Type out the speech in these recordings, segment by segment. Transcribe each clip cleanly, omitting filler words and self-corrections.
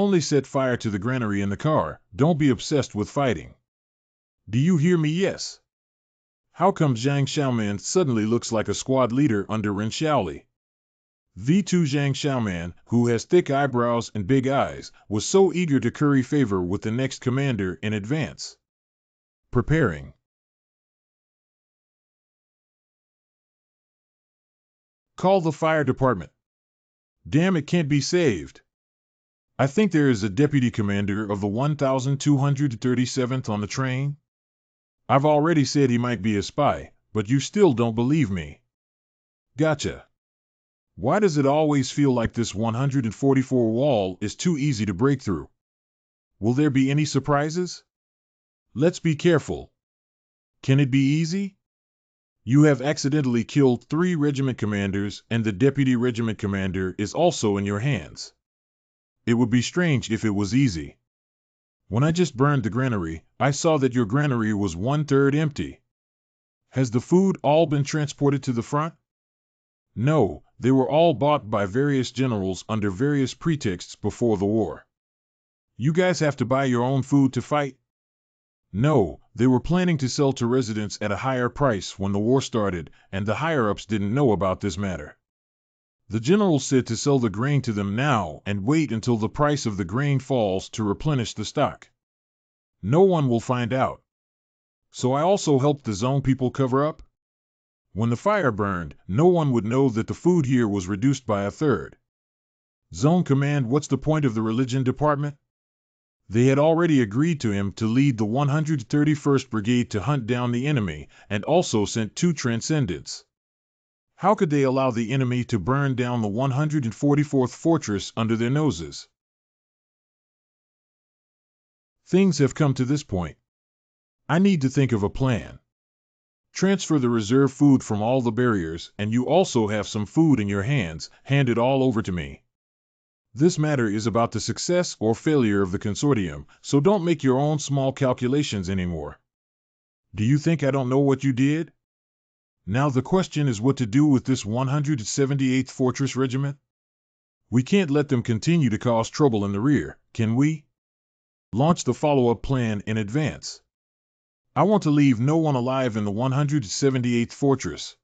Only set fire to the granary in the car. Don't be obsessed with fighting. Do you hear me? Yes. How come Zhang Xiaoman suddenly looks like a squad leader under Ren Xiaoli? V2 Zhang Xiaoman, who has thick eyebrows and big eyes, was so eager to curry favor with the next commander in advance. Preparing. Call the fire department. Damn, it can't be saved. I think there is a deputy commander of the 1237th on the train. I've already said he might be a spy, but you still don't believe me. Gotcha. Why does it always feel like this 144 wall is too easy to break through? Will there be any surprises? Let's be careful. Can it be easy? You have accidentally killed 3 regiment commanders, and the deputy regiment commander is also in your hands. It would be strange if it was easy. When I just burned the granary, I saw that your granary was 1/3 empty. Has the food all been transported to the front? No, they were all bought by various generals under various pretexts before the war. You guys have to buy your own food to fight? No, they were planning to sell to residents at a higher price when the war started, and the higher-ups didn't know about this matter. The general said to sell the grain to them now and wait until the price of the grain falls to replenish the stock. No one will find out. So I also helped the zone people cover up. When the fire burned, no one would know that the food here was reduced by 1/3. Zone Command, what's the point of the religion department? They had already agreed to him to lead the 131st Brigade to hunt down the enemy, and also sent 2 transcendents. How could they allow the enemy to burn down the 144th fortress under their noses? Things have come to this point. I need to think of a plan. Transfer the reserve food from all the barriers, and you also have some food in your hands. Hand it all over to me. This matter is about the success or failure of the consortium, so don't make your own small calculations anymore. Do you think I don't know what you did? Now the question is what to do with this 178th Fortress Regiment? We can't let them continue to cause trouble in the rear, can we? Launch the follow-up plan in advance. I want to leave no one alive in the 178th Fortress.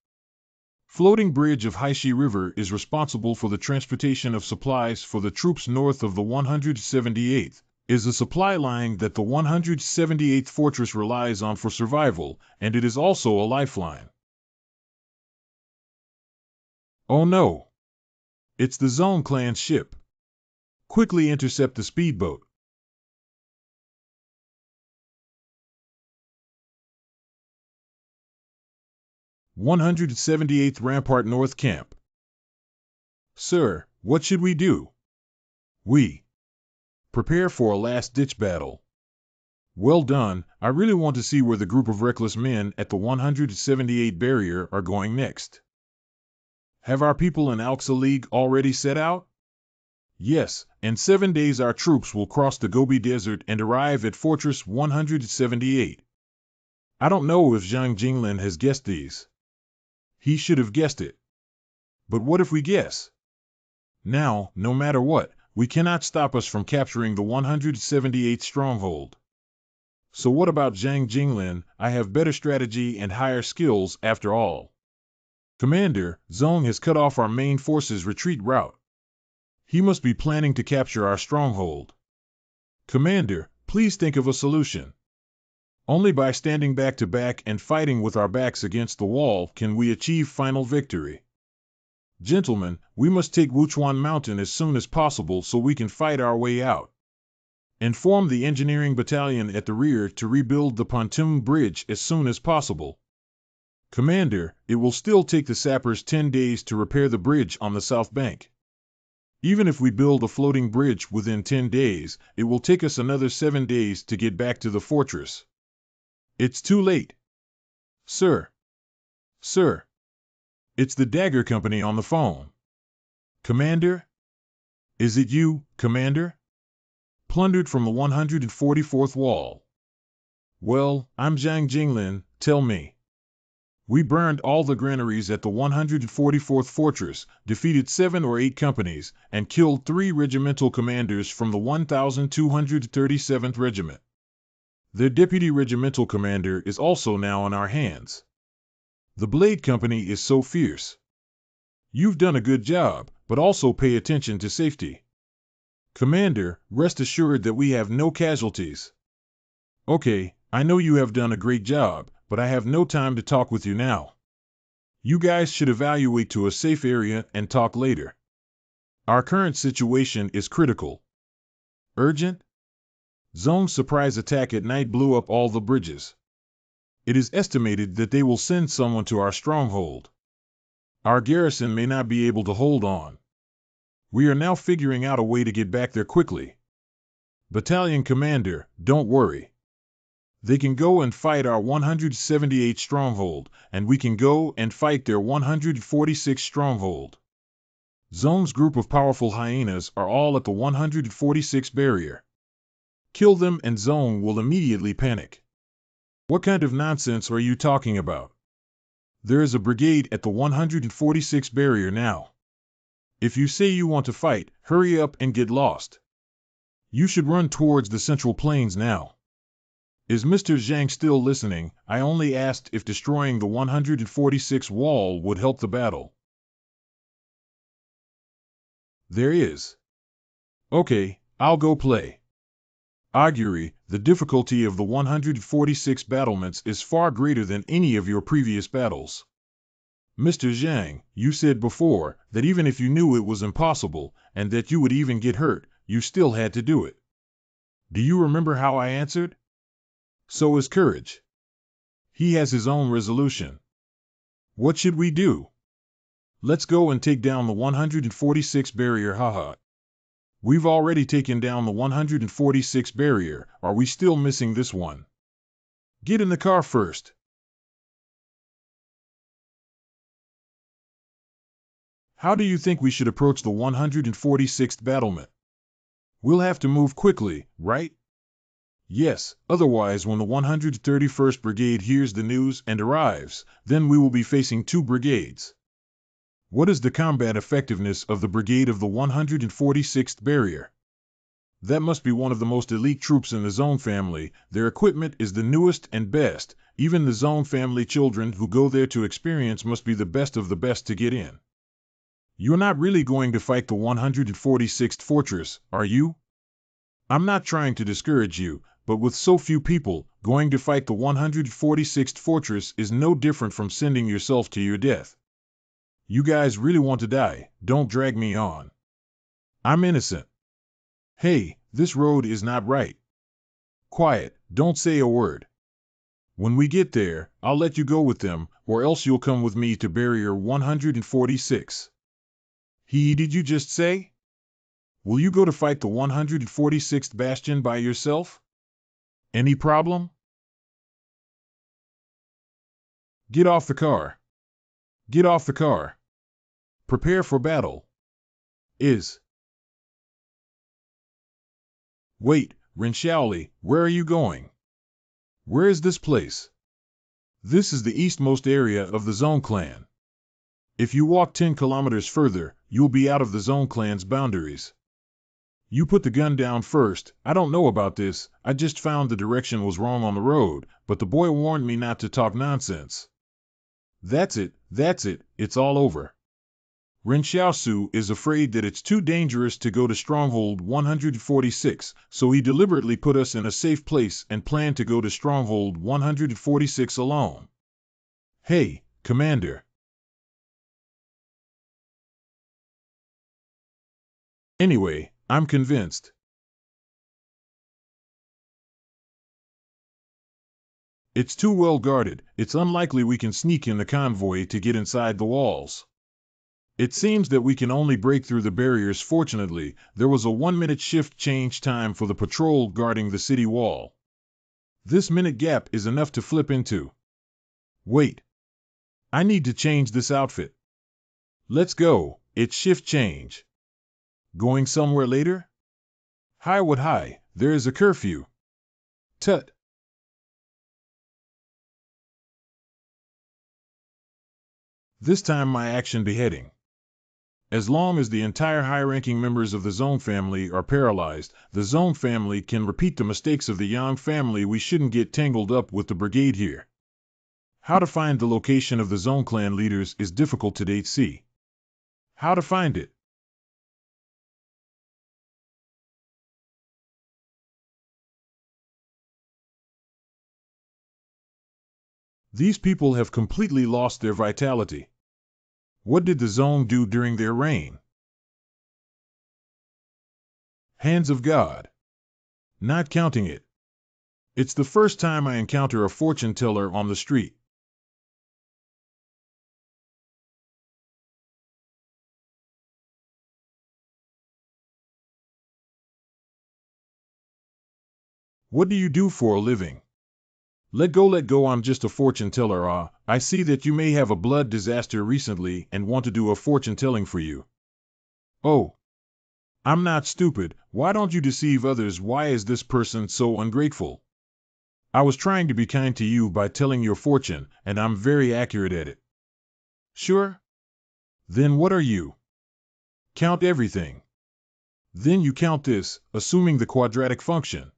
Floating Bridge of Haishi River is responsible for the transportation of supplies for the troops north of the 178th, is a supply line that the 178th Fortress relies on for survival, and it is also a lifeline. Oh no! It's the Zone Clan's ship. Quickly intercept the speedboat. "178th Rampart North Camp." Sir, what should we do? We prepare for a last-ditch battle. Well done. I really want to see where the group of reckless men at the 178 barrier are going next. Have our people in Alxa League already set out? Yes, in 7 days our troops will cross the Gobi Desert and arrive at Fortress 178. I don't know if Zhang Jinglin has guessed these. He should have guessed it. But what if we guess? Now, no matter what, we cannot stop us from capturing the 178th stronghold. So what about Zhang Jinglin? I have better strategy and higher skills after all. Commander, Zong has cut off our main force's retreat route. He must be planning to capture our stronghold. Commander, please think of a solution. Only by standing back to back and fighting with our backs against the wall can we achieve final victory. Gentlemen, we must take Wuchuan Mountain as soon as possible so we can fight our way out. Inform the engineering battalion at the rear to rebuild the pontoon bridge as soon as possible. Commander, it will still take the sappers 10 days to repair the bridge on the south bank. Even if we build a floating bridge within 10 days, it will take us another 7 days to get back to the fortress. It's too late. Sir. Sir. It's the Dagger Company on the phone. Commander? Is it you, Commander? Plundered from the 144th wall. Well, I'm Zhang Jinglin, tell me. We burned all the granaries at the 144th Fortress, defeated 7 or 8 companies, and killed 3 regimental commanders from the 1237th Regiment. Their deputy regimental commander is also now on our hands. The Blade Company is so fierce. You've done a good job, but also pay attention to safety. Commander, rest assured that we have no casualties. Okay, I know you have done a great job, but I have no time to talk with you now. You guys should evaluate to a safe area and talk later. Our current situation is critical. Urgent? Zone's surprise attack at night blew up all the bridges. It is estimated that they will send someone to our stronghold. Our garrison may not be able to hold on. We are now figuring out a way to get back there quickly. Battalion Commander, don't worry. They can go and fight our 178 stronghold, and we can go and fight their 146 stronghold. Zone's group of powerful hyenas are all at the 146 barrier. Kill them and Zone will immediately panic. What kind of nonsense are you talking about? There is a brigade at the 146 barrier now. If you say you want to fight, hurry up and get lost. You should run towards the Central Plains now. Is Mr. Zhang still listening? I only asked if destroying the 146 wall would help the battle. There is. Okay, I'll go play. Augury, the difficulty of the 146 battlements is far greater than any of your previous battles. Mr. Zhang, you said before that even if you knew it was impossible, and that you would even get hurt, you still had to do it. Do you remember how I answered? So is Courage. He has his own resolution. What should we do? Let's go and take down the 146 barrier, haha. We've already taken down the 146 barrier, are we still missing this one? Get in the car first. How do you think we should approach the 146th battlement? We'll have to move quickly, right? Yes, otherwise when the 131st Brigade hears the news and arrives, then we will be facing 2 brigades. What is the combat effectiveness of the brigade of the 146th barrier? That must be one of the most elite troops in the Zone family. Their equipment is the newest and best. Even the Zone family children who go there to experience must be the best of the best to get in. You're not really going to fight the 146th fortress, are you? I'm not trying to discourage you, but with so few people, going to fight the 146th fortress is no different from sending yourself to your death. You guys really want to die, don't drag me on. I'm innocent. Hey, this road is not right. Quiet, don't say a word. When we get there, I'll let you go with them, or else you'll come with me to barrier 146. Did you just say? Will you go to fight the 146th bastion by yourself? Any problem? Get off the car. Get off the car. Prepare for battle. Wait, Rinxiaoli, where are you going? Where is this place? This is the eastmost area of the Zone clan. If you walk 10 kilometers further, you'll be out of the Zone clan's boundaries. You put the gun down first. I don't know about this. I just found the direction was wrong on the road, but the boy warned me not to talk nonsense. That's it, it's all over. Ren Xiaosu is afraid that it's too dangerous to go to Stronghold 146, so he deliberately put us in a safe place and planned to go to Stronghold 146 alone. Hey, Commander. Anyway, I'm convinced. It's too well guarded. It's unlikely we can sneak in the convoy to get inside the walls. It seems that we can only break through the barriers. Fortunately, there was a 1-minute shift change time for the patrol guarding the city wall. This minute gap is enough to flip into. Wait. I need to change this outfit. Let's go. It's shift change. Going somewhere later? Hi, there is a curfew. Tut. This time my action beheading. As long as the entire high-ranking members of the Zone family are paralyzed, the Zone family can repeat the mistakes of the Yang family. We shouldn't get tangled up with the brigade here. How to find the location of the Zone clan leaders is difficult to date. See how to find it. These people have completely lost their vitality. What did the Zone do during their reign? Hands of God. Not counting it. It's the first time I encounter a fortune teller on the street. What do you do for a living? Let go, I'm just a fortune teller. I see that you may have a blood disaster recently and want to do a fortune telling for you. Oh, I'm not stupid. Why don't you deceive others? Why is this person so ungrateful? I was trying to be kind to you by telling your fortune, and I'm very accurate at it. Sure? Then what are you? Count everything. Then you count this, assuming the quadratic function.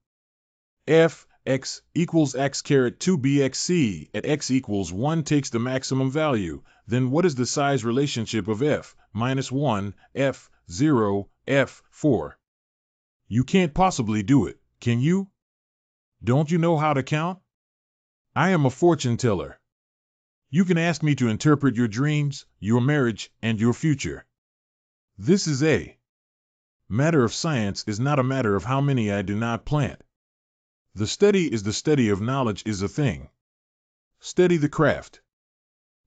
F x equals x caret 2 bxc at x equals 1 takes the maximum value. Then what is the size relationship of f minus 1, f 0, f 4? You can't possibly do it, can you? Don't you know how to count? I am a fortune teller. You can ask me to interpret your dreams, your marriage, and your future. This is a matter of science, is not a matter of how many I do not plant. The study is the study of knowledge is a thing. Study the craft.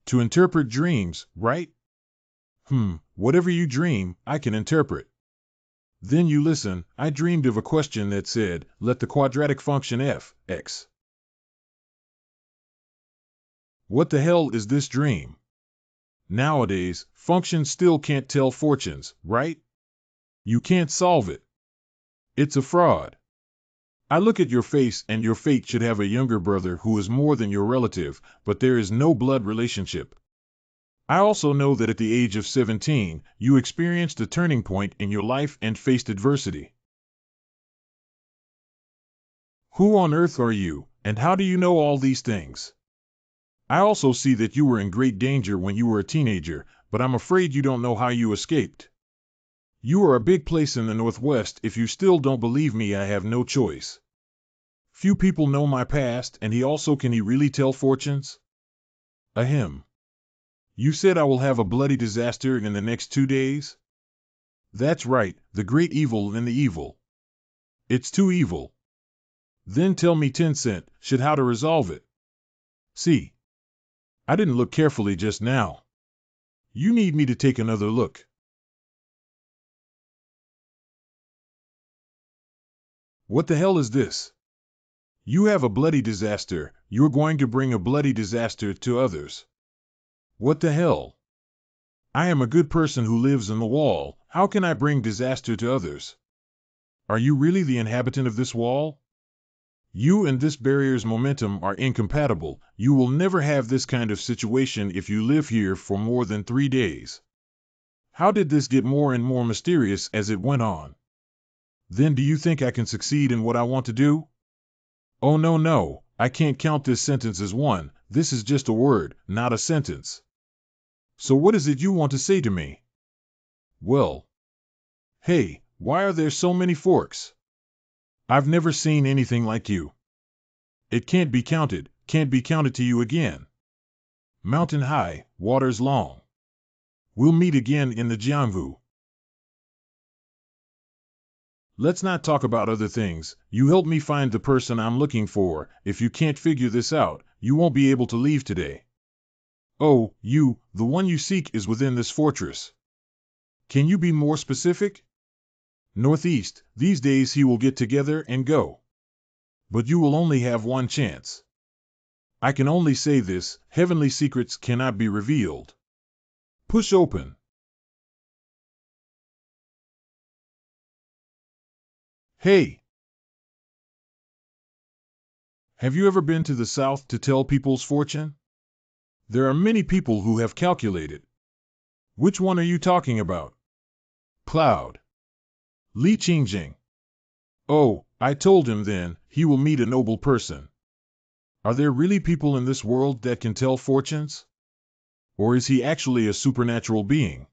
To interpret dreams, right? Whatever you dream, I can interpret. Then you listen. I dreamed of a question that said, let the quadratic function f, x. What the hell is this dream? Nowadays, functions still can't tell fortunes, right? You can't solve it. It's a fraud. I look at your face, and your fate should have a younger brother who is more than your relative, but there is no blood relationship. I also know that at the age of 17, you experienced a turning point in your life and faced adversity. Who on earth are you, and how do you know all these things? I also see that you were in great danger when you were a teenager, but I'm afraid you don't know how you escaped. You are a big place in the Northwest. If you still don't believe me, I have no choice. Few people know my past, and can he really tell fortunes? Ahem. You said I will have a bloody disaster in the next 2 days? That's right, the great evil and the evil. It's too evil. Then tell me 10 cent, shit, how to resolve it. See, I didn't look carefully just now. You need me to take another look. What the hell is this? You have a bloody disaster. You're going to bring a bloody disaster to others. What the hell? I am a good person who lives in the wall. How can I bring disaster to others? Are you really the inhabitant of this wall? You and this barrier's momentum are incompatible. You will never have this kind of situation if you live here for more than 3 days. How did this get more and more mysterious as it went on? Then do you think I can succeed in what I want to do? Oh no, I can't count this sentence as one. This is just a word, not a sentence. So what is it you want to say to me? Well, hey, why are there so many forks? I've never seen anything like you. It can't be counted to you again. Mountain high, waters long. We'll meet again in the Jianghu. Let's not talk about other things. You help me find the person I'm looking for. If you can't figure this out, you won't be able to leave today. Oh, the one you seek is within this fortress. Can you be more specific? Northeast. These days he will get together and go. But you will only have one chance. I can only say this, heavenly secrets cannot be revealed. Push open. Hey! Have you ever been to the South to tell people's fortune? There are many people who have calculated. Which one are you talking about? Cloud. Li Qingjing. Oh, I told him then, he will meet a noble person. Are there really people in this world that can tell fortunes? Or is he actually a supernatural being?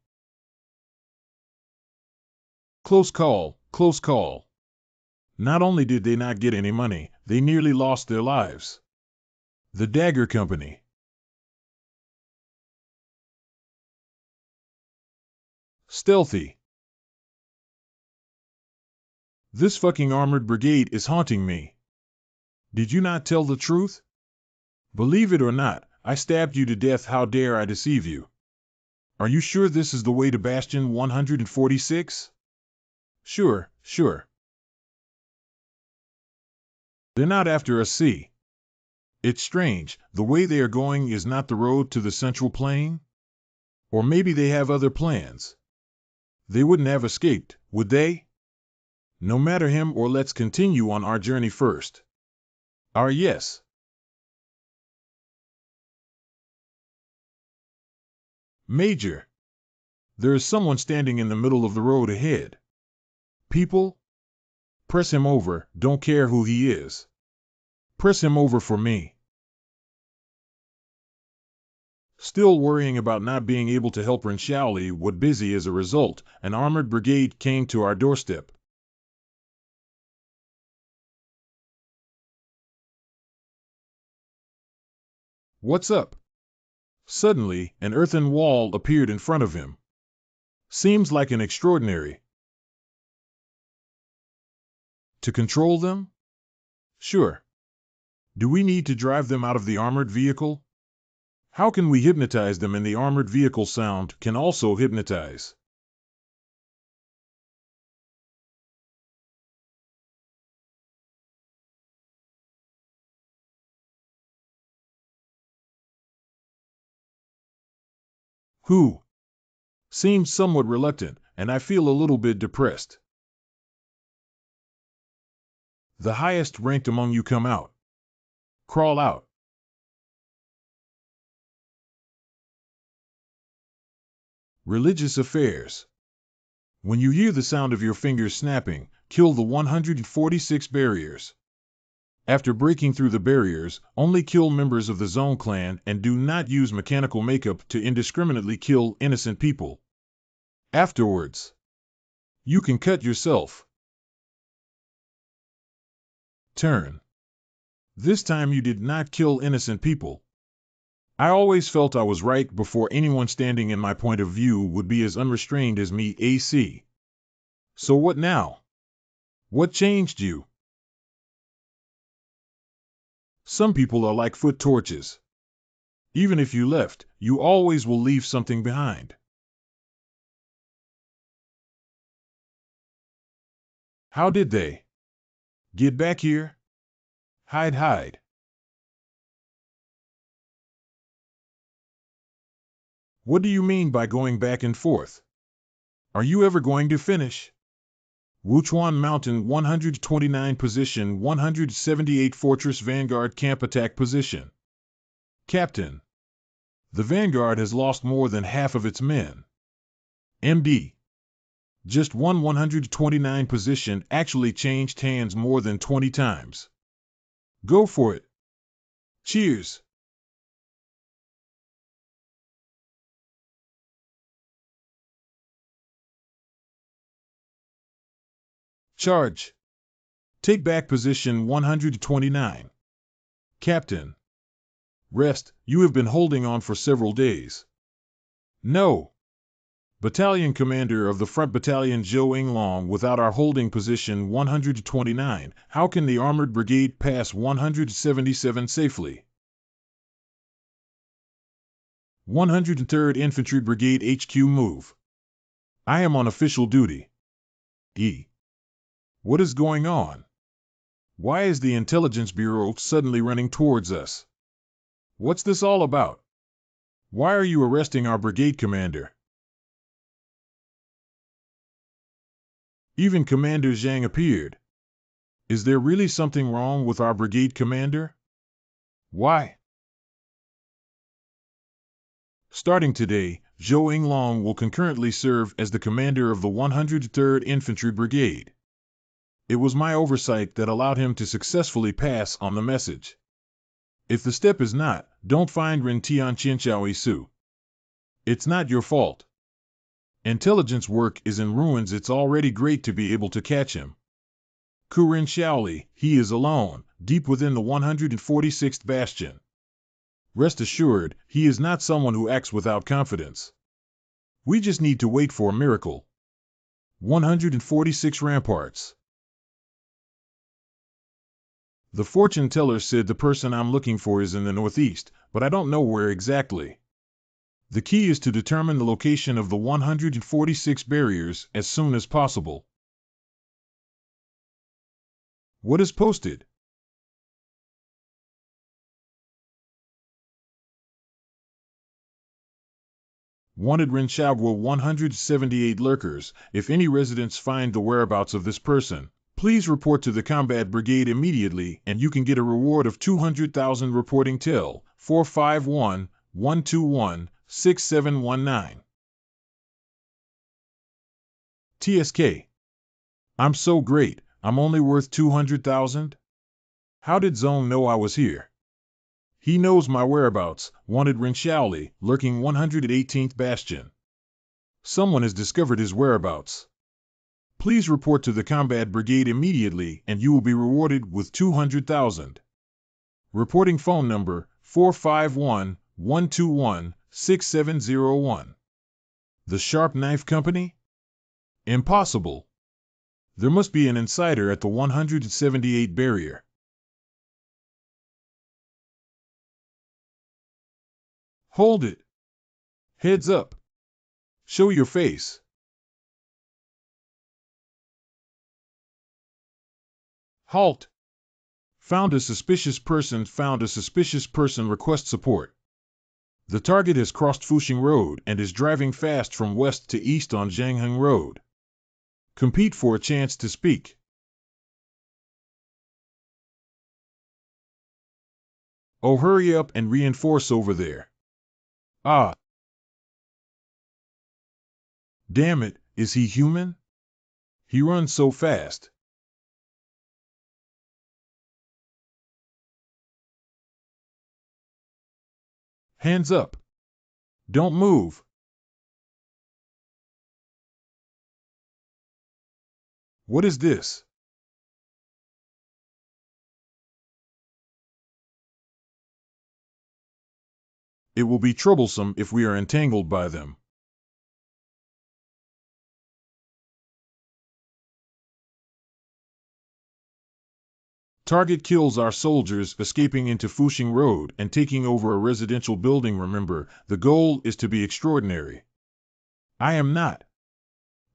Close call, close call. Not only did they not get any money, they nearly lost their lives. The Dagger Company. Stealthy. This fucking armored brigade is haunting me. Did you not tell the truth? Believe it or not, I stabbed you to death. How dare I deceive you? Are you sure this is the way to Bastion 146? Sure, sure. They're not after us, see? It's strange, the way they are going is not the road to the Central Plain? Or maybe they have other plans. They wouldn't have escaped, would they? No matter him, or let's continue on our journey first. Yes. Major. There is someone standing in the middle of the road ahead. People? Press him over, don't care who he is. Press him over for me. Still worrying about not being able to help Ren Xiaoli was busy as a result, an armored brigade came to our doorstep. What's up? Suddenly, an earthen wall appeared in front of him. Seems like an extraordinary. To control them? Sure. Do we need to drive them out of the armored vehicle? How can we hypnotize them, and the armored vehicle sound can also hypnotize? Who? Seems somewhat reluctant, and I feel a little bit depressed. The highest ranked among you, come out. Crawl out. Religious affairs. When you hear the sound of your fingers snapping, kill the 146 barriers. After breaking through the barriers, only kill members of the Zone clan and do not use mechanical makeup to indiscriminately kill innocent people. Afterwards, you can cut yourself. Turn. This time you did not kill innocent people. I always felt I was right before anyone standing in my point of view would be as unrestrained as me, AC. So what now? What changed you? Some people are like foot torches. Even if you left, you always will leave something behind. How did they get back here? Hide, hide. What do you mean by going back and forth? Are you ever going to finish? Wuchuan Mountain 129 position 178 Fortress Vanguard Camp Attack Position. Captain. The Vanguard has lost more than half of its men. MD. Just 129 position actually changed hands more than 20 times. Go for it. Cheers. Charge. Take back position 129. Captain. Rest, you have been holding on for several days. No. Battalion Commander of the Front Battalion Zhou Yinglong, without our holding position 129, how can the Armored Brigade pass 177 safely? 103rd Infantry Brigade HQ move. I am on official duty. What is going on? Why is the Intelligence Bureau suddenly running towards us? What's this all about? Why are you arresting our brigade commander? Even Commander Zhang appeared. Is there really something wrong with our brigade commander? Why? Starting today, Zhou Yinglong will concurrently serve as the commander of the 103rd Infantry Brigade. It was my oversight that allowed him to successfully pass on the message. If the step is not, don't find Ren Tian Chinchaoi Su. It's not your fault. Intelligence work is in ruins. It's already great to be able to catch him. Kurin Shaoli, he is alone, deep within the 146th bastion. Rest assured, he is not someone who acts without confidence. We just need to wait for a miracle. 146 ramparts. The fortune teller said the person I'm looking for is in the northeast, but I don't know where exactly. The key is to determine the location of the 146 barriers as soon as possible. What is posted? Wanted Renshagwa 178 lurkers. If any residents find the whereabouts of this person, please report to the combat brigade immediately and you can get a reward of 200,000 reporting till 451-121-6719. TSK. I'm so great, I'm only worth 200,000? How did Zone know I was here? He knows my whereabouts. Wanted Renshaoli, lurking 118th Bastion. Someone has discovered his whereabouts. Please report to the combat brigade immediately and you will be rewarded with 200,000. Reporting phone number 451-121-6701. The Sharp Knife Company? Impossible. There must be an insider at the 178 barrier. Hold it. Heads up. Show your face. Halt. Found a suspicious person. Found a suspicious person. Request support. The target has crossed Fuxing Road and is driving fast from west to east on Zhangheng Road. Compete for a chance to speak. Oh, hurry up and reinforce over there. Ah. Damn it, is he human? He runs so fast. Hands up. Don't move. What is this? It will be troublesome if we are entangled by them. Target kills our soldiers escaping into Fuxing Road and taking over a residential building. Remember, the goal is to be extraordinary. I am not.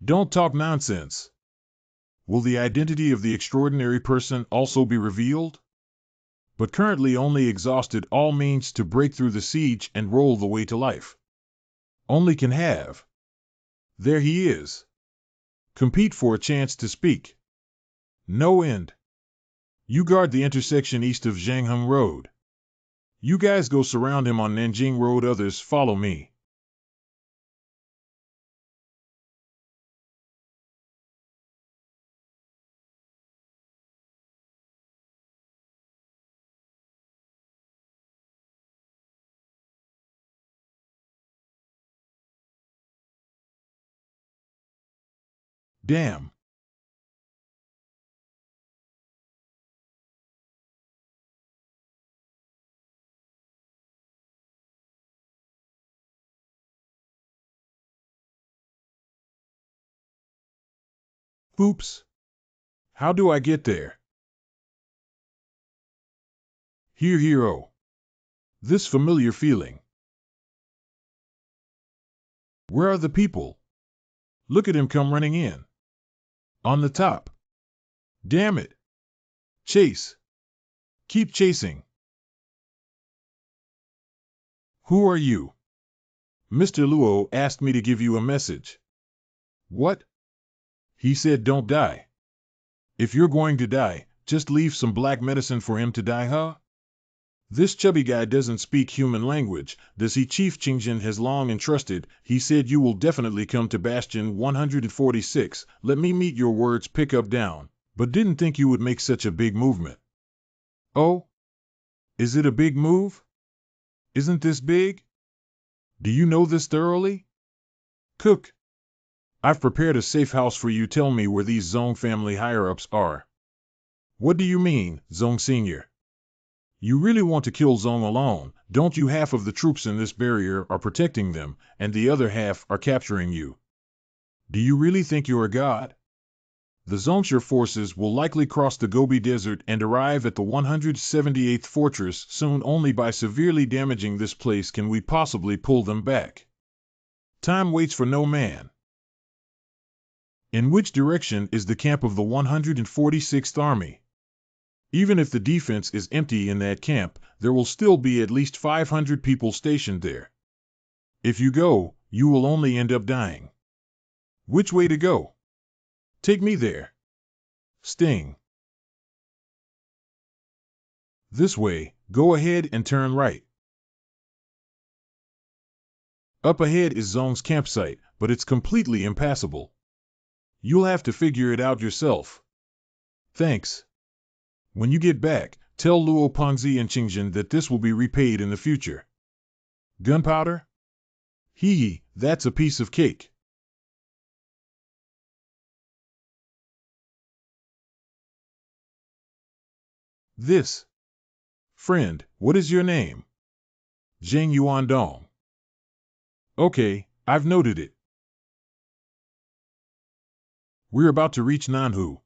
Don't talk nonsense. Will the identity of the extraordinary person also be revealed? But currently only exhausted all means to break through the siege and roll the way to life. Only can have. There he is. Compete for a chance to speak. No end. You guard the intersection east of Zhangheng Road. You guys go surround him on Nanjing Road. Others follow me. Damn. Oops. How do I get there? Here, hero. This familiar feeling. Where are the people? Look at him come running in. On the top. Damn it. Chase. Keep chasing. Who are you? Mr. Luo asked me to give you a message. What? He said don't die. If you're going to die, just leave some black medicine for him to die, huh? This chubby guy doesn't speak human language, does he? Chief Qingjin has long entrusted. He said you will definitely come to Bastion 146. Let me meet your words, pick up down. But didn't think you would make such a big movement. Oh? Is it a big move? Isn't this big? Do you know this thoroughly? Cook. I've prepared a safe house for you. Tell me where these Zong family higher-ups are. What do you mean, Zong Sr.? You really want to kill Zong alone, don't you? Half of the troops in this barrier are protecting them, and the other half are capturing you. Do you really think you're a god? The Zongshire forces will likely cross the Gobi Desert and arrive at the 178th fortress soon. Only by severely damaging this place can we possibly pull them back. Time waits for no man. In which direction is the camp of the 146th Army? Even if the defense is empty in that camp, there will still be at least 500 people stationed there. If you go, you will only end up dying. Which way to go? Take me there. Sting. This way, go ahead and turn right. Up ahead is Zong's campsite, but it's completely impassable. You'll have to figure it out yourself. Thanks. When you get back, tell Luo Pengzi and Qingjin that this will be repaid in the future. Gunpowder? Hee, that's a piece of cake. This. Friend, what is your name? Zheng Yuandong. Okay, I've noted it. We're about to reach Nanhu.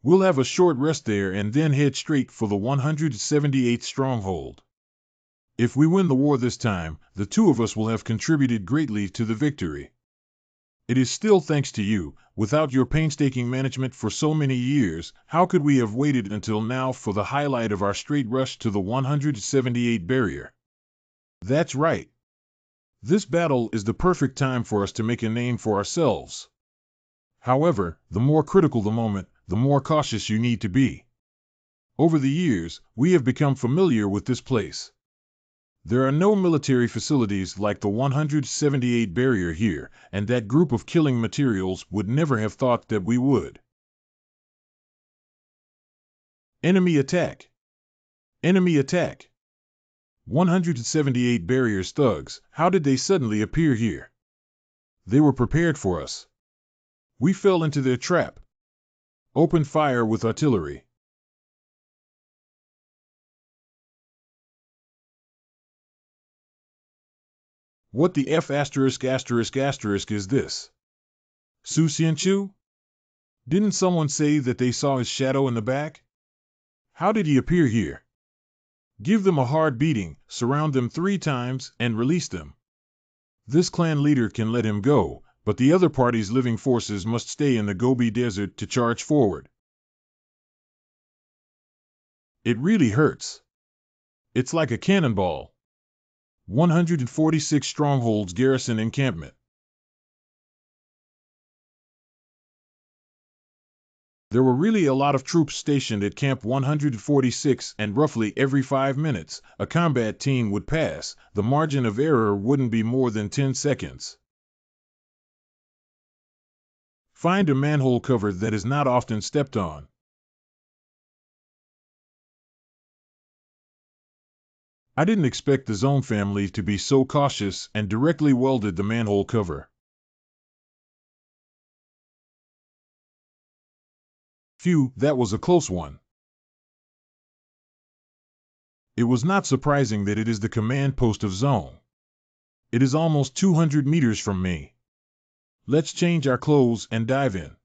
We'll have a short rest there and then head straight for the 178th stronghold. If we win the war this time, the two of us will have contributed greatly to the victory. It is still thanks to you. Without your painstaking management for so many years, how could we have waited until now for the highlight of our straight rush to the 178 barrier? That's right. This battle is the perfect time for us to make a name for ourselves. However, the more critical the moment, the more cautious you need to be. Over the years, we have become familiar with this place. There are no military facilities like the 178 barrier here, and that group of killing materials would never have thought that we would. Enemy attack! Enemy attack! 178 barriers thugs, how did they suddenly appear here? They were prepared for us. We fell into their trap. Open fire with artillery. What the F*** is this? Su Xianchu? Didn't someone say that they saw his shadow in the back? How did he appear here? Give them a hard beating, surround them 3 times, and release them. This clan leader can let him go, but the other party's living forces must stay in the Gobi Desert to charge forward. It really hurts. It's like a cannonball. 146 strongholds garrison encampment. There were really a lot of troops stationed at Camp 146, and roughly every 5 minutes, a combat team would pass. The margin of error wouldn't be more than 10 seconds. Find a manhole cover that is not often stepped on. I didn't expect the Zong family to be so cautious and directly welded the manhole cover. Phew, that was a close one. It was not surprising that it is the command post of Zong. It is almost 200 meters from me. Let's change our clothes and dive in.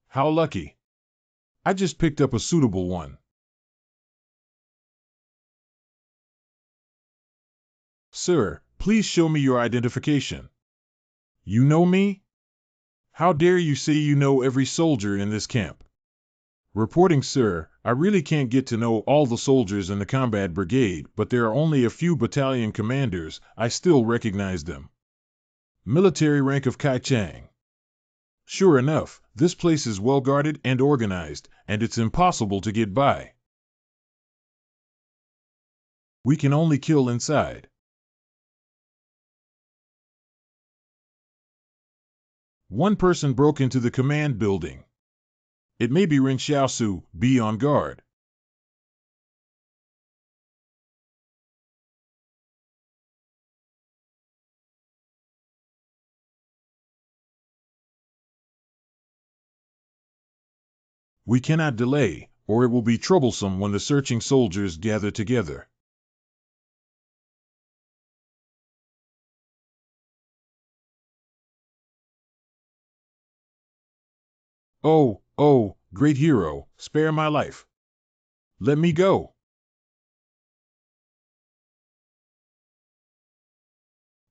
How lucky. I just picked up a suitable one. Sir, please show me your identification. You know me? How dare you say you know every soldier in this camp? Reporting, sir. I really can't get to know all the soldiers in the combat brigade, but there are only a few battalion commanders. I still recognize them. Military rank of Kai Chang. Sure enough, This place is well guarded and organized, and it's impossible to get by. We can only kill inside. One person broke into the command building. It may be Ren Xiaosu. Be on guard. We cannot delay, or it will be troublesome when the searching soldiers gather together. Oh, great hero, spare my life. Let me go.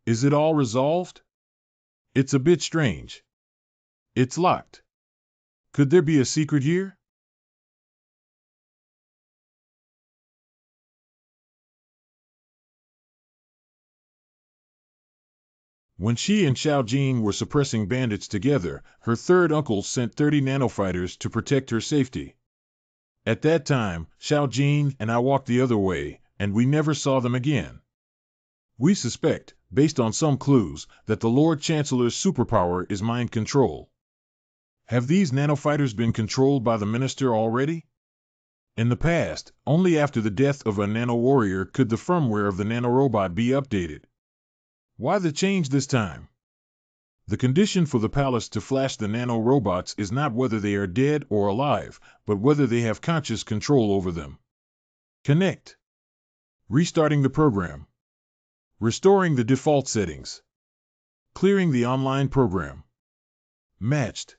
Is it all resolved? It's a bit strange. It's locked. Could there be a secret here? When she and Xiao Jing were suppressing bandits together, her third uncle sent 30 nanofighters to protect her safety. At that time, Xiao Jing and I walked the other way, and we never saw them again. We suspect, based on some clues, that the Lord Chancellor's superpower is mind control. Have these nanofighters been controlled by the minister already? In the past, only after the death of a nano-warrior could the firmware of the nanorobot be updated. Why the change this time? The condition for the palace to flash the nanorobots is not whether they are dead or alive, but whether they have conscious control over them. Connect. Restarting the program. Restoring the default settings. Clearing the online program. Matched.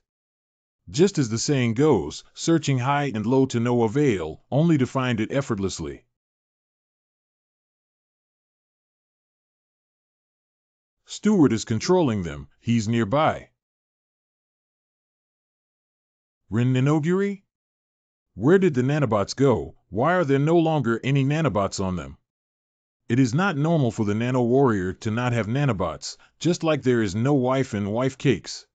Just as the saying goes, searching high and low to no avail, only to find it effortlessly. Steward is controlling them, he's nearby. Ren Ninoguri? Where did the nanobots go? Why are there no longer any nanobots on them? It is not normal for the nano-warrior to not have nanobots, just like there is no wife in wife cakes.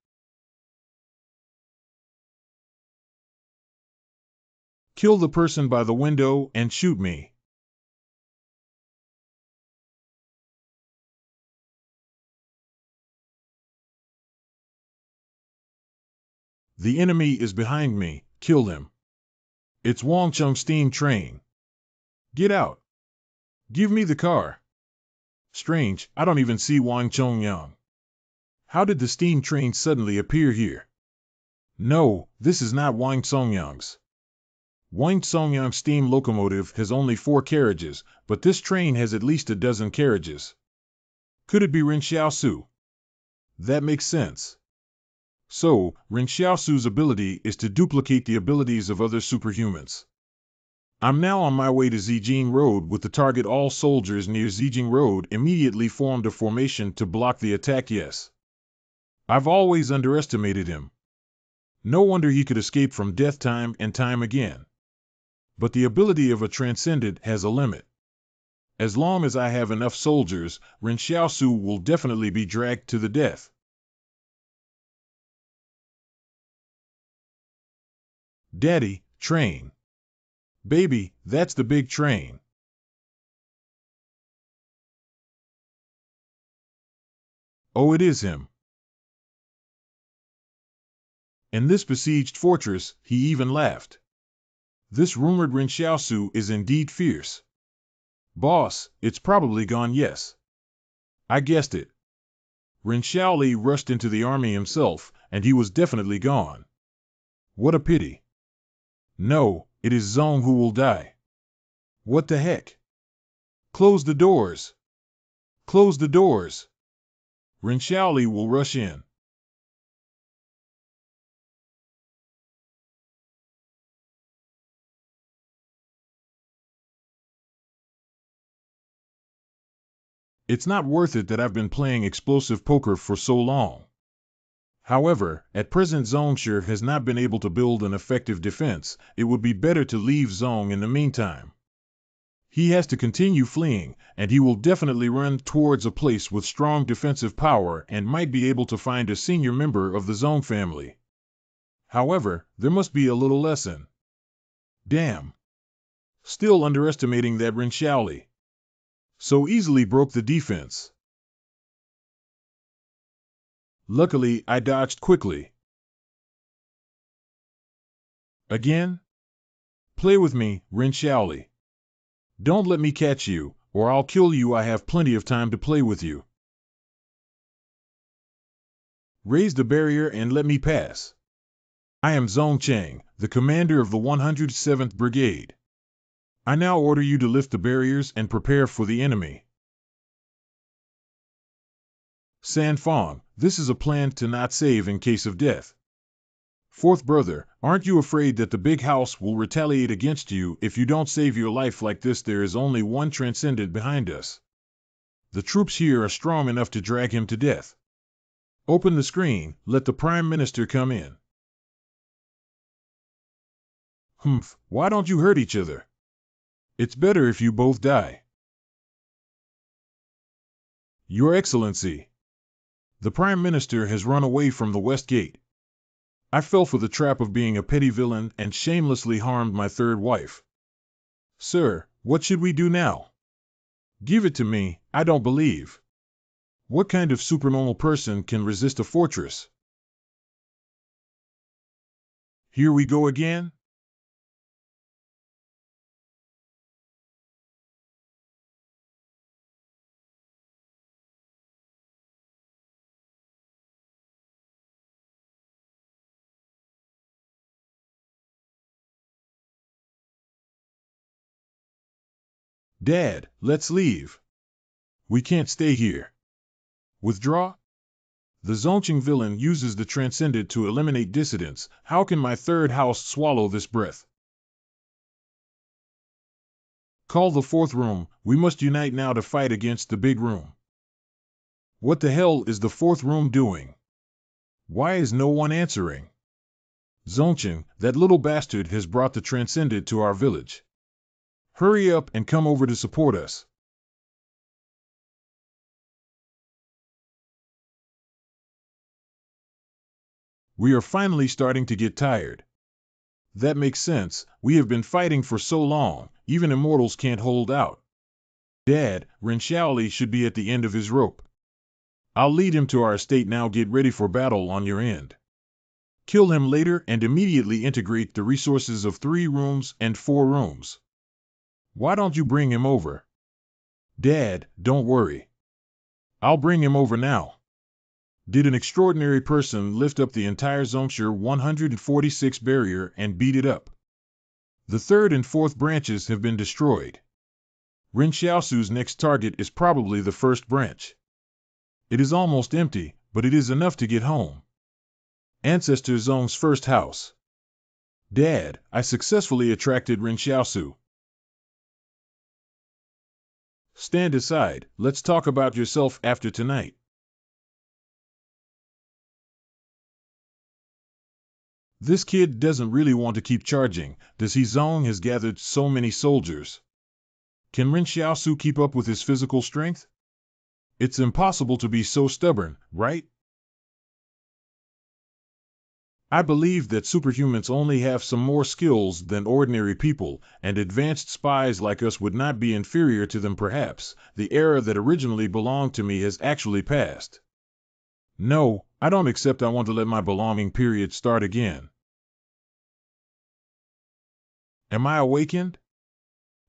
Kill the person by the window and shoot me. The enemy is behind me, kill him. It's Wang Cheng's steam train. Get out. Give me the car. Strange, I don't even see Wang Chongyang. How did the steam train suddenly appear here? No, this is not Wang Songyang's. Wang Songyang's steam locomotive has only 4 carriages, but this train has at least a dozen carriages. Could it be Ren Xiaosu? That makes sense. So, Ren Xiaosu's ability is to duplicate the abilities of other superhumans. I'm now on my way to Zijing Road with the target. All soldiers near Zijing Road immediately formed a formation to block the attack. Yes. I've always underestimated him. No wonder he could escape from death time and time again. But the ability of a transcendent has a limit. As long as I have enough soldiers, Ren Xiaosu will definitely be dragged to the death. Daddy, train. Baby, that's the big train. Oh, it is him. In this besieged fortress, he even laughed. This rumored Ren Xiaosu is indeed fierce. Boss, it's probably gone. Yes. I guessed it. Ren Xiaoli rushed into the army himself, and he was definitely gone. What a pity. No, it is Zong who will die. What the heck? Close the doors. Close the doors. Ren Xiaoli will rush in. It's not worth it that I've been playing explosive poker for so long. However, at present Zongshi has not been able to build an effective defense. It would be better to leave Zong in the meantime. He has to continue fleeing, and he will definitely run towards a place with strong defensive power and might be able to find a senior member of the Zong family. However, there must be a little lesson. Damn. Still underestimating that Ren Xiaoli. So easily broke the defense. Luckily, I dodged quickly. Again? Play with me, Ren Xiaoli. Don't let me catch you, or I'll kill you. I have plenty of time to play with you. Raise the barrier and let me pass. I am Zong Chang, the commander of the 107th Brigade. I now order you to lift the barriers and prepare for the enemy. San Fong, this is a plan to not save in case of death. Fourth brother, aren't you afraid that the big house will retaliate against you if you don't save your life like this? There is only one transcendent behind us. The troops here are strong enough to drag him to death. Open the screen, let the Prime Minister come in. Humph, why don't you hurt each other? It's better if you both die. Your Excellency. The Prime Minister has run away from the West Gate. I fell for the trap of being a petty villain and shamelessly harmed my third wife. Sir, what should we do now? Give it to me, I don't believe. What kind of supernormal person can resist a fortress? Here we go again? Dad, let's leave. We can't stay here. Withdraw? The Zongqing villain uses the Transcendent to eliminate dissidents. How can my third house swallow this breath? Call the fourth room. We must unite now to fight against the big room. What the hell is the fourth room doing? Why is no one answering? Zongqing, that little bastard has brought the Transcendent to our village. Hurry up and come over to support us. We are finally starting to get tired. That makes sense. We have been fighting for so long, even immortals can't hold out. Dad, Ren Xiaoli should be at the end of his rope. I'll lead him to our estate now. Get ready for battle on your end. Kill him later and immediately integrate the resources of 3 rooms and 4 rooms. Why don't you bring him over? Dad, don't worry. I'll bring him over now. Did an extraordinary person lift up the entire Zongshire 146 barrier and beat it up? The 3rd and 4th branches have been destroyed. Ren Xiaosu's next target is probably the 1st branch. It is almost empty, but it is enough to get home. Ancestor Zong's first house. Dad, I successfully attracted Ren Xiaosu. Stand aside, let's talk about yourself after tonight. This kid doesn't really want to keep charging, does he? Zong has gathered so many soldiers. Can Ren Xiaosu keep up with his physical strength? It's impossible to be so stubborn, right? I believe that superhumans only have some more skills than ordinary people, and advanced spies like us would not be inferior to them. Perhaps the era that originally belonged to me has actually passed. No, I don't accept. I want to let my belonging period start again. Am I awakened?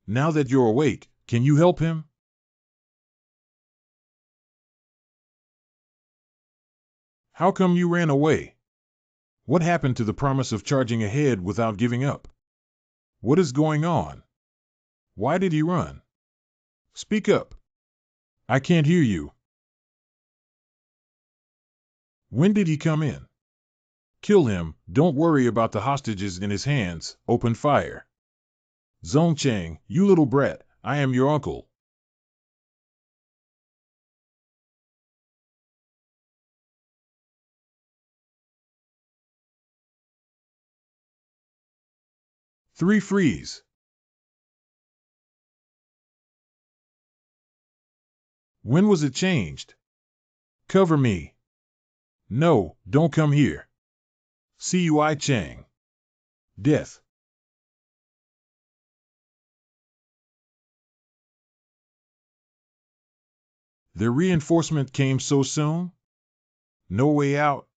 Now that you're awake, can you help him? How come you ran away? What happened to the promise of charging ahead without giving up? What is going on? Why did he run? Speak up. I can't hear you. When did he come in? Kill him. Don't worry about the hostages in his hands. Open fire. Zong Chang, you little brat, I am your uncle. Three freeze. When was it changed? Cover me. No, don't come here. Cui Chang. Death. The reinforcement came so soon? No way out?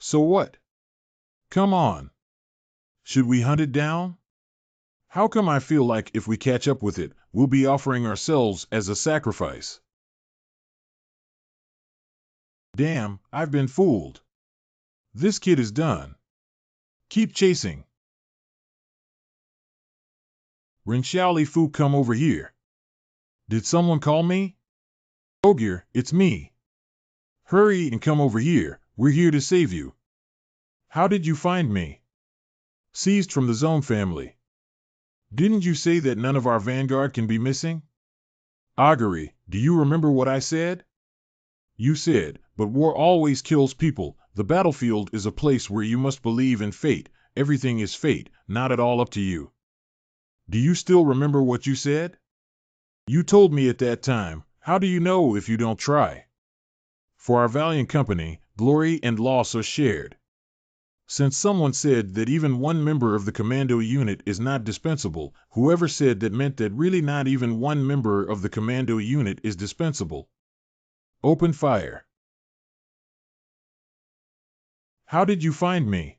So what? Come on. Should we hunt it down? How come I feel like if we catch up with it, we'll be offering ourselves as a sacrifice? Damn, I've been fooled. This kid is done. Keep chasing. Ren Xiaoli Fu, come over here. Did someone call me? Ogre, it's me. Hurry and come over here, we're here to save you. How did you find me? Seized from the Zone family. Didn't you say that none of our vanguard can be missing? Augury, do you remember what I said? You said, but war always kills people. The battlefield is a place where you must believe in fate. Everything is fate, not at all up to you. Do you still remember what you said? You told me at that time. How do you know if you don't try? For our valiant company, glory and loss are shared. Since someone said that even one member of the commando unit is not dispensable, whoever said that meant that really not even one member of the commando unit is dispensable. Open fire. How did you find me?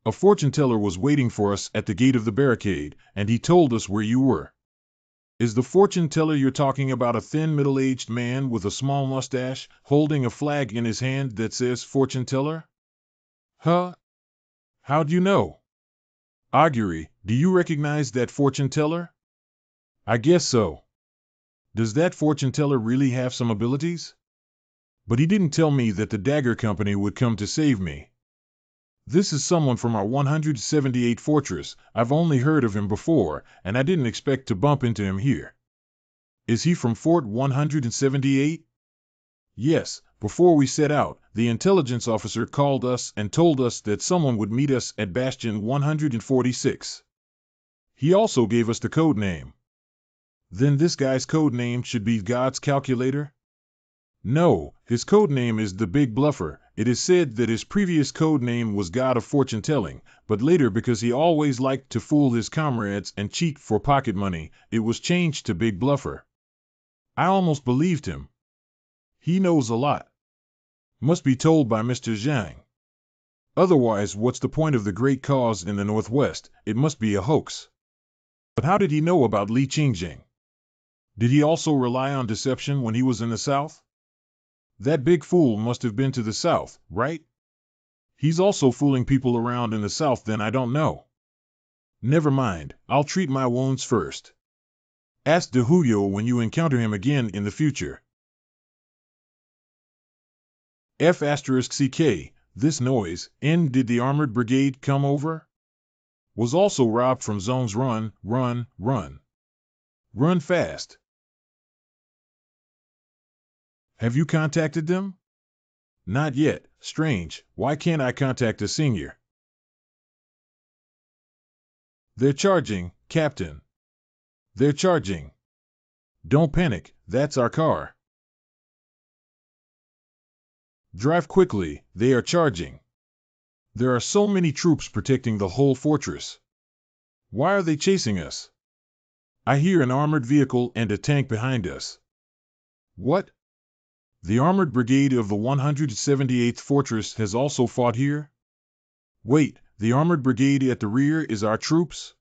A fortune teller was waiting for us at the gate of the barricade, and he told us where you were. Is the fortune teller you're talking about a thin middle-aged man with a small mustache, holding a flag in his hand that says fortune teller? Huh? How'd you know? Augury, do you recognize that fortune teller? I guess so. Does that fortune teller really have some abilities? But he didn't tell me that the Dagger Company would come to save me. This is someone from our 178 fortress. I've only heard of him before, and I didn't expect to bump into him here. Is he from Fort 178? Yes, before we set out, the intelligence officer called us and told us that someone would meet us at Bastion 146. He also gave us the code name. Then this guy's code name should be God's Calculator? No, his code name is the Big Bluffer. It is said that his previous code name was God of Fortune Telling, but later because he always liked to fool his comrades and cheat for pocket money, it was changed to Big Bluffer. I almost believed him. He knows a lot. Must be told by Mr. Zhang. Otherwise, what's the point of the great cause in the Northwest? It must be a hoax. But how did he know about Li Qingjing? Did he also rely on deception when he was in the South? That big fool must have been to the South, right? He's also fooling people around in the South, then I don't know. Never mind, I'll treat my wounds first. Ask De Huyo when you encounter him again in the future. F*CK, this noise, did the armored brigade come over? Was also robbed from zones. Run, run, run. Run fast. Have you contacted them? Not yet. Strange, why can't I contact a senior? They're charging, Captain. They're charging. Don't panic, that's our car. Drive quickly, they are charging. There are so many troops protecting the whole fortress. Why are they chasing us? I hear an armored vehicle and a tank behind us. What? The armored brigade of the 178th fortress has also fought here? Wait, the armored brigade at the rear is our troops?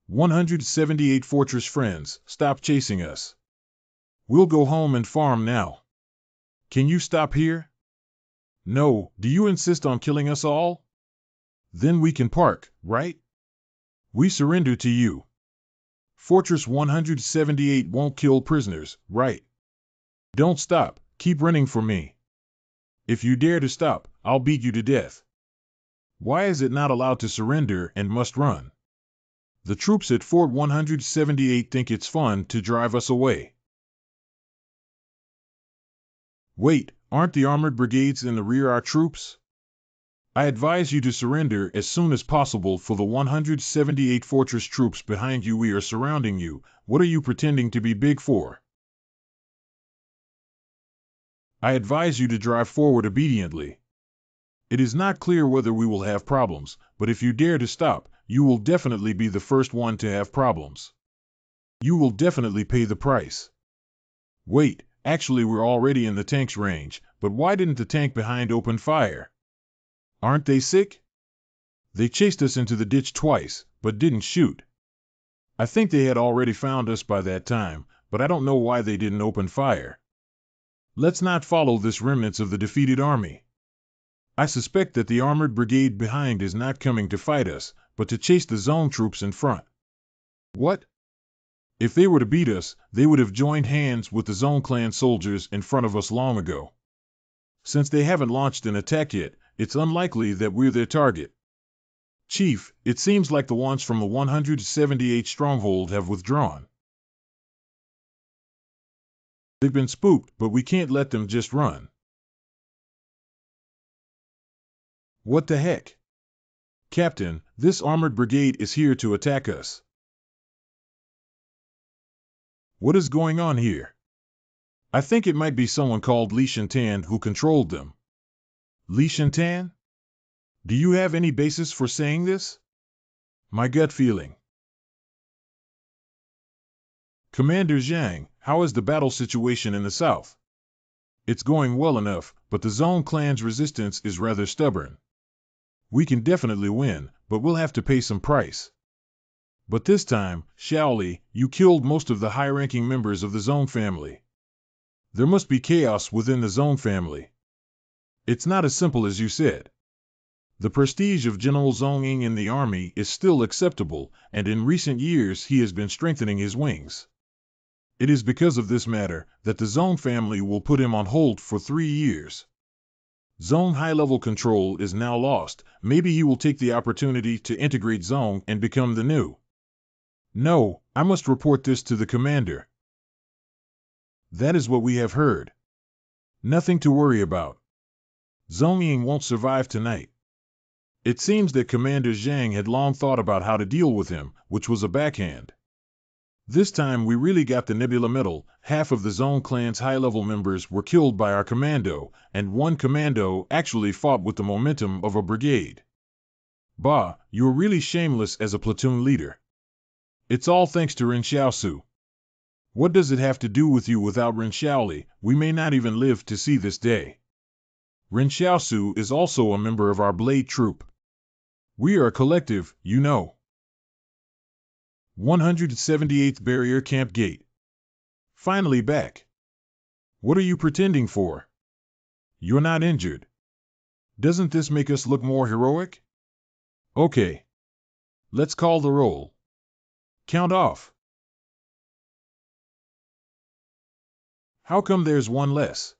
178 fortress friends, stop chasing us. We'll go home and farm now. Can you stop here? No, do you insist on killing us all? Then we can park, right? We surrender to you. Fortress 178 won't kill prisoners, right? Don't stop, keep running for me. If you dare to stop, I'll beat you to death. Why is it not allowed to surrender and must run? The troops at Fort 178 think it's fun to drive us away. Wait, aren't the armored brigades in the rear our troops? I advise you to surrender as soon as possible for the 178 fortress troops behind you. We are surrounding you. What are you pretending to be big for? I advise you to drive forward obediently. It is not clear whether we will have problems, but if you dare to stop, you will definitely be the first one to have problems. You will definitely pay the price. Wait, actually we're already in the tank's range, but why didn't the tank behind open fire? Aren't they sick? They chased us into the ditch twice, but didn't shoot. I think they had already found us by that time, but I don't know why they didn't open fire. Let's not follow this remnants of the defeated army. I suspect that the armored brigade behind is not coming to fight us, but to chase the zone troops in front. What? If they were to beat us, they would have joined hands with the Zone Clan soldiers in front of us long ago. Since they haven't launched an attack yet, it's unlikely that we're their target. Chief, it seems like the ones from the 178 stronghold have withdrawn. They've been spooked, but we can't let them just run. What the heck? Captain, this armored brigade is here to attack us. What is going on here? I think it might be someone called Li Shintan who controlled them. Li Shintan? Do you have any basis for saying this? My gut feeling. Commander Zhang, how is the battle situation in the south? It's going well enough, but the Zone Clan's resistance is rather stubborn. We can definitely win, but we'll have to pay some price. But this time, Shaoli, you killed most of the high-ranking members of the Zone family. There must be chaos within the Zone family. It's not as simple as you said. The prestige of General Zhong Ying in the army is still acceptable, and in recent years he has been strengthening his wings. It is because of this matter that the Zone family will put him on hold for 3 years. Zone high-level control is now lost. Maybe he will take the opportunity to integrate Zone and become the new. No, I must report this to the commander. That is what we have heard. Nothing to worry about. Zhong Ying won't survive tonight. It seems that Commander Zhang had long thought about how to deal with him, which was a backhand. This time we really got the Nebula medal. Half of the Zone Clan's high-level members were killed by our commando, and one commando actually fought with the momentum of a brigade. Bah, you're really shameless as a platoon leader. It's all thanks to Ren Xiaosu. What does it have to do with you? Without Ren Xiaoli, we may not even live to see this day. Ren Xiaosu is also a member of our Blade Troop. We are a collective, you know. 178th Barrier Camp Gate. Finally back. What are you pretending for? You're not injured. Doesn't this make us look more heroic? Okay. Let's call the roll. Count off. How come there's one less?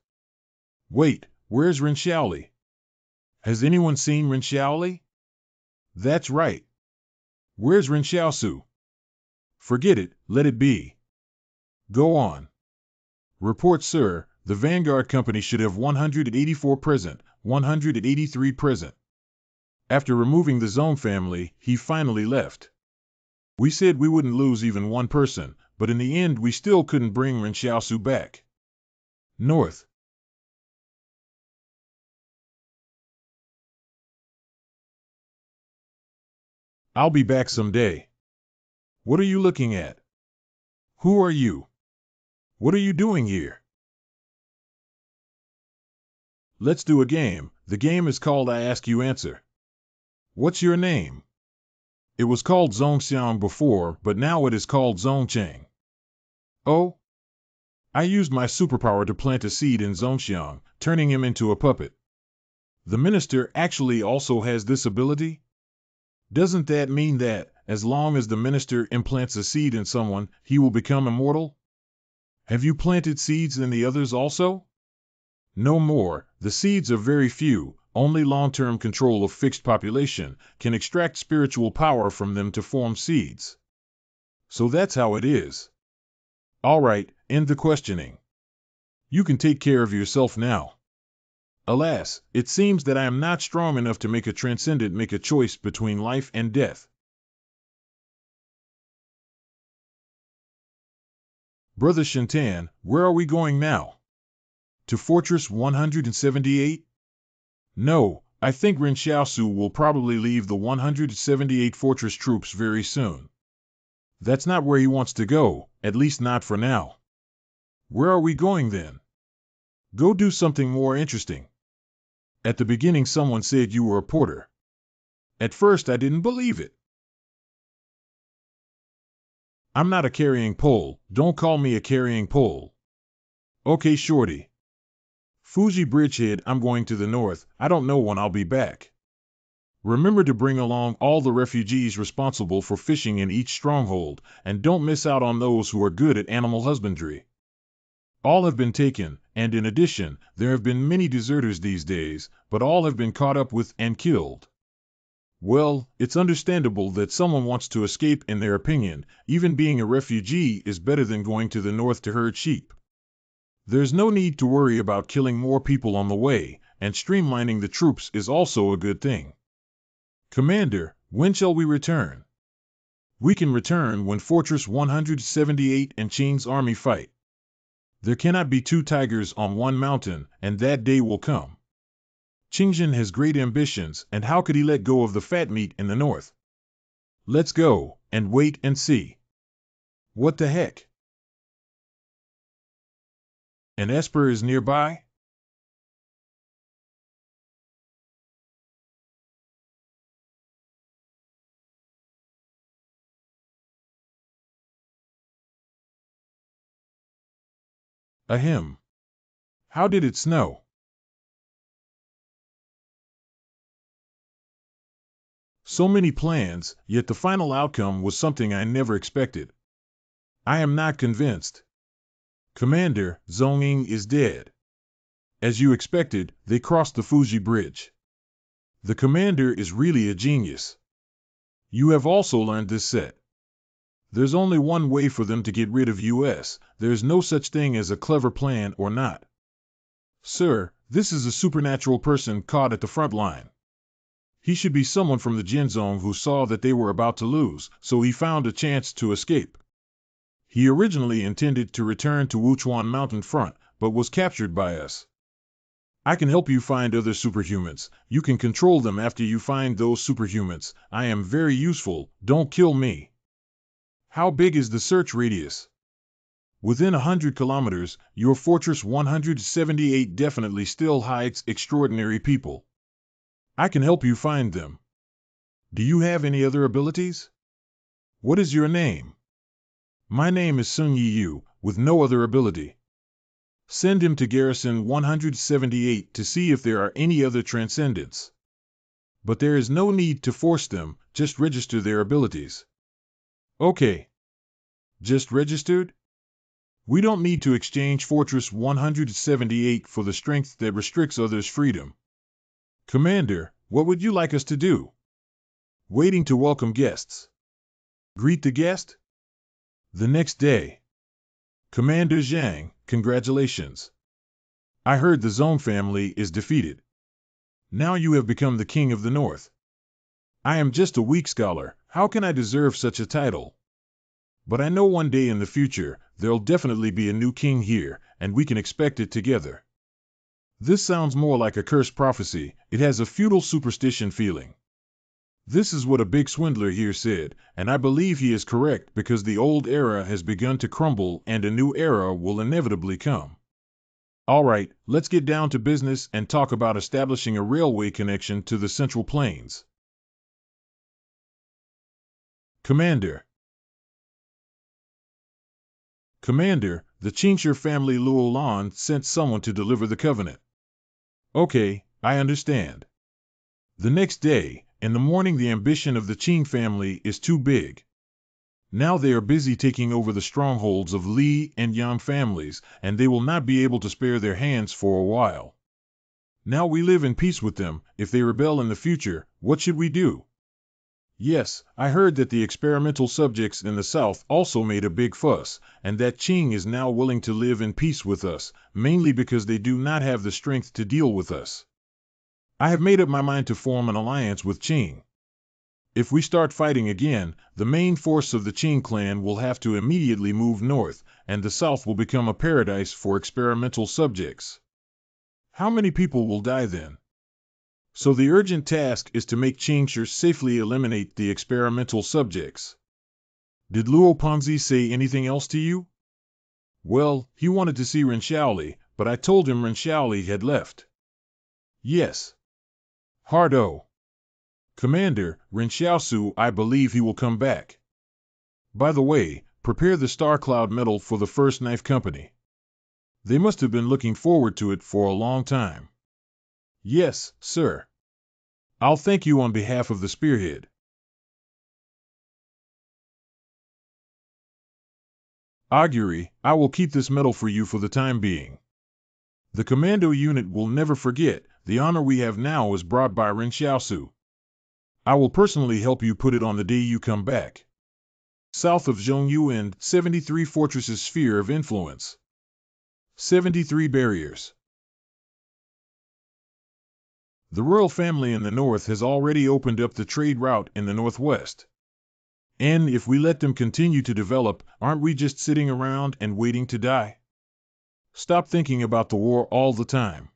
Wait, where's Ren Xiaoli? Has anyone seen Ren Xiaoli? That's right. Where's Ren Xiaosu? Forget it, let it be. Go on. Report, sir, the Vanguard Company should have 184 present, 183 present. After removing the Zone family, he finally left. We said we wouldn't lose even one person, but in the end we still couldn't bring Ren Xiaosu back. North. I'll be back someday. What are you looking at? Who are you? What are you doing here? Let's do a game. The game is called I Ask You Answer. What's your name? It was called Zongxiang before, but now it is called Zongchang. Oh? I used my superpower to plant a seed in Zongxiang, turning him into a puppet. The minister actually also has this ability? Doesn't that mean that, as long as the minister implants a seed in someone, he will become immortal? Have you planted seeds in the others also? No more, the seeds are very few, only long-term control of fixed population can extract spiritual power from them to form seeds. So that's how it is. All right, end the questioning. You can take care of yourself now. Alas, it seems that I am not strong enough to make a choice between life and death. Brother Shintan, where are we going now? To Fortress 178? No, I think Ren Xiaosu will probably leave the 178 fortress troops very soon. That's not where he wants to go, at least not for now. Where are we going then? Go do something more interesting. At the beginning someone said you were a porter. At first I didn't believe it. I'm not a carrying pole, don't call me a carrying pole. Okay, shorty. Fuji Bridgehead, I'm going to the north, I don't know when I'll be back. Remember to bring along all the refugees responsible for fishing in each stronghold, and don't miss out on those who are good at animal husbandry. All have been taken, and in addition, there have been many deserters these days, but all have been caught up with and killed. Well, it's understandable that someone wants to escape. In their opinion, even being a refugee is better than going to the north to herd sheep. There's no need to worry about killing more people on the way, and streamlining the troops is also a good thing. Commander, when shall we return? We can return when Fortress 178 and Qing's army fight. There cannot be two tigers on one mountain, and that day will come. Qingjin has great ambitions, and how could he let go of the fat meat in the north? Let's go, and wait and see. What the heck? An Esper is nearby? Ahem. How did it snow? So many plans, yet the final outcome was something I never expected. I am not convinced. Commander, Zhongying is dead. As you expected, they crossed the Fuji Bridge. The commander is really a genius. You have also learned this set. There's only one way for them to get rid of US. There's no such thing as a clever plan or not. Sir, this is a supernatural person caught at the front line. He should be someone from the Jinzong who saw that they were about to lose, so he found a chance to escape. He originally intended to return to Wuchuan Mountain front, but was captured by us. I can help you find other superhumans. You can control them after you find those superhumans. I am very useful, don't kill me. How big is the search radius? Within 100 kilometers, your Fortress 178 definitely still hides extraordinary people. I can help you find them. Do you have any other abilities? What is your name? My name is Sun Yiyu, with no other ability. Send him to Garrison 178 to see if there are any other transcendents. But there is no need to force them, just register their abilities. Okay. Just registered? We don't need to exchange Fortress 178 for the strength that restricts others' freedom. Commander, what would you like us to do? Waiting to welcome guests. Greet the guest? The next day. Commander Zhang, congratulations. I heard the Zone family is defeated. Now you have become the king of the north. I am just a weak scholar, how can I deserve such a title? But I know one day in the future, there'll definitely be a new king here, and we can expect it together. This sounds more like a cursed prophecy, it has a feudal superstition feeling. This is what a big swindler here said, and I believe he is correct because the old era has begun to crumble and a new era will inevitably come. All right, let's get down to business and talk about establishing a railway connection to the Central Plains. Commander. Commander, the Qingshi family Luolan sent someone to deliver the covenant. Okay, I understand. The next day, in the morning, the ambition of the Qing family is too big. Now they are busy taking over the strongholds of Li and Yang families, and they will not be able to spare their hands for a while. Now we live in peace with them. If they rebel in the future, what should we do? Yes, I heard that the experimental subjects in the south also made a big fuss, and that Qing is now willing to live in peace with us, mainly because they do not have the strength to deal with us. I have made up my mind to form an alliance with Qing. If we start fighting again, the main force of the Qing clan will have to immediately move north, and the south will become a paradise for experimental subjects. How many people will die then? So the urgent task is to make Qingshi safely eliminate the experimental subjects. Did Luo Ponzi say anything else to you? Well, he wanted to see Ren Shaoli, but I told him Ren Shaoli had left. Yes. Hardo. Commander, Ren Xiaosu, I believe he will come back. By the way, prepare the Star Cloud medal for the First Knife Company. They must have been looking forward to it for a long time. Yes, sir. I'll thank you on behalf of the Spearhead. Augury, I will keep this medal for you for the time being. The commando unit will never forget, the honor we have now was brought by Ren Xiaosu. I will personally help you put it on the day you come back. South of Zhongyuan, 73 Fortresses Sphere of Influence. 73 Barriers. The royal family in the north has already opened up the trade route in the northwest. And if we let them continue to develop, aren't we just sitting around and waiting to die? Stop thinking about the war all the time.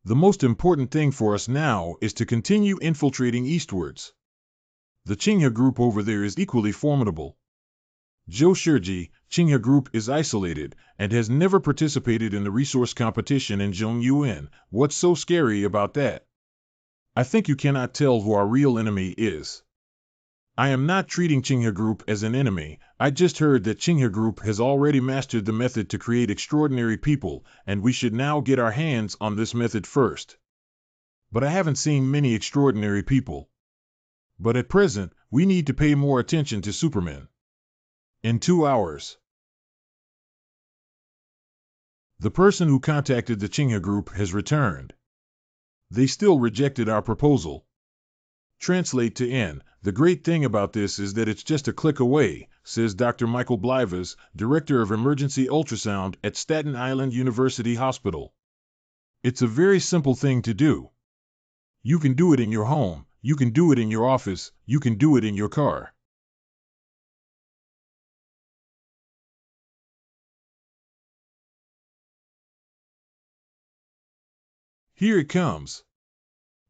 The most important thing for us now is to continue infiltrating eastwards. The Qinghe group over there is equally formidable. Zhou Shiji, Qinghe group is isolated and has never participated in the resource competition in Zhongyuan. What's so scary about that? I think you cannot tell who our real enemy is. I am not treating Qinghe Group as an enemy. I just heard that Qinghe Group has already mastered the method to create extraordinary people, and we should now get our hands on this method first. But I haven't seen many extraordinary people. But at present, we need to pay more attention to Superman. In 2 hours. The person who contacted the Qinghe Group has returned. They still rejected our proposal. Translate to N. The great thing about this is that it's just a click away, says Dr. Michael Blivas, Director of Emergency Ultrasound at Staten Island University Hospital. It's a very simple thing to do. You can do it in your home, you can do it in your office, you can do it in your car. Here it comes.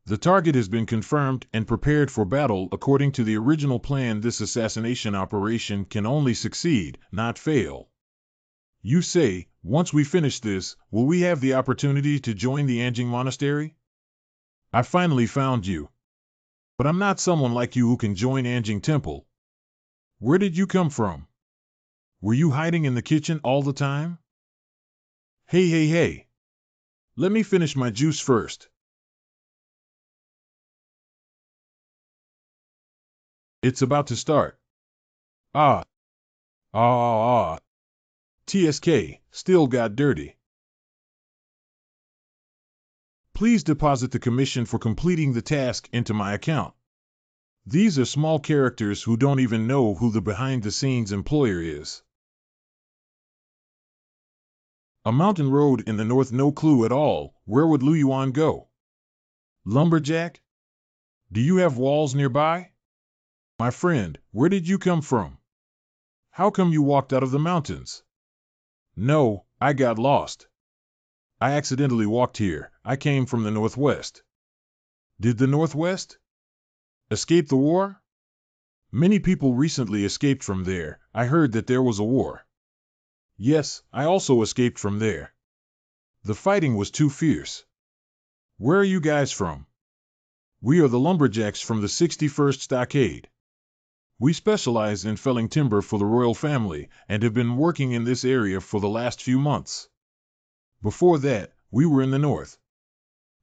The target has been confirmed and prepared for battle. According to the original plan, this assassination operation can only succeed, not fail. You say, once we finish this, will we have the opportunity to join the Anjing Monastery? I finally found you. But I'm not someone like you who can join Anjing Temple. Where did you come from? Were you hiding in the kitchen all the time? Hey. Let me finish my juice first. It's about to start. Ah. TSK, still got dirty. Please deposit the commission for completing the task into my account. These are small characters who don't even know who the behind-the-scenes employer is. A mountain road in the north, no clue at all. Where would Lu Yuan go? Lumberjack? Do you have walls nearby? My friend, where did you come from? How come you walked out of the mountains? No, I got lost. I accidentally walked here. I came from the northwest. Did the northwest escape the war? Many people recently escaped from there. I heard that there was a war. Yes, I also escaped from there. The fighting was too fierce. Where are you guys from? We are the lumberjacks from the 61st Stockade. We specialize in felling timber for the royal family and have been working in this area for the last few months. Before that, we were in the north.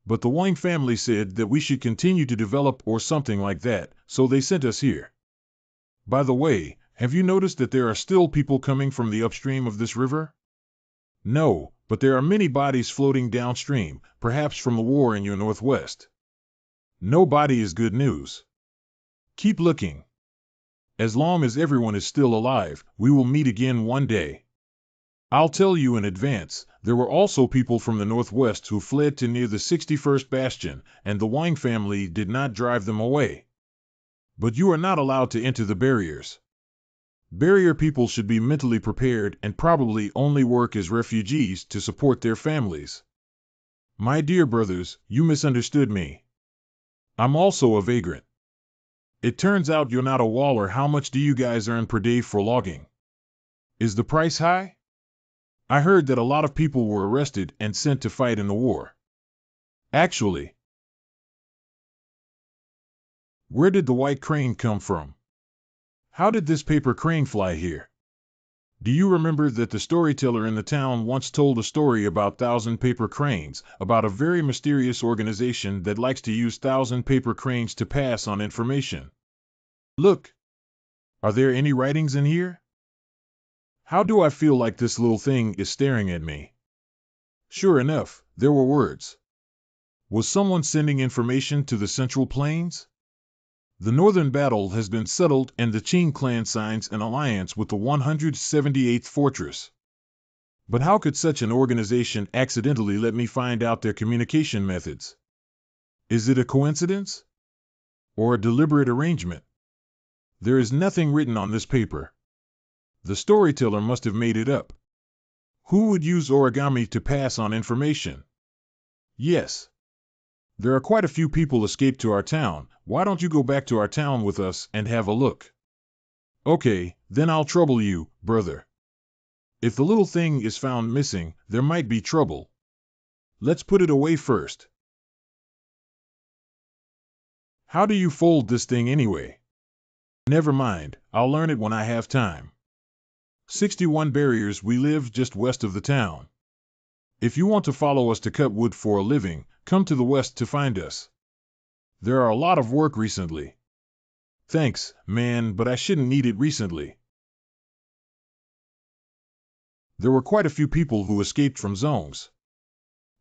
But the Wang family said that we should continue to develop or something like that, so they sent us here. By the way, have you noticed that there are still people coming from the upstream of this river? No, but there are many bodies floating downstream, perhaps from the war in your northwest. No body is good news. Keep looking. As long as everyone is still alive, we will meet again one day. I'll tell you in advance, there were also people from the northwest who fled to near the 61st Bastion, and the Wang family did not drive them away. But you are not allowed to enter the barriers. Barrier people should be mentally prepared and probably only work as refugees to support their families. My dear brothers, you misunderstood me. I'm also a vagrant. It turns out you're not a waller. How much do you guys earn per day for logging? Is the price high? I heard that a lot of people were arrested and sent to fight in the war. Actually, where did the white crane come from? How did this paper crane fly here? Do you remember that the storyteller in the town once told a story about 1,000 paper cranes, about a very mysterious organization that likes to use 1,000 paper cranes to pass on information? Look, are there any writings in here? How do I feel like this little thing is staring at me? Sure enough, there were words. Was someone sending information to the Central Plains? The northern battle has been settled and the Qing clan signs an alliance with the 178th Fortress. But how could such an organization accidentally let me find out their communication methods? Is it a coincidence? Or a deliberate arrangement? There is nothing written on this paper. The storyteller must have made it up. Who would use origami to pass on information? Yes. There are quite a few people escaped to our town. Why don't you go back to our town with us and have a look? Okay, then I'll trouble you, brother. If the little thing is found missing, there might be trouble. Let's put it away first. How do you fold this thing anyway? Never mind, I'll learn it when I have time. 61 barriers. We live just west of the town. If you want to follow us to cut wood for a living, come to the west to find us. There are a lot of work recently. Thanks, man, but I shouldn't need it recently. There were quite a few people who escaped from zones.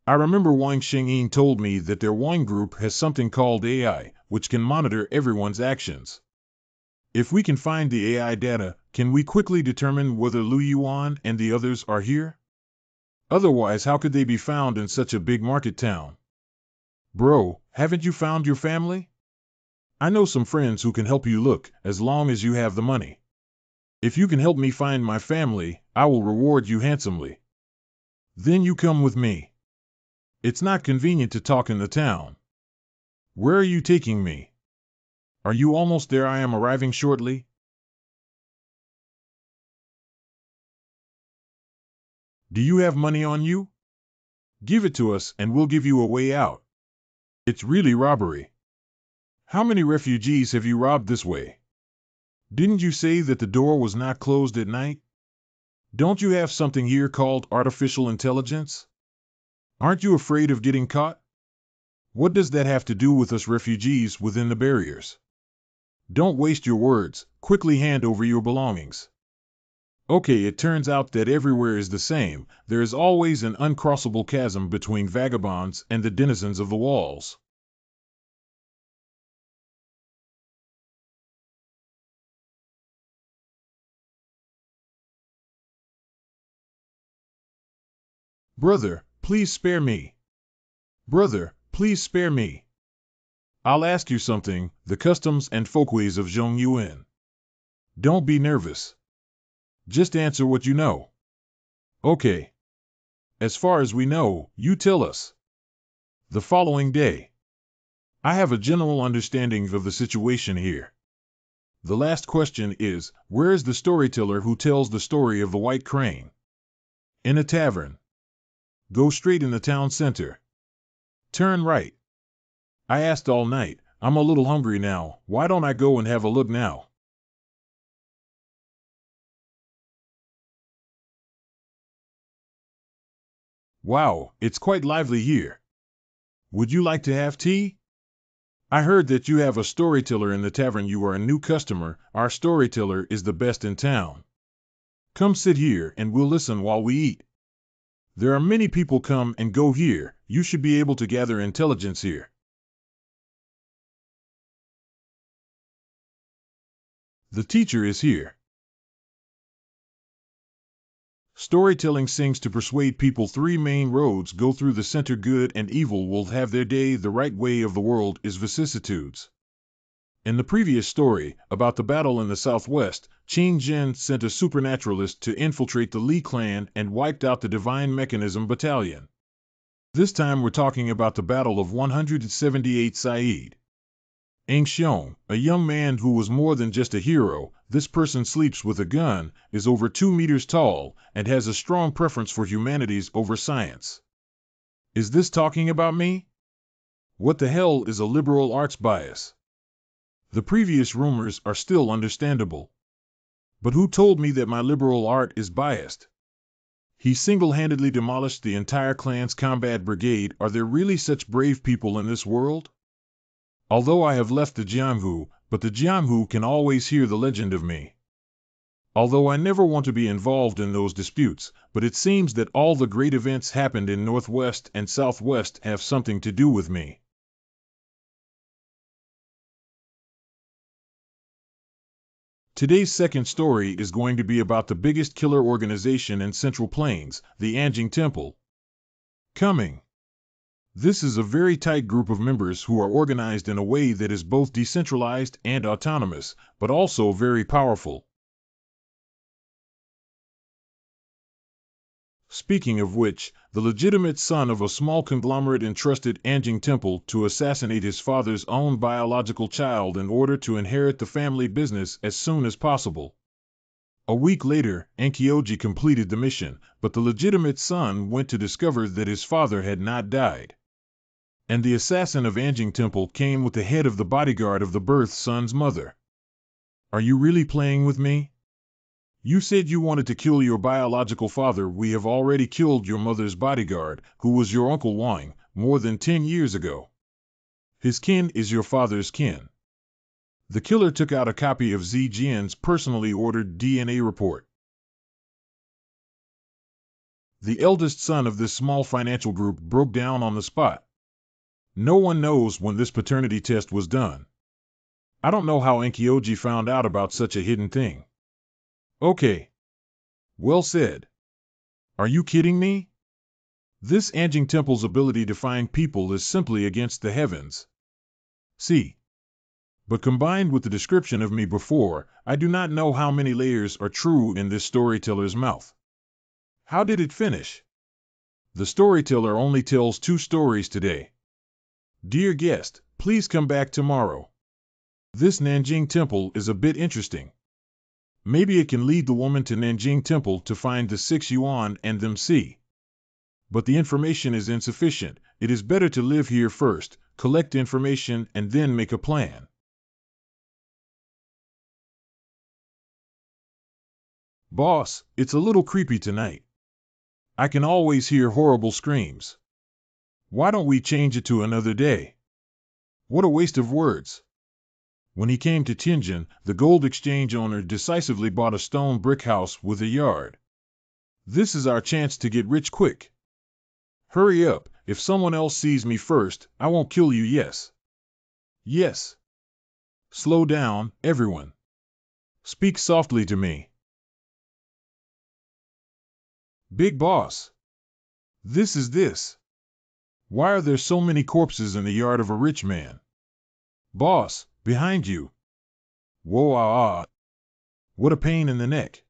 I remember Wang Xingyin told me that their wine group has something called AI, which can monitor everyone's actions. If we can find the AI data, can we quickly determine whether Lu Yuan and the others are here? Otherwise, how could they be found in such a big market town? Bro, haven't you found your family? I know some friends who can help you look, as long as you have the money. If you can help me find my family, I will reward you handsomely. Then you come with me. It's not convenient to talk in the town. Where are you taking me? Are you almost there? I am arriving shortly. Do you have money on you? Give it to us and we'll give you a way out. It's really robbery. How many refugees have you robbed this way? Didn't you say that the door was not closed at night? Don't you have something here called artificial intelligence? Aren't you afraid of getting caught? What does that have to do with us refugees within the barriers? Don't waste your words, quickly hand over your belongings. Okay, it turns out that everywhere is the same. There is always an uncrossable chasm between vagabonds and the denizens of the walls. Brother, please spare me. Brother, please spare me. I'll ask you something, the customs and folkways of Zhongyuan. Don't be nervous. Just answer what you know. Okay. As far as we know, you tell us. The following day. I have a general understanding of the situation here. The last question is, where is the storyteller who tells the story of the white crane? In a tavern. Go straight in the town center. Turn right. I asked all night. I'm a little hungry now. Why don't I go and have a look now? Wow, it's quite lively here. Would you like to have tea? I heard that you have a storyteller in the tavern. You are a new customer. Our storyteller is the best in town. Come sit here and we'll listen while we eat. There are many people come and go here. You should be able to gather intelligence here. The teacher is here. Storytelling sings to persuade people. 3 main roads go through the center. Good and evil will have their day. The right way of the world is vicissitudes. In the previous story, about the battle in the southwest, Qing Jin sent a supernaturalist to infiltrate the Li clan and wiped out the Divine Mechanism Battalion. This time we're talking about the Battle of 178 Said. Xiong, a young man who was more than just a hero. This person sleeps with a gun, is over 2 meters tall, and has a strong preference for humanities over science. Is this talking about me? What the hell is a liberal arts bias? The previous rumors are still understandable. But who told me that my liberal art is biased? He single-handedly demolished the entire clan's combat brigade. Are there really such brave people in this world? Although I have left the Jianghu, but the Jianghu can always hear the legend of me. Although I never want to be involved in those disputes, but it seems that all the great events happened in Northwest and Southwest have something to do with me. Today's second story is going to be about the biggest killer organization in Central Plains, the Anjing Temple. Coming. This is a very tight group of members who are organized in a way that is both decentralized and autonomous, but also very powerful. Speaking of which, the legitimate son of a small conglomerate entrusted Anjing Temple to assassinate his father's own biological child in order to inherit the family business as soon as possible. A week later, Ankyoji completed the mission, but the legitimate son went to discover that his father had not died. And the assassin of Anjing Temple came with the head of the bodyguard of the birth son's mother. Are you really playing with me? You said you wanted to kill your biological father. We have already killed your mother's bodyguard, who was your Uncle Wang, more than 10 years ago. His kin is your father's kin. The killer took out a copy of Zi Jian's personally ordered DNA report. The eldest son of this small financial group broke down on the spot. No one knows when this paternity test was done. I don't know how Ankyoji found out about such a hidden thing. Okay. Well said. Are you kidding me? This Anjing Temple's ability to find people is simply against the heavens. See. But combined with the description of me before, I do not know how many layers are true in this storyteller's mouth. How did it finish? The storyteller only tells 2 stories today. Dear guest, please come back tomorrow. This Nanjing Temple is a bit interesting. Maybe it can lead the woman to Nanjing Temple to find the 6 yuan and them see. But the information is insufficient. It is better to live here first, collect information, and then make a plan. Boss, it's a little creepy tonight. I can always hear horrible screams. Why don't we change it to another day? What a waste of words. When he came to Tianjin, the gold exchange owner decisively bought a stone brick house with a yard. This is our chance to get rich quick. Hurry up, if someone else sees me first, I won't kill you, yes. Yes. Slow down, everyone. Speak softly to me. Big boss. This is this. Why are there so many corpses in the yard of a rich man? Boss, behind you. Whoa, ah, ah. What a pain in the neck.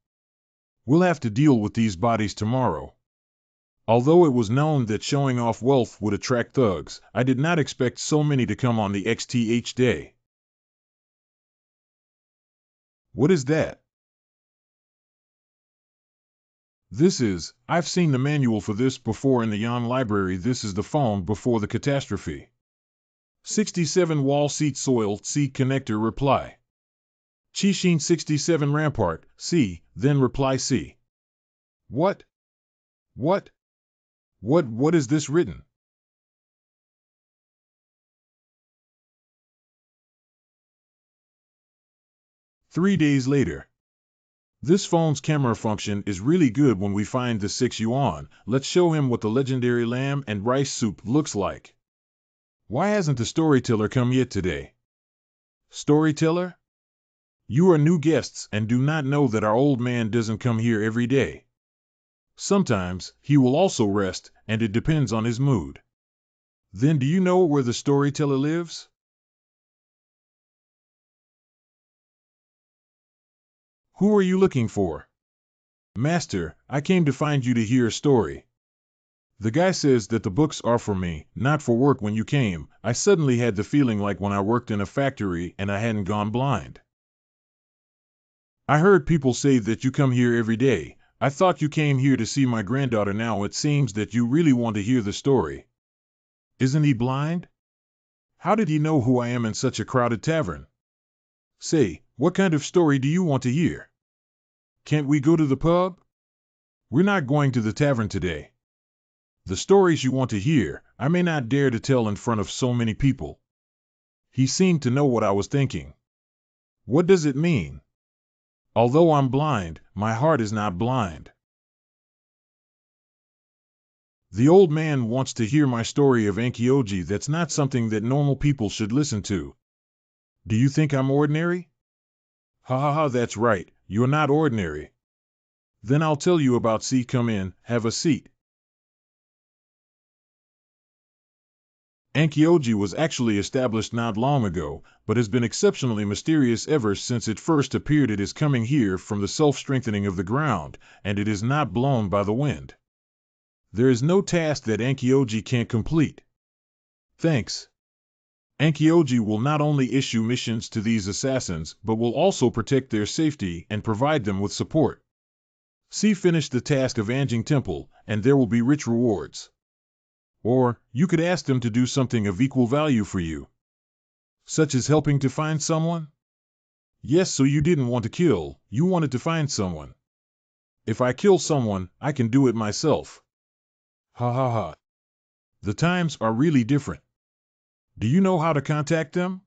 We'll have to deal with these bodies tomorrow. Although it was known that showing off wealth would attract thugs, I did not expect so many to come on the XTH day. What is that? I've seen the manual for this before in the Yan library. This is the phone before the catastrophe. 67 wall seat soil, seat connector reply. Qixin 67 rampart, C, then reply C. What? What is this written? Three days later. This phone's camera function is really good when we find the 6 yuan. Let's show him what the legendary lamb and rice soup looks like. Why hasn't the storyteller come yet today? Storyteller? You are new guests and do not know that our old man doesn't come here every day. Sometimes he will also rest, and it depends on his mood. Then do you know where the storyteller lives? Who are you looking for? Master, I came to find you to hear a story. The guy says that the books are for me, not for work. When you came, I suddenly had the feeling like when I worked in a factory and I hadn't gone blind. I heard people say that you come here every day. I thought you came here to see my granddaughter. Now it seems that you really want to hear the story. Isn't he blind? How did he know who I am in such a crowded tavern? Say, what kind of story do you want to hear? Can't we go to the pub? We're not going to the tavern today. The stories you want to hear, I may not dare to tell in front of so many people. He seemed to know what I was thinking. What does it mean? Although I'm blind, my heart is not blind. The old man wants to hear my story of Ankyoji. That's not something that normal people should listen to. Do you think I'm ordinary? Ha ha ha, that's right, you're not ordinary. Then I'll tell you about. See, come in, have a seat. Ankyoji was actually established not long ago, but has been exceptionally mysterious ever since it first appeared. It is coming here from the self-strengthening of the ground, and it is not blown by the wind. There is no task that Ankyoji can't complete. Thanks. Ankyoji will not only issue missions to these assassins, but will also protect their safety and provide them with support. See, finish the task of Anjing Temple, and there will be rich rewards. Or, you could ask them to do something of equal value for you. Such as helping to find someone? Yes, so you didn't want to kill, you wanted to find someone. If I kill someone, I can do it myself. Ha ha ha. The times are really different. Do you know how to contact them?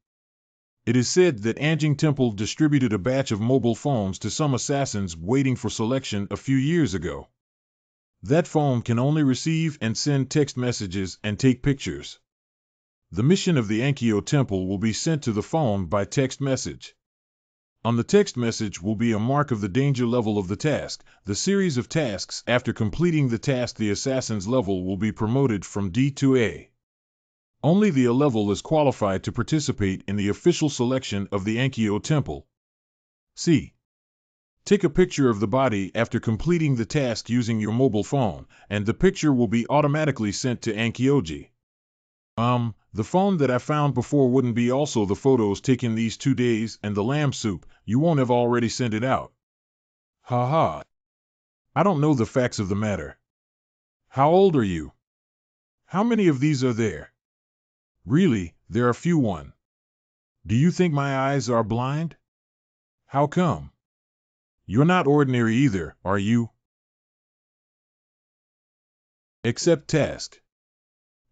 It is said that Anjing Temple distributed a batch of mobile phones to some assassins waiting for selection a few years ago. That phone can only receive and send text messages and take pictures. The mission of the Ankyo Temple will be sent to the phone by text message. On the text message will be a mark of the danger level of the task. The series of tasks. After completing the task, the assassin's level will be promoted from D to A. Only the A level is qualified to participate in the official selection of the Ankyo Temple. C. Take a picture of the body after completing the task using your mobile phone, and the picture will be automatically sent to Ankyoji. The phone that I found before wouldn't be also the photos taken these 2 days and the lamb soup. You won't have already sent it out. Ha ha. I don't know the facts of the matter. How old are you? How many of these are there? Really, there are few. One. Do you think my eyes are blind? How come? You're not ordinary either, are you? Accept task.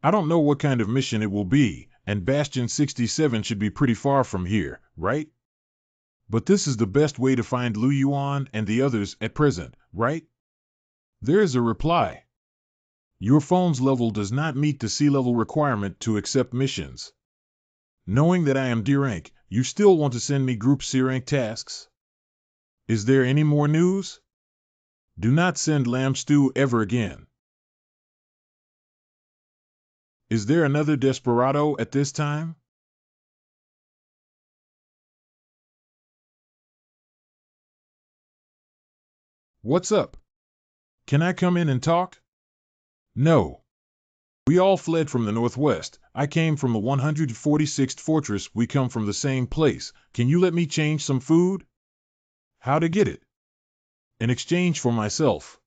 I don't know what kind of mission it will be, and Bastion 67 should be pretty far from here, right? But this is the best way to find Lu Yuan and the others at present, right? There is a reply. Your phone's level does not meet the C-level requirement to accept missions. Knowing that I am D rank, you still want to send me group C rank tasks? Is there any more news? Do not send lamb stew ever again. Is there another desperado at this time? What's up? Can I come in and talk? No. We all fled from the northwest. I came from the 146th fortress. We come from the same place. Can you let me change some food? How to get it? In exchange for myself.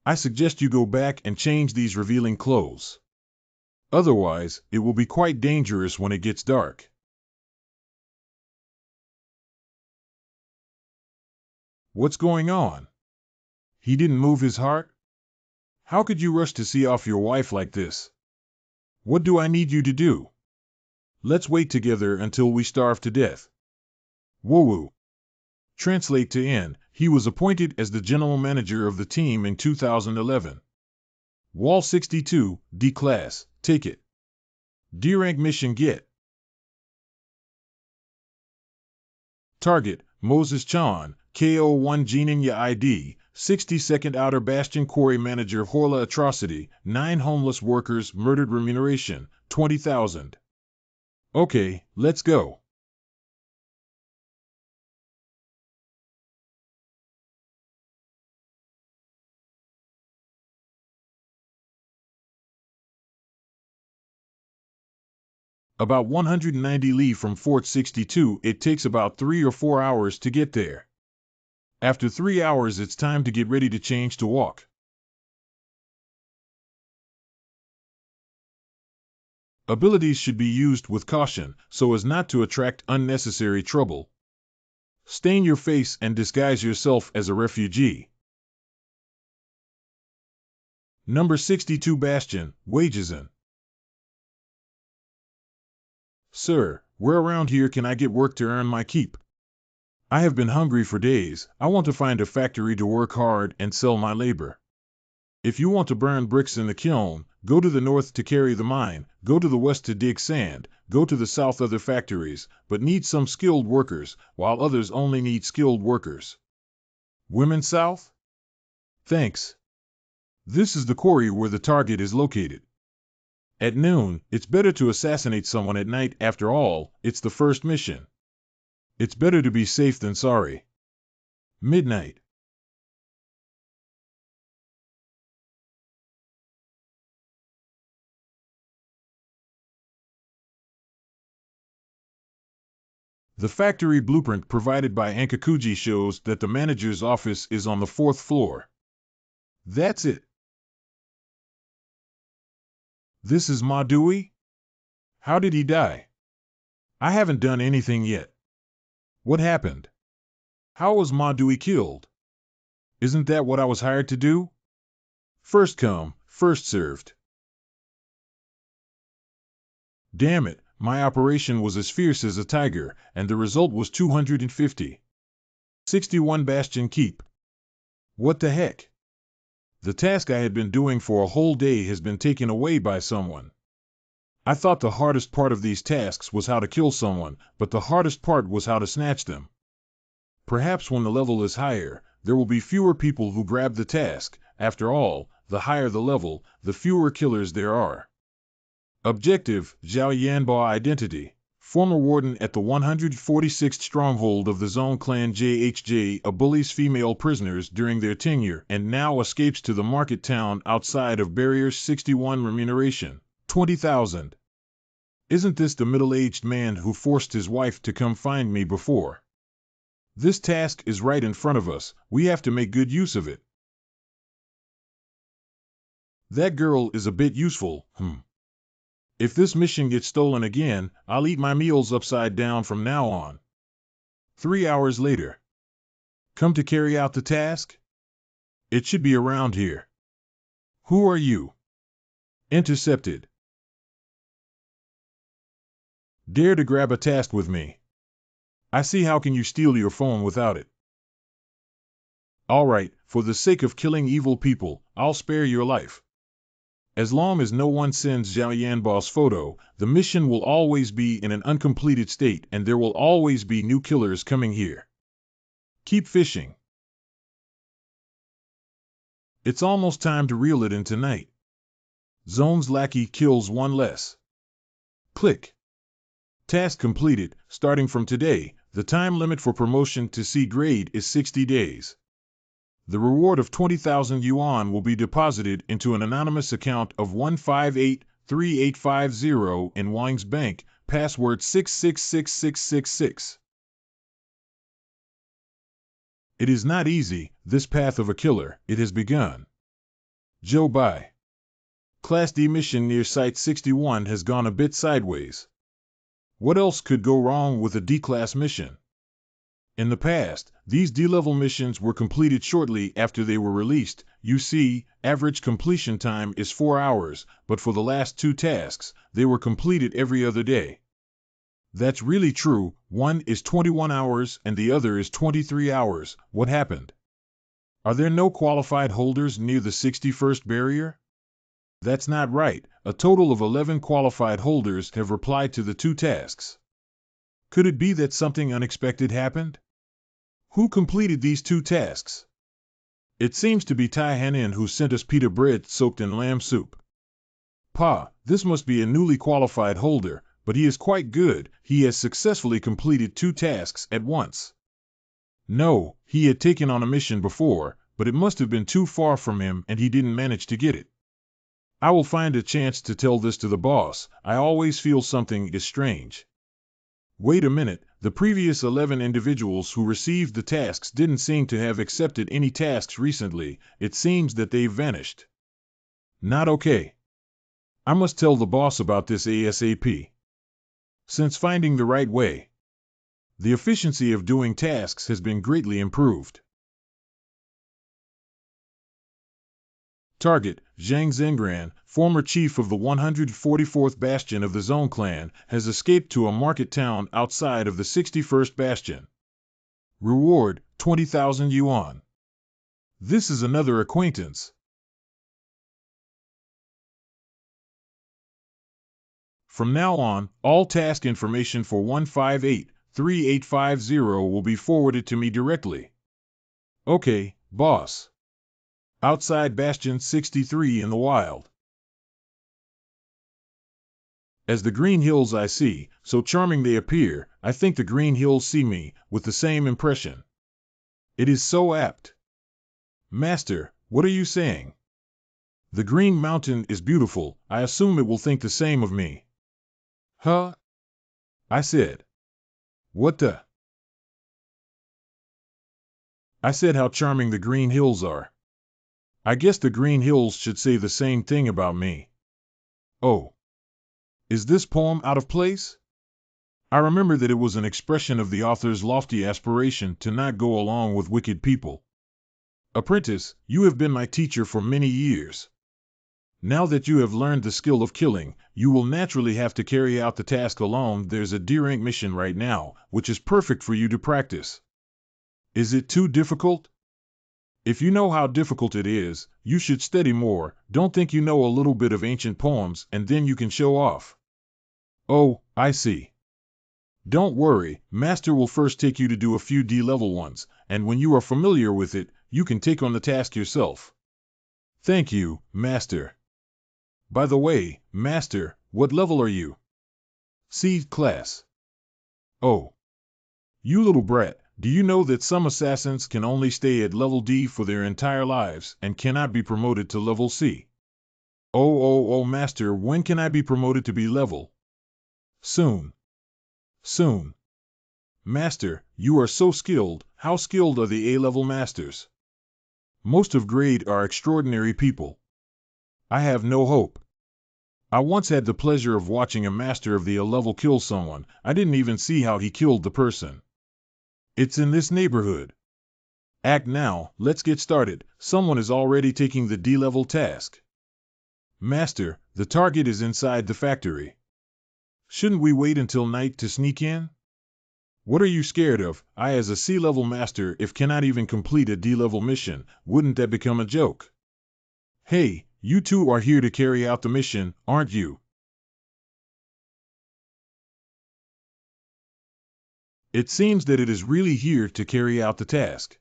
I suggest you go back and change these revealing clothes. Otherwise, it will be quite dangerous when it gets dark. What's going on? He didn't move his heart? How could you rush to see off your wife like this? What do I need you to do? Let's wait together until we starve to death. Woo-woo. Translate to N. He was appointed as the general manager of the team in 2011. Wall 62, D class, take it. D rank mission get. Target, Moses Chan, KO1 Geninya ID, 62nd Outer Bastion Quarry Manager Horla Atrocity, 9 homeless workers murdered remuneration, 20,000. Okay, let's go. About 190 li from Fort 62. It takes about 3 or 4 hours to get there. After 3 hours, it's time to get ready to change to walk. Abilities should be used with caution, so as not to attract unnecessary trouble. Stain your face and disguise yourself as a refugee. Number 62 Bastion, Wageson. Sir, where around here can I get work to earn my keep? I have been hungry for days. I want to find a factory to work hard and sell my labor. If you want to burn bricks in the kiln, go to the north to carry the mine, go to the west to dig sand, go to the south other factories, but need some skilled workers, while others only need skilled workers. Women south? Thanks. This is the quarry where the target is located. At noon, it's better to assassinate someone at night. After all, it's the first mission. It's better to be safe than sorry. Midnight. The factory blueprint provided by Ankakuji shows that the manager's office is on the 4th floor. That's it. This is Ma Dewey? How did he die? I haven't done anything yet. What happened? How was Ma Dewey killed? Isn't that what I was hired to do? First come, first served. Damn it, my operation was as fierce as a tiger, and the result was 250. 61 Bastion Keep. What the heck? The task I had been doing for a whole day has been taken away by someone. I thought the hardest part of these tasks was how to kill someone, but the hardest part was how to snatch them. Perhaps when the level is higher, there will be fewer people who grab the task. After all, the higher the level, the fewer killers there are. Objective: Zhao Yanbo identity. Former warden at the 146th stronghold of the Zone clan JHJ, bullies female prisoners during their tenure and now escapes to the market town outside of barriers. 61 Remuneration: 20,000. Isn't this the middle-aged man who forced his wife to come find me before? This task is right in front of us. We have to make good use of it. That girl is a bit useful, If this mission gets stolen again, I'll eat my meals upside down from now on. 3 hours later. Come to carry out the task? It should be around here. Who are you? Intercepted. Dare to grab a task with me. I see how can you steal your phone without it. All right, for the sake of killing evil people, I'll spare your life. As long as no one sends Zhao Yanbo's photo, the mission will always be in an uncompleted state and there will always be new killers coming here. Keep fishing. It's almost time to reel it in tonight. Zone's lackey kills one less. Click. Task completed. Starting from today, the time limit for promotion to C grade is 60 days. The reward of 20,000 yuan will be deposited into an anonymous account of 1583850 in Wang's Bank, password 666666. It is not easy, this path of a killer. It has begun. Joe Bai. Class D mission near Site 61 has gone a bit sideways. What else could go wrong with a D-class mission? In the past, these D-level missions were completed shortly after they were released. You see, average completion time is 4 hours, but for the last 2 tasks, they were completed every other day. That's really true. One is 21 hours and the other is 23 hours. What happened? Are there no qualified holders near the 61st barrier? That's not right. A total of 11 qualified holders have replied to the 2 tasks. Could it be that something unexpected happened? Who completed these 2 tasks? It seems to be Tai Hanin who sent us pita bread soaked in lamb soup. Pa, this must be a newly qualified holder, but he is quite good. He has successfully completed 2 tasks at once. No, he had taken on a mission before, but it must have been too far from him and he didn't manage to get it. I will find a chance to tell this to the boss. I always feel something is strange. Wait a minute, the previous 11 individuals who received the tasks didn't seem to have accepted any tasks recently. It seems that they've vanished. Not okay. I must tell the boss about this ASAP. Since finding the right way, the efficiency of doing tasks has been greatly improved. Target, Zhang Zengran, former chief of the 144th Bastion of the Zone Clan, has escaped to a market town outside of the 61st Bastion. Reward, 20,000 yuan. This is another acquaintance. From now on, all task information for 158-3850 will be forwarded to me directly. Okay, boss. Outside Bastion 63 in the wild. As the green hills I see, so charming they appear, I think the green hills see me, with the same impression. It is so apt. Master, what are you saying? The green mountain is beautiful, I assume it will think the same of me. Huh? I said. What the? I said how charming the green hills are. I guess the green hills should say the same thing about me. Oh. Is this poem out of place? I remember that it was an expression of the author's lofty aspiration to not go along with wicked people. Apprentice, you have been my teacher for many years. Now that you have learned the skill of killing, you will naturally have to carry out the task alone. There's a D-rank mission right now, which is perfect for you to practice. Is it too difficult? If you know how difficult it is, you should study more. Don't think you know a little bit of ancient poems and then you can show off. Oh, I see. Don't worry, Master will first take you to do a few D-level ones, and when you are familiar with it, you can take on the task yourself. Thank you, Master. By the way, Master, what level are you? C class. Oh. You little brat, do you know that some assassins can only stay at level D for their entire lives and cannot be promoted to level C? Oh, Master, when can I be promoted to B level? Soon. Soon. Master, you are so skilled. How skilled are the A-level masters? Most of grade are extraordinary people. I have no hope. I once had the pleasure of watching a master of the A-level kill someone. I didn't even see how he killed the person. It's in this neighborhood. Act now, let's get started. Someone is already taking the D-level task. Master, the target is inside the factory. Shouldn't we wait until night to sneak in? What are you scared of? I, as a C-level master, if cannot even complete a D-level mission, wouldn't that become a joke? Hey, you two are here to carry out the mission, aren't you? It seems that it is really here to carry out the task.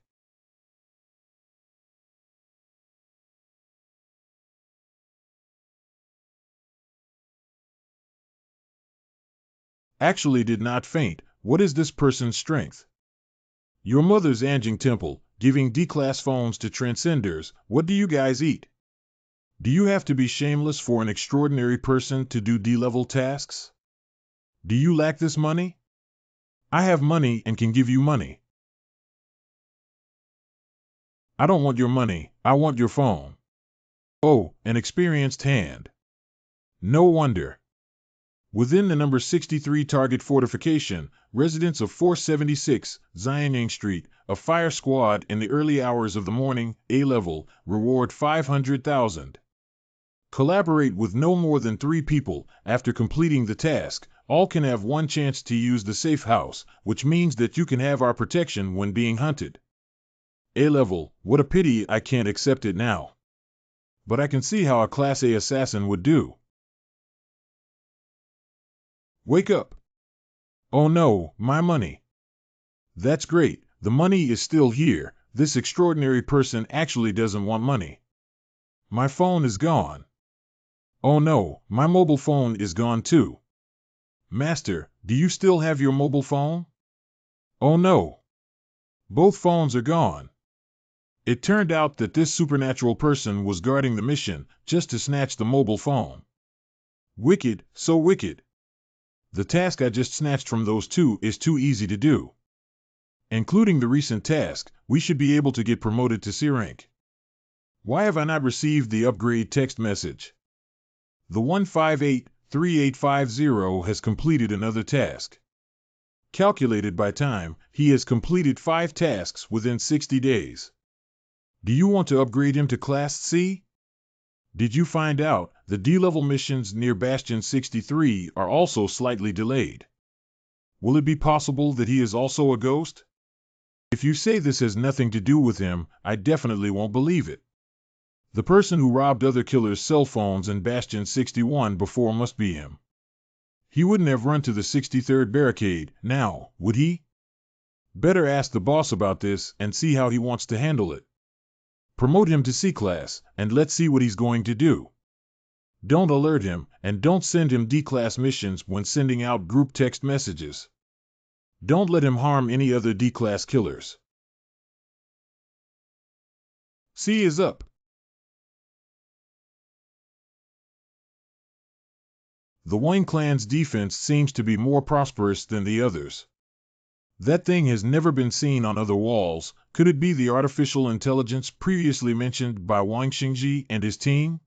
Actually did not faint. What is this person's strength? Your mother's Anjing Temple, giving D-class phones to transcenders. What do you guys eat? Do you have to be shameless for an extraordinary person to do D-level tasks? Do you lack this money? I have money and can give you money. I don't want your money, I want your phone. Oh, an experienced hand. No wonder. Within the number 63 target fortification, residents of 476 Xianyang Street, a fire squad in the early hours of the morning, A-level, reward 500,000. Collaborate with no more than 3 people. After completing the task, all can have one chance to use the safe house, which means that you can have our protection when being hunted. A-level, what a pity I can't accept it now. But I can see how a Class A assassin would do. Wake up. Oh no, my money. That's great, the money is still here. This extraordinary person actually doesn't want money. My phone is gone. Oh no, my mobile phone is gone too. Master, do you still have your mobile phone? Oh no. Both phones are gone. It turned out that this supernatural person was guarding the mission just to snatch the mobile phone. Wicked, so wicked. The task I just snatched from those two is too easy to do. Including the recent task, we should be able to get promoted to C rank. Why have I not received the upgrade text message? The 1583850 has completed another task. Calculated by time, he has completed 5 tasks within 60 days. Do you want to upgrade him to Class C? Did you find out the D-level missions near Bastion 63 are also slightly delayed? Will it be possible that he is also a ghost? If you say this has nothing to do with him, I definitely won't believe it. The person who robbed other killers' cell phones in Bastion 61 before must be him. He wouldn't have run to the 63rd barricade now, would he? Better ask the boss about this and see how he wants to handle it. Promote him to C-Class, and let's see what he's going to do. Don't alert him, and don't send him D-Class missions when sending out group text messages. Don't let him harm any other D-Class killers. C is up. The Wayne clan's defense seems to be more prosperous than the others. That thing has never been seen on other walls. Could it be the artificial intelligence previously mentioned by Wang Xingji and his team?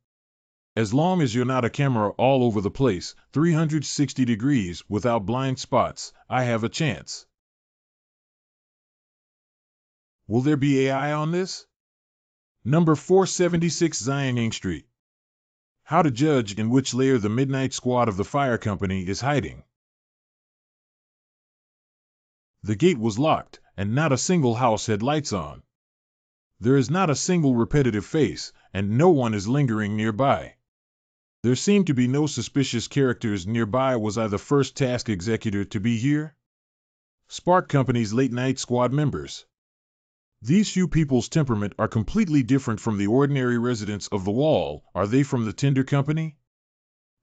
As long as you're not a camera all over the place, 360 degrees without blind spots, I have a chance. Will there be AI on this? Number 476 Zionang Street. How to judge in which layer the Midnight Squad of the fire company is hiding. The gate was locked, and not a single house had lights on. There is not a single repetitive face, and no one is lingering nearby. There seemed to be no suspicious characters nearby. Was I the first task executor to be here? Spark Company's late-night squad members. These few people's temperament are completely different from the ordinary residents of the wall. Are they from the Tinder Company?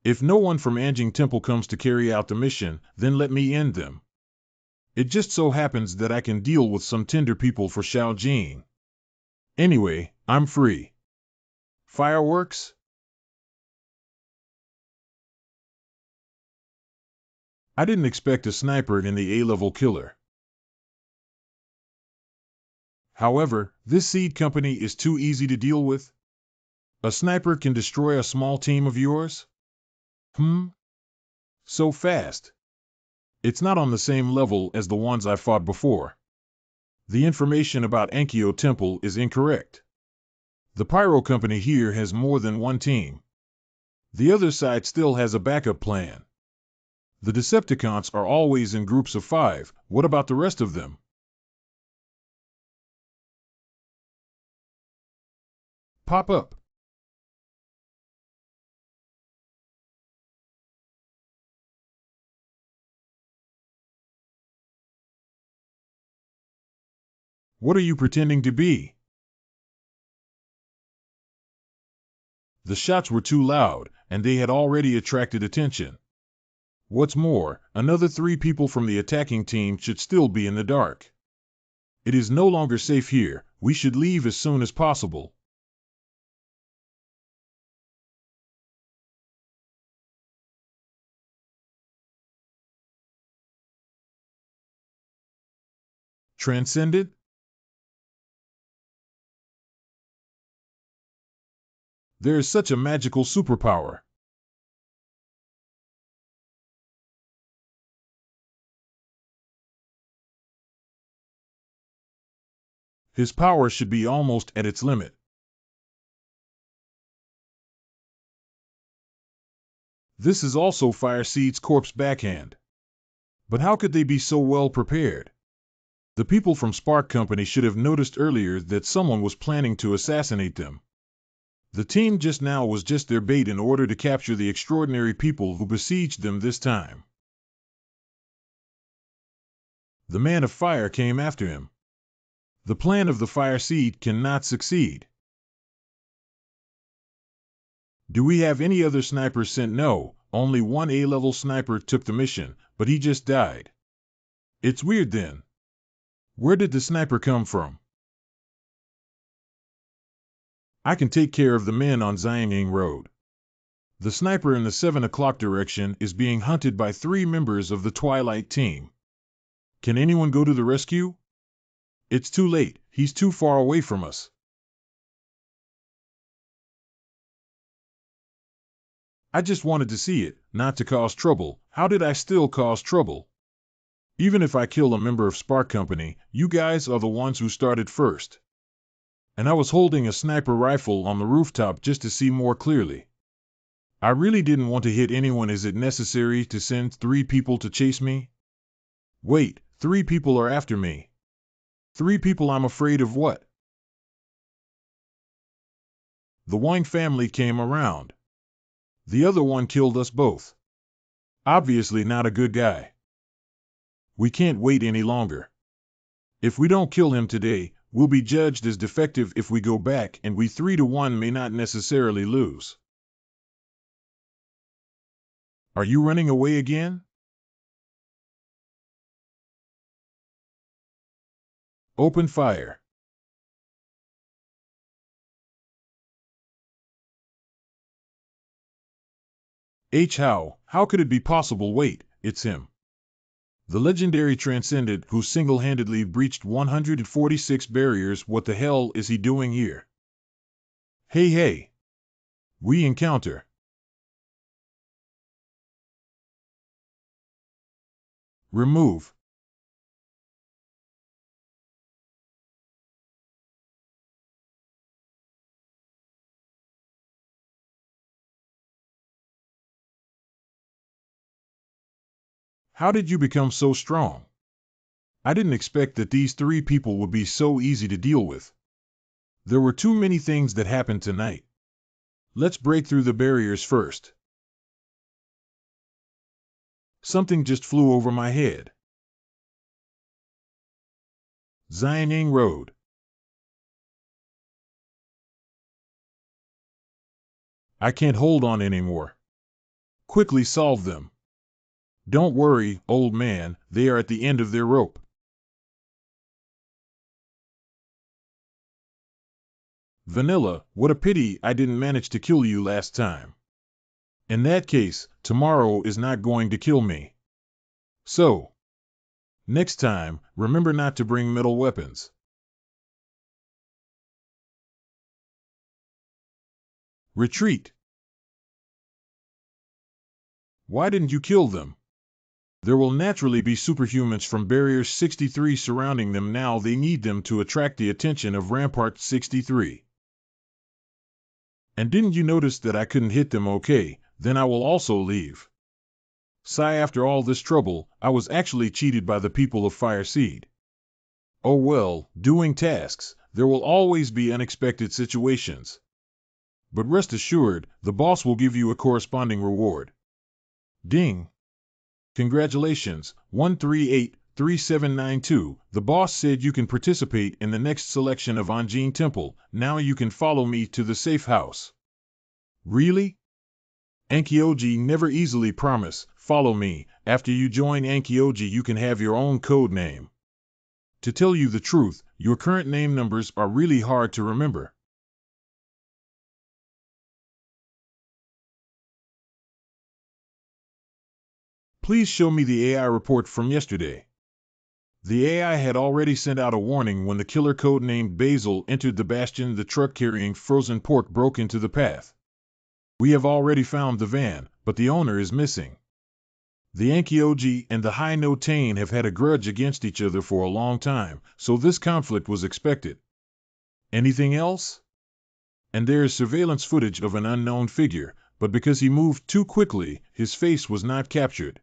If no one from Anjing Temple comes to carry out the mission, then let me end them. It just so happens that I can deal with some Tinder people for Shaojing. Anyway, I'm free. Fireworks? I didn't expect a sniper in the A-level killer. However, this seed company is too easy to deal with. A sniper can destroy a small team of yours? So fast. It's not on the same level as the ones I fought before. The information about Ankyo Temple is incorrect. The Pyro Company here has more than one team. The other side still has a backup plan. The Decepticons are always in groups of 5. What about the rest of them? Pop up. What are you pretending to be? The shots were too loud, and they had already attracted attention. What's more, another 3 people from the attacking team should still be in the dark. It is no longer safe here. We should leave as soon as possible. Transcended? There is such a magical superpower. His power should be almost at its limit. This is also Fireseed's corpse backhand. But how could they be so well prepared? The people from Spark Company should have noticed earlier that someone was planning to assassinate them. The team just now was just their bait in order to capture the extraordinary people who besieged them this time. The Man of Fire came after him. The plan of the Fireseed cannot succeed. Do we have any other snipers sent? No, only one A-level sniper took the mission, but he just died. It's weird then. Where did the sniper come from? I can take care of the men on Xianying Road. The sniper in the 7 o'clock direction is being hunted by 3 members of the Twilight team. Can anyone go to the rescue? It's too late, he's too far away from us. I just wanted to see it, not to cause trouble. How did I still cause trouble? Even if I kill a member of Spark Company, you guys are the ones who started first. And I was holding a sniper rifle on the rooftop just to see more clearly. I really didn't want to hit anyone. Is it necessary to send 3 people to chase me? Wait, 3 people are after me. 3 people. I'm afraid of what? The Wine family came around. The other one killed us both. Obviously not a good guy. We can't wait any longer. If we don't kill him today, we'll be judged as defective if we go back, and we 3-1 may not necessarily lose. Are you running away again? Open fire. How could it be possible? Wait, it's him. The legendary Transcendent who single-handedly breached 146 barriers. What the hell is he doing here? Hey. We encounter. Remove. How did you become so strong? I didn't expect that these 3 people would be so easy to deal with. There were too many things that happened tonight. Let's break through the barriers first. Something just flew over my head. Xianying Road. I can't hold on anymore. Quickly solve them. Don't worry, old man, they are at the end of their rope. Vanilla, what a pity I didn't manage to kill you last time. In that case, tomorrow is not going to kill me. So, next time, remember not to bring metal weapons. Retreat. Why didn't you kill them? There will naturally be superhumans from Barrier 63 surrounding them now. They need them to attract the attention of Rampart 63. And didn't you notice that I couldn't hit them? Okay, then I will also leave. Sigh, after all this trouble, I was actually cheated by the people of Fire Seed. Oh well, doing tasks, there will always be unexpected situations. But rest assured, the boss will give you a corresponding reward. Ding! Congratulations, 1383792. The boss said you can participate in the next selection of Anjin Temple. Now you can follow me to the safe house. Really? Ankyoji never easily promise. Follow me. After you join Ankyoji, you can have your own code name. To tell you the truth, your current name numbers are really hard to remember. Please show me the AI report from yesterday. The AI had already sent out a warning when the killer codenamed Basil entered the bastion. The truck carrying frozen pork broke into the path. We have already found the van, but the owner is missing. The Ankyoji and the High Notain have had a grudge against each other for a long time, so this conflict was expected. Anything else? And there is surveillance footage of an unknown figure, but because he moved too quickly, his face was not captured.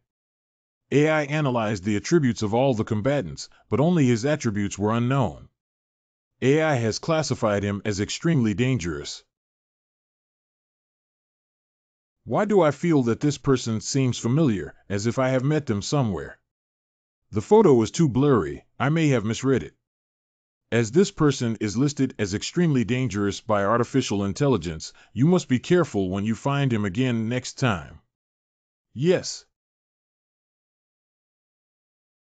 AI analyzed the attributes of all the combatants, but only his attributes were unknown. AI has classified him as extremely dangerous. Why do I feel that this person seems familiar, as if I have met them somewhere? The photo is too blurry, I may have misread it. As this person is listed as extremely dangerous by artificial intelligence, you must be careful when you find him again next time. Yes.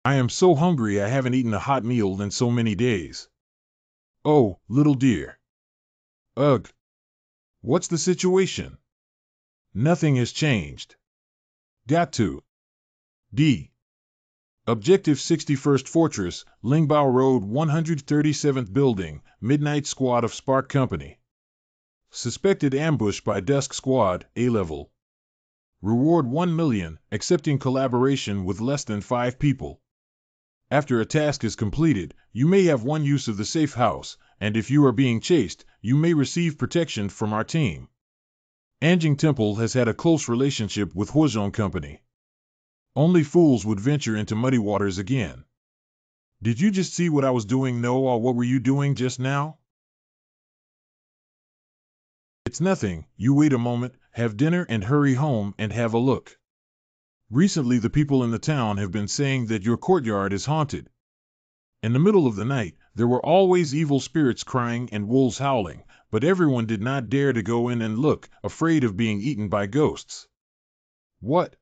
I am so hungry. I haven't eaten a hot meal in so many days. Oh, little dear. Ugh, What's the situation? Nothing has changed. Got to. D. Objective 61st Fortress, Lingbao Road 137th Building, Midnight Squad of Spark Company. Suspected ambush by Dusk Squad, A-level. Reward 1 million, accepting collaboration with less than 5 people. After a task is completed, you may have one use of the safe house, and if you are being chased, you may receive protection from our team. Anjing Temple has had a close relationship with Huazhong Company. Only fools would venture into muddy waters again. Did you just see what I was doing, No, or what were you doing just now? It's nothing, you wait a moment, have dinner and hurry home and have a look. Recently the people in the town have been saying that your courtyard is haunted. In the middle of the night, there were always evil spirits crying and wolves howling, but everyone did not dare to go in and look, afraid of being eaten by ghosts. What?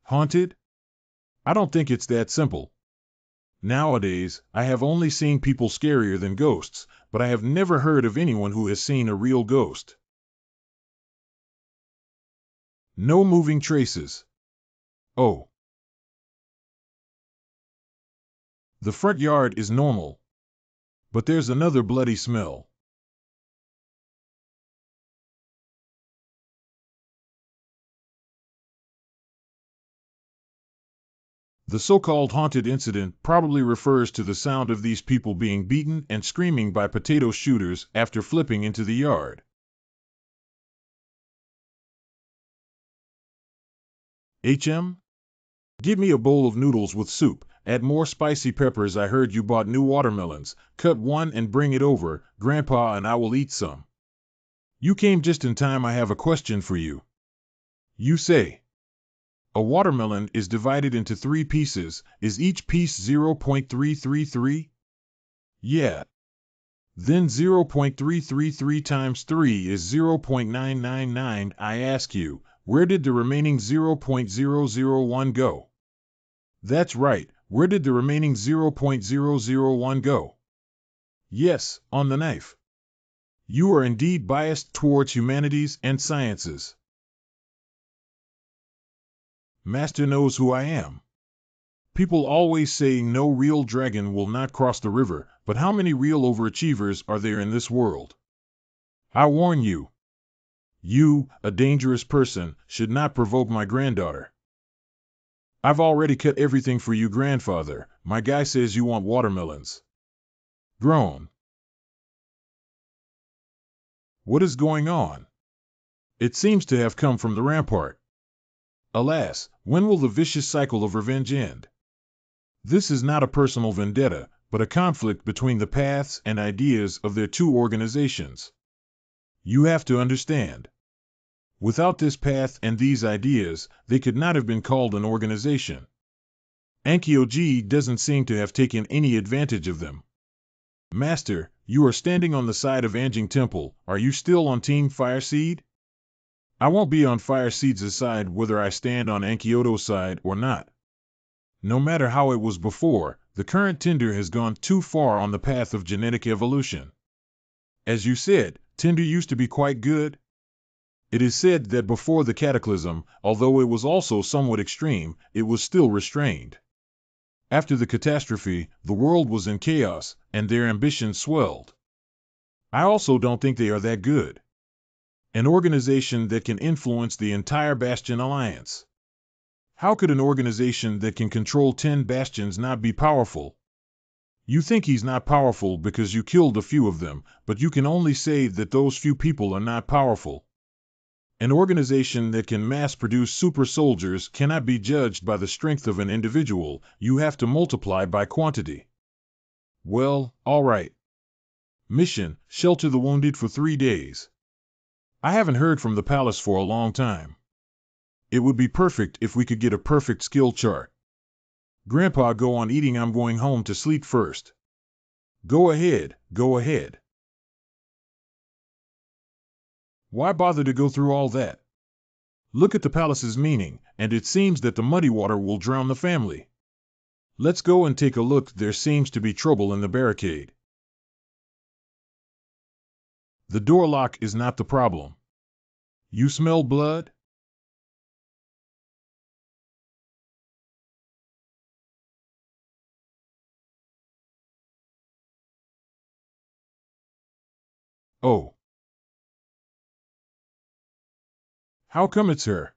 Haunted? I don't think it's that simple. Nowadays, I have only seen people scarier than ghosts, but I have never heard of anyone who has seen a real ghost. No moving traces. Oh. The front yard is normal. But there's another bloody smell. The so-called haunted incident probably refers to the sound of these people being beaten and screaming by potato shooters after flipping into the yard. HM? Give me a bowl of noodles with soup. Add more spicy peppers. I heard you bought new watermelons. Cut one and bring it over, Grandpa, and I will eat some. You came just in time. I have a question for you. You say. A watermelon is divided into 3 pieces. Is each piece 0.333? Yeah. Then 0.333 times 3 is 0.999. I ask you, where did the remaining 0.001 go? That's right, where did the remaining 0.001 go? Yes, on the knife. You are indeed biased towards humanities and sciences. Master knows who I am. People always say no real dragon will not cross the river, but how many real overachievers are there in this world? I warn you. You, a dangerous person, should not provoke my granddaughter. I've already cut everything for you, grandfather. My guy says you want watermelons. Grown. What is going on? It seems to have come from the rampart. Alas, when will the vicious cycle of revenge end? This is not a personal vendetta, but a conflict between the paths and ideas of their 2 organizations. You have to understand. Without this path and these ideas, they could not have been called an organization. Ankyoji doesn't seem to have taken any advantage of them. Master, you are standing on the side of Anjing Temple. Are you still on Team Fireseed? I won't be on Fireseed's side whether I stand on Ankyoto's side or not. No matter how it was before, the current Tinder has gone too far on the path of genetic evolution. As you said, Tinder used to be quite good. It is said that before the cataclysm, although it was also somewhat extreme, it was still restrained. After the catastrophe, the world was in chaos, and their ambitions swelled. I also don't think they are that good. An organization that can influence the entire Bastion Alliance. How could an organization that can control 10 bastions not be powerful? You think he's not powerful because you killed a few of them, but you can only say that those few people are not powerful. An organization that can mass-produce super soldiers cannot be judged by the strength of an individual. You have to multiply by quantity. Well, all right. Mission: shelter the wounded for 3 days. I haven't heard from the palace for a long time. It would be perfect if we could get a perfect skill chart. Grandpa, go on eating. I'm going home to sleep first. Go ahead, go ahead. Why bother to go through all that? Look at the palace's meaning, and it seems that the muddy water will drown the family. Let's go and take a look. There seems to be trouble in the barricade. The door lock is not the problem. You smell blood? Oh. How come it's her?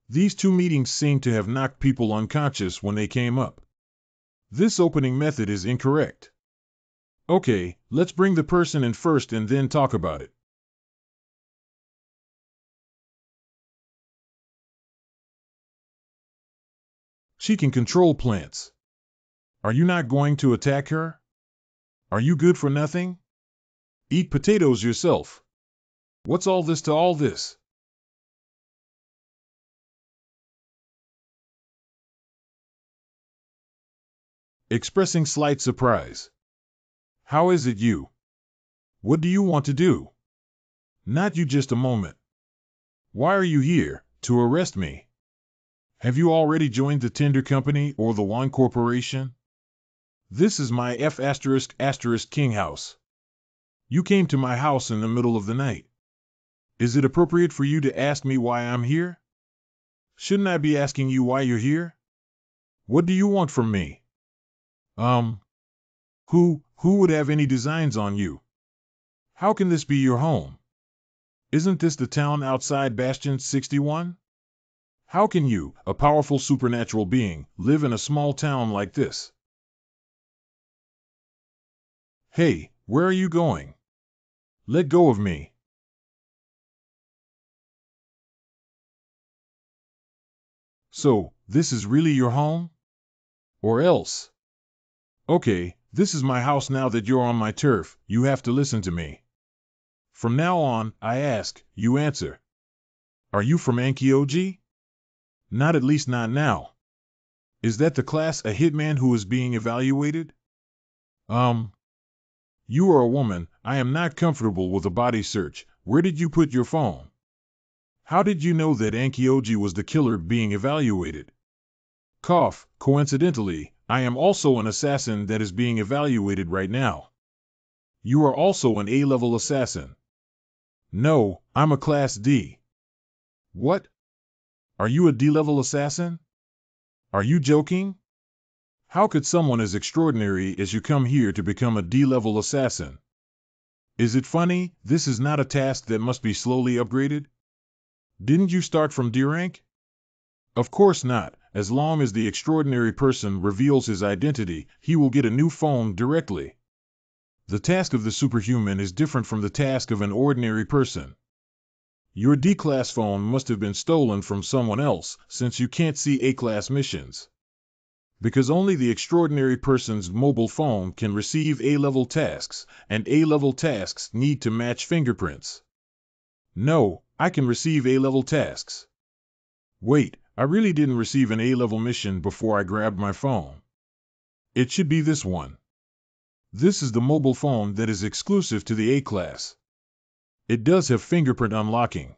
These two meetings seem to have knocked people unconscious when they came up. This opening method is incorrect. Okay, let's bring the person in first and then talk about it. She can control plants. Are you not going to attack her? Are you good for nothing? Eat potatoes yourself. What's all this to all this? Expressing slight surprise. How is it you? What do you want to do? Not you just a moment. Why are you here? To arrest me? Have you already joined the Tinder Company or the Wine Corporation? This is my F***King house. You came to my house in the middle of the night. Is it appropriate for you to ask me why I'm here? Shouldn't I be asking you why you're here? What do you want from me? Who would have any designs on you? How can this be your home? Isn't this the town outside Bastion 61? How can you, a powerful supernatural being, live in a small town like this? Hey, where are you going? Let go of me. So, this is really your home? Or else? Okay, this is my house. Now that you're on my turf, you have to listen to me. From now on, I ask, you answer. Are you from Ankyoji? Not, at least not now. Is that the class, a hitman who is being evaluated? You are a woman. I am not comfortable with a body search. Where did you put your phone? How did you know that Ankyoji was the killer being evaluated? Cough, coincidentally, I am also an assassin that is being evaluated right now. You are also an A-level assassin. No, I'm a Class D. What? Are you a D-level assassin? Are you joking? How could someone as extraordinary as you come here to become a D-level assassin? Is it funny? This is not a task that must be slowly upgraded? Didn't you start from D rank? Of course not. As long as the extraordinary person reveals his identity, he will get a new phone directly. The task of the superhuman is different from the task of an ordinary person. Your D-class phone must have been stolen from someone else, since you can't see A-class missions. Because only the extraordinary person's mobile phone can receive A-level tasks, and A-level tasks need to match fingerprints. No, I can receive A-level tasks. Wait, I really didn't receive an A-level mission before I grabbed my phone. It should be this one. This is the mobile phone that is exclusive to the A-class. It does have fingerprint unlocking.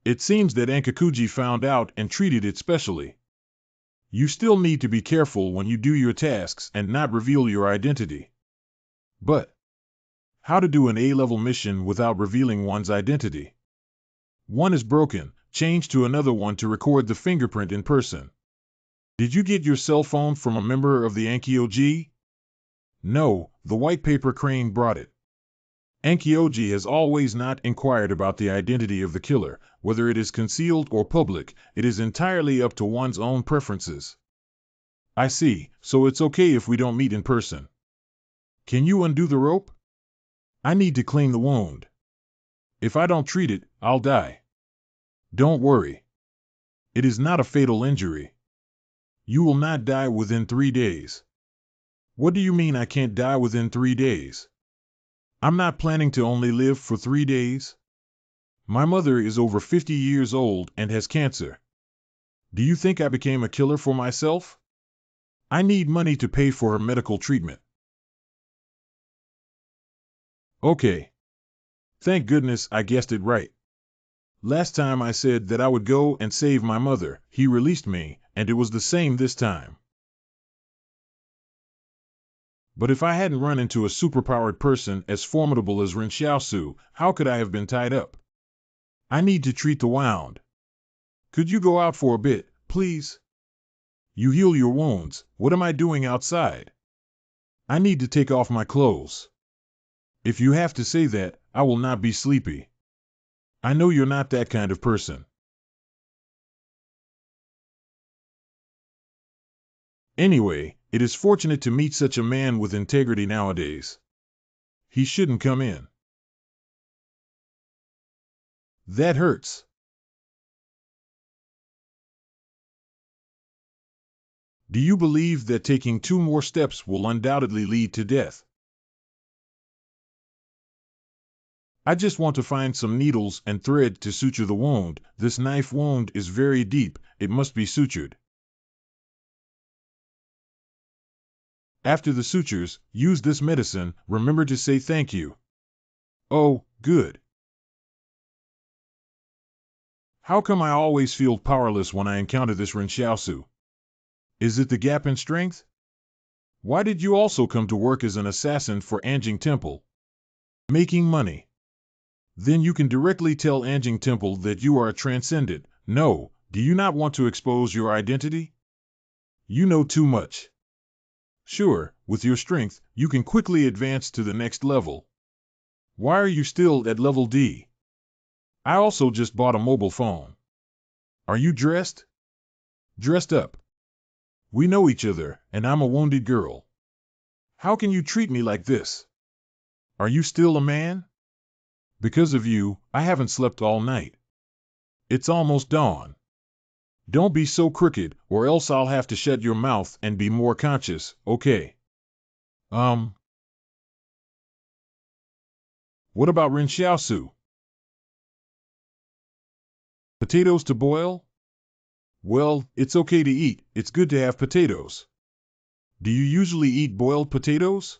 It seems that Ankakuji found out and treated it specially. You still need to be careful when you do your tasks and not reveal your identity. But how to do an A-level mission without revealing one's identity? One is broken. Change to another one to record the fingerprint in person. Did you get your cell phone from a member of the Ankyoji? No, the white paper crane brought it. Ankyoji has always not inquired about the identity of the killer, whether it is concealed or public. It is entirely up to one's own preferences. I see, so it's okay if we don't meet in person. Can you undo the rope? I need to clean the wound. If I don't treat it, I'll die. Don't worry. It is not a fatal injury. You will not die within 3 days. What do you mean I can't die within 3 days? I'm not planning to only live for 3 days. My mother is over 50 years old and has cancer. Do you think I became a killer for myself? I need money to pay for her medical treatment. Okay. Thank goodness I guessed it right. Last time I said that I would go and save my mother, he released me, and it was the same this time. But if I hadn't run into a superpowered person as formidable as Ren Xiaosu, how could I have been tied up? I need to treat the wound. Could you go out for a bit, please? You heal your wounds. What am I doing outside? I need to take off my clothes. If you have to say that, I will not be sleepy. I know you're not that kind of person. Anyway, it is fortunate to meet such a man with integrity nowadays. He shouldn't come in. That hurts. Do you believe that taking 2 more steps will undoubtedly lead to death? I just want to find some needles and thread to suture the wound. This knife wound is very deep. It must be sutured. After the sutures, use this medicine. Remember to say thank you. Oh, good. How come I always feel powerless when I encounter this Ren Xiaosu? Is it the gap in strength? Why did you also come to work as an assassin for Anjing Temple? Making money. Then you can directly tell Anjing Temple that you are a transcendent. No, do you not want to expose your identity? You know too much. Sure, with your strength, you can quickly advance to the next level. Why are you still at level D? I also just bought a mobile phone. Are you dressed? Dressed up. We know each other, and I'm a wounded girl. How can you treat me like this? Are you still a man? Because of you, I haven't slept all night. It's almost dawn. Don't be so crooked, or else I'll have to shut your mouth and be more conscious, okay? What about Ren Xiaosu? Potatoes to boil? Well, it's okay to eat. It's good to have potatoes. Do you usually eat boiled potatoes?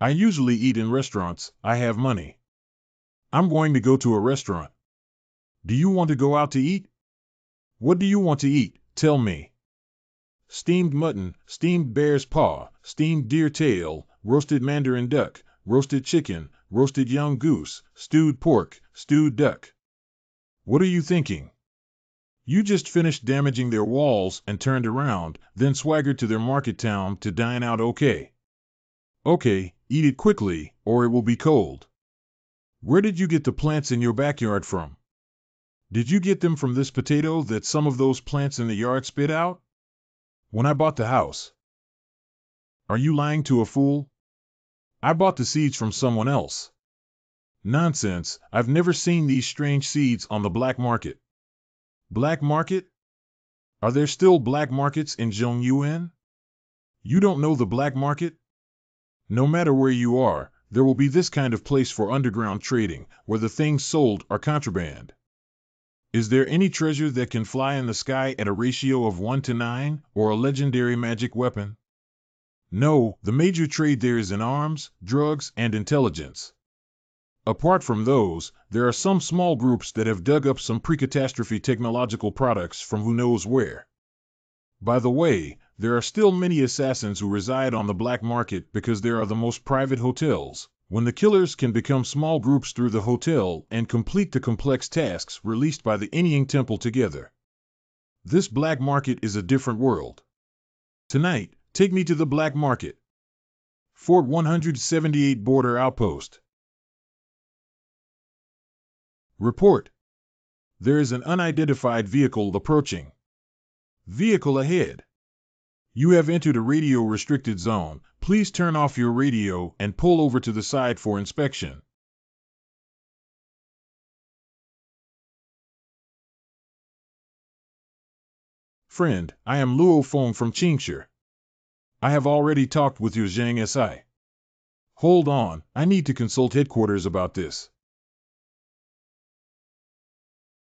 I usually eat in restaurants. I have money. I'm going to go to a restaurant. Do you want to go out to eat? What do you want to eat? Tell me. Steamed mutton, steamed bear's paw, steamed deer tail, roasted mandarin duck, roasted chicken, roasted young goose, stewed pork, stewed duck. What are you thinking? You just finished damaging their walls and turned around, then swaggered to their market town to dine out, okay? Okay, eat it quickly, or it will be cold. Where did you get the plants in your backyard from? Did you get them from this potato that some of those plants in the yard spit out? When I bought the house. Are you lying to a fool? I bought the seeds from someone else. Nonsense, I've never seen these strange seeds on the black market. Black market? Are there still black markets in Zhongyuan? You don't know the black market? No matter where you are, there will be this kind of place for underground trading, where the things sold are contraband. Is there any treasure that can fly in the sky at a ratio of 1 to 9, or a legendary magic weapon? No, the major trade there is in arms, drugs, and intelligence. Apart from those, there are some small groups that have dug up some pre-catastrophe technological products from who knows where. By the way, there are still many assassins who reside on the black market because there are the most private hotels, when the killers can become small groups through the hotel and complete the complex tasks released by the Anying Temple together. This black market is a different world. Tonight, take me to the black market. Fort 178 Border Outpost. Report. There is an unidentified vehicle approaching. Vehicle ahead. You have entered a radio-restricted zone. Please turn off your radio and pull over to the side for inspection. Friend, I am Luo Feng from Qingshi. I have already talked with your Zhang Si. Hold on, I need to consult headquarters about this.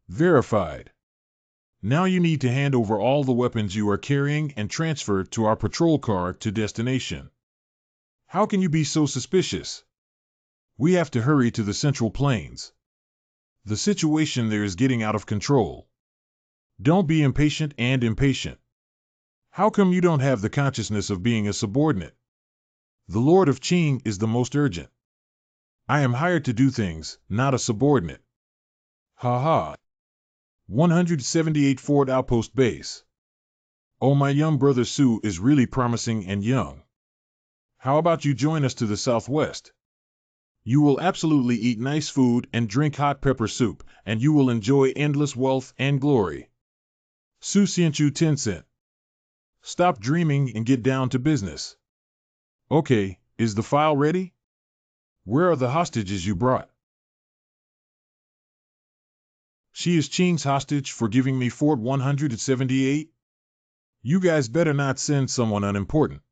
Verified. Now you need to hand over all the weapons you are carrying and transfer to our patrol car to destination. How can you be so suspicious? We have to hurry to the Central Plains. The situation there is getting out of control. Don't be impatient and impatient. How come you don't have the consciousness of being a subordinate? The Lord of Qing is the most urgent. I am hired to do things, not a subordinate. Ha ha. 178 Fort Outpost Base. Oh, my young brother Sue is really promising and young. How about you join us to the southwest? You will absolutely eat nice food and drink hot pepper soup, and you will enjoy endless wealth and glory. Su Xianchu Tencent. Stop dreaming and get down to business. Okay, is the file ready? Where are the hostages you brought? She is Qing's hostage for giving me Fort 178? You guys better not send someone unimportant.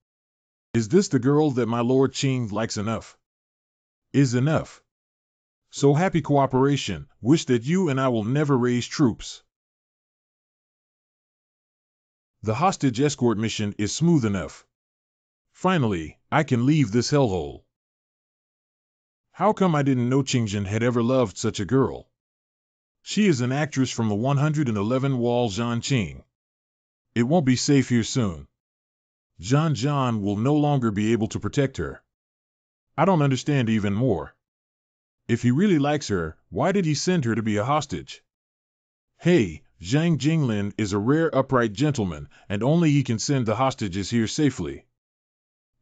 Is this the girl that my Lord Qing likes enough? Is enough. So happy cooperation, wish that you and I will never raise troops. The hostage escort mission is smooth enough. Finally, I can leave this hellhole. How come I didn't know Qingjin had ever loved such a girl? She is an actress from the 111 Wall Zhan Qing. It won't be safe here soon. Zhan will no longer be able to protect her. I don't understand even more. If he really likes her, why did he send her to be a hostage? Hey, Zhang Jinglin is a rare upright gentleman, and only he can send the hostages here safely.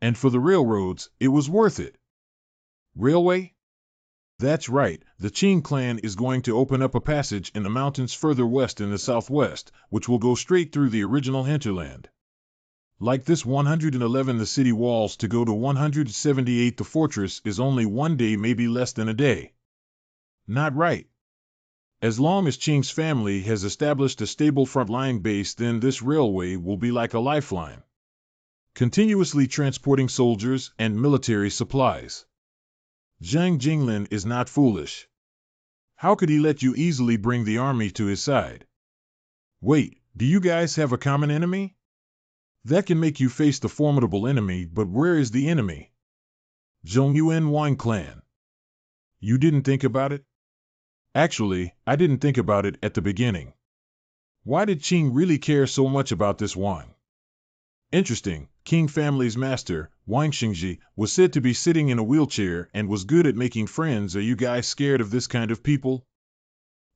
And for the railroads, it was worth it. Railway? That's right, the Qing clan is going to open up a passage in the mountains further west in the southwest, which will go straight through the original hinterland. Like this 111 the city walls to go to 178 the fortress is only 1 day, maybe less than a day. Not right. As long as Qing's family has established a stable frontline base, then this railway will be like a lifeline, continuously transporting soldiers and military supplies. Zhang Jinglin is not foolish. How could he let you easily bring the army to his side? Wait, do you guys have a common enemy? That can make you face the formidable enemy, but where is the enemy? Zhongyuan Wang clan. You didn't think about it? Actually, I didn't think about it at the beginning. Why did Qing really care so much about this Wang? Interesting, Qing family's master, Wang Xingji, was said to be sitting in a wheelchair and was good at making friends. Are you guys scared of this kind of people?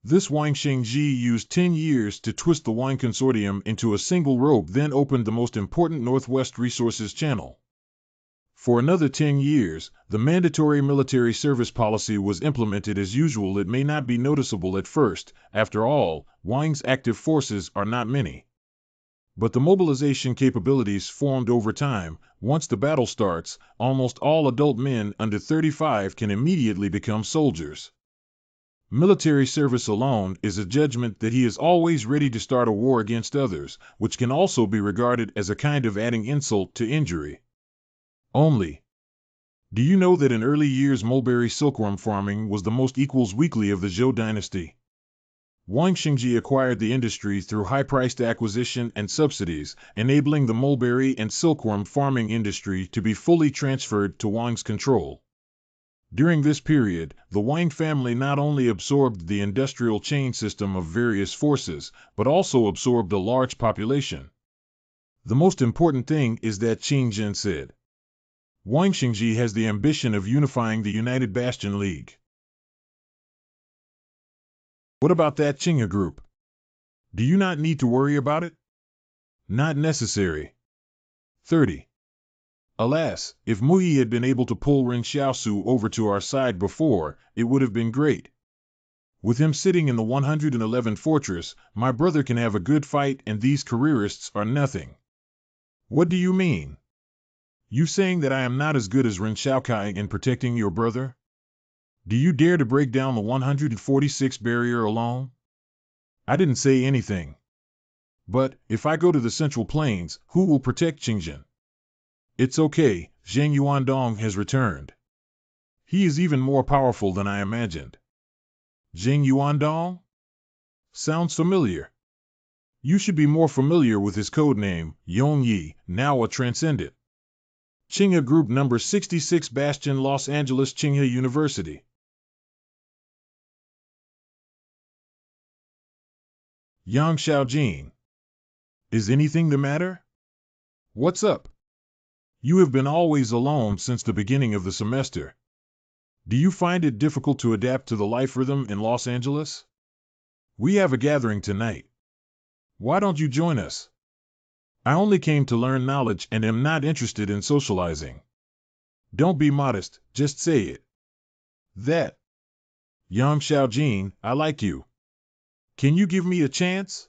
This Wang Xingji used 10 years to twist the Wang Consortium into a single rope, then opened the most important Northwest Resources Channel. For another 10 years, the mandatory military service policy was implemented as usual. It may not be noticeable at first. After all, Wang's active forces are not many. But the mobilization capabilities formed over time. Once the battle starts, almost all adult men under 35 can immediately become soldiers. Military service alone is a judgment that he is always ready to start a war against others, which can also be regarded as a kind of adding insult to injury. Only. Do you know that in early years mulberry silkworm farming was the most equals weekly of the Zhou dynasty? Wang Xingji acquired the industry through high-priced acquisition and subsidies, enabling the mulberry and silkworm farming industry to be fully transferred to Wang's control. During this period, the Wang family not only absorbed the industrial chain system of various forces, but also absorbed a large population. The most important thing is that Qing Jin said, Wang Xingji has the ambition of unifying the United Bastion League. What about that Qinghe group? Do you not need to worry about it? Not necessary. 30. Alas, if Muyi had been able to pull Ren Xiaosu over to our side before, it would have been great. With him sitting in the 111 fortress, my brother can have a good fight and these careerists are nothing. What do you mean? You saying that I am not as good as Ren Xiaokai in protecting your brother? Do you dare to break down the 146 barrier alone? I didn't say anything. But, if I go to the Central Plains, who will protect Qingjin? It's okay, Zhang Yuandong has returned. He is even more powerful than I imagined. Zhang Yuandong? Sounds familiar. You should be more familiar with his code name, Yongyi, now a transcendent. Qinghe Group number 66 Bastion, Los Angeles, Qinghe University. Yang Xiaojin. Is anything the matter? What's up? You have been always alone since the beginning of the semester. Do you find it difficult to adapt to the life rhythm in Los Angeles? We have a gathering tonight. Why don't you join us? I only came to learn knowledge and am not interested in socializing. Don't be modest, just say it. That. Yam Xiaojin, I like you. Can you give me a chance?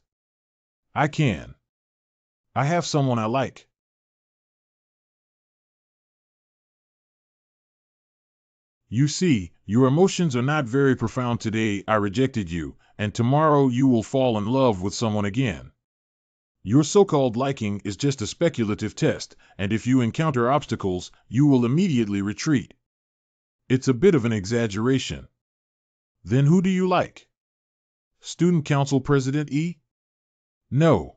I can. I have someone I like. You see, your emotions are not very profound today. I rejected you, and tomorrow you will fall in love with someone again. Your so-called liking is just a speculative test, and if you encounter obstacles, you will immediately retreat. It's a bit of an exaggeration. Then who do you like? Student Council President E? No.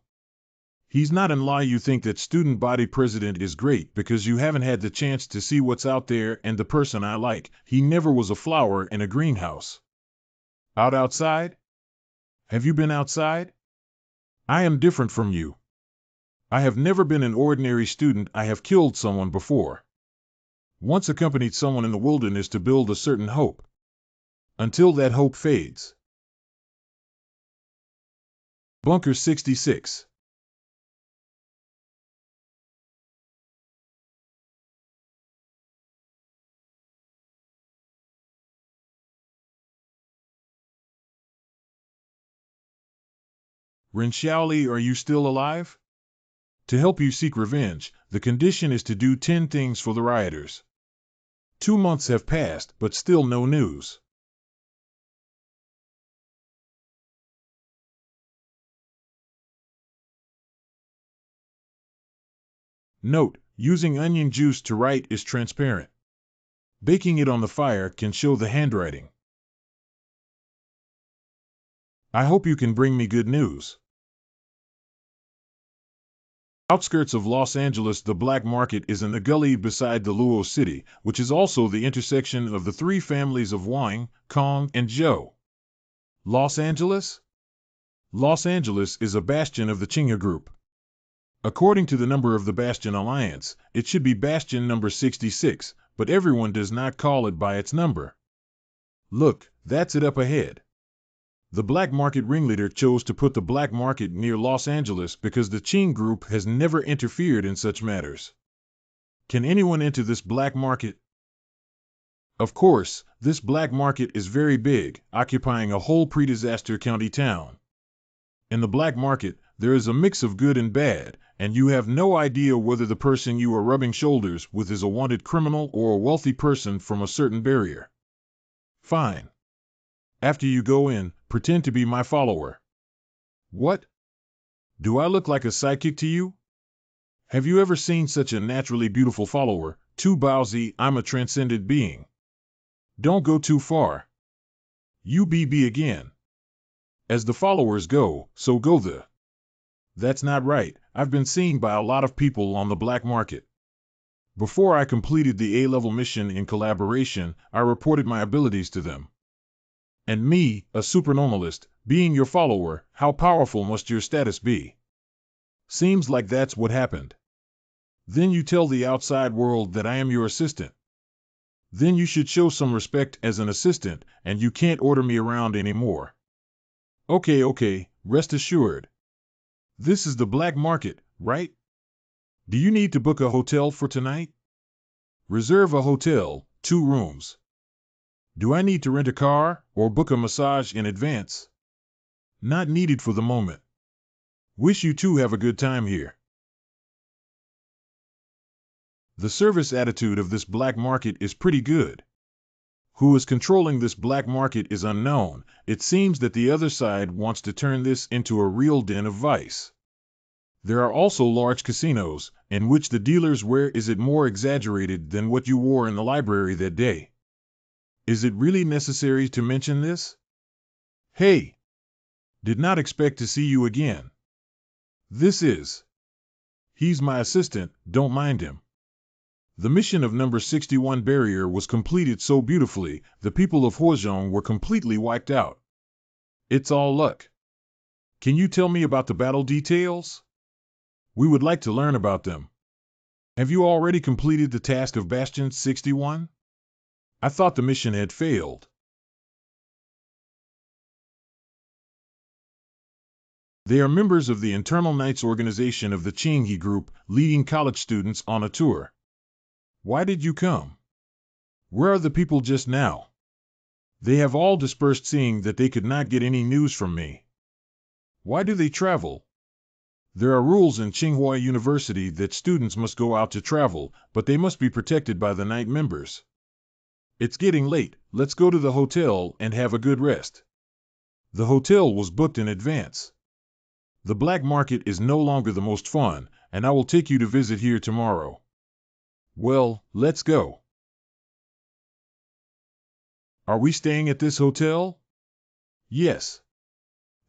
He's not in law. You think that student body president is great because you haven't had the chance to see what's out there, and the person I like, he never was a flower in a greenhouse. Outside? Have you been outside? I am different from you. I have never been an ordinary student. I have killed someone before. Once accompanied someone in the wilderness to build a certain hope. Until that hope fades. Bunker 66. Ren Xiaoli, are you still alive? To help you seek revenge, the condition is to do 10 things for the rioters. 2 months have passed, but still no news. Note, using onion juice to write is transparent. Baking it on the fire can show the handwriting. I hope you can bring me good news. Outskirts of Los Angeles, the black market is in the gully beside the Luo City, which is also the intersection of the 3 families of Wang, Kong, and Zhou. Los Angeles? Los Angeles is a bastion of the Qinghe group. According to the number of the Bastion Alliance, it should be Bastion number 66, but everyone does not call it by its number. Look, that's it up ahead. The black market ringleader chose to put the black market near Los Angeles because the Qing group has never interfered in such matters. Can anyone enter this black market? Of course, this black market is very big, occupying a whole pre-disaster county town. In the black market, there is a mix of good and bad, and you have no idea whether the person you are rubbing shoulders with is a wanted criminal or a wealthy person from a certain barrier. Fine. After you go in, pretend to be my follower. What? Do I look like a sidekick to you? Have you ever seen such a naturally beautiful follower? Tu Baozi, I'm a transcendent being. Don't go too far. You BB again. As the followers go, so go the. That's not right. I've been seen by a lot of people on the black market. Before I completed the A-level mission in collaboration, I reported my abilities to them. And me, a supernormalist, being your follower, how powerful must your status be? Seems like that's what happened. Then you tell the outside world that I am your assistant. Then you should show some respect as an assistant, and you can't order me around anymore. Okay, rest assured. This is the black market, right? Do you need to book a hotel for tonight? Reserve a hotel, 2 rooms. Do I need to rent a car or book a massage in advance? Not needed for the moment. Wish you two have a good time here. The service attitude of this black market is pretty good. Who is controlling this black market is unknown. It seems that the other side wants to turn this into a real den of vice. There are also large casinos, in which the dealers wear. Is it more exaggerated than what you wore in the library that day? Is it really necessary to mention this? Hey! Did not expect to see you again. This is. He's my assistant, don't mind him. The mission of number 61 barrier was completed so beautifully, the people of Huozhong were completely wiped out. It's all luck. Can you tell me about the battle details? We would like to learn about them. Have you already completed the task of Bastion 61? I thought the mission had failed. They are members of the Internal Knights organization of the Qinghe Group, leading college students on a tour. Why did you come? Where are the people just now? They have all dispersed, seeing that they could not get any news from me. Why do they travel? There are rules in Tsinghua University that students must go out to travel, but they must be protected by the Knight members. It's getting late, let's go to the hotel and have a good rest. The hotel was booked in advance. The black market is no longer the most fun, and I will take you to visit here tomorrow. Well, let's go. Are we staying at this hotel? Yes.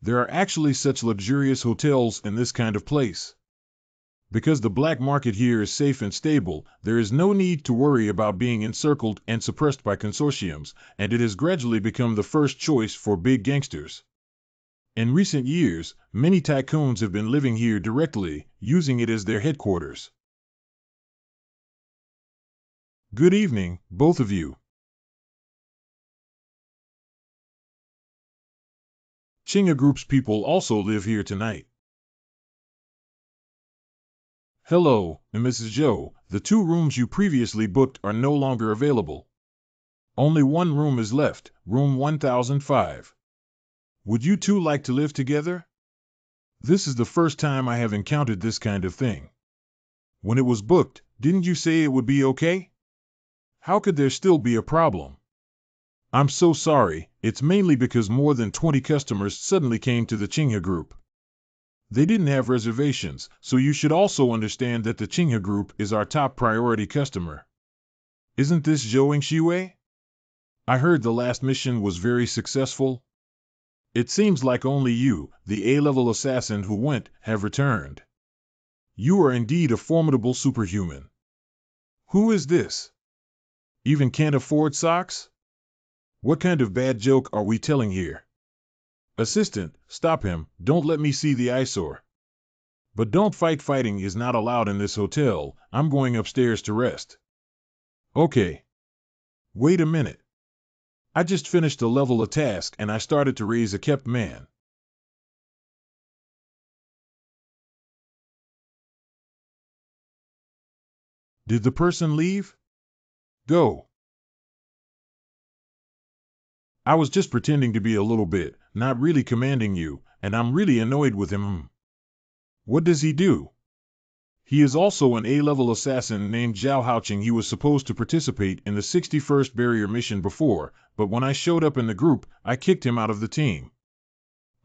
There are actually such luxurious hotels in this kind of place. Because the black market here is safe and stable, there is no need to worry about being encircled and suppressed by consortiums, and it has gradually become the first choice for big gangsters. In recent years, many tycoons have been living here directly, using it as their headquarters. Good evening, both of you. Qinghe Group's people also live here tonight. Hello, Mrs. Zhou. The 2 rooms you previously booked are no longer available. Only one room is left, room 1005. Would you 2 like to live together? This is the first time I have encountered this kind of thing. When it was booked, didn't you say it would be okay? How could there still be a problem? I'm so sorry, it's mainly because more than 20 customers suddenly came to the Qinghe Group. They didn't have reservations, so you should also understand that the Qinghe Group is our top priority customer. Isn't this Zhou Shiwei? I heard the last mission was very successful. It seems like only you, the A-level assassin who went, have returned. You are indeed a formidable superhuman. Who is this? Even can't afford socks? What kind of bad joke are we telling here? Assistant, stop him, don't let me see the eyesore. But don't fight, fighting is not allowed in this hotel, I'm going upstairs to rest. Okay. Wait a minute. I just finished a level of task and I started to raise a kept man. Did the person leave? Go. I was just pretending to be a little bit, not really commanding you, and I'm really annoyed with him. What does he do? He is also an A-level assassin named Zhao Haoqing. He was supposed to participate in the 61st barrier mission before, but when I showed up in the group, I kicked him out of the team.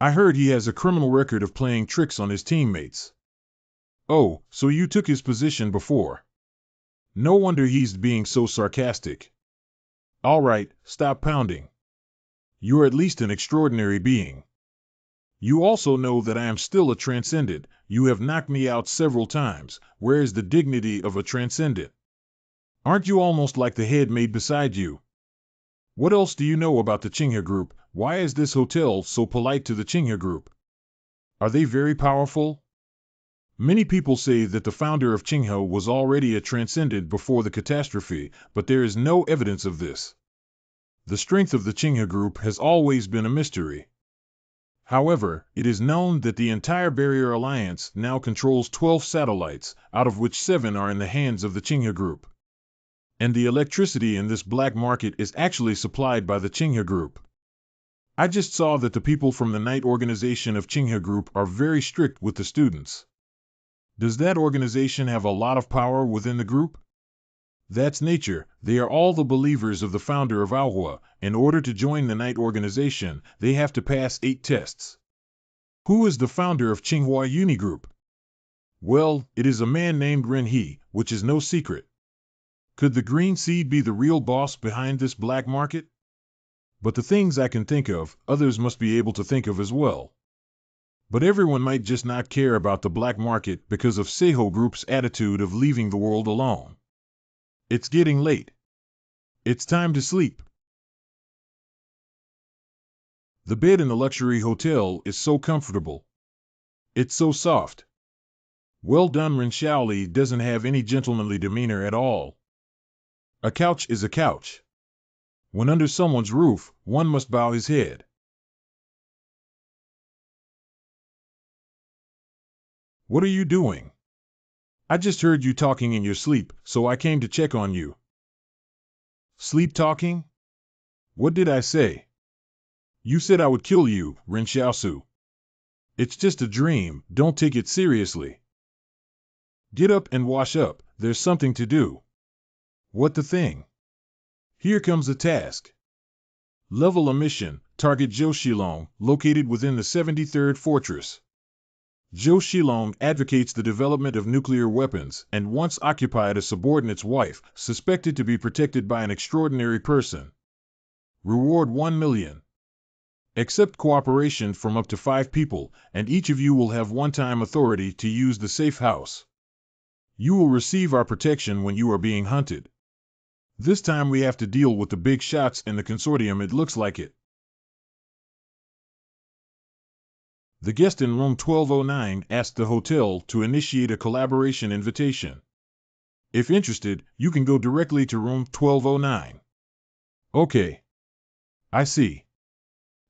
I heard he has a criminal record of playing tricks on his teammates. Oh, so you took his position before. No wonder he's being so sarcastic. All right, stop pounding. You're at least an extraordinary being. You also know that I am still a transcendent. You have knocked me out several times. Where is the dignity of a transcendent? Aren't you almost like the head maid beside you? What else do you know about the Qinghe Group? Why is this hotel so polite to the Qinghe Group? Are they very powerful? Many people say that the founder of Qinghe was already a transcendent before the catastrophe, but there is no evidence of this. The strength of the Qinghe Group has always been a mystery. However, it is known that the entire Barrier Alliance now controls 12 satellites, out of which 7 are in the hands of the Qinghe Group. And the electricity in this black market is actually supplied by the Qinghe Group. I just saw that the people from the Knight organization of Qinghe Group are very strict with the students. Does that organization have a lot of power within the group? That's nature. They are all the believers of the founder of Manhwa. In order to join the Knight organization, they have to pass 8 tests. Who is the founder of Tsinghua Uni Group? Well, it is a man named Ren He, which is no secret. Could the green seed be the real boss behind this black market? But the things I can think of, others must be able to think of as well. But everyone might just not care about the black market because of Seiho Group's attitude of leaving the world alone. It's getting late. It's time to sleep. The bed in the luxury hotel is so comfortable. It's so soft. Well done, Ren Shaoli doesn't have any gentlemanly demeanor at all. A couch is a couch. When under someone's roof, one must bow his head. What are you doing? I just heard you talking in your sleep, so I came to check on you. Sleep talking? What did I say? You said I would kill you, Ren Xiaosu. It's just a dream, don't take it seriously. Get up and wash up, there's something to do. What the thing? Here comes the task. Level a mission, target Zhou Shilong, located within the 73rd Fortress. Zhou Shilong advocates the development of nuclear weapons and once occupied a subordinate's wife, suspected to be protected by an extraordinary person. Reward 1 million. Accept cooperation from up to 5 people, and each of you will have one-time authority to use the safe house. You will receive our protection when you are being hunted. This time we have to deal with the big shots in the consortium, it looks like it. The guest in room 1209 asked the hotel to initiate a collaboration invitation. If interested, you can go directly to room 1209. Okay. I see.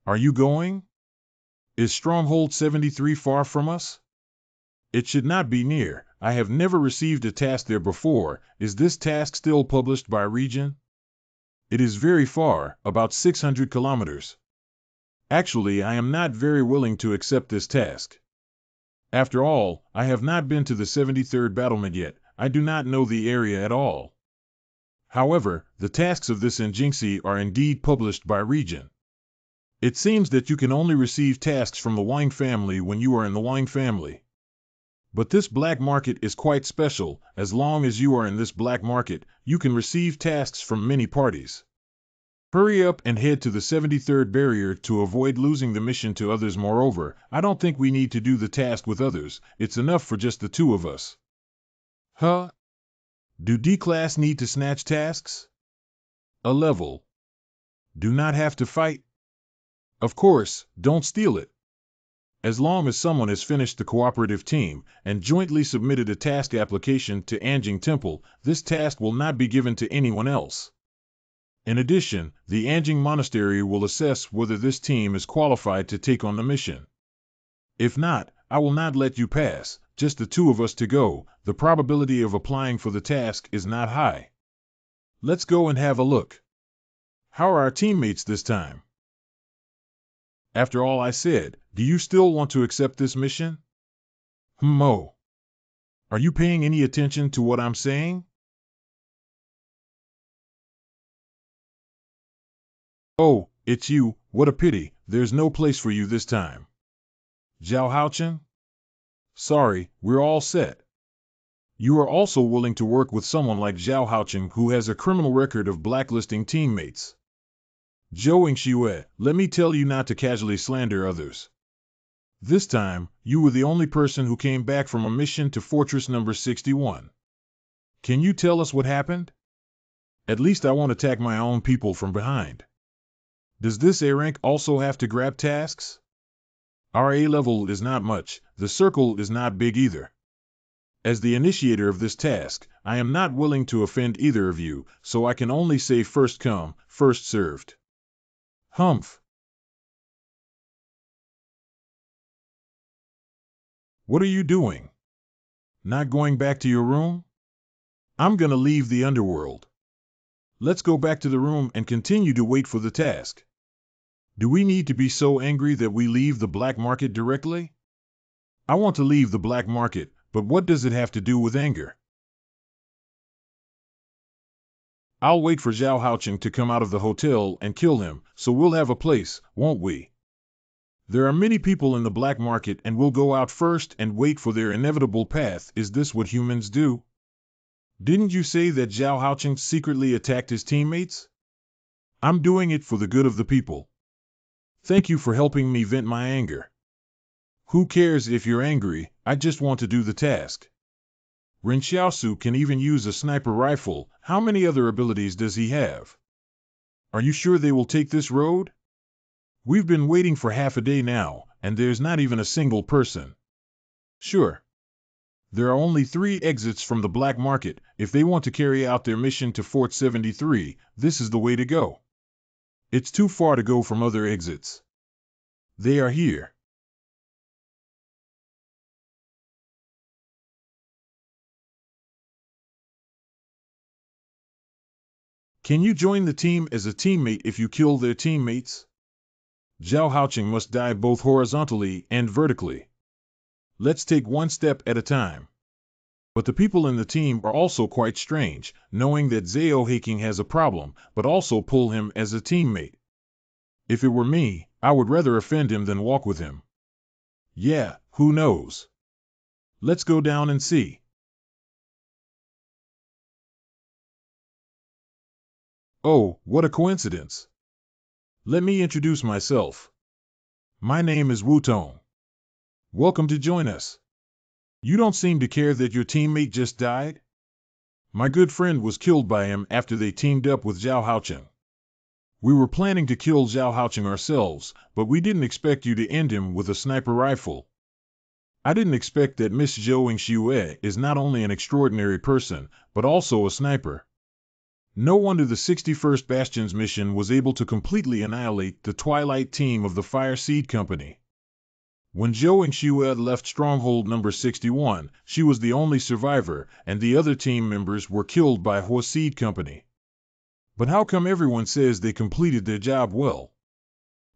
Are you going? Is Stronghold 73 far from us? It should not be near. I have never received a task there before. Is this task still published by region? It is very far, about 600 kilometers. Actually, I am not very willing to accept this task. After all, I have not been to the 73rd battlement yet. I do not know the area at all. However, the tasks of this Njingxi are indeed published by region. It seems that you can only receive tasks from the Wang family when you are in the Wang family. But this black market is quite special. As long as you are in this black market, you can receive tasks from many parties. Hurry up and head to the 73rd barrier to avoid losing the mission to others. Moreover, I don't think we need to do the task with others. It's enough for just the 2 of us. Huh? Do D-class need to snatch tasks? A level. Do not have to fight? Of course, don't steal it. As long as someone has finished the cooperative team and jointly submitted a task application to Anjing Temple, this task will not be given to anyone else. In addition, the Anjing Monastery will assess whether this team is qualified to take on the mission. If not, I will not let you pass. Just the 2 of us to go. The probability of applying for the task is not high. Let's go and have a look. How are our teammates this time? After all I said, do you still want to accept this mission? Oh. Are you paying any attention to what I'm saying? Oh, it's you. What a pity. There's no place for you this time. Zhao Haochen? Sorry, we're all set. You are also willing to work with someone like Zhao Haochen, who has a criminal record of blacklisting teammates. Zhou Yingxue, let me tell you not to casually slander others. This time, you were the only person who came back from a mission to Fortress number 61. Can you tell us what happened? At least I won't attack my own people from behind. Does this A rank also have to grab tasks? Our A level is not much, the circle is not big either. As the initiator of this task, I am not willing to offend either of you, so I can only say first come, first served. Humph. What are you doing? Not going back to your room? I'm gonna leave the underworld. Let's go back to the room and continue to wait for the task. Do we need to be so angry that we leave the black market directly? I want to leave the black market, but what does it have to do with anger? I'll wait for Zhao Haochen to come out of the hotel and kill him, so we'll have a place, won't we? There are many people in the black market and we'll go out first and wait for their inevitable path. Is this what humans do? Didn't you say that Zhao Haochen secretly attacked his teammates? I'm doing it for the good of the people. Thank you for helping me vent my anger. Who cares if you're angry, I just want to do the task. Ren Xiaosu can even use a sniper rifle. How many other abilities does he have? Are you sure they will take this road? We've been waiting for half a day now, and there's not even a single person. Sure. There are only 3 exits from the black market. If they want to carry out their mission to Fort 73, this is the way to go. It's too far to go from other exits. They are here. Can you join the team as a teammate if you kill their teammates? Zhao Haoqing must die both horizontally and vertically. Let's take one step at a time. But the people in the team are also quite strange, knowing that Zhao Haoqing has a problem, but also pull him as a teammate. If it were me, I would rather offend him than walk with him. Yeah, who knows? Let's go down and see. Oh, what a coincidence. Let me introduce myself. My name is Wutong. Welcome to join us. You don't seem to care that your teammate just died? My good friend was killed by him after they teamed up with Zhao Haoqing. We were planning to kill Zhao Haoqing ourselves, but we didn't expect you to end him with a sniper rifle. I didn't expect that Miss Zhou Xue is not only an extraordinary person, but also a sniper. No wonder the 61st Bastion's mission was able to completely annihilate the Twilight team of the Fire Seed Company. When Zhou Xue left Stronghold number 61, she was the only survivor, and the other team members were killed by Hua Seed Company. But how come everyone says they completed their job well?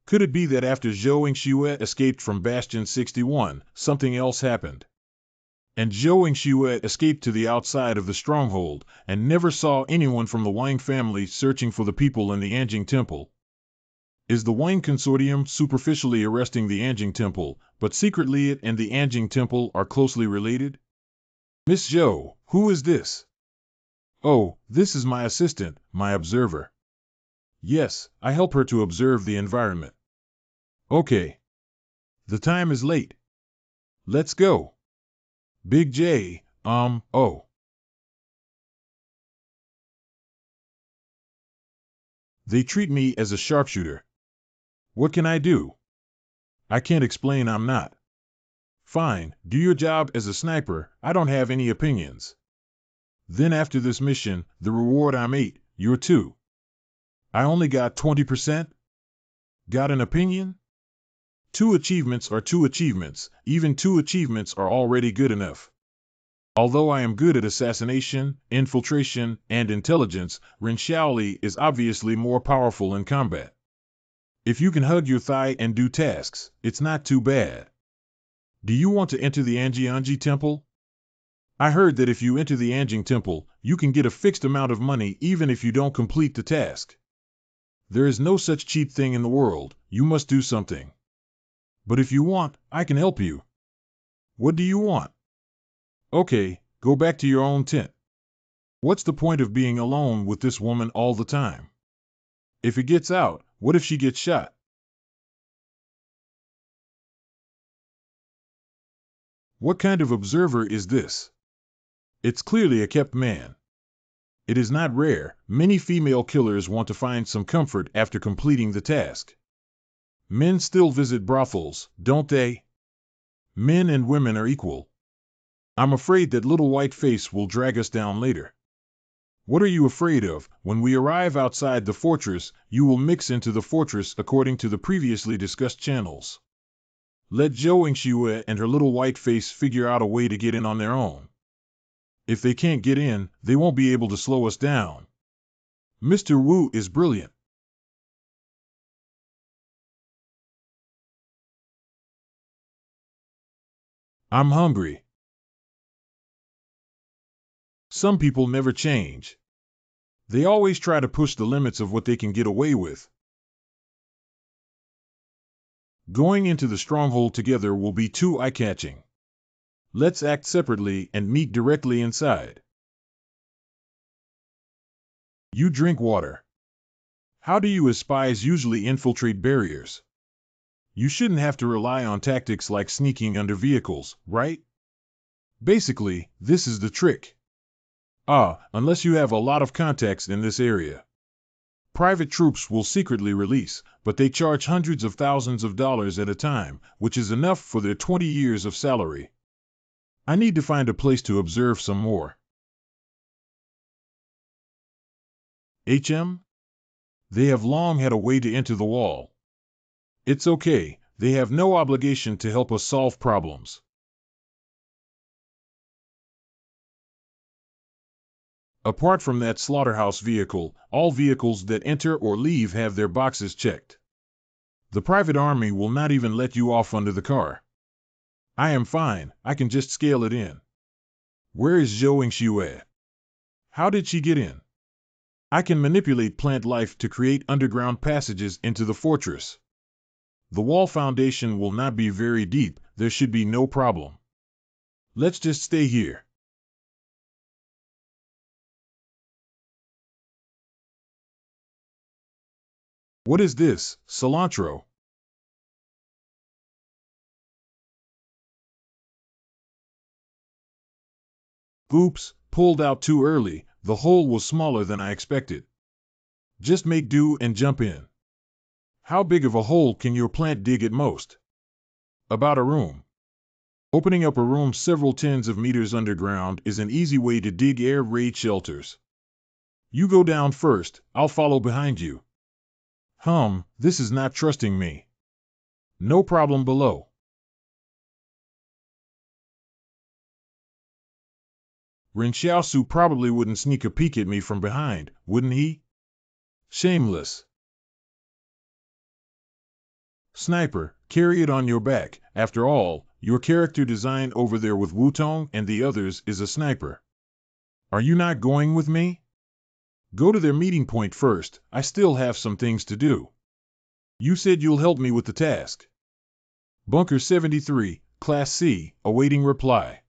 Could it be that after Zhou Xue escaped from Bastion 61, something else happened? And Zhou Xue escaped to the outside of the stronghold, and never saw anyone from the Wang family searching for the people in the Anjing Temple. Is the Wang Consortium superficially arresting the Anjing Temple, but secretly it and the Anjing Temple are closely related? Miss Zhou, who is this? Oh, this is my assistant, my observer. Yes, I help her to observe the environment. Okay. The time is late. Let's go. Big J, oh. They treat me as a sharpshooter. What can I do? I can't explain, I'm not. Fine, do your job as a sniper, I don't have any opinions. Then after this mission, the reward I'm 8, you're 2. I only got 20%? Got an opinion? 2 achievements are 2 achievements, even 2 achievements are already good enough. Although I am good at assassination, infiltration, and intelligence, Ren Xiaoli is obviously more powerful in combat. If you can hug your thigh and do tasks, it's not too bad. Do you want to enter the Anji Temple? I heard that if you enter the Anjing Temple, you can get a fixed amount of money even if you don't complete the task. There is no such cheap thing in the world, you must do something. But if you want, I can help you. What do you want? Okay, go back to your own tent. What's the point of being alone with this woman all the time? If it gets out, what if she gets shot? What kind of observer is this? It's clearly a kept man. It is not rare, many female killers want to find some comfort after completing the task. Men still visit brothels, don't they? Men and women are equal. I'm afraid that little white face will drag us down later. What are you afraid of? When we arrive outside the fortress, you will mix into the fortress according to the previously discussed channels. Let Zhou Xue and her little white face figure out a way to get in on their own. If they can't get in, they won't be able to slow us down. Mr. Wu is brilliant. I'm hungry. Some people never change. They always try to push the limits of what they can get away with. Going into the stronghold together will be too eye-catching. Let's act separately and meet directly inside. You drink water. How do you as spies usually infiltrate barriers? You shouldn't have to rely on tactics like sneaking under vehicles, right? Basically, this is the trick. Unless you have a lot of contacts in this area. Private troops will secretly release, but they charge hundreds of thousands of dollars at a time, which is enough for their 20 years of salary. I need to find a place to observe some more. HM? They have long had a way to enter the wall. It's okay, they have no obligation to help us solve problems. Apart from that slaughterhouse vehicle, all vehicles that enter or leave have their boxes checked. The private army will not even let you off under the car. I am fine, I can just scale it in. Where is Zhou Yingxiu at? How did she get in? I can manipulate plant life to create underground passages into the fortress. The wall foundation will not be very deep, there should be no problem. Let's just stay here. What is this, cilantro? Oops, pulled out too early, the hole was smaller than I expected. Just make do and jump in. How big of a hole can your plant dig at most? About a room. Opening up a room several tens of meters underground is an easy way to dig air raid shelters. You go down first, I'll follow behind you. This is not trusting me. No problem below. Ren Xiaosu probably wouldn't sneak a peek at me from behind, wouldn't he? Shameless. Sniper, carry it on your back. After all, your character design over there with Wutong and the others is a sniper. Are you not going with me? Go to their meeting point first, I still have some things to do. You said you'll help me with the task. Bunker 73, Class C, awaiting reply.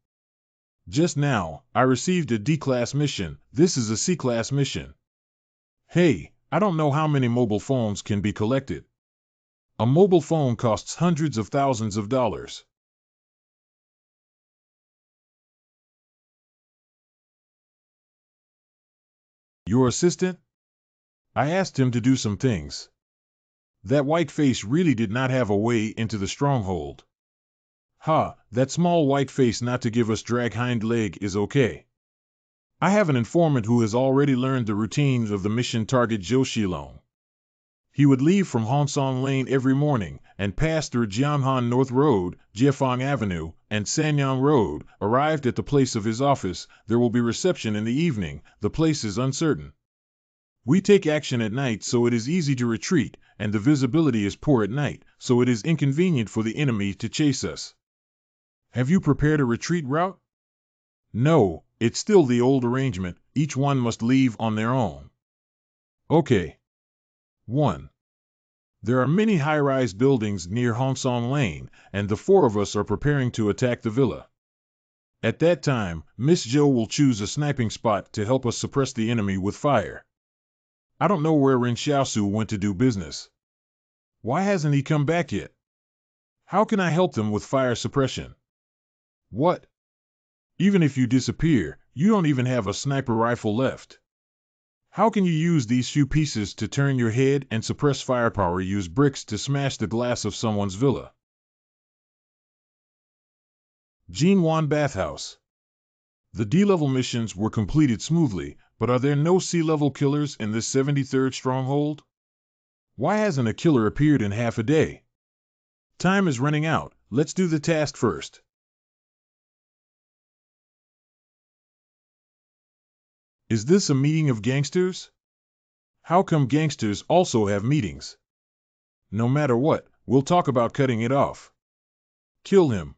Just now, I received a D-Class mission, this is a C-Class mission. Hey, I don't know how many mobile phones can be collected. A mobile phone costs hundreds of thousands of dollars. Your assistant? I asked him to do some things. That white face really did not have a way into the stronghold. That small white face not to give us drag hind leg is okay. I have an informant who has already learned the routines of the mission target Zhou Shilong. He would leave from Hongsong Lane every morning and pass through Jianghan North Road, Jiefang Avenue, and Sanyang Road. Arrived at the place of his office, there will be reception in the evening. The place is uncertain. We take action at night so it is easy to retreat, and the visibility is poor at night, so it is inconvenient for the enemy to chase us. Have you prepared a retreat route? No, it's still the old arrangement, each one must leave on their own. Okay. 1. There are many high-rise buildings near Hongsong Lane, and the 4 of us are preparing to attack the villa. At that time, Miss Zhou will choose a sniping spot to help us suppress the enemy with fire. I don't know where Ren Xiaosu went to do business. Why hasn't he come back yet? How can I help them with fire suppression? What? Even if you disappear, you don't even have a sniper rifle left. How can you use these few pieces to turn your head and suppress firepower? Use bricks to smash the glass of someone's villa. Jinwan Bathhouse. The D-level missions were completed smoothly, but are there no C-level killers in this 73rd stronghold? Why hasn't a killer appeared in half a day? Time is running out, let's do the task first. Is this a meeting of gangsters? How come gangsters also have meetings? No matter what, we'll talk about cutting it off. Kill him.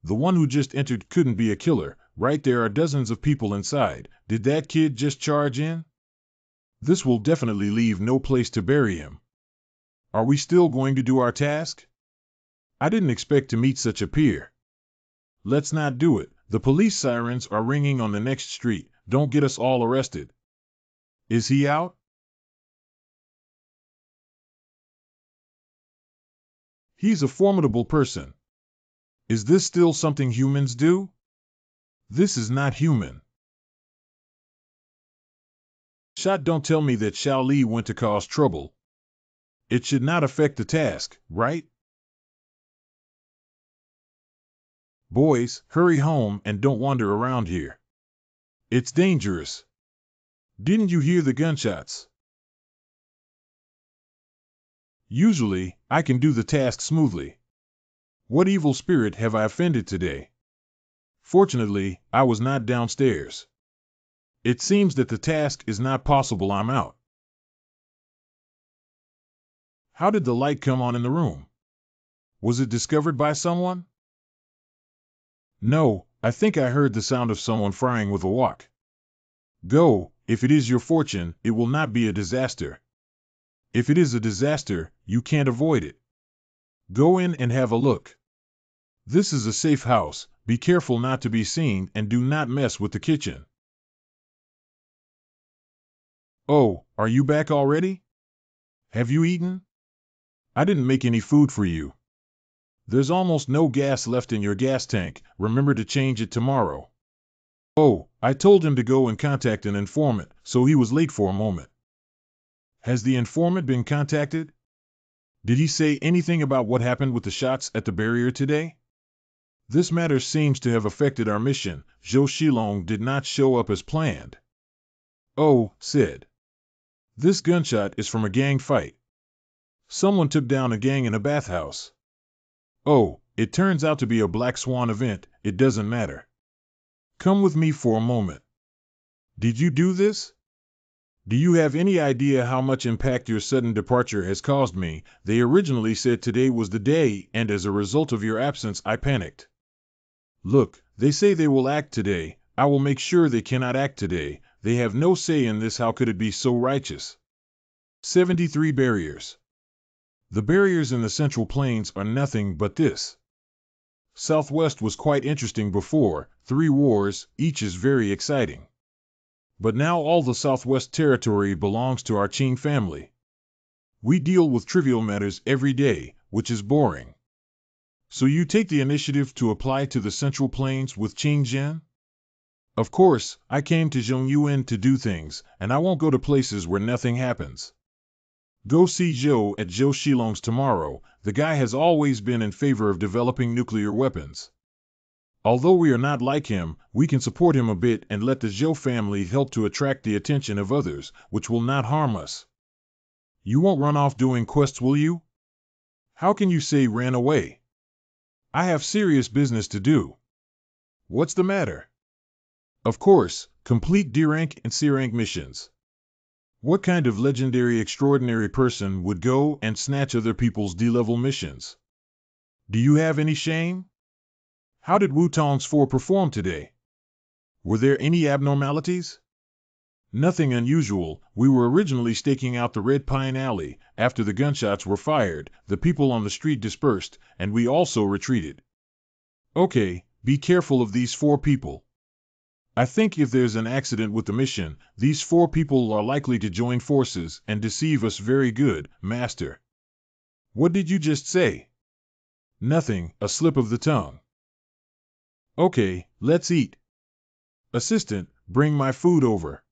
The one who just entered couldn't be a killer, right? There are dozens of people inside. Did that kid just charge in? This will definitely leave no place to bury him. Are we still going to do our task? I didn't expect to meet such a peer. Let's not do it. The police sirens are ringing on the next street. Don't get us all arrested. Is he out? He's a formidable person. Is this still something humans do? This is not human. Shot, don't tell me that Xiao Li went to cause trouble. It should not affect the task, right? Boys, hurry home and don't wander around here. It's dangerous. Didn't you hear the gunshots? Usually, I can do the task smoothly. What evil spirit have I offended today? Fortunately, I was not downstairs. It seems that the task is not possible. I'm out. How did the light come on in the room? Was it discovered by someone? No, I think I heard the sound of someone frying with a wok. Go, if it is your fortune, it will not be a disaster. If it is a disaster, you can't avoid it. Go in and have a look. This is a safe house, be careful not to be seen and do not mess with the kitchen. Oh, are you back already? Have you eaten? I didn't make any food for you. There's almost no gas left in your gas tank, remember to change it tomorrow. Oh, I told him to go and contact an informant, so he was late for a moment. Has the informant been contacted? Did he say anything about what happened with the shots at the barrier today? This matter seems to have affected our mission. Zhou Shilong did not show up as planned. Oh, said. This gunshot is from a gang fight. Someone took down a gang in a bathhouse. Oh, it turns out to be a Black Swan event, it doesn't matter. Come with me for a moment. Did you do this? Do you have any idea how much impact your sudden departure has caused me? They originally said today was the day, and as a result of your absence I panicked. Look, they say they will act today. I will make sure they cannot act today. They have no say in this. How could it be so righteous? 73 barriers. The barriers in the Central Plains are nothing but this. Southwest was quite interesting before, 3 wars, each is very exciting. But now all the Southwest territory belongs to our Qing family. We deal with trivial matters every day, which is boring. So you take the initiative to apply to the Central Plains with Qing Jin? Of course, I came to Zhongyuan to do things, and I won't go to places where nothing happens. Go see Zhou at Zhou Shilong's tomorrow. The guy has always been in favor of developing nuclear weapons. Although we are not like him, we can support him a bit and let the Zhou family help to attract the attention of others, which will not harm us. You won't run off doing quests, will you? How can you say ran away? I have serious business to do. What's the matter? Of course, complete D rank and C rank missions. What kind of legendary extraordinary person would go and snatch other people's D-level missions? Do you have any shame? How did Wutong's 4 perform today? Were there any abnormalities? Nothing unusual. We were originally staking out the Red Pine Alley. After the gunshots were fired, the people on the street dispersed, and we also retreated. Okay, be careful of these 4 people. I think if there's an accident with the mission, these 4 people are likely to join forces and deceive us. Very good, Master. What did you just say? Nothing, a slip of the tongue. Okay, let's eat. Assistant, bring my food over.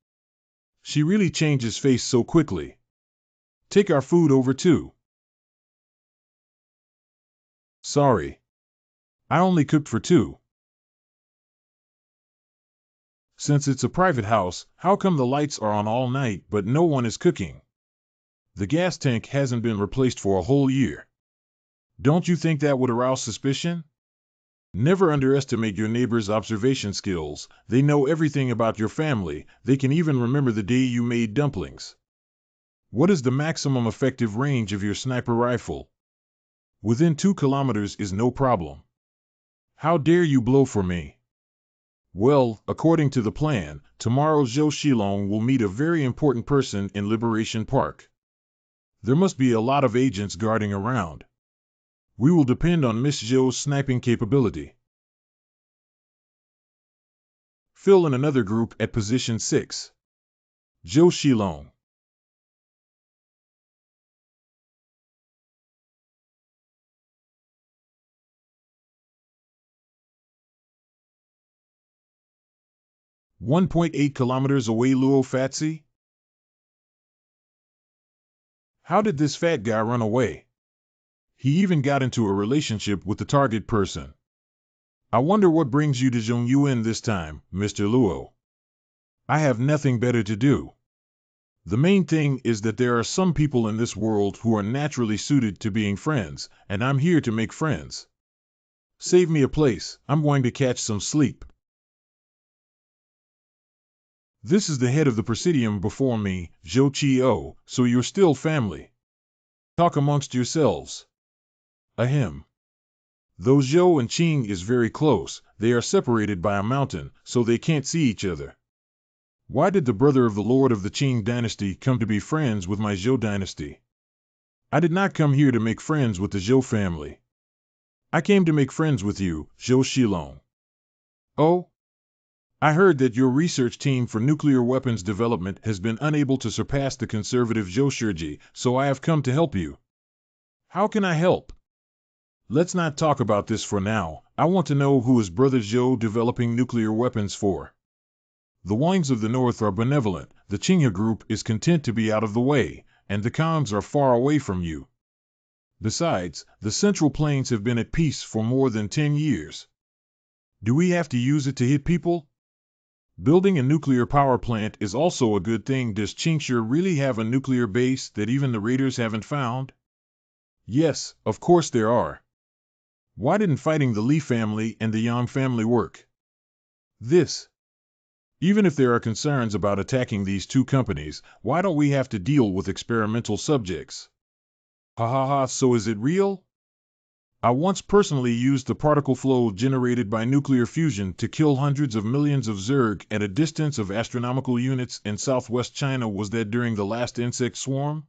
She really changes face so quickly. Take our food over too. Sorry. I only cooked for 2. Since it's a private house, how come the lights are on all night but no one is cooking? The gas tank hasn't been replaced for a whole year. Don't you think that would arouse suspicion? Never underestimate your neighbor's observation skills. They know everything about your family. They can even remember the day you made dumplings. What is the maximum effective range of your sniper rifle? Within 2 kilometers is no problem. How dare you blow for me? Well, according to the plan, tomorrow Zhou Shilong will meet a very important person in Liberation Park. There must be a lot of agents guarding around. We will depend on Miss Zhou's sniping capability. Fill in another group at position 6. Zhou Shilong. .8 kilometers away. Luo Fatsi? How did this fat guy run away? He even got into a relationship with the target person. I wonder what brings you to Zhongyuan this time, Mr. Luo. I have nothing better to do. The main thing is that there are some people in this world who are naturally suited to being friends, and I'm here to make friends. Save me a place, I'm going to catch some sleep. This is the head of the Presidium before me, Zhou Qi-o, so you're still family. Talk amongst yourselves. Ahem. Though Zhou and Qing is very close, they are separated by a mountain, so they can't see each other. Why did the brother of the Lord of the Qing dynasty come to be friends with my Zhou dynasty? I did not come here to make friends with the Zhou family. I came to make friends with you, Zhou Shilong. Oh? I heard that your research team for nuclear weapons development has been unable to surpass the conservative Zhou Shiji, so I have come to help you. How can I help? Let's not talk about this for now. I want to know who is Brother Zhou developing nuclear weapons for. The Wangs of the North are benevolent, the Qinghe group is content to be out of the way, and the Khans are far away from you. Besides, the Central Plains have been at peace for more than 10 years. Do we have to use it to hit people? Building a nuclear power plant is also a good thing. Does Qingshi really have a nuclear base that even the raiders haven't found? Yes, of course there are. Why didn't fighting the Li family and the Yang family work? Even if there are concerns about attacking these two companies, why don't we have to deal with experimental subjects? Ha ha ha, so is it real? I once personally used the particle flow generated by nuclear fusion to kill hundreds of millions of Zerg at a distance of astronomical units in southwest China. Was that during the last insect swarm?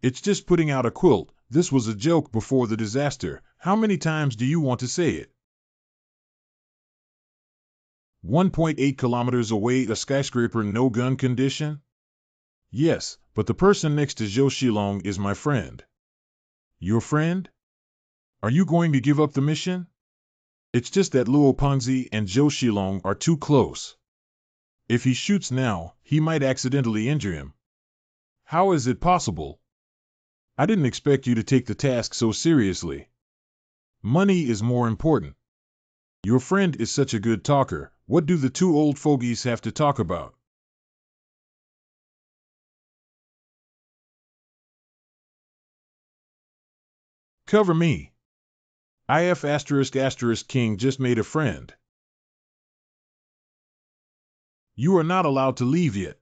It's just putting out a quilt. This was a joke before the disaster. How many times do you want to say it? 1.8 kilometers away, a skyscraper, no gun condition? Yes, but the person next to Zhou Shilong is my friend. Your friend? Are you going to give up the mission? It's just that Luo Pengzi and Zhou Shilong are too close. If he shoots now, he might accidentally injure him. How is it possible? I didn't expect you to take the task so seriously. Money is more important. Your friend is such a good talker. What do the two old fogies have to talk about? Cover me. IF *** King just made a friend. You are not allowed to leave yet.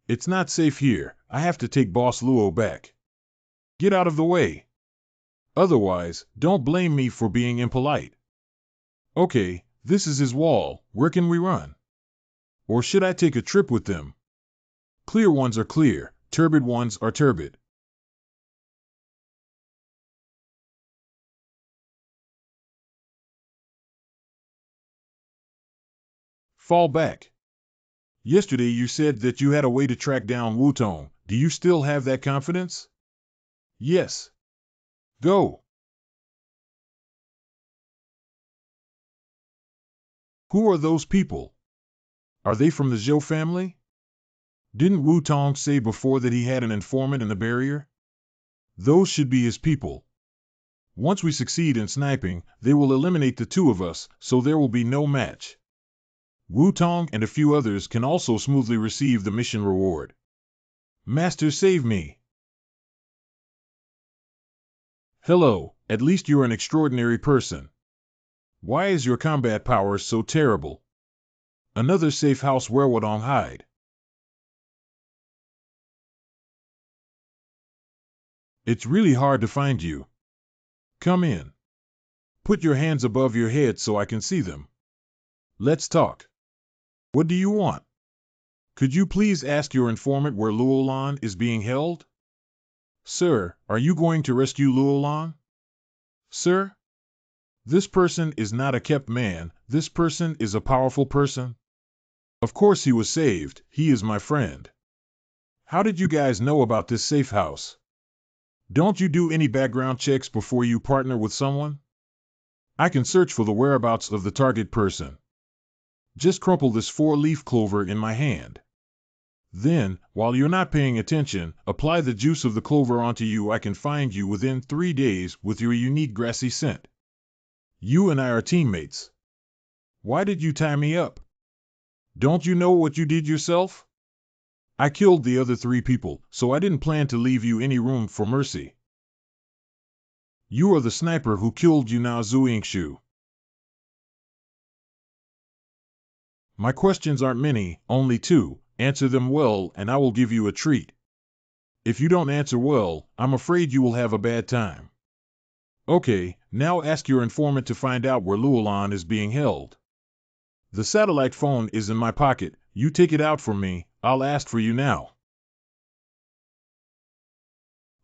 It's not safe here. I have to take Boss Luo back. Get out of the way. Otherwise, don't blame me for being impolite. Okay, this is his wall. Where can we run? Or should I take a trip with them? Clear ones are clear, turbid ones are turbid. Fall back. Yesterday you said that you had a way to track down Wutong. Do you still have that confidence? Yes. Go. Who are those people? Are they from the Zhou family? Didn't Wutong say before that he had an informant in the barrier? Those should be his people. Once we succeed in sniping, they will eliminate the two of us, so there will be no match. Wutong and a few others can also smoothly receive the mission reward. Master, save me. Hello, at least you're an extraordinary person. Why is your combat power so terrible? Another safe house where Wudong hide. It's really hard to find you. Come in. Put your hands above your head so I can see them. Let's talk. What do you want? Could you please ask your informant where Luolan is being held? Sir, are you going to rescue Luolan? Sir? This person is not a kept man, this person is a powerful person. Of course he was saved, he is my friend. How did you guys know about this safe house? Don't you do any background checks before you partner with someone? I can search for the whereabouts of the target person. Just crumple this 4-leaf clover in my hand. Then, while you're not paying attention, apply the juice of the clover onto you. I can find you within 3 days with your unique grassy scent. You and I are teammates. Why did you tie me up? Don't you know what you did yourself? I killed the other 3 people, so I didn't plan to leave you any room for mercy. You are the sniper who killed Yuna Zuingshu. My questions aren't many, only 2. Answer them well, and I will give you a treat. If you don't answer well, I'm afraid you will have a bad time. Okay, now ask your informant to find out where Luolan is being held. The satellite phone is in my pocket. You take it out for me. I'll ask for you now.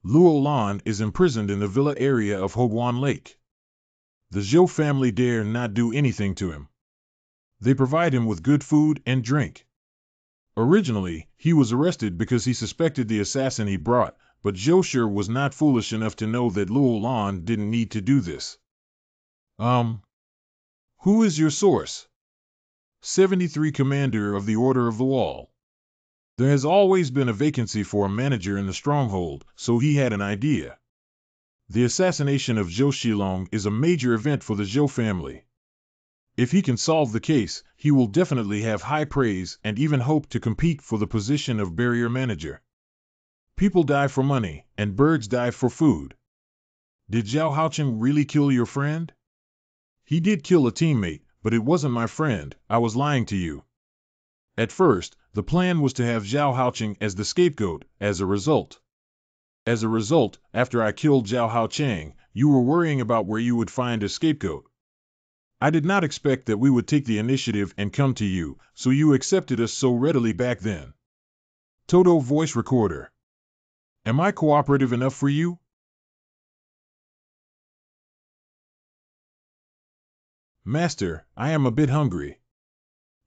Luolan is imprisoned in the villa area of Hogwan Lake. The Zhou family dare not do anything to him. They provide him with good food and drink. Originally, he was arrested because he suspected the assassin he brought, but Zhou was not foolish enough to know that Luolan didn't need to do this. Who is your source? 73 Commander of the Order of the Wall. There has always been a vacancy for a manager in the stronghold, so he had an idea. The assassination of Zhou Shilong is a major event for the Zhou family. If he can solve the case, he will definitely have high praise and even hope to compete for the position of barrier manager. People die for money, and birds die for food. Did Zhao Haocheng really kill your friend? He did kill a teammate, but it wasn't my friend. I was lying to you. At first, the plan was to have Zhao Haocheng as the scapegoat. As a result, after I killed Zhao Haocheng, you were worrying about where you would find a scapegoat. I did not expect that we would take the initiative and come to you, so you accepted us so readily back then. Toto voice recorder. Am I cooperative enough for you? Master, I am a bit hungry.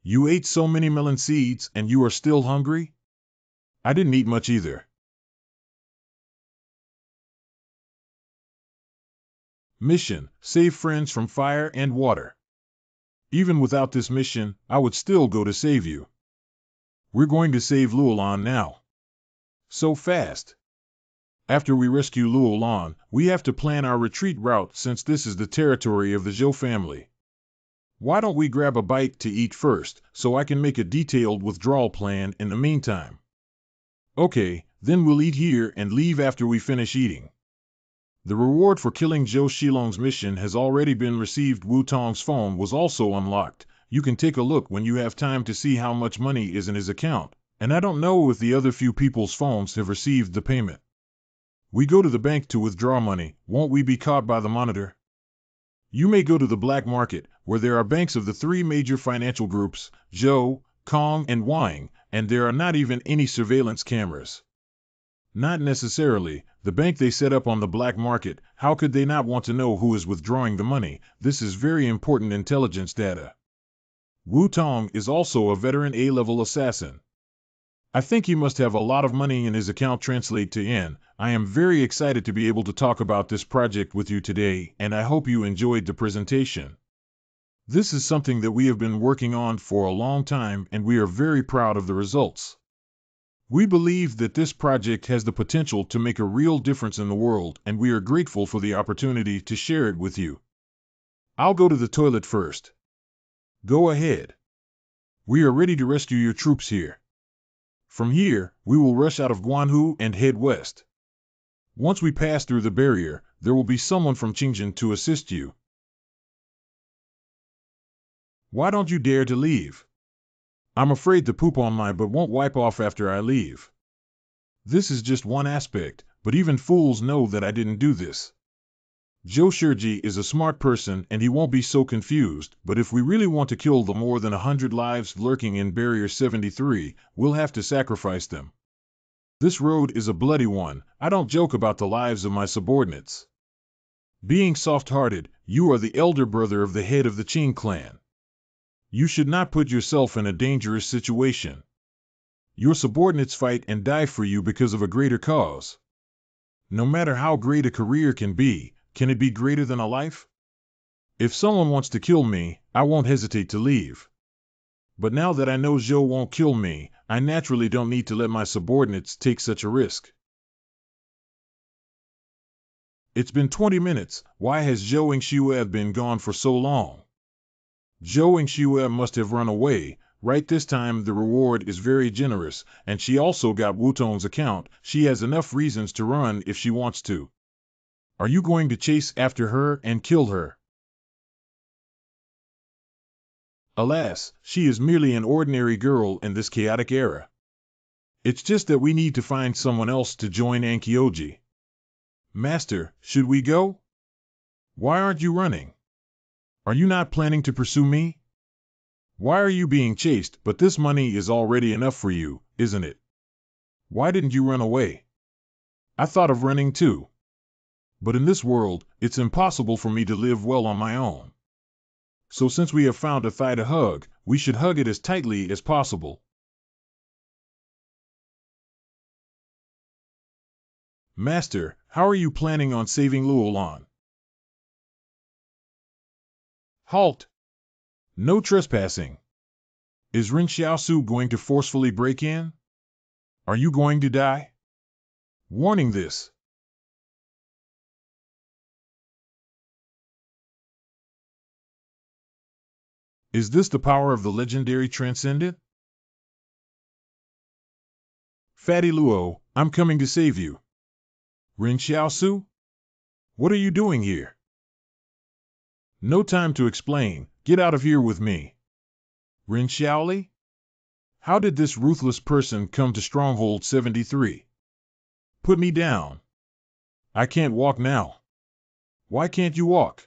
You ate so many melon seeds and you are still hungry? I didn't eat much either. Mission: save friends from fire and water. Even without this mission, I would still go to save you. We're going to save Luolan now. So fast. After we rescue Luolan, we have to plan our retreat route since this is the territory of the Zhou family. Why don't we grab a bite to eat first, so I can make a detailed withdrawal plan in the meantime? Okay, then we'll eat here and leave after we finish eating. The reward for killing Zhou Shilong's mission has already been received. Wu Tong's phone was also unlocked. You can take a look when you have time to see how much money is in his account, and I don't know if the other few people's phones have received the payment. We go to the bank to withdraw money. Won't we be caught by the monitor? You may go to the black market, where there are banks of the 3 major financial groups, Zhou, Kong, and Wang, and there are not even any surveillance cameras. Not necessarily. The bank they set up on the black market, how could they not want to know who is withdrawing the money? This is very important intelligence data. Wu Tong is also a veteran A-level assassin. I think he must have a lot of money in his account. Translate to N. I am very excited to be able to talk about this project with you today, and I hope you enjoyed the presentation. This is something that we have been working on for a long time, and we are very proud of the results. We believe that this project has the potential to make a real difference in the world, and we are grateful for the opportunity to share it with you. I'll go to the toilet first. Go ahead. We are ready to rescue your troops here. From here, we will rush out of Guanhu and head west. Once we pass through the barrier, there will be someone from Qingjin to assist you. Why don't you dare to leave? I'm afraid to poop on my butt won't wipe off after I leave. This is just one aspect, but even fools know that I didn't do this. Zhou Shiji is a smart person and he won't be so confused, but if we really want to kill the more than 100 lives lurking in Barrier 73, we'll have to sacrifice them. This road is a bloody one. I don't joke about the lives of my subordinates. Being soft-hearted, you are the elder brother of the head of the Qing clan. You should not put yourself in a dangerous situation. Your subordinates fight and die for you because of a greater cause. No matter how great a career can it be greater than a life? If someone wants to kill me, I won't hesitate to leave. But now that I know Zhou won't kill me, I naturally don't need to let my subordinates take such a risk. It's been 20 minutes. Why has Zhou Yingxue been gone for so long? Zhou Yingxue must have run away. Right, this time the reward is very generous, and she also got Wutong's account. She has enough reasons to run if she wants to. Are you going to chase after her and kill her? Alas, she is merely an ordinary girl in this chaotic era. It's just that we need to find someone else to join Ankyoji. Master, should we go? Why aren't you running? Are you not planning to pursue me? Why are you being chased? But this money is already enough for you, isn't it? Why didn't you run away? I thought of running too. But in this world, it's impossible for me to live well on my own. So since we have found a thigh to hug, we should hug it as tightly as possible. Master, how are you planning on saving Luolan? Halt! No trespassing. Is Ren Xiaosu going to forcefully break in? Are you going to die? Warning this. Is this the power of the legendary transcendent? Fatty Luo, I'm coming to save you. Ren Xiaosu? What are you doing here? No time to explain. Get out of here with me. Ren Xiaoli? How did this ruthless person come to Stronghold 73? Put me down. I can't walk now. Why can't you walk?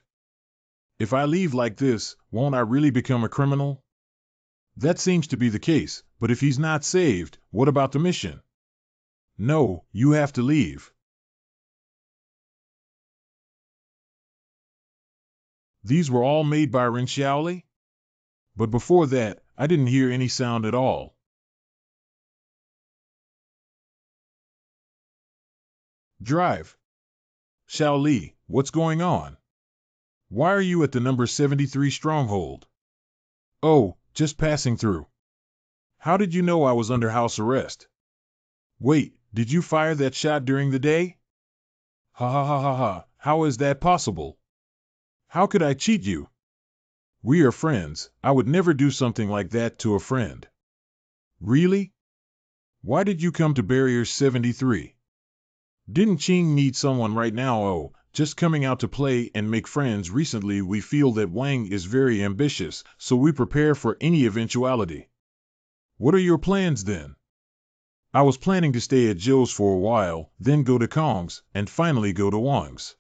If I leave like this, won't I really become a criminal? That seems to be the case, but if he's not saved, what about the mission? No, you have to leave. These were all made by Ren Xiaoli? But before that, I didn't hear any sound at all. Drive. Xiaoli, what's going on? Why are you at the number 73 stronghold? Oh, just passing through. How did you know I was under house arrest? Wait, did you fire that shot during the day? Ha ha ha ha ha, how is that possible? How could I cheat you? We are friends. I would never do something like that to a friend. Really? Why did you come to Barrier 73? Didn't Qing need someone right now? Oh, just coming out to play and make friends. Recently we feel that Wang is very ambitious, so we prepare for any eventuality. What are your plans then? I was planning to stay at Zhou's for a while, then go to Kong's, and finally go to Wang's.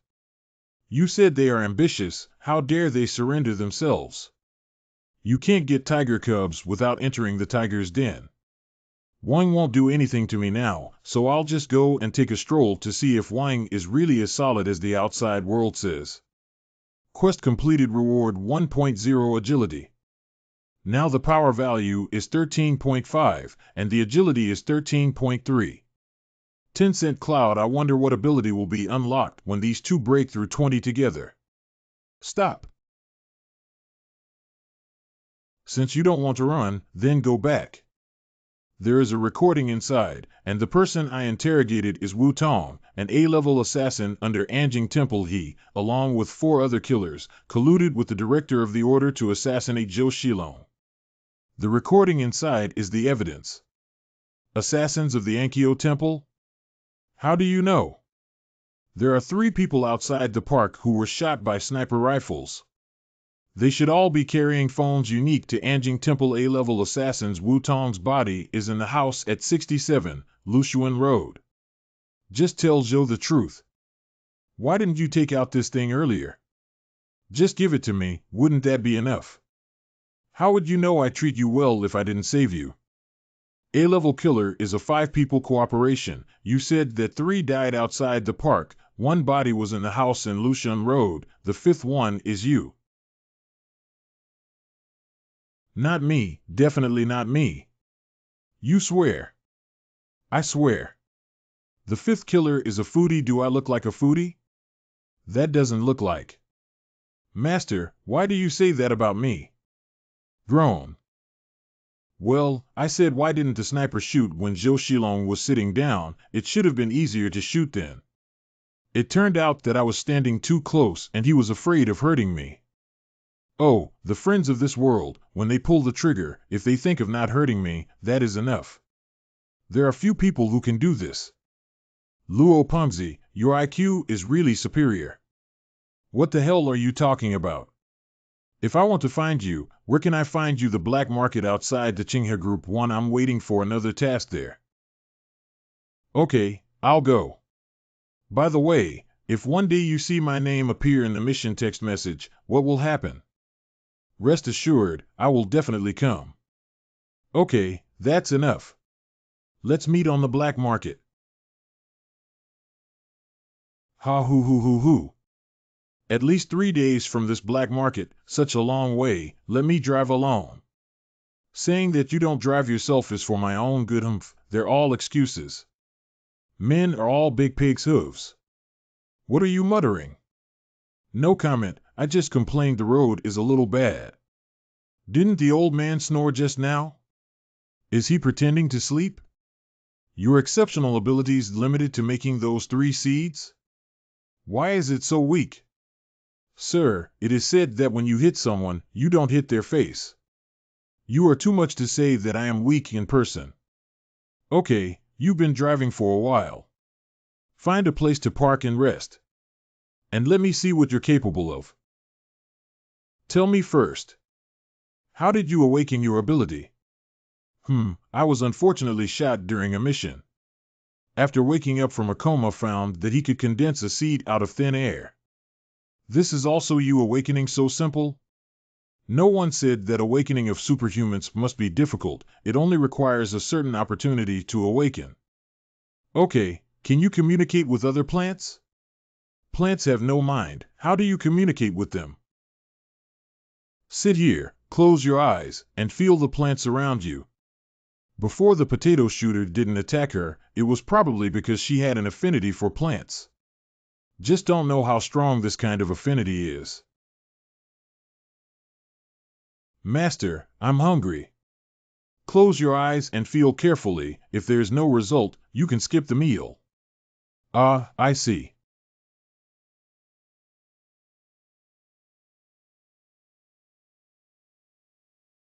You said they are ambitious. How dare they surrender themselves? You can't get tiger cubs without entering the tiger's den. Wang won't do anything to me now, so I'll just go and take a stroll to see if Wang is really as solid as the outside world says. Quest completed. Reward 1.0 Agility. Now the power value is 13.5, and the agility is 13.3. 10-cent cloud. I wonder what ability will be unlocked when these two break through 20 together. Stop. Since you don't want to run, then go back. There is a recording inside, and the person I interrogated is Wu Tong, an A-level assassin under Anjing Temple. He, along with 4 other killers, colluded with the director of the order to assassinate Zhou Shilong. The recording inside is the evidence. Assassins of the Ankyo Temple? How do you know? There are 3 people outside the park who were shot by sniper rifles. They should all be carrying phones unique to Anjing Temple A-level assassins. Wu Tong's body is in the house at 67, Lushuan Road. Just tell Zhou the truth. Why didn't you take out this thing earlier? Just give it to me, wouldn't that be enough? How would you know I treat you well if I didn't save you? A-level killer is a 5-people cooperation. You said that 3 died outside the park, 1 body was in the house in Lushan Road, the 5th one is you. Not me, definitely not me. You swear? I swear. The 5th killer is a foodie. Do I look like a foodie? That doesn't look like. Master, why do you say that about me? Groan. Well, I said why didn't the sniper shoot when Zhou Shilong was sitting down? It should have been easier to shoot then. It turned out that I was standing too close and he was afraid of hurting me. Oh, the friends of this world, when they pull the trigger, if they think of not hurting me, that is enough. There are few people who can do this. Luo Pengzi, your IQ is really superior. What the hell are you talking about? If I want to find you, where can I find you? The black market outside the Qinghe Group 1. I'm waiting for another task there. Okay, I'll go. By the way, if one day you see my name appear in the mission text message, what will happen? Rest assured, I will definitely come. Okay, that's enough. Let's meet on the black market. Ha hoo hoo hoo hoo. At least 3 days from this black market, such a long way, let me drive alone. Saying that you don't drive yourself is for my own good. They're all excuses. Men are all big pig's hooves. What are you muttering? No comment, I just complained the road is a little bad. Didn't the old man snore just now? Is he pretending to sleep? Your exceptional abilities limited to making those 3 seeds? Why is it so weak? Sir, it is said that when you hit someone, you don't hit their face. You are too much to say that I am weak in person. Okay, you've been driving for a while. Find a place to park and rest. And let me see what you're capable of. Tell me first. How did you awaken your ability? I was unfortunately shot during a mission. After waking up from a coma, found that he could condense a seed out of thin air. This is also you awakening so simple? No one said that awakening of superhumans must be difficult, it only requires a certain opportunity to awaken. Okay, can you communicate with other plants? Plants have no mind, how do you communicate with them? Sit here, close your eyes, and feel the plants around you. Before the potato shooter didn't attack her, it was probably because she had an affinity for plants. Just don't know how strong this kind of affinity is. Master, I'm hungry. Close your eyes and feel carefully. If there's no result, you can skip the meal. Ah, I see.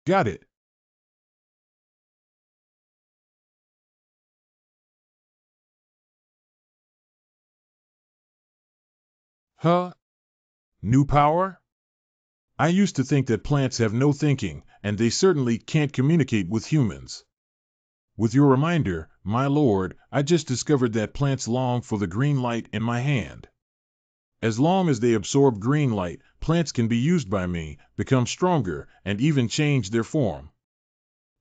Got it. Huh? New power? I used to think that plants have no thinking, and they certainly can't communicate with humans. With your reminder, my lord, I just discovered that plants long for the green light in my hand. As long as they absorb green light, plants can be used by me, become stronger, and even change their form.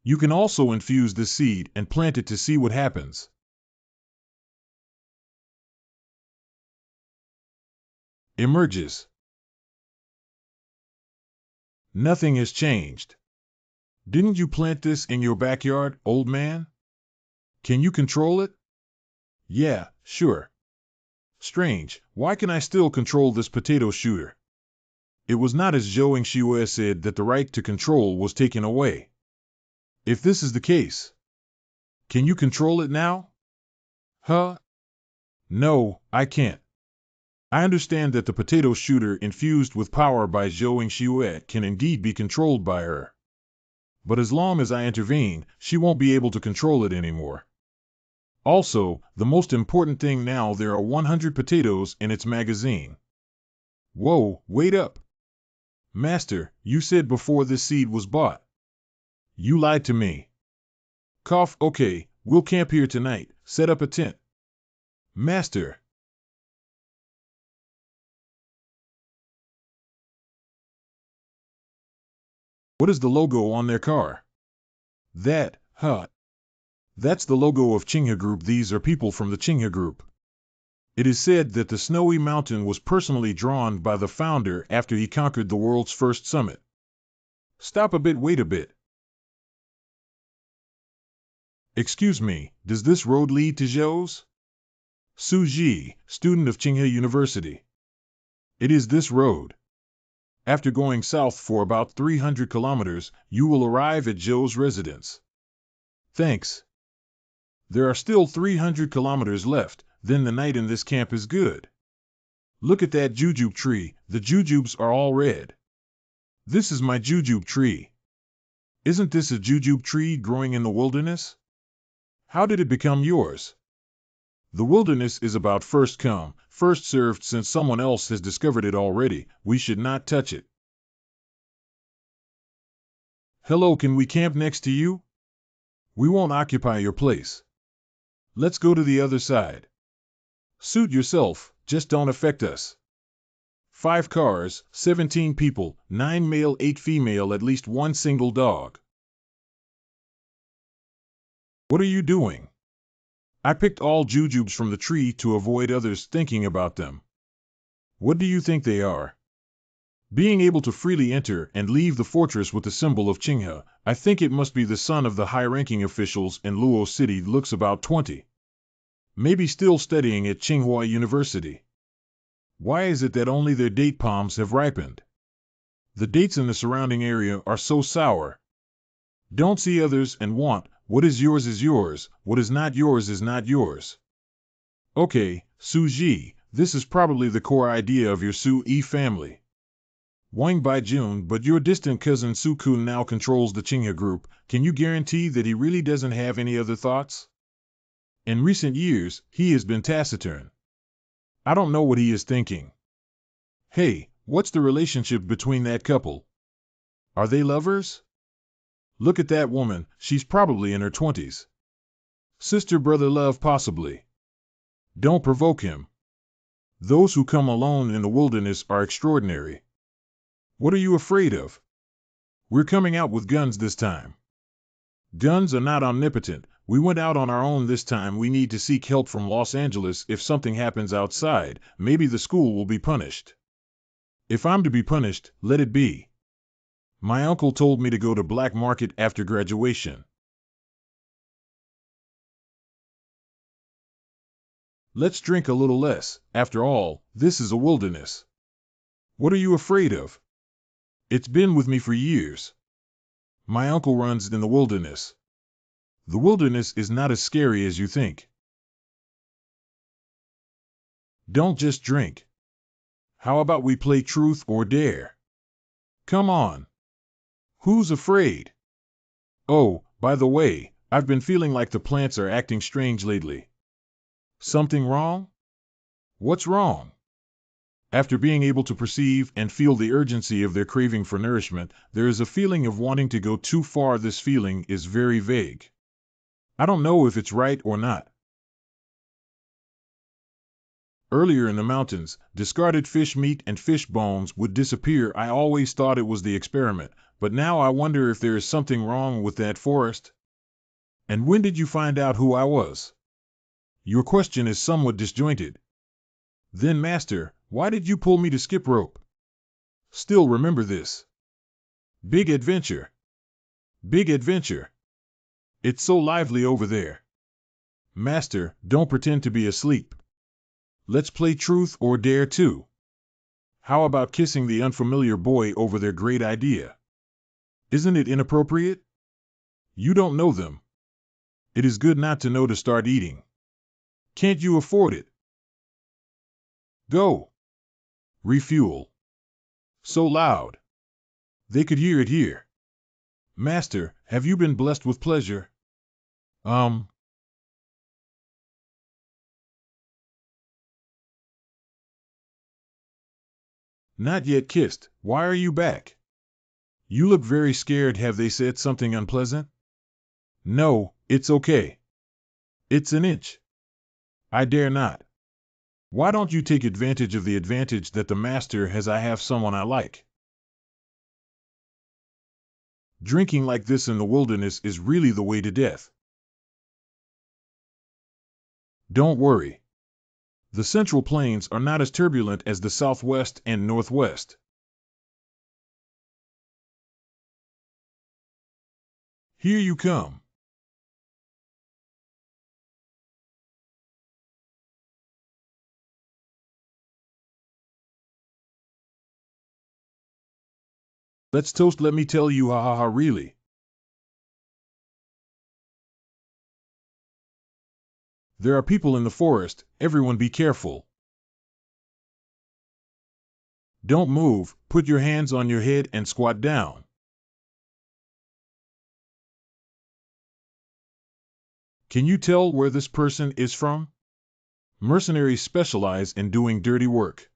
You can also infuse the seed and plant it to see what happens. Emerges. Nothing has changed. Didn't you plant this in your backyard, old man? Can you control it? Yeah, sure. Strange, why can I still control this potato shooter? It was not as Zhou Xue said that the right to control was taken away. If this is the case, can you control it now? Huh? No, I can't. I understand that the potato shooter infused with power by Zhou Xue can indeed be controlled by her. But as long as I intervene, she won't be able to control it anymore. Also, the most important thing now, there are 100 potatoes in its magazine. Whoa, wait up. Master, you said before this seed was bought. You lied to me. Cough, okay, we'll camp here tonight, set up a tent. Master. What is the logo on their car? That, huh? That's the logo of Qinghe Group. These are people from the Qinghe Group. It is said that the snowy mountain was personally drawn by the founder after he conquered the world's first summit. Stop a bit, wait a bit. Excuse me, does this road lead to Zhou's? Su Ji, student of Qinghe University. It is this road. After going south for about 300 kilometers, you will arrive at Zhou's residence. Thanks. There are still 300 kilometers left, then the night in this camp is good. Look at that jujube tree, the jujubes are all red. This is my jujube tree. Isn't this a jujube tree growing in the wilderness? How did it become yours? The wilderness is about first come, first served. Since someone else has discovered it already, we should not touch it. Hello, can we camp next to you? We won't occupy your place. Let's go to the other side. Suit yourself, just don't affect us. 5 cars, 17 people, 9 male, 8 female, at least 1 single dog. What are you doing? I picked all jujubes from the tree to avoid others thinking about them. What do you think they are? Being able to freely enter and leave the fortress with the symbol of Qinghe, I think it must be the son of the high-ranking officials in Luo City. Looks about 20. Maybe still studying at Tsinghua University. Why is it that only their date palms have ripened? The dates in the surrounding area are so sour. Don't see others and want. What is yours, what is not yours. Okay, Su Ji, this is probably the core idea of your Su Yi family. Wang Baijun, but your distant cousin Su Kun now controls the Qinghe group. Can you guarantee that he really doesn't have any other thoughts? In recent years, he has been taciturn. I don't know what he is thinking. Hey, what's the relationship between that couple? Are they lovers? Look at that woman, she's probably in her 20s. Sister-brother love possibly. Don't provoke him. Those who come alone in the wilderness are extraordinary. What are you afraid of? We're coming out with guns this time. Guns are not omnipotent. We went out on our own this time. We need to seek help from Los Angeles. If something happens outside, maybe the school will be punished. If I'm to be punished, let it be. My uncle told me to go to black market after graduation. Let's drink a little less. After all, this is a wilderness. What are you afraid of? It's been with me for years. My uncle runs in the wilderness. The wilderness is not as scary as you think. Don't just drink. How about we play truth or dare? Come on. Who's afraid? Oh, by the way, I've been feeling like the plants are acting strange lately. Something wrong? What's wrong? After being able to perceive and feel the urgency of their craving for nourishment, there is a feeling of wanting to go too far. This feeling is very vague. I don't know if it's right or not. Earlier in the mountains, discarded fish meat and fish bones would disappear. I always thought it was the experiment, but now I wonder if there is something wrong with that forest. And when did you find out who I was? Your question is somewhat disjointed. Then, Master, why did you pull me to skip rope? Still remember this. Big adventure. Big adventure. It's so lively over there. Master, don't pretend to be asleep. Let's play truth or dare too. How about kissing the unfamiliar boy over their great idea? Isn't it inappropriate? You don't know them. It is good not to know to start eating. Can't you afford it? Go. Refuel. So loud. They could hear it here. Master, have you been blessed with pleasure? Not yet kissed. Why are you back? You look very scared. Have they said something unpleasant? No, it's okay. It's an inch. I dare not. Why don't you take advantage of the advantage that the master has? I have someone I like. Drinking like this in the wilderness is really the way to death. Don't worry. The Central Plains are not as turbulent as the Southwest and Northwest. Here you come. Let's toast. Let me tell you, ha ha ha, really. There are people in the forest. Everyone be careful. Don't move, put your hands on your head and squat down. Can you tell where this person is from? Mercenaries specialize in doing dirty work.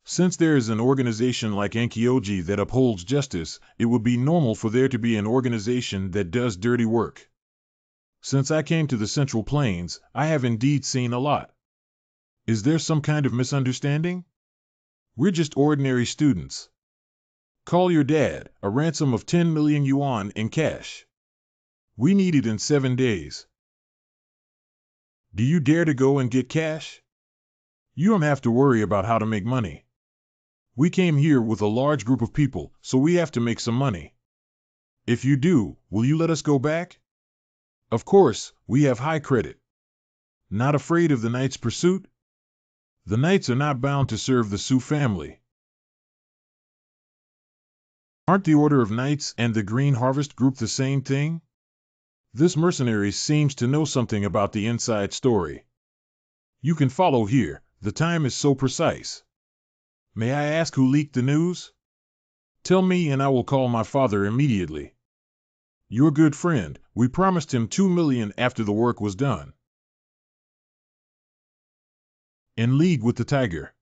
Since there is an organization like Ankyoji that upholds justice, it would be normal for there to be an organization that does dirty work. Since I came to the Central Plains, I have indeed seen a lot. Is there some kind of misunderstanding? We're just ordinary students. Call your dad, a ransom of 10 million yuan in cash. We need it in 7 days. Do you dare to go and get cash? You don't have to worry about how to make money. We came here with a large group of people, so we have to make some money. If you do, will you let us go back? Of course, we have high credit. Not afraid of the knight's pursuit? The knights are not bound to serve the Su family. Aren't the Order of Knights and the Green Harvest Group the same thing? This mercenary seems to know something about the inside story. You can follow here, the time is so precise. May I ask who leaked the news? Tell me and I will call my father immediately. Your good friend, we promised him 2 million after the work was done. In league with the tiger.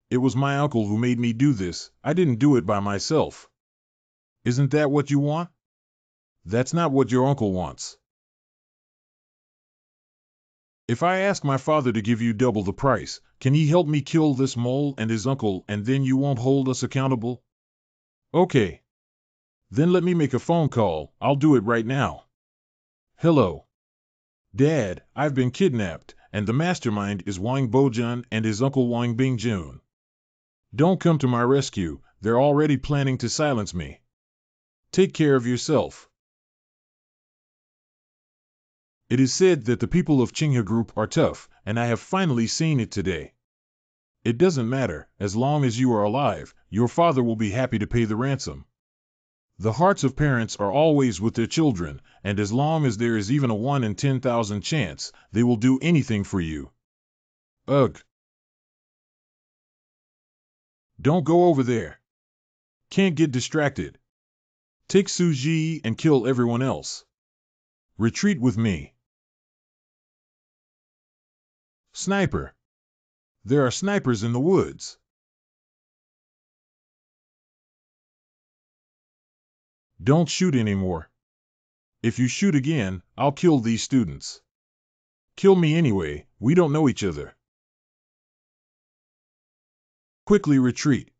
It was my uncle who made me do this, I didn't do it by myself. Isn't that what you want? That's not what your uncle wants. If I ask my father to give you double the price, can he help me kill this mole and his uncle and then you won't hold us accountable? Okay. Then let me make a phone call, I'll do it right now. Hello. Dad, I've been kidnapped, and the mastermind is Wang Bojun and his uncle Wang Bingjun. Don't come to my rescue, they're already planning to silence me. Take care of yourself. It is said that the people of Qinghe Group are tough, and I have finally seen it today. It doesn't matter, as long as you are alive, your father will be happy to pay the ransom. The hearts of parents are always with their children, and as long as there is even a 1 in 10,000 chance, they will do anything for you. Ugh. Don't go over there. Can't get distracted. Take Suji and kill everyone else. Retreat with me. Sniper. There are snipers in the woods. Don't shoot anymore. If you shoot again, I'll kill these students. Kill me anyway, we don't know each other. Quickly retreat.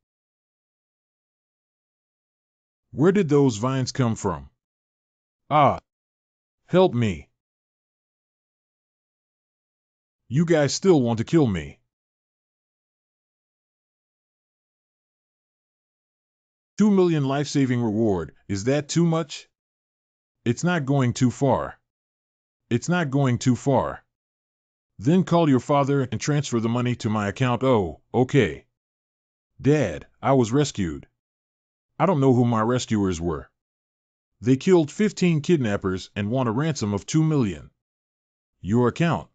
Where did those vines come from? Ah! Help me. You guys still want to kill me. 2 million life-saving reward, is that too much? It's not going too far. It's not going too far. Then call your father and transfer the money to my account. Oh, okay. Dad, I was rescued. I don't know who my rescuers were. They killed 15 kidnappers and want a ransom of 2 million. Your account.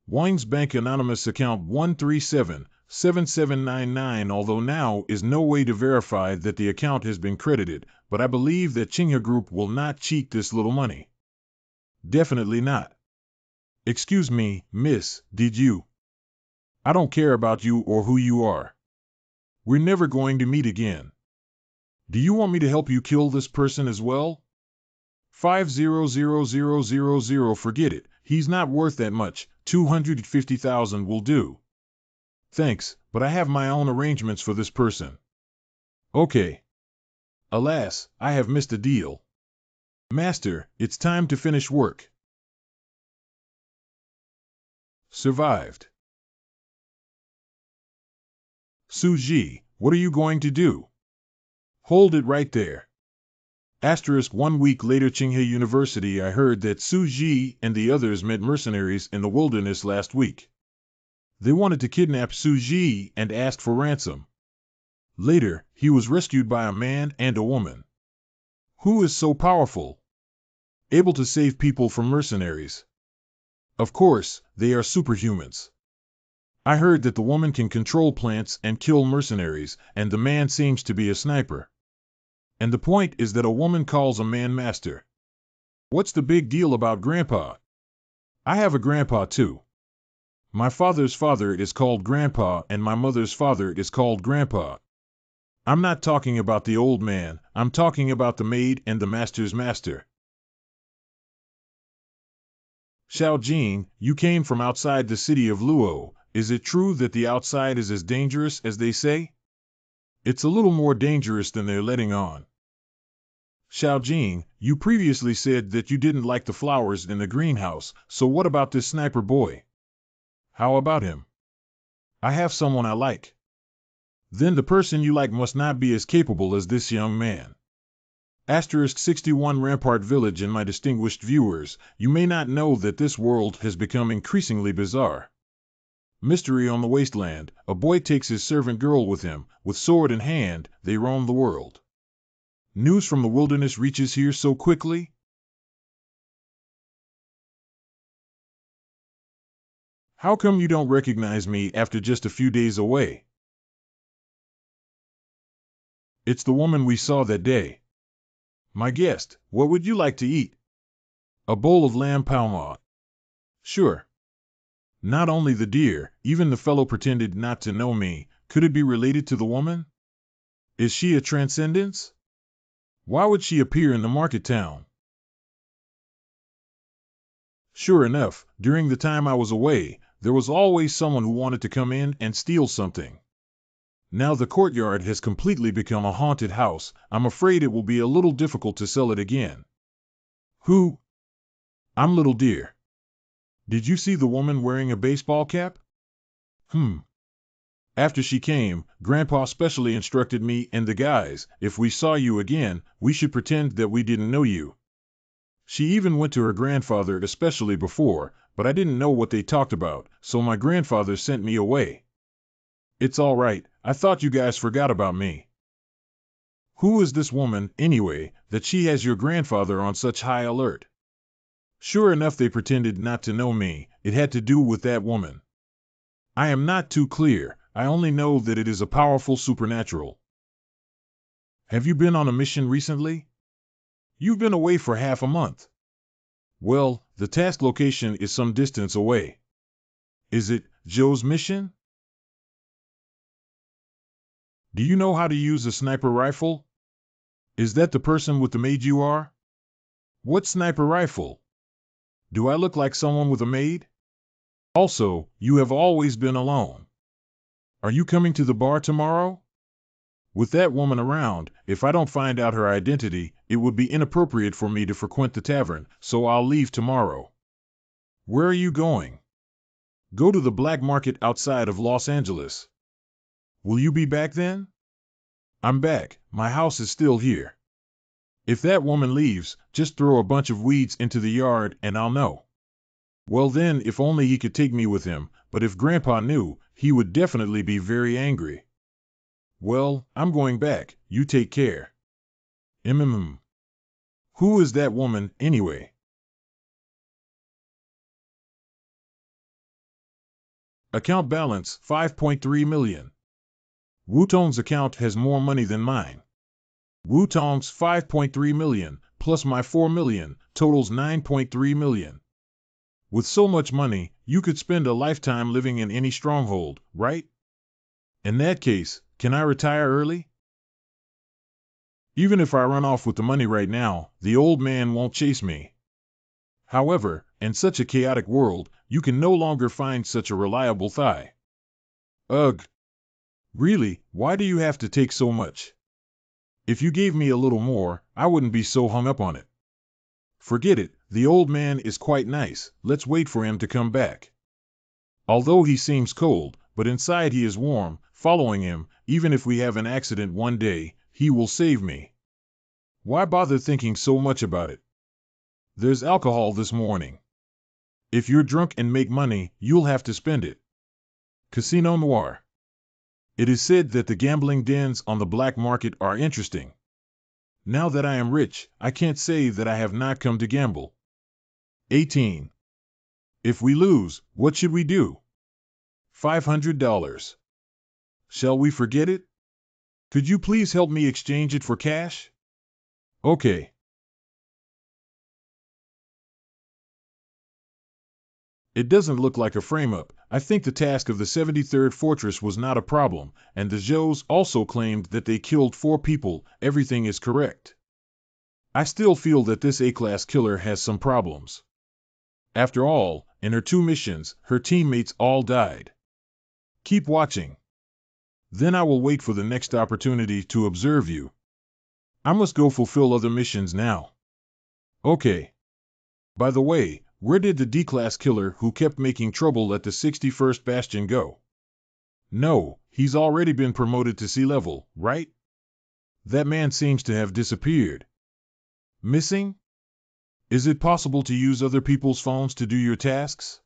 Wang's Bank Anonymous Account 1377799. Although now is no way to verify that the account has been credited, but I believe that Qinghe Group will not cheat this little money. Definitely not. Excuse me, miss, did you? I don't care about you or who you are. We're never going to meet again. Do you want me to help you kill this person as well? 500000, forget it, he's not worth that much, 250,000 will do. Thanks, but I have my own arrangements for this person. Okay. Alas, I have missed a deal. Master, it's time to finish work. Survived. Suji, what are you going to do? Hold it right there. Asterisk 1 week later, Qinghe University. I heard that Suji and the others met mercenaries in the wilderness last week. They wanted to kidnap Suji and asked for ransom. Later, he was rescued by a man and a woman. Who is so powerful? Able to save people from mercenaries. Of course, they are superhumans. I heard that the woman can control plants and kill mercenaries, and the man seems to be a sniper. And the point is that a woman calls a man master. What's the big deal about grandpa? I have a grandpa too. My father's father is called grandpa and my mother's father is called grandpa. I'm not talking about the old man, I'm talking about the maid and the master's master. Xiao Jing, you came from outside the city of Luo. Is it true that the outside is as dangerous as they say? It's a little more dangerous than they're letting on. Xiao Jing, you previously said that you didn't like the flowers in the greenhouse, so what about this sniper boy? How about him? I have someone I like. Then the person you like must not be as capable as this young man. Asterisk 61 Rampart Village and my distinguished viewers, you may not know that this world has become increasingly bizarre. Mystery on the wasteland, a boy takes his servant girl with him, with sword in hand, they roam the world. News from the wilderness reaches here so quickly? How come you don't recognize me after just a few days away? It's the woman we saw that day. My guest, what would you like to eat? A bowl of lamb palma. Sure. Not only the deer, even the fellow pretended not to know me. Could it be related to the woman? Is she a transcendence? Why would she appear in the market town? Sure enough, during the time I was away, there was always someone who wanted to come in and steal something. Now the courtyard has completely become a haunted house. I'm afraid it will be a little difficult to sell it again. Who? I'm Little Deer. Did you see the woman wearing a baseball cap? After she came, Grandpa specially instructed me and the guys, if we saw you again, we should pretend that we didn't know you. She even went to her grandfather especially before, but I didn't know what they talked about, so my grandfather sent me away. It's all right, I thought you guys forgot about me. Who is this woman, anyway, that she has your grandfather on such high alert? Sure enough, they pretended not to know me. It had to do with that woman. I am not too clear. I only know that it is a powerful supernatural. Have you been on a mission recently? You've been away for half a month. Well, the task location is some distance away. Is it Joe's mission? Do you know how to use a sniper rifle? Is that the person with the maid you are? What sniper rifle? Do I look like someone with a maid? Also, you have always been alone. Are you coming to the bar tomorrow? With that woman around, if I don't find out her identity, it would be inappropriate for me to frequent the tavern, so I'll leave tomorrow. Where are you going? Go to the black market outside of Los Angeles. Will you be back then? I'm back. My house is still here. If that woman leaves, just throw a bunch of weeds into the yard and I'll know. Well then, if only he could take me with him, but if Grandpa knew, he would definitely be very angry. Well, I'm going back. You take care. Who is that woman, anyway? Account balance, 5.3 million. Wutong's account has more money than mine. Wutong's 5.3 million, plus my 4 million, totals 9.3 million. With so much money, you could spend a lifetime living in any stronghold, right? In that case, can I retire early? Even if I run off with the money right now, the old man won't chase me. However, in such a chaotic world, you can no longer find such a reliable thigh. Ugh. Really, why do you have to take so much? If you gave me a little more, I wouldn't be so hung up on it. Forget it, the old man is quite nice, let's wait for him to come back. Although he seems cold, but inside he is warm, following him, even if we have an accident one day, he will save me. Why bother thinking so much about it? There's alcohol this morning. If you're drunk and make money, you'll have to spend it. Casino Noir. It is said that the gambling dens on the black market are interesting. Now that I am rich, I can't say that I have not come to gamble. 18. If we lose, what should we do? $500. Shall we forget it? Could you please help me exchange it for cash? Okay. It doesn't look like a frame-up. I think the task of the 73rd Fortress was not a problem, and the Zhous also claimed that they killed 4 people. Everything is correct. I still feel that this A-class killer has some problems. After all, in her 2 missions, her teammates all died. Keep watching. Then I will wait for the next opportunity to observe you. I must go fulfill other missions now. Okay. By the way, where did the D-class killer who kept making trouble at the 61st Bastion go? No, he's already been promoted to sea level, right? That man seems to have disappeared. Missing? Is it possible to use other people's phones to do your tasks?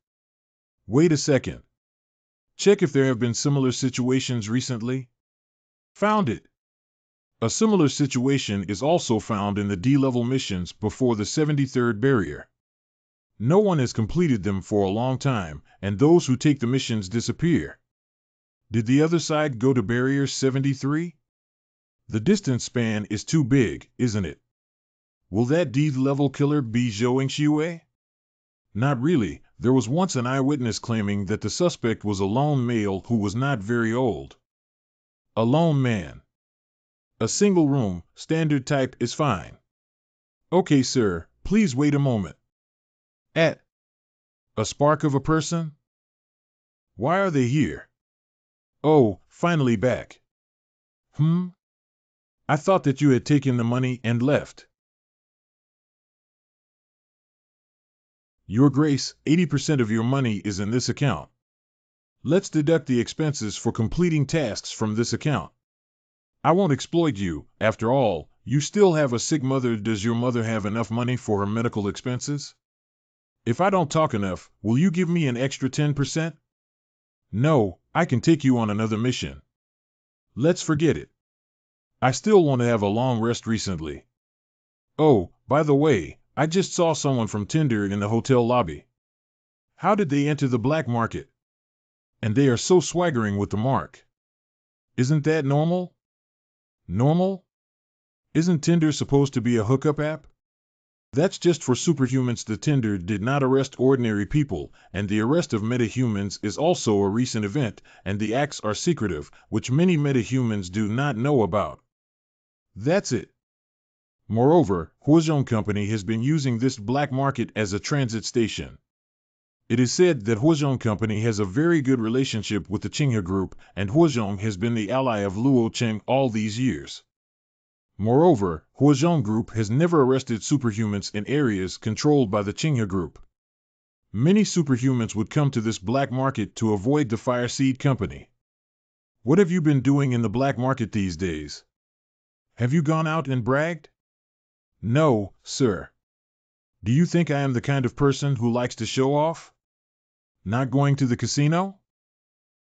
Wait a second. Check if there have been similar situations recently. Found it. A similar situation is also found in the D-level missions before the 73rd barrier. No one has completed them for a long time, and those who take the missions disappear. Did the other side go to barrier 73? The distance span is too big, isn't it? Will that D-level killer be Zhou Xue? Not really. There was once an eyewitness claiming that the suspect was a lone male who was not very old. A lone man. A single room, standard type is fine. Okay, sir, please wait a moment. At a spark of a person? Why are they here? Oh, finally back. I thought that you had taken the money and left. Your Grace, 80% of your money is in this account. Let's deduct the expenses for completing tasks from this account. I won't exploit you. After all, you still have a sick mother. Does your mother have enough money for her medical expenses? If I don't talk enough, will you give me an extra 10%? No, I can take you on another mission. Let's forget it. I still want to have a long rest recently. Oh, by the way, I just saw someone from Tinder in the hotel lobby. How did they enter the black market? And they are so swaggering with the mark. Isn't that normal? Normal? Isn't Tinder supposed to be a hookup app? That's just for superhumans. The Tinder did not arrest ordinary people, and the arrest of metahumans is also a recent event, and the acts are secretive, which many metahumans do not know about. That's it. Moreover, Huazhong Company has been using this black market as a transit station. It is said that Huazhong Company has a very good relationship with the Qinghe Group, and Huazhong has been the ally of Luo Cheng all these years. Moreover, Huazhong Group has never arrested superhumans in areas controlled by the Qinghe Group. Many superhumans would come to this black market to avoid the Fireseed Company. What have you been doing in the black market these days? Have you gone out and bragged? No, sir. Do you think I am the kind of person who likes to show off? Not going to the casino?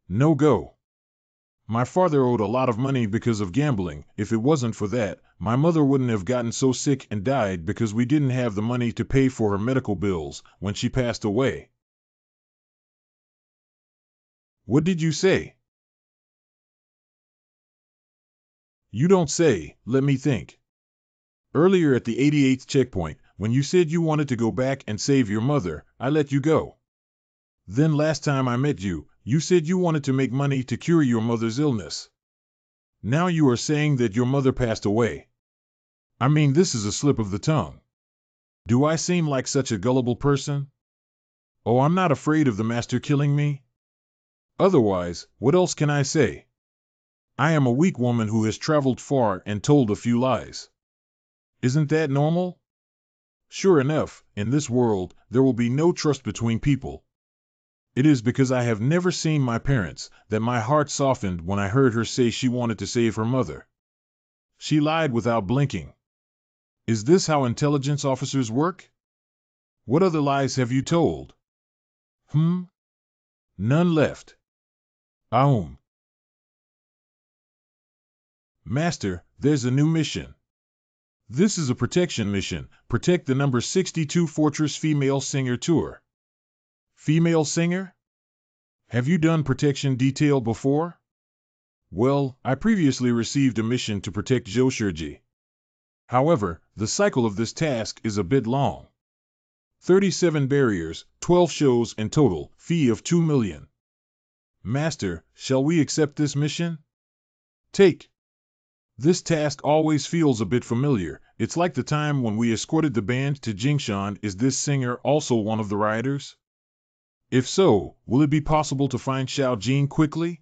No go. My father owed a lot of money because of gambling. If it wasn't for that, my mother wouldn't have gotten so sick and died because we didn't have the money to pay for her medical bills when she passed away. What did you say? You don't say. Let me think. Earlier at the 88th checkpoint, when you said you wanted to go back and save your mother, I let you go. Then last time I met you, you said you wanted to make money to cure your mother's illness. Now you are saying that your mother passed away. I mean, this is a slip of the tongue. Do I seem like such a gullible person? Oh, I'm not afraid of the master killing me. Otherwise, what else can I say? I am a weak woman who has traveled far and told a few lies. Isn't that normal? Sure enough, in this world, there will be no trust between people. It is because I have never seen my parents that my heart softened when I heard her say she wanted to save her mother. She lied without blinking. Is this how intelligence officers work? What other lies have you told? None left. Master, there's a new mission. This is a protection mission. Protect the number 62 Fortress Female Singer Tour. Female singer? Have you done protection detail before? Well, I previously received a mission to protect Joshirji. However, the cycle of this task is a bit long. 37 barriers, 12 shows in total, fee of 2 million. Master, shall we accept this mission? Take. This task always feels a bit familiar. It's like the time when we escorted the band to Jingshan. Is this singer also one of the rioters? If so, will it be possible to find Xiao Jin quickly?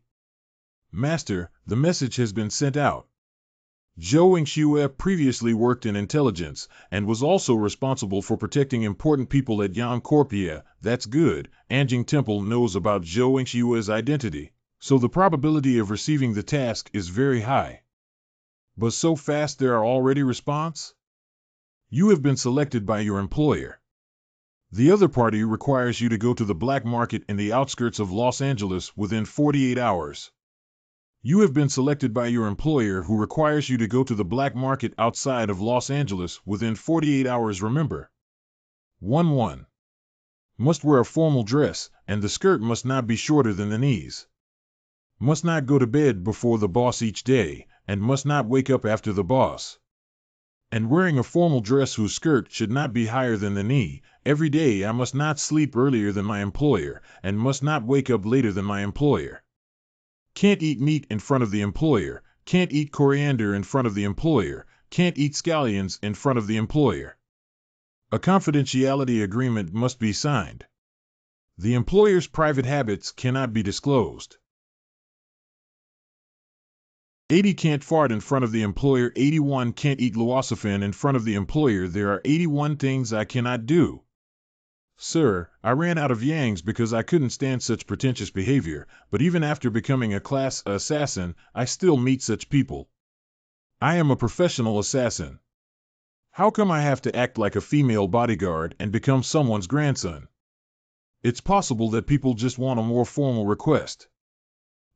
Master, the message has been sent out. Zhou Yingxue previously worked in intelligence and was also responsible for protecting important people at Yankorpia. That's good. Anjing Temple knows about Zhou Yingxue's identity, so the probability of receiving the task is very high. But so fast there are already response? You have been selected by your employer. The other party requires you to go to the black market in the outskirts of Los Angeles within 48 hours. You have been selected by your employer who requires you to go to the black market outside of Los Angeles within 48 hours. Remember. 1-1. Must wear a formal dress, and the skirt must not be shorter than the knees. Must not go to bed before the boss each day, and must not wake up after the boss. And wearing a formal dress whose skirt should not be higher than the knee. Every day I must not sleep earlier than my employer, and must not wake up later than my employer. Can't eat meat in front of the employer, can't eat coriander in front of the employer, can't eat scallions in front of the employer. A confidentiality agreement must be signed. The employer's private habits cannot be disclosed. 80 can't fart in front of the employer. 81 can't eat luosafen in front of the employer. There are 81 things I cannot do. Sir, I ran out of yangs because I couldn't stand such pretentious behavior, but even after becoming a class assassin, I still meet such people. I am a professional assassin. How come I have to act like a female bodyguard and become someone's grandson? It's possible that people just want a more formal request.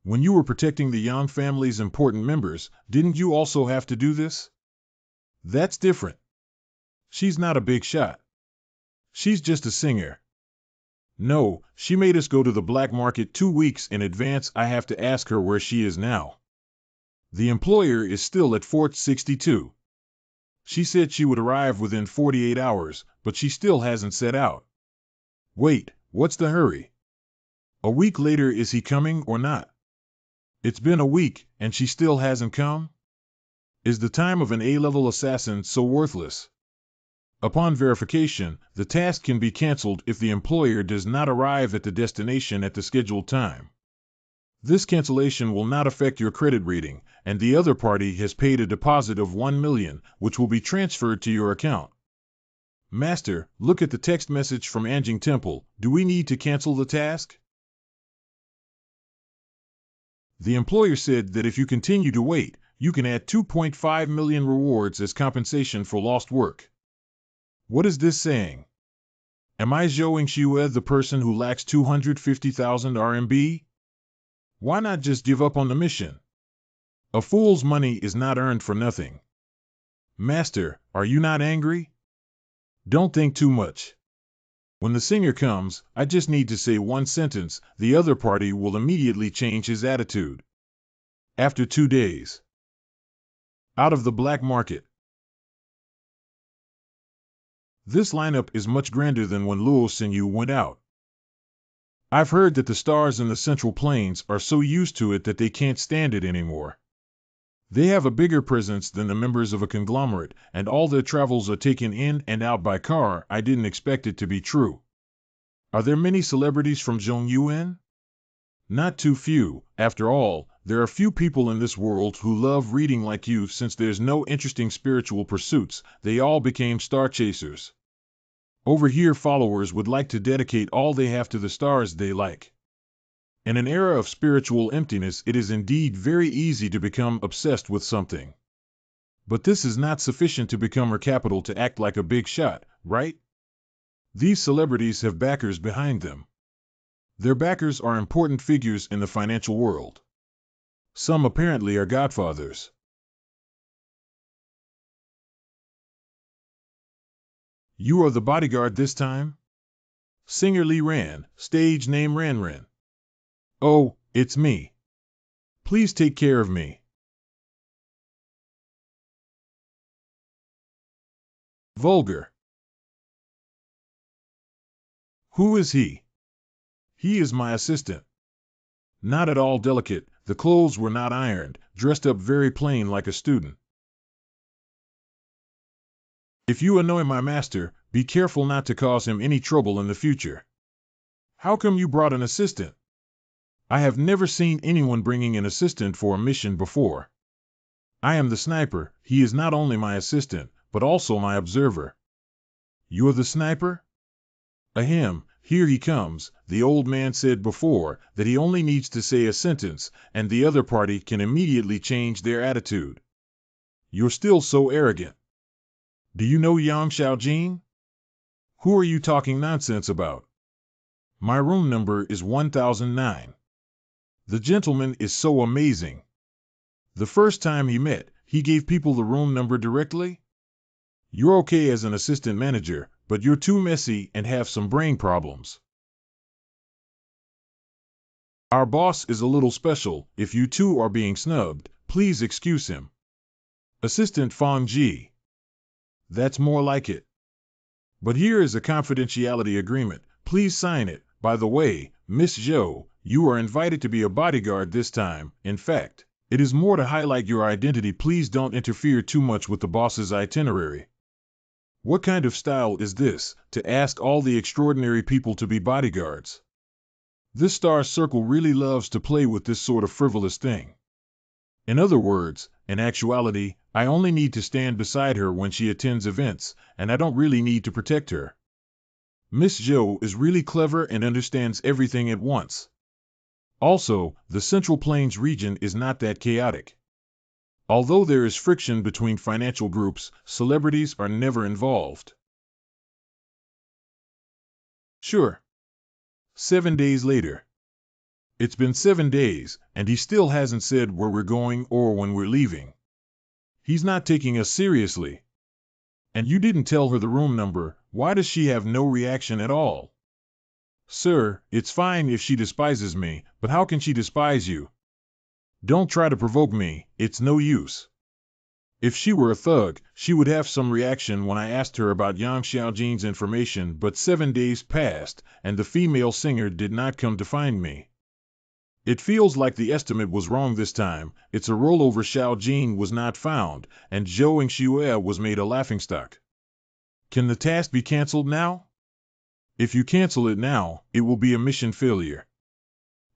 When you were protecting the Yang family's important members, didn't you also have to do this? That's different. She's not a big shot. She's just a singer. No, she made us go to the black market 2 weeks in advance. I have to ask her where she is now. The employer is still at Fort 62. She said she would arrive within 48 hours, but she still hasn't set out. Wait, what's the hurry? A week later, is he coming or not? It's been a week, and she still hasn't come? Is the time of an A-level assassin so worthless? Upon verification, the task can be cancelled if the employer does not arrive at the destination at the scheduled time. This cancellation will not affect your credit rating, and the other party has paid a deposit of 1 million, which will be transferred to your account. Master, look at the text message from Anjing Temple. Do we need to cancel the task? The employer said that if you continue to wait, you can add 2.5 million rewards as compensation for lost work. What is this saying? Am I Zhou Yingxue the person who lacks 250,000 RMB? Why not just give up on the mission? A fool's money is not earned for nothing. Master, are you not angry? Don't think too much. When the singer comes, I just need to say one sentence, the other party will immediately change his attitude. After 2 days. Out of the black market. This lineup is much grander than when Luo Xinyu went out. I've heard that the stars in the Central Plains are so used to it that they can't stand it anymore. They have a bigger presence than the members of a conglomerate, and all their travels are taken in and out by car. I didn't expect it to be true. Are there many celebrities from Zhongyuan? Not too few. After all, there are few people in this world who love reading like you. Since there's no interesting spiritual pursuits, they all became star chasers. Over here, followers would like to dedicate all they have to the stars they like. In an era of spiritual emptiness, it is indeed very easy to become obsessed with something. But this is not sufficient to become her capital to act like a big shot, right? These celebrities have backers behind them. Their backers are important figures in the financial world. Some apparently are godfathers. You are the bodyguard this time? Singer Li Ran, stage name Ran Ran. Oh, it's me. Please take care of me. Vulgar. Who is he? He is my assistant. Not at all delicate, the clothes were not ironed, dressed up very plain like a student. If you annoy my master, be careful not to cause him any trouble in the future. How come you brought an assistant? I have never seen anyone bringing an assistant for a mission before. I am the sniper. He is not only my assistant, but also my observer. You're the sniper? Ahem, here he comes. The old man said before that he only needs to say a sentence, and the other party can immediately change their attitude. You're still so arrogant. Do you know Yang Xiaojin? Who are you talking nonsense about? My room number is 1009. The gentleman is so amazing. The first time he met, he gave people the room number directly? You're okay as an assistant manager, but you're too messy and have some brain problems. Our boss is a little special. If you two are being snubbed, please excuse him. Assistant Fang Ji. That's more like it. But here is a confidentiality agreement. Please sign it. By the way, Miss Zhou, you are invited to be a bodyguard this time. In fact, it is more to highlight your identity. Please don't interfere too much with the boss's itinerary. What kind of style is this, to ask all the extraordinary people to be bodyguards? This star circle really loves to play with this sort of frivolous thing. In other words, in actuality, I only need to stand beside her when she attends events, and I don't really need to protect her. Miss Zhou is really clever and understands everything at once. Also, the Central Plains region is not that chaotic. Although there is friction between financial groups, celebrities are never involved. Sure. 7 days later. It's been 7 days, and he still hasn't said where we're going or when we're leaving. He's not taking us seriously. And you didn't tell her the room number. Why does she have no reaction at all? Sir, it's fine if she despises me, but how can she despise you? Don't try to provoke me, it's no use. If she were a thug, she would have some reaction when I asked her about Yang Xiaojin's information, but 7 days passed, and the female singer did not come to find me. It feels like the estimate was wrong this time. It's a rollover. Xiaojin was not found, and Zhou Xue was made a laughingstock. Can the task be cancelled now? If you cancel it now, it will be a mission failure.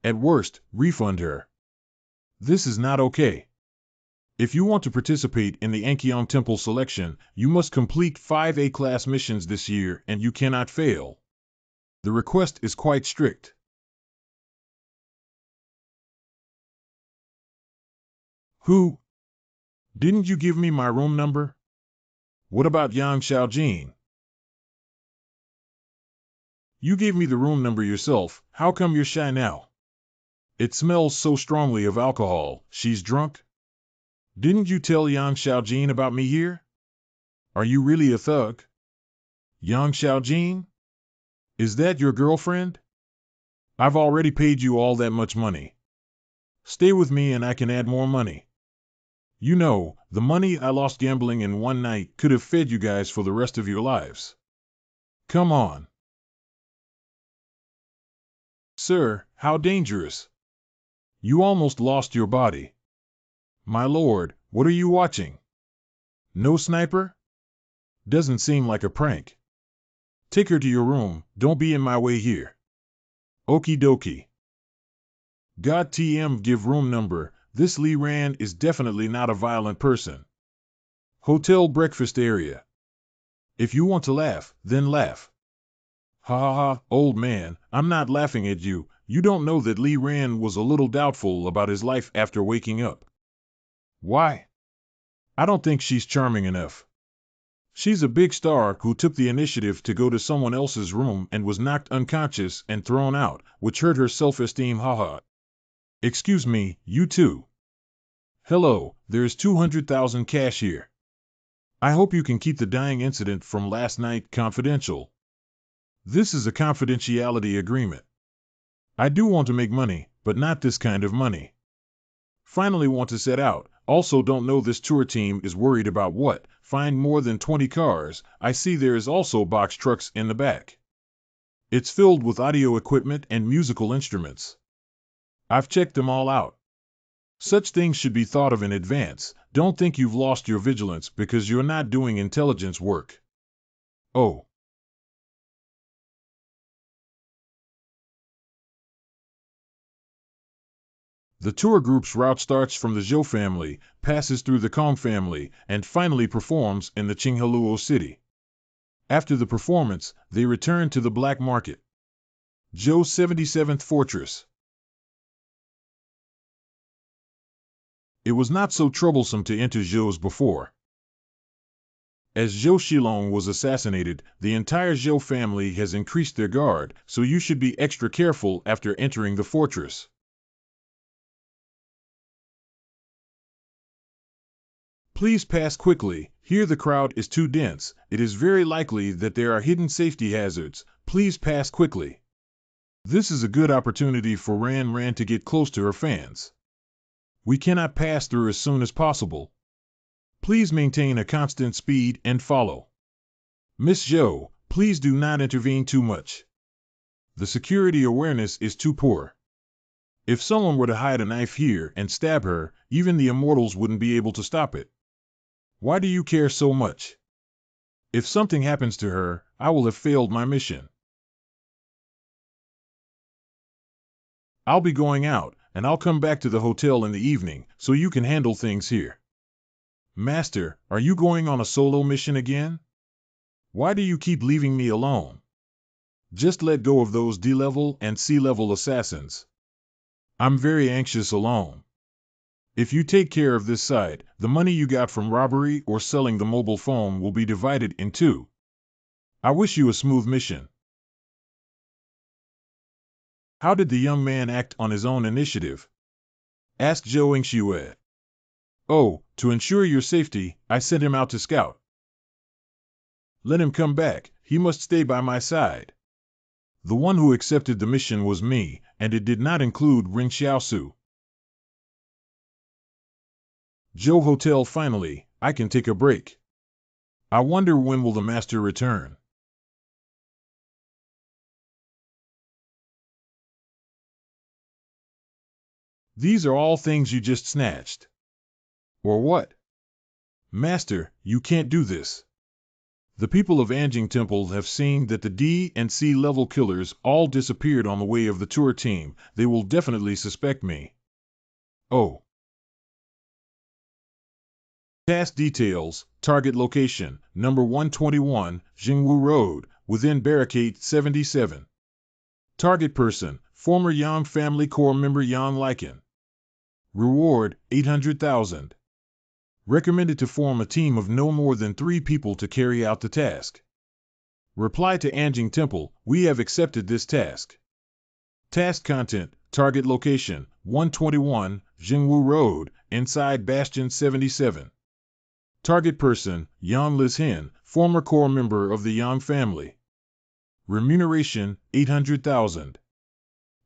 At worst, refund her. This is not okay. If you want to participate in the Anqiang Temple selection, you must complete 5 A-class missions this year, and you cannot fail. The request is quite strict. Who? Didn't you give me my room number? What about Yang Xiaojin? You gave me the room number yourself. How come you're shy now? It smells so strongly of alcohol. She's drunk? Didn't you tell Yang Xiaojin about me here? Are you really a thug? Yang Xiaojin? Is that your girlfriend? I've already paid you all that much money. Stay with me and I can add more money. You know, the money I lost gambling in one night could have fed you guys for the rest of your lives. Come on. Sir, how dangerous. You almost lost your body. My lord, what are you watching? No sniper? Doesn't seem like a prank. Take her to your room, don't be in my way here. Okie dokie. God TM, give room number. This Li Ran is definitely not a violent person. Hotel breakfast area. If you want to laugh, then laugh. Ha ha ha, old man, I'm not laughing at you. You don't know that Li Ran was a little doubtful about his life after waking up. Why? I don't think she's charming enough. She's a big star who took the initiative to go to someone else's room and was knocked unconscious and thrown out, which hurt her self-esteem. Haha. Excuse me, you too. Hello, there's 200,000 cash here. I hope you can keep the dying incident from last night confidential. This is a confidentiality agreement. I do want to make money, but not this kind of money. Finally want to set out. Also don't know this tour team is worried about what? Find more than 20 cars. I see there is also box trucks in the back. It's filled with audio equipment and musical instruments. I've checked them all out. Such things should be thought of in advance. Don't think you've lost your vigilance because you're not doing intelligence work. Oh. The tour group's route starts from the Zhou family, passes through the Kong family, and finally performs in the Qingheluo city. After the performance, they return to the black market. Zhou's 77th Fortress. It was not so troublesome to enter Zhou's before. As Zhou Shilong was assassinated, the entire Zhou family has increased their guard, so you should be extra careful after entering the fortress. Please pass quickly. Here the crowd is too dense. It is very likely that there are hidden safety hazards. Please pass quickly. This is a good opportunity for Ran to get close to her fans. We cannot pass through as soon as possible. Please maintain a constant speed and follow. Miss Zhou, please do not intervene too much. The security awareness is too poor. If someone were to hide a knife here and stab her, even the immortals wouldn't be able to stop it. Why do you care so much? If something happens to her, I will have failed my mission. I'll be going out, and I'll come back to the hotel in the evening, so you can handle things here. Master, are you going on a solo mission again? Why do you keep leaving me alone? Just let go of those D-level and C-level assassins. I'm very anxious alone. If you take care of this side, the money you got from robbery or selling the mobile phone will be divided in two. I wish you a smooth mission. How did the young man act on his own initiative? Asked Zhou Yingxue. Oh, to ensure your safety, I sent him out to scout. Let him come back, he must stay by my side. The one who accepted the mission was me, and it did not include Ring Xiaosu. Zhou Hotel finally, I can take a break. I wonder when will the master return. These are all things you just snatched. Or what? Master, you can't do this. The people of Anjing Temple have seen that the D and C level killers all disappeared on the way of the tour team. They will definitely suspect me. Oh. Task details, target location, number 121, Jingwu Road, within barricade 77. Target person, former Yang family core member Yang Liken. Reward, 800,000. Recommended to form a team of no more than 3 people to carry out the task. Reply to Anjing Temple, we have accepted this task. Task content, target location, 121, Jingwu Road, inside Bastion 77. Target person, Yang Lizhen, former core member of the Yang family. Remuneration, 800,000.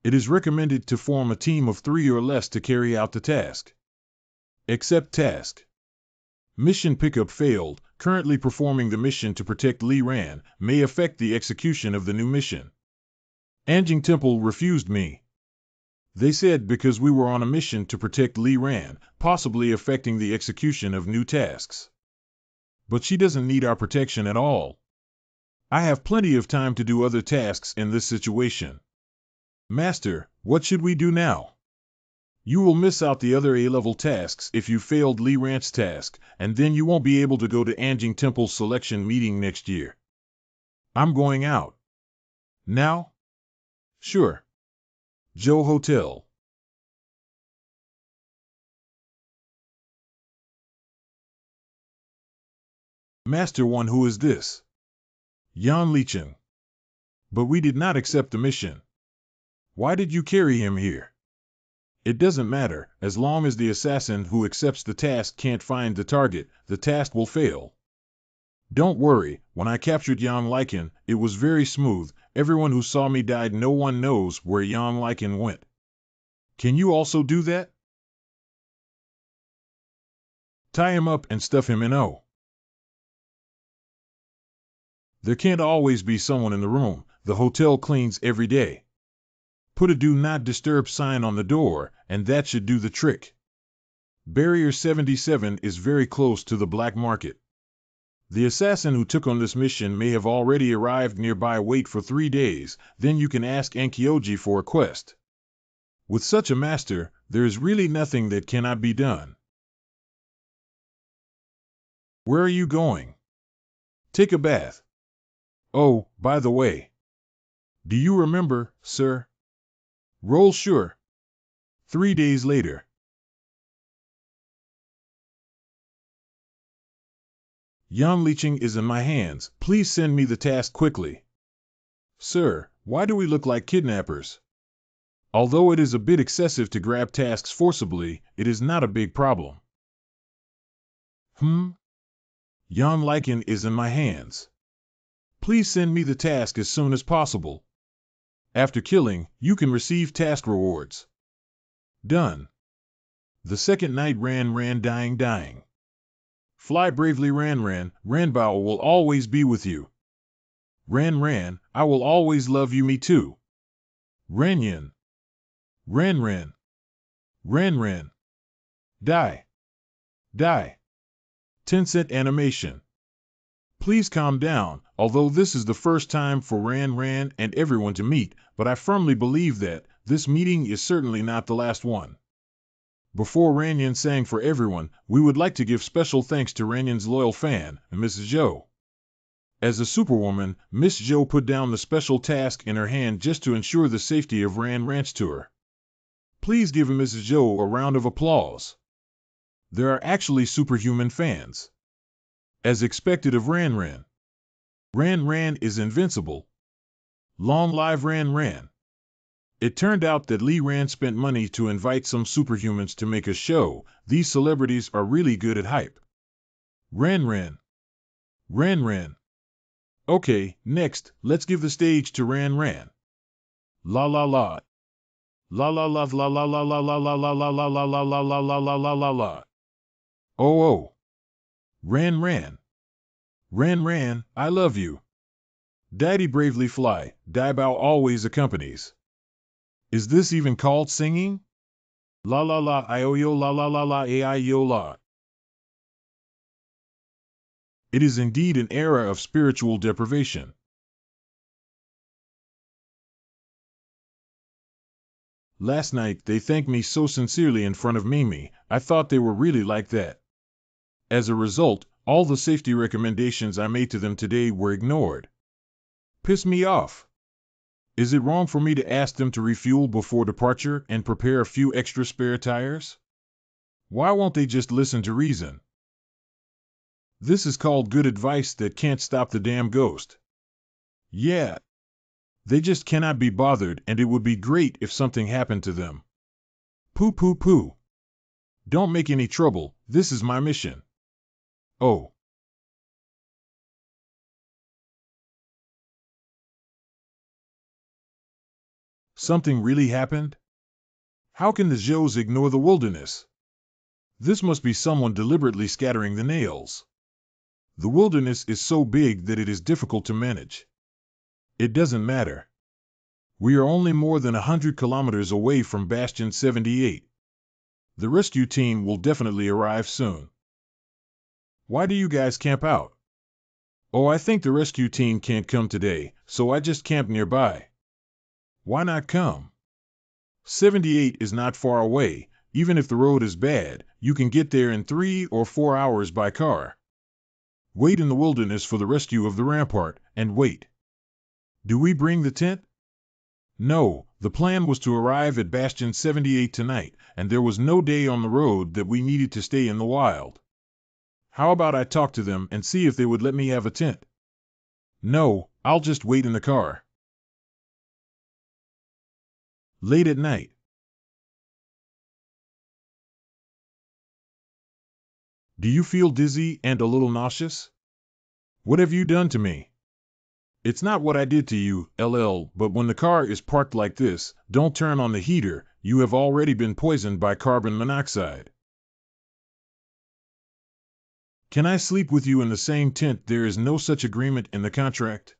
It is recommended to form a team of 3 or less to carry out the task. Accept task. Mission pickup failed. Currently performing the mission to protect Li Ran may affect the execution of the new mission. Anjing Temple refused me. They said because we were on a mission to protect Li Ran, possibly affecting the execution of new tasks. But she doesn't need our protection at all. I have plenty of time to do other tasks in this situation. Master, what should we do now? You will miss out the other A-level tasks if you failed Li Ran's task, and then you won't be able to go to Anjing Temple's selection meeting next year. I'm going out. Now? Sure. Zhou Hotel. Master One, who is this? Yan Licheng. But we did not accept the mission. Why did you carry him here? It doesn't matter, as long as the assassin who accepts the task can't find the target, the task will fail. Don't worry, when I captured Yang Liken, it was very smooth. Everyone who saw me died. No one knows where Yang Liken went. Can you also do that? Tie him up and stuff him in O. There can't always be someone in the room. The hotel cleans every day. Put a do not disturb sign on the door, and that should do the trick. Barrier 77 is very close to the black market. The assassin who took on this mission may have already arrived nearby. Wait for 3 days, then you can ask Ankyoji for a quest. With such a master, there is really nothing that cannot be done. Where are you going? Take a bath. Oh, by the way. Do you remember, sir? Roll sure. 3 days later. Yan leeching is in my hands. Please send me the task quickly. Sir, why do we look like kidnappers? Although it is a bit excessive to grab tasks forcibly, it is not a big problem. Yan lichen is in my hands. Please send me the task as soon as possible. After killing, you can receive task rewards. Done. The second night. Ran dying. Fly bravely. Ran Bao will always be with you. Ran, I will always love you. Me too. Ran. Die. 10-cent animation. Please calm down, although this is the first time for Ran and everyone to meet, but I firmly believe that this meeting is certainly not the last one. Before Ranyan sang for everyone, we would like to give special thanks to Ranyan's loyal fan, Mrs. Zhou. As a superwoman, Miss Zhou put down the special task in her hand just to ensure the safety of Ran's tour. Please give Mrs. Zhou a round of applause. There are actually superhuman fans. As expected of Ran. Ran is invincible. Long live Ran. It turned out that Li Ran spent money to invite some superhumans to make a show. These celebrities are really good at hype. Ran. Okay, next, let's give the stage to Ran. La la la. La la la la la la la la la la la la la la la la la la la la. Oh. Ran, I love you. Daddy bravely fly, Daibao always accompanies. Is this even called singing? La la la io la la la la ai yo la. It is indeed an era of spiritual deprivation. Last night they thanked me so sincerely in front of Mimi, I thought they were really like that. As a result, all the safety recommendations I made to them today were ignored. Piss me off. Is it wrong for me to ask them to refuel before departure and prepare a few extra spare tires? Why won't they just listen to reason? This is called good advice that can't stop the damn ghost. Yeah. They just cannot be bothered, and it would be great if something happened to them. Pooh. Don't make any trouble, this is my mission. Oh. Something really happened? How can the Zhous ignore the wilderness? This must be someone deliberately scattering the nails. The wilderness is so big that it is difficult to manage. It doesn't matter. We are only more than 100 kilometers away from Bastion 78. The rescue team will definitely arrive soon. Why do you guys camp out? Oh, I think the rescue team can't come today, so I just camped nearby. Why not come? 78 is not far away. Even if the road is bad, you can get there in 3 or 4 hours by car. Wait in the wilderness for the rescue of the rampart, and wait. Do we bring the tent? No, the plan was to arrive at Bastion 78 tonight, and there was no day on the road that we needed to stay in the wild. How about I talk to them and see if they would let me have a tent? No, I'll just wait in the car. Late at night. Do you feel dizzy and a little nauseous? What have you done to me? It's not what I did to you, LL, but when the car is parked like this, don't turn on the heater, you have already been poisoned by carbon monoxide. Can I sleep with you in the same tent? There is no such agreement in the contract.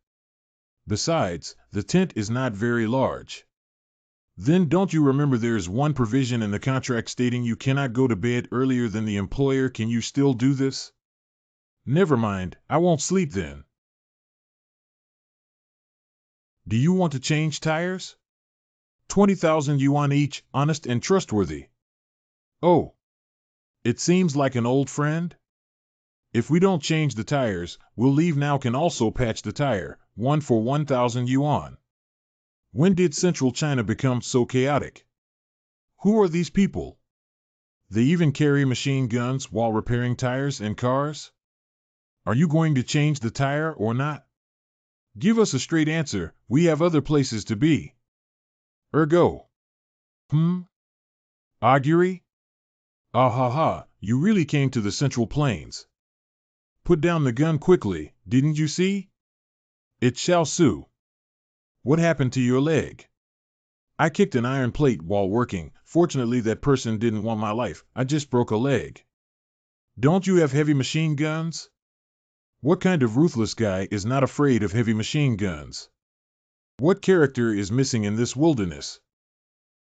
Besides, the tent is not very large. Then don't you remember there's one provision in the contract stating you cannot go to bed earlier than the employer? Can you still do this? Never mind, I won't sleep then. Do you want to change tires? 20,000 yuan each, honest and trustworthy. Oh, it seems like an old friend? If we don't change the tires, we'll leave now. Can also patch the tire, one for 1,000 yuan. When did Central China become so chaotic? Who are these people? They even carry machine guns while repairing tires and cars? Are you going to change the tire or not? Give us a straight answer, we have other places to be. Ergo. Augury? Ah ha ha, you really came to the Central Plains. Put down the gun quickly, didn't you see? It's Xiao Su. What happened to your leg? I kicked an iron plate while working. Fortunately, that person didn't want my life. I just broke a leg. Don't you have heavy machine guns? What kind of ruthless guy is not afraid of heavy machine guns? What character is missing in this wilderness?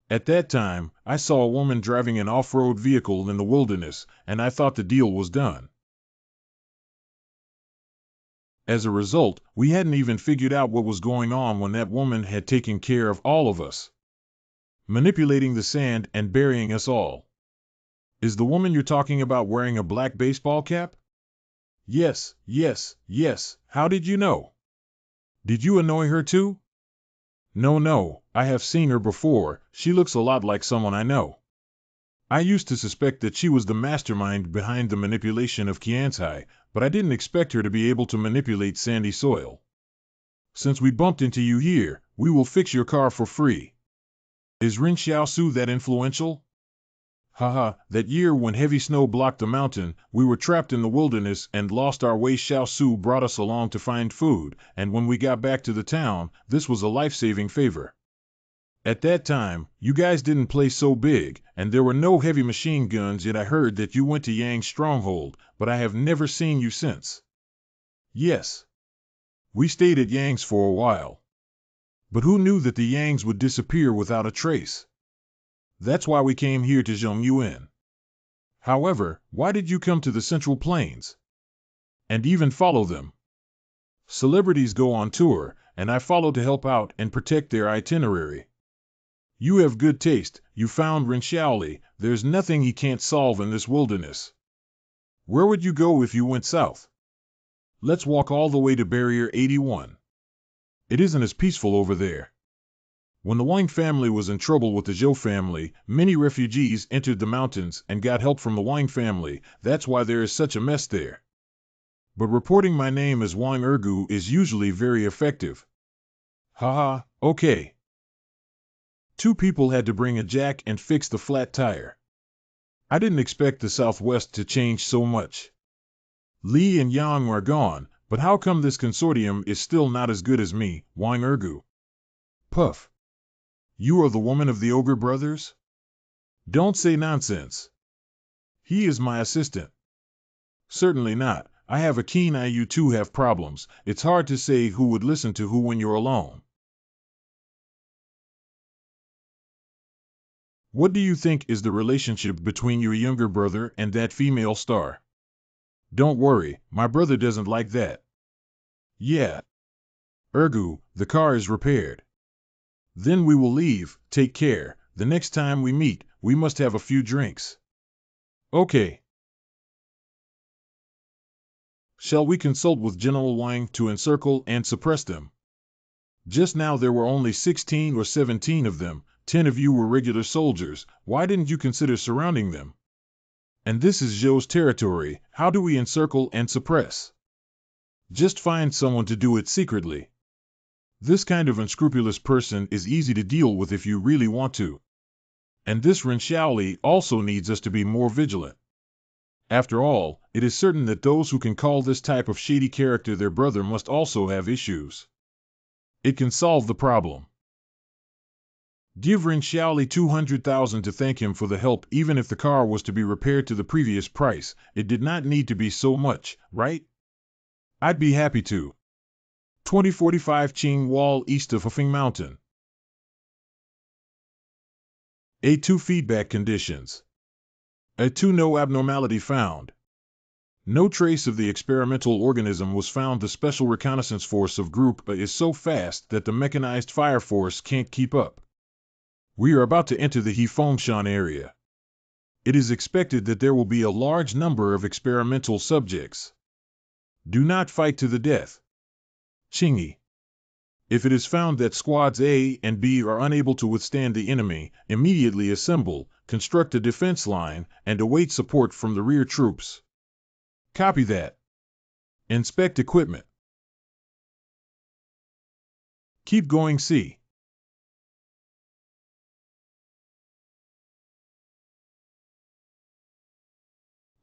At that time, I saw a woman driving an off-road vehicle in the wilderness, and I thought the deal was done. As a result, we hadn't even figured out what was going on when that woman had taken care of all of us, manipulating the sand and burying us all. Is the woman you're talking about wearing a black baseball cap? Yes, yes, yes. How did you know? Did you annoy her too? No, I have seen her before. She looks a lot like someone I know. I used to suspect that she was the mastermind behind the manipulation of Qianzhai, but I didn't expect her to be able to manipulate sandy soil. Since we bumped into you here, we will fix your car for free. Is Rin Xiaosu that influential? Haha, that year when heavy snow blocked the mountain, we were trapped in the wilderness and lost our way. Xiaosu brought us along to find food, and when we got back to the town, this was a life-saving favor. At that time, you guys didn't play so big, and there were no heavy machine guns, yet I heard that you went to Yang's stronghold, but I have never seen you since. Yes. We stayed at Yang's for a while. But who knew that the Yangs would disappear without a trace? That's why we came here to Zhongyuan. However, why did you come to the Central Plains? And even follow them? Celebrities go on tour, and I follow to help out and protect their itinerary. You have good taste. You found Rin Xiaoli. There's nothing he can't solve in this wilderness. Where would you go if you went south? Let's walk all the way to Barrier 81. It isn't as peaceful over there. When the Wang family was in trouble with the Zhou family, many refugees entered the mountains and got help from the Wang family. That's why there is such a mess there. But reporting my name as Wang Ergu is usually very effective. Haha, okay. 2 people had to bring a jack and fix the flat tire. I didn't expect the Southwest to change so much. Li and Yang are gone, but how come this consortium is still not as good as me, Wang Ergu? Puff. You are the woman of the Ogre brothers? Don't say nonsense. He is my assistant. Certainly not. I have a keen eye. You two have problems. It's hard to say who would listen to who when you're alone. What do you think is the relationship between your younger brother and that female star? Don't worry, my brother doesn't like that. Yeah. Ergu, the car is repaired. Then we will leave. Take care. The next time we meet, we must have a few drinks. Okay. Shall we consult with General Wang to encircle and suppress them? Just now there were only 16 or 17 of them. 10 of you were regular soldiers. Why didn't you consider surrounding them? And this is Zhou's territory. How do we encircle and suppress? Just find someone to do it secretly. This kind of unscrupulous person is easy to deal with if you really want to. And this Ren Xiaoli also needs us to be more vigilant. After all, it is certain that those who can call this type of shady character their brother must also have issues. It can solve the problem. Give Ren Xiaoli 200,000 to thank him for the help. Even if the car was to be repaired to the previous price, it did not need to be so much, right? I'd be happy to. 2045 Qing Wall east of Hufing Mountain. A2 feedback conditions. A2 no abnormality found. No trace of the experimental organism was found. The Special Reconnaissance Force of Group A is so fast that the mechanized fire force can't keep up. We are about to enter the Hefongshan area. It is expected that there will be a large number of experimental subjects. Do not fight to the death. Qingyi. If it is found that squads A and B are unable to withstand the enemy, immediately assemble, construct a defense line, and await support from the rear troops. Copy that. Inspect equipment. Keep going. C.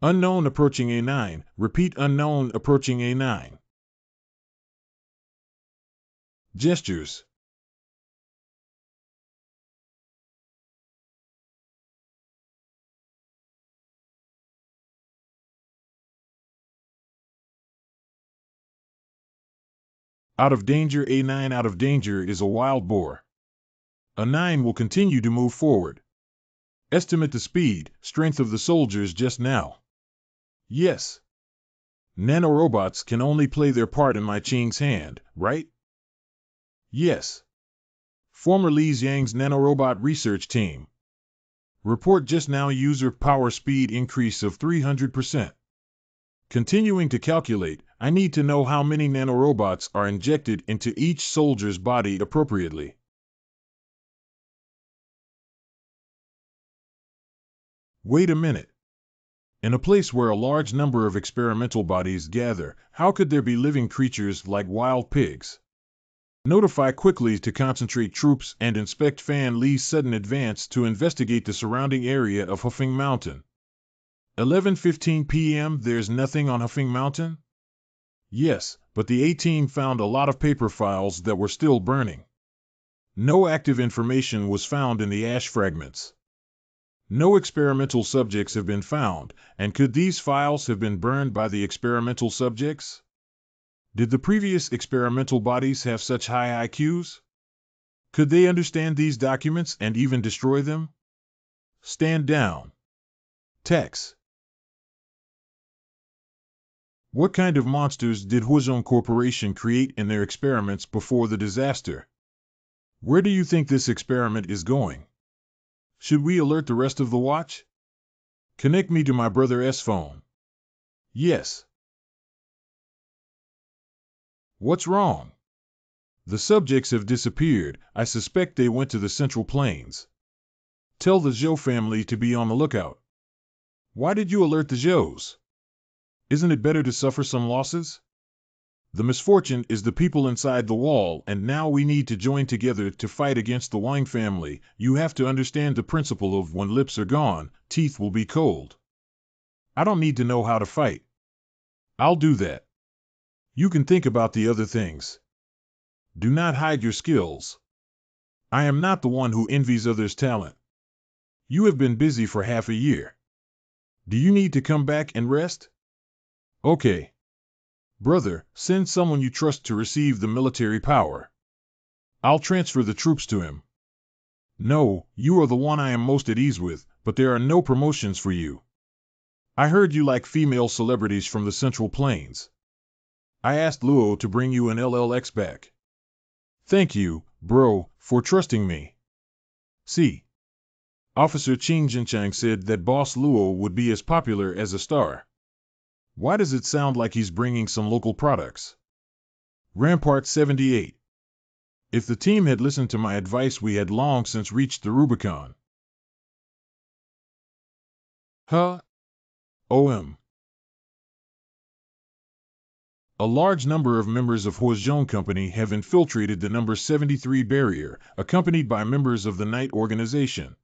Unknown approaching A9. Repeat, unknown approaching A9. Gestures. Out of danger. A9 out of danger is a wild boar. A9 will continue to move forward. Estimate the speed, strength of the soldiers just now. Yes. Nanorobots can only play their part in my Qing's hand, right? Yes. Former Li Xiang's nanorobot research team. Report just now user power speed increase of 300%. Continuing to calculate, I need to know how many nanorobots are injected into each soldier's body appropriately. Wait a minute. In a place where a large number of experimental bodies gather, how could there be living creatures like wild pigs? Notify quickly to concentrate troops and inspect Fan Li's sudden advance to investigate the surrounding area of Hufing Mountain. 11:15 p.m. There's nothing on Hufing Mountain? Yes, but the A-team found a lot of paper files that were still burning. No active information was found in the ash fragments. No experimental subjects have been found, and could these files have been burned by the experimental subjects? Did the previous experimental bodies have such high IQs? Could they understand these documents and even destroy them? Stand down. Text. What kind of monsters did Huazhong Corporation create in their experiments before the disaster? Where do you think this experiment is going? Should we alert the rest of the watch? Connect me to my brother's phone. Yes. What's wrong? The subjects have disappeared. I suspect they went to the Central Plains. Tell the Zhou family to be on the lookout. Why did you alert the Zhous? Isn't it better to suffer some losses? The misfortune is the people inside the wall, and now we need to join together to fight against the Wang family. You have to understand the principle of when lips are gone, teeth will be cold. I don't need to know how to fight. I'll do that. You can think about the other things. Do not hide your skills. I am not the one who envies others' talent. You have been busy for half a year. Do you need to come back and rest? Okay. Brother, send someone you trust to receive the military power. I'll transfer the troops to him. No, you are the one I am most at ease with, but there are no promotions for you. I heard you like female celebrities from the Central Plains. I asked Luo to bring you an LLX back. Thank you, bro, for trusting me. See. Officer Qing Jinchang said that Boss Luo would be as popular as a star. Why does it sound like he's bringing some local products? Rampart 78. If the team had listened to my advice, we had long since reached the Rubicon. Huh? OM. A large number of members of Huazhong Company have infiltrated the number 73 barrier, accompanied by members of the Night Organization.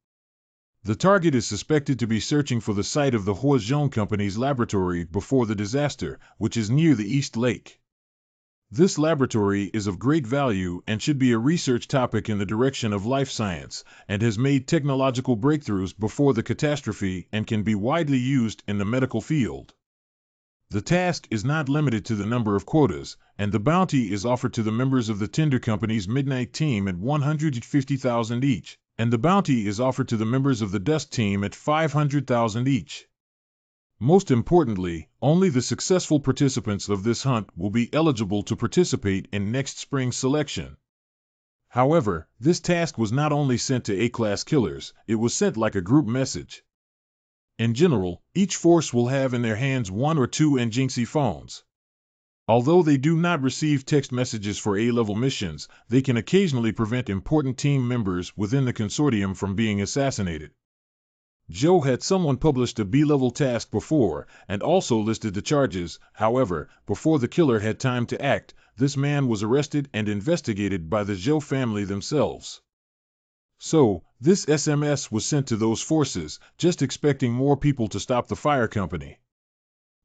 The target is suspected to be searching for the site of the Huazhong Company's laboratory before the disaster, which is near the East Lake. This laboratory is of great value and should be a research topic in the direction of life science, and has made technological breakthroughs before the catastrophe and can be widely used in the medical field. The task is not limited to the number of quotas, and the bounty is offered to the members of the Tinder Company's Midnight Team at 150,000 each, and the bounty is offered to the members of the Dusk Team at 500,000 each. Most importantly, only the successful participants of this hunt will be eligible to participate in next spring's selection. However, this task was not only sent to A-class killers, it was sent like a group message. In general, each force will have in their hands 1 or 2 Njinxi phones. Although they do not receive text messages for A-level missions, they can occasionally prevent important team members within the consortium from being assassinated. Joe had someone published a B-level task before, and also listed the charges. However, before the killer had time to act, this man was arrested and investigated by the Joe family themselves. So, this SMS was sent to those forces, just expecting more people to stop the fire company.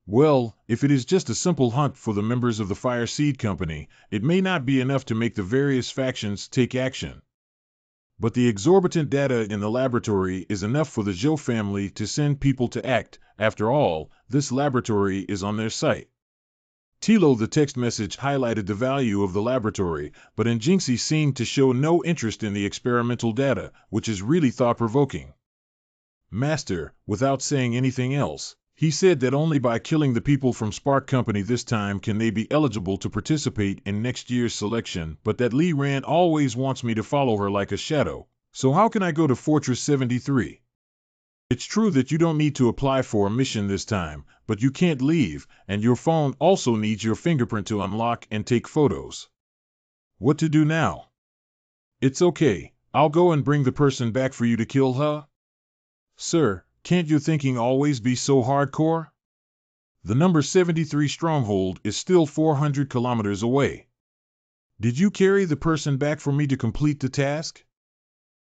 Well, if it is just a simple hunt for the members of the Fire Seed Company, it may not be enough to make the various factions take action. But the exorbitant data in the laboratory is enough for the Zhou family to send people to act. After all, this laboratory is on their site. Tilo the text message highlighted the value of the laboratory, but Njinxi seemed to show no interest in the experimental data, which is really thought-provoking. Master, without saying anything else, he said that only by killing the people from Spark Company this time can they be eligible to participate in next year's selection, but that Li Ran always wants me to follow her like a shadow, so how can I go to Fortress 73? It's true that you don't need to apply for a mission this time, but you can't leave, and your phone also needs your fingerprint to unlock and take photos. What to do now? It's okay, I'll go and bring the person back for you to kill her. Sir, can't your thinking always be so hardcore? The number 73 stronghold is still 400 kilometers away. Did you carry the person back for me to complete the task?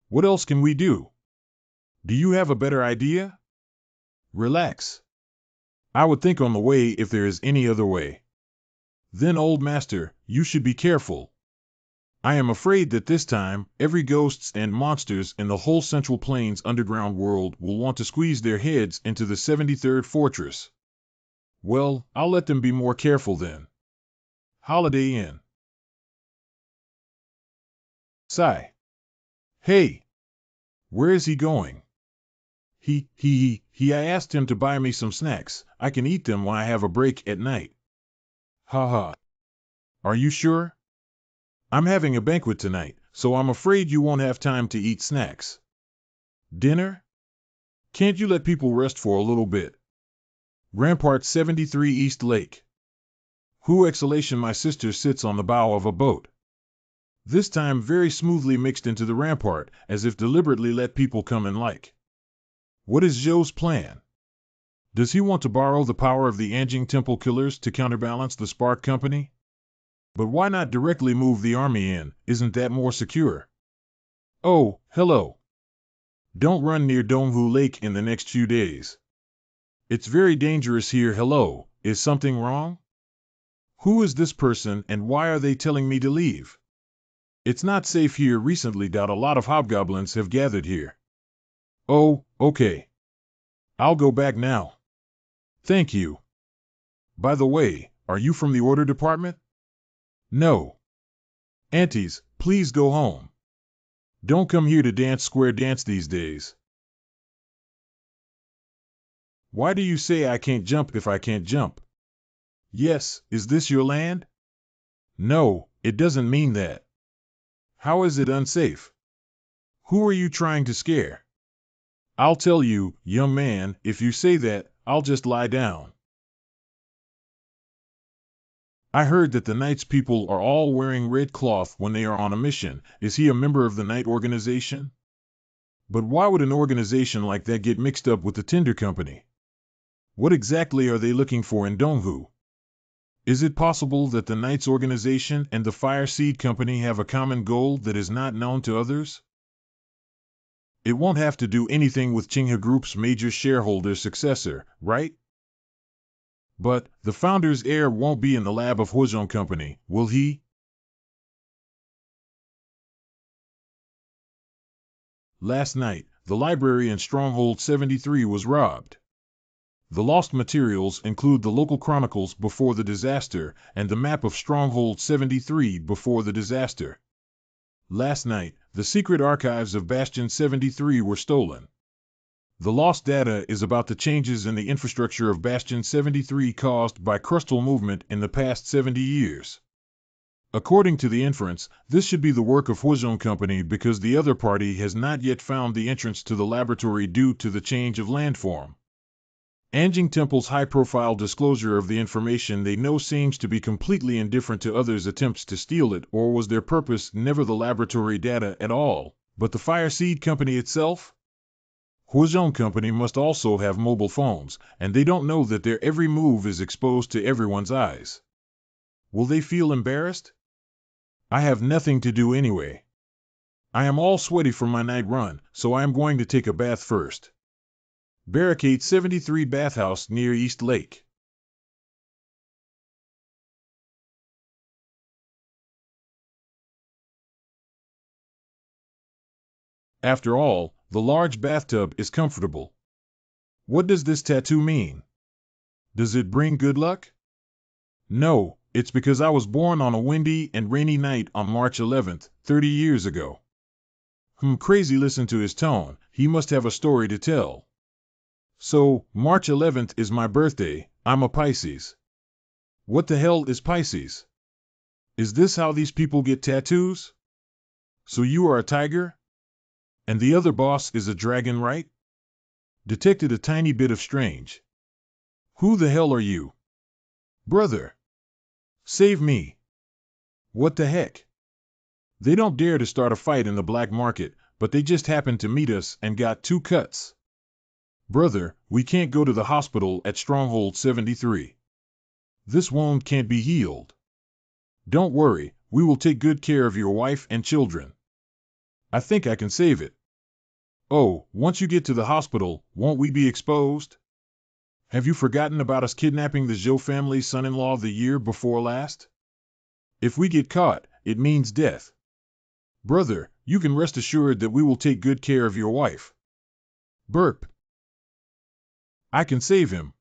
What else can we do? Do you have a better idea? Relax. I would think on the way if there is any other way. Then, old master, you should be careful. I am afraid that this time, every ghosts and monsters in the whole Central Plains underground world will want to squeeze their heads into the 73rd fortress. Well, I'll let them be more careful then. Holiday Inn. Sigh. Hey! Where is he going? I asked him to buy me some snacks. I can eat them when I have a break at night. Ha ha. Are you sure? I'm having a banquet tonight, so I'm afraid you won't have time to eat snacks. Dinner? Can't you let people rest for a little bit? Rampart 73 East Lake. Who exhalation my sister sits on the bow of a boat. This time very smoothly mixed into the rampart, as if deliberately let people come and like. What is Zhou's plan? Does he want to borrow the power of the Anjing Temple killers to counterbalance the Spark Company? But why not directly move the army in? Isn't that more secure? Oh, hello. Don't run near Donghu Lake in the next few days. It's very dangerous here. Hello, is something wrong? Who is this person and why are they telling me to leave? It's not safe here recently. A lot of hobgoblins have gathered here. Oh, okay. I'll go back now. Thank you. By the way, are you from the order department? No. Aunties, please go home. Don't come here to dance square dance these days. Why do you say I can't jump if I can't jump? Yes, is this your land? No, it doesn't mean that. How is it unsafe? Who are you trying to scare? I'll tell you, young man, if you say that, I'll just lie down. I heard that the Knight's people are all wearing red cloth when they are on a mission. Is he a member of the Knight organization? But why would an organization like that get mixed up with the Tinder Company? What exactly are they looking for in Donghu? Is it possible that the Knights organization and the Fire Seed Company have a common goal that is not known to others? It won't have to do anything with Qinghe Group's major shareholder successor, right? But the founder's heir won't be in the lab of Huizhong Company, will he? Last night, the library in Stronghold 73 was robbed. The lost materials include the local chronicles before the disaster and the map of Stronghold 73 before the disaster. Last night, the secret archives of Bastion 73 were stolen. The lost data is about the changes in the infrastructure of Bastion 73 caused by crustal movement in the past 70 years. According to the inference, this should be the work of Huizhong Company because the other party has not yet found the entrance to the laboratory due to the change of landform. Anjing Temple's high-profile disclosure of the information they know seems to be completely indifferent to others' attempts to steal it, or was their purpose never the laboratory data at all, but the Fireseed Company itself? Huizhong Company must also have mobile phones, and they don't know that their every move is exposed to everyone's eyes. Will they feel embarrassed? I have nothing to do anyway. I am all sweaty from my night run, so I am going to take a bath first. Barricade 73 Bathhouse near East Lake. After all, the large bathtub is comfortable. What does this tattoo mean? Does it bring good luck? No, it's because I was born on a windy and rainy night on March 11th, 30 years ago. Crazy, listen to his tone, he must have a story to tell. So, March 11th is my birthday, I'm a Pisces. What the hell is Pisces? Is this how these people get tattoos? So you are a tiger? And the other boss is a dragon, right? Detected a tiny bit of strange. Who the hell are you? Brother. Save me. What the heck? They don't dare to start a fight in the black market, but they just happened to meet us and got 2 cuts. Brother, we can't go to the hospital at Stronghold 73. This wound can't be healed. Don't worry, we will take good care of your wife and children. I think I can save it. Oh, once you get to the hospital, won't we be exposed? Have you forgotten about us kidnapping the Zhou family's son-in-law the year before last? If we get caught, it means death. Brother, you can rest assured that we will take good care of your wife. Burp. I can save him.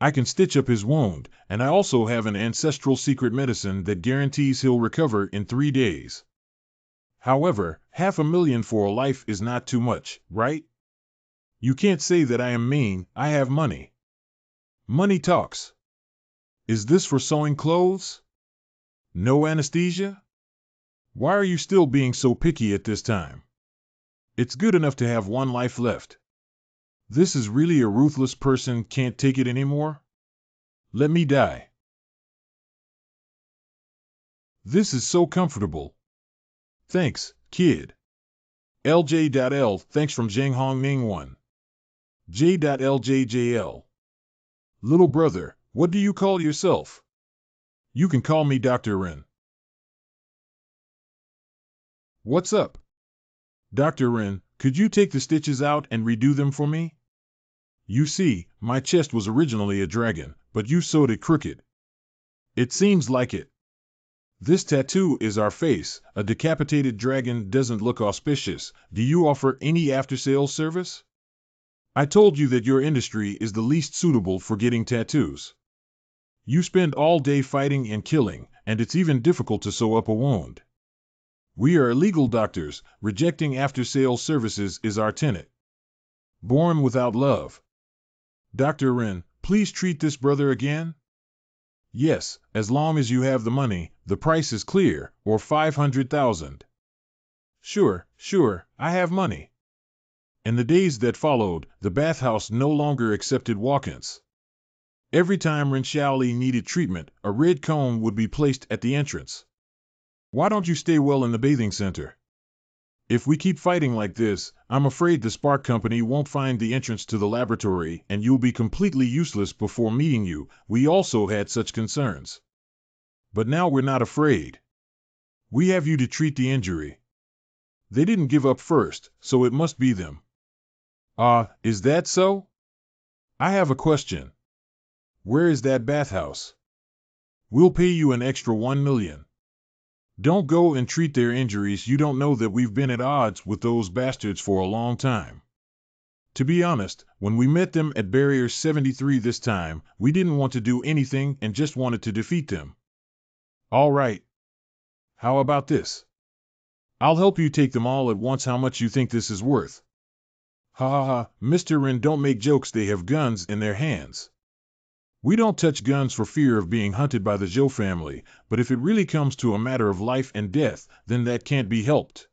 I can stitch up his wound, and I also have an ancestral secret medicine that guarantees he'll recover in 3 days. However, $500,000 for a life is not too much, right? You can't say that I am mean, I have money. Money talks. Is this for sewing clothes? No anesthesia? Why are you still being so picky at this time? It's good enough to have 1 life left. This is really a ruthless person, can't take it anymore? Let me die. This is so comfortable. Thanks, kid. LJ.L. Thanks from Zhenghong Ning 1. J.LJJL. Little brother, what do you call yourself? You can call me Dr. Ren. What's up? Dr. Ren, could you take the stitches out and redo them for me? You see, my chest was originally a dragon, but you sewed it crooked. It seems like it. This tattoo is our face. A decapitated dragon doesn't look auspicious. Do you offer any after-sales service? I told you that your industry is the least suitable for getting tattoos. You spend all day fighting and killing, and it's even difficult to sew up a wound. We are illegal doctors. Rejecting after-sales services is our tenet. Born without love. Dr. Ren, please treat this brother again? Yes, as long as you have the money, the price is clear, or 500,000. Sure, I have money. In the days that followed, the bathhouse no longer accepted walk-ins. Every time Ren Xiaoli needed treatment, a red cone would be placed at the entrance. Why don't you stay well in the bathing center? If we keep fighting like this, I'm afraid the Spark Company won't find the entrance to the laboratory and you'll be completely useless before meeting you. We also had such concerns. But now we're not afraid. We have you to treat the injury. They didn't give up first, so it must be them. Is that so? I have a question. Where is that bathhouse? We'll pay you an extra 1 million. Don't go and treat their injuries. You don't know that we've been at odds with those bastards for a long time. To be honest, when we met them at Barrier 73 this time, we didn't want to do anything and just wanted to defeat them. All right. How about this? I'll help you take them all at once. How much you think this is worth? Ha ha ha, Mr. Ren, don't make jokes. They have guns in their hands. We don't touch guns for fear of being hunted by the Zhou family, but if it really comes to a matter of life and death, then that can't be helped.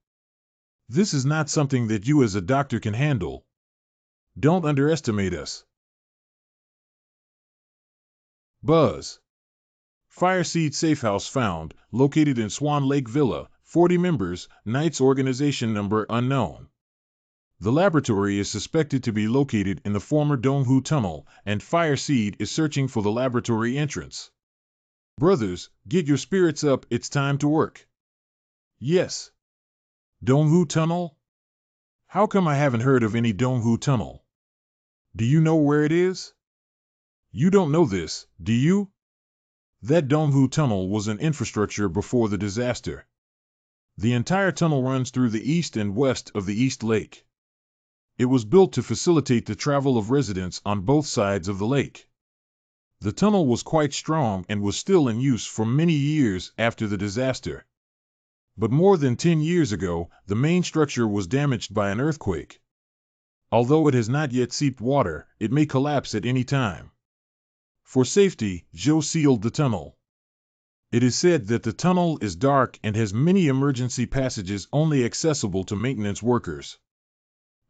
This is not something that you as a doctor can handle. Don't underestimate us. Buzz. Fireseed Safehouse found, located in Swan Lake Villa, 40 members, Knights organization number unknown. The laboratory is suspected to be located in the former Donghu Tunnel, and Fireseed is searching for the laboratory entrance. Brothers, get your spirits up, it's time to work. Yes. Donghu Tunnel? How come I haven't heard of any Donghu Tunnel? Do you know where it is? You don't know this, do you? That Donghu Tunnel was an infrastructure before the disaster. The entire tunnel runs through the east and west of the East Lake. It was built to facilitate the travel of residents on both sides of the lake. The tunnel was quite strong and was still in use for many years after the disaster. But more than 10 years ago, the main structure was damaged by an earthquake. Although it has not yet seeped water, it may collapse at any time. For safety, Zhou sealed the tunnel. It is said that the tunnel is dark and has many emergency passages only accessible to maintenance workers.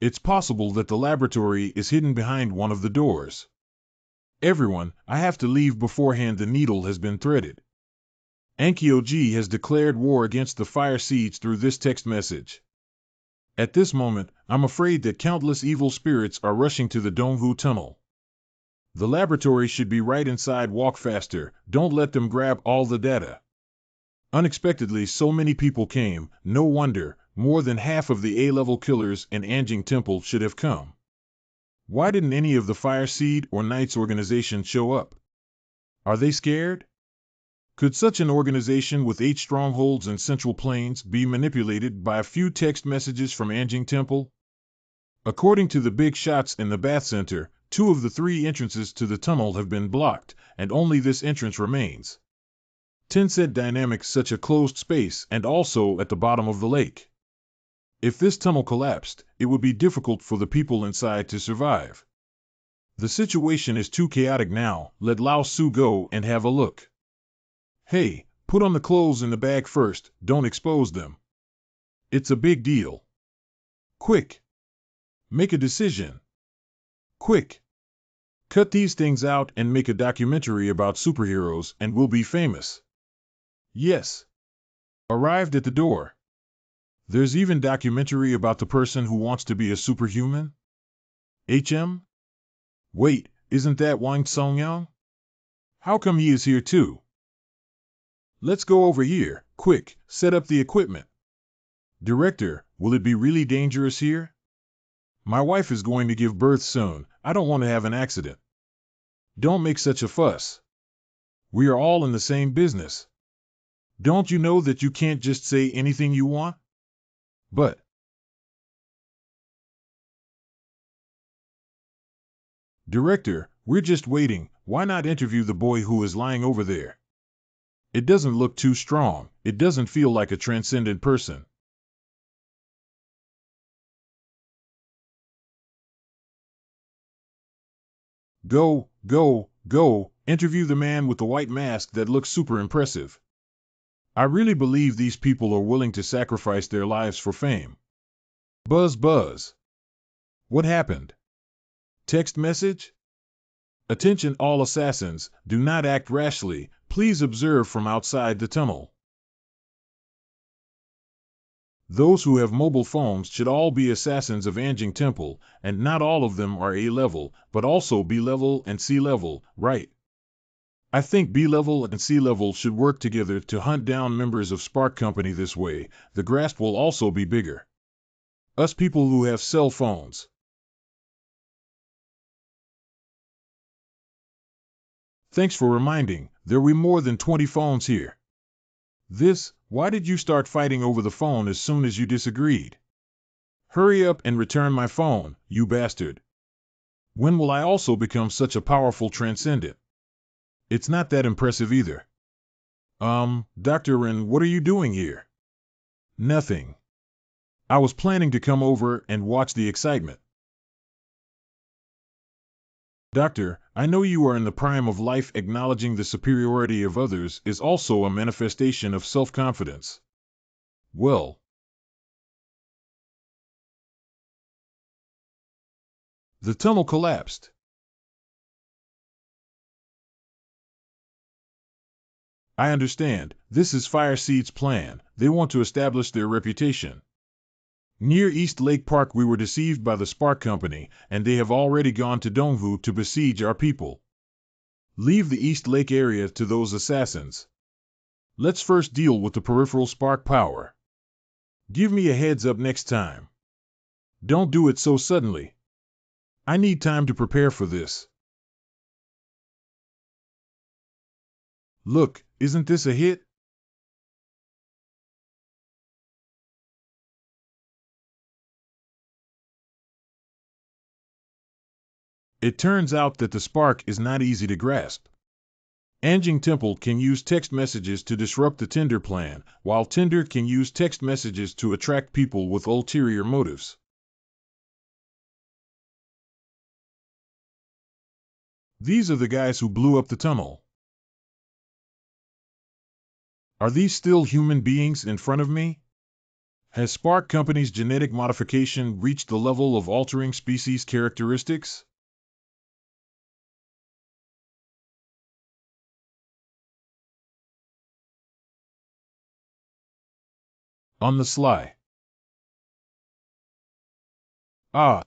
It's possible that the laboratory is hidden behind one of the doors. Everyone, I have to leave beforehand. The needle has been threaded. Ankyo-ji has declared war against the fire seeds through this text message. At this moment, I'm afraid that countless evil spirits are rushing to the Donghu Tunnel. The laboratory should be right inside. Walk faster, don't let them grab all the data. Unexpectedly, so many people came, no wonder. More than half of the A-level killers in Anjing Temple should have come. Why didn't any of the Fireseed or Knights organization show up? Are they scared? Could such an organization with 8 strongholds in Central Plains be manipulated by a few text messages from Anjing Temple? According to the big shots in the Bath Center, 2 of the 3 entrances to the tunnel have been blocked, and only this entrance remains. Tencent Dynamics such a closed space and also at the bottom of the lake. If this tunnel collapsed, it would be difficult for the people inside to survive. The situation is too chaotic now. Let Lao Su go and have a look. Hey, put on the clothes in the bag first, don't expose them. It's a big deal. Quick. Make a decision. Quick. Cut these things out and make a documentary about superheroes and we'll be famous. Yes. Arrived at the door. There's even documentary about the person who wants to be a superhuman? HM? Wait, isn't that Wang Songyang? How come he is here too? Let's go over here, quick, set up the equipment. Director, will it be really dangerous here? My wife is going to give birth soon, I don't want to have an accident. Don't make such a fuss. We are all in the same business. Don't you know that you can't just say anything you want? But Director, we're just waiting. Why not interview the boy who is lying over there? It doesn't look too strong. It doesn't feel like a transcendent person. Go, interview the man with the white mask that looks super impressive. I really believe these people are willing to sacrifice their lives for fame. Buzz. What happened? Text message? Attention all assassins, do not act rashly, please observe from outside the tunnel. Those who have mobile phones should all be assassins of Anjing Temple, and not all of them are A-level, but also B-level and C-level, right? I think B-level and C-level should work together to hunt down members of Spark Company. This way, the grasp will also be bigger. Us people who have cell phones. Thanks for reminding. There were more than 20 phones here. Why did you start fighting over the phone as soon as you disagreed? Hurry up and return my phone, you bastard. When will I also become such a powerful transcendent? It's not that impressive either. Dr. Ren, what are you doing here? Nothing. I was planning to come over and watch the excitement. Doctor, I know you are in the prime of life. Acknowledging the superiority of others is also a manifestation of self-confidence. Well, the tunnel collapsed. I understand. This is Fireseed's plan. They want to establish their reputation. Near East Lake Park we were deceived by the Spark Company, and they have already gone to Donghu to besiege our people. Leave the East Lake area to those assassins. Let's first deal with the peripheral spark power. Give me a heads up next time. Don't do it so suddenly. I need time to prepare for this. Look, isn't this a hit? It turns out that the spark is not easy to grasp. Anjing Temple can use text messages to disrupt the Tinder plan, while Tinder can use text messages to attract people with ulterior motives. These are the guys who blew up the tunnel. Are these still human beings in front of me? Has Spark Company's genetic modification reached the level of altering species characteristics? On the sly. Ah.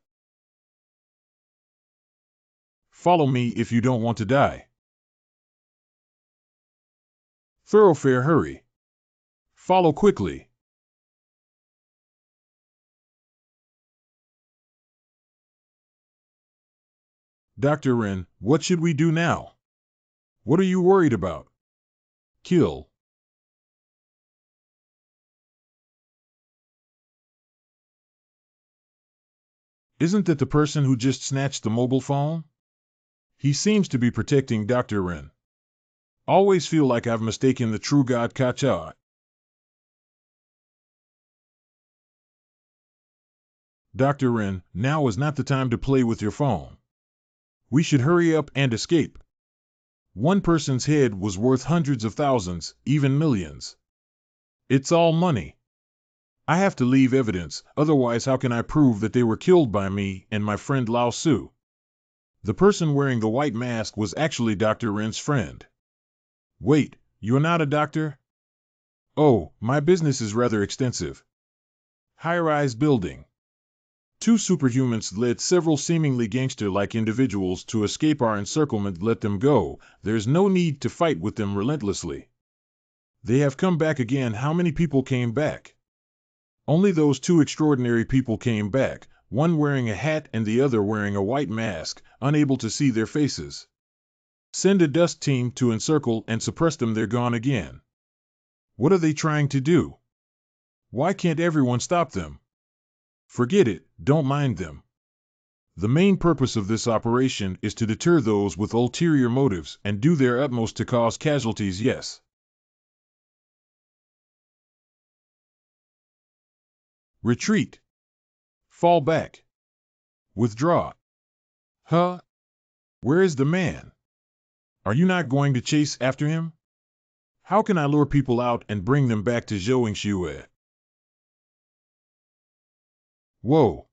Follow me if you don't want to die. Thoroughfare, hurry. Follow quickly. Dr. Ren, what should we do now? What are you worried about? Kill. Isn't that the person who just snatched the mobile phone? He seems to be protecting Dr. Ren. Always feel like I've mistaken the true god Kacha. Dr. Ren, now is not the time to play with your phone. We should hurry up and escape. One person's head was worth hundreds of thousands, even millions. It's all money. I have to leave evidence, otherwise how can I prove that they were killed by me and my friend Lao Su? The person wearing the white mask was actually Dr. Ren's friend. Wait, you're not a doctor? Oh, my business is rather extensive. High-rise building. Two superhumans led several seemingly gangster-like individuals to escape our encirclement. Let them go. There's no need to fight with them relentlessly. They have come back again. How many people came back? Only those two extraordinary people came back, one wearing a hat and the other wearing a white mask, unable to see their faces. Send a dust team to encircle and suppress them. They're gone again. What are they trying to do? Why can't everyone stop them? Forget it, don't mind them. The main purpose of this operation is to deter those with ulterior motives and do their utmost to cause casualties. Yes. Retreat. Fall back. Withdraw. Huh? Where is the man? Are you not going to chase after him? How can I lure people out and bring them back to Zhouingshui? Whoa.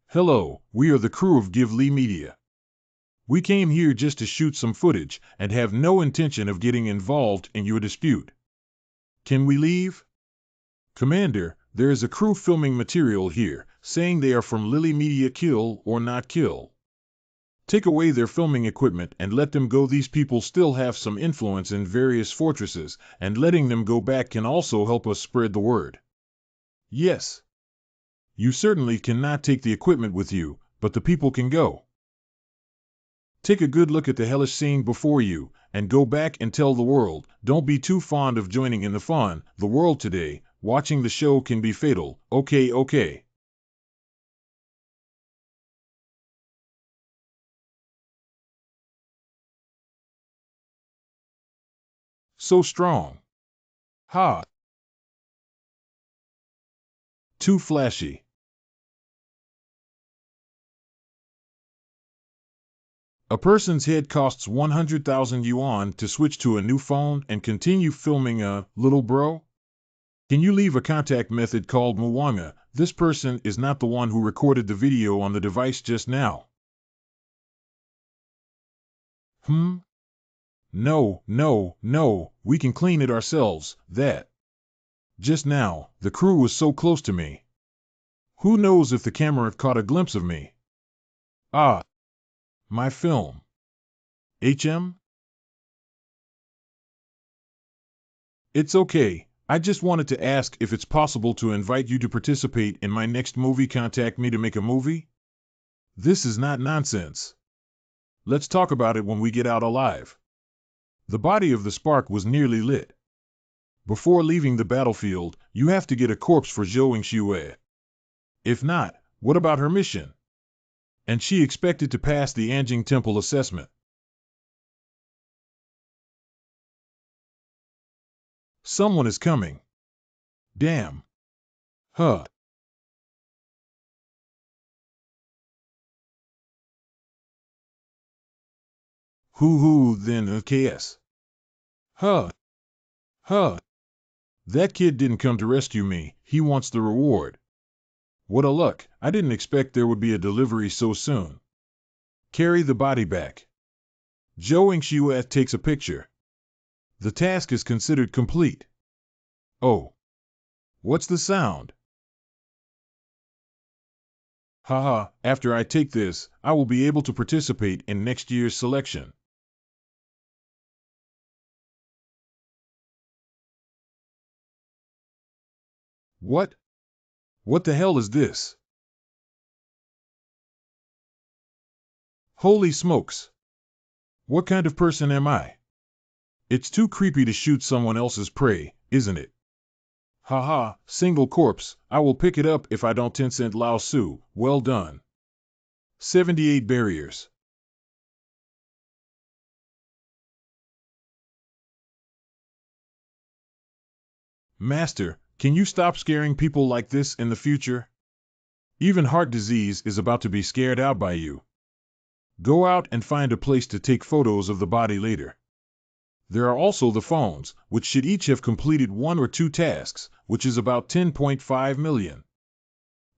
Hello, we are the crew of Give Lee Media. We came here just to shoot some footage and have no intention of getting involved in your dispute. Can we leave? Commander, there is a crew filming material here, saying they are from Lily Media. Kill or not kill. Take away their filming equipment and let them go. These people still have some influence in various fortresses, and letting them go back can also help us spread the word. Yes. You certainly cannot take the equipment with you, but the people can go. Take a good look at the hellish scene before you, and go back and tell the world. Don't be too fond of joining in the fun. The world today, watching the show can be fatal. Okay. So strong. Ha. Too flashy. A person's head costs 100,000 yuan to switch to a new phone and continue filming little bro? Can you leave a contact method called Mwanga? This person is not the one who recorded the video on the device just now. No, we can clean it ourselves, that. Just now, the crew was so close to me. Who knows if the camera caught a glimpse of me? Ah, my film. HM? It's okay. I just wanted to ask if it's possible to invite you to participate in my next movie. Contact me to make a movie? This is not nonsense. Let's talk about it when we get out alive. The body of the spark was nearly lit. Before leaving the battlefield, you have to get a corpse for Zhou Xue. If not, what about her mission? And she expected to pass the Anjing Temple assessment. Someone is coming. Damn. Huh. Who then KS? Huh. That kid didn't come to rescue me, he wants the reward. What a luck, I didn't expect there would be a delivery so soon. Carry the body back. Zhou Xue takes a picture. The task is considered complete. Oh. What's the sound? Haha, after I take this, I will be able to participate in next year's selection. What? What the hell is this? Holy smokes! What kind of person am I? It's too creepy to shoot someone else's prey, isn't it? Haha, single corpse, I will pick it up if I don't. 10-cent Lao Su, well done. 78 barriers. Master, can you stop scaring people like this in the future? Even heart disease is about to be scared out by you. Go out and find a place to take photos of the body later. There are also the phones, which should each have completed 1 or 2 tasks, which is about 10.5 million.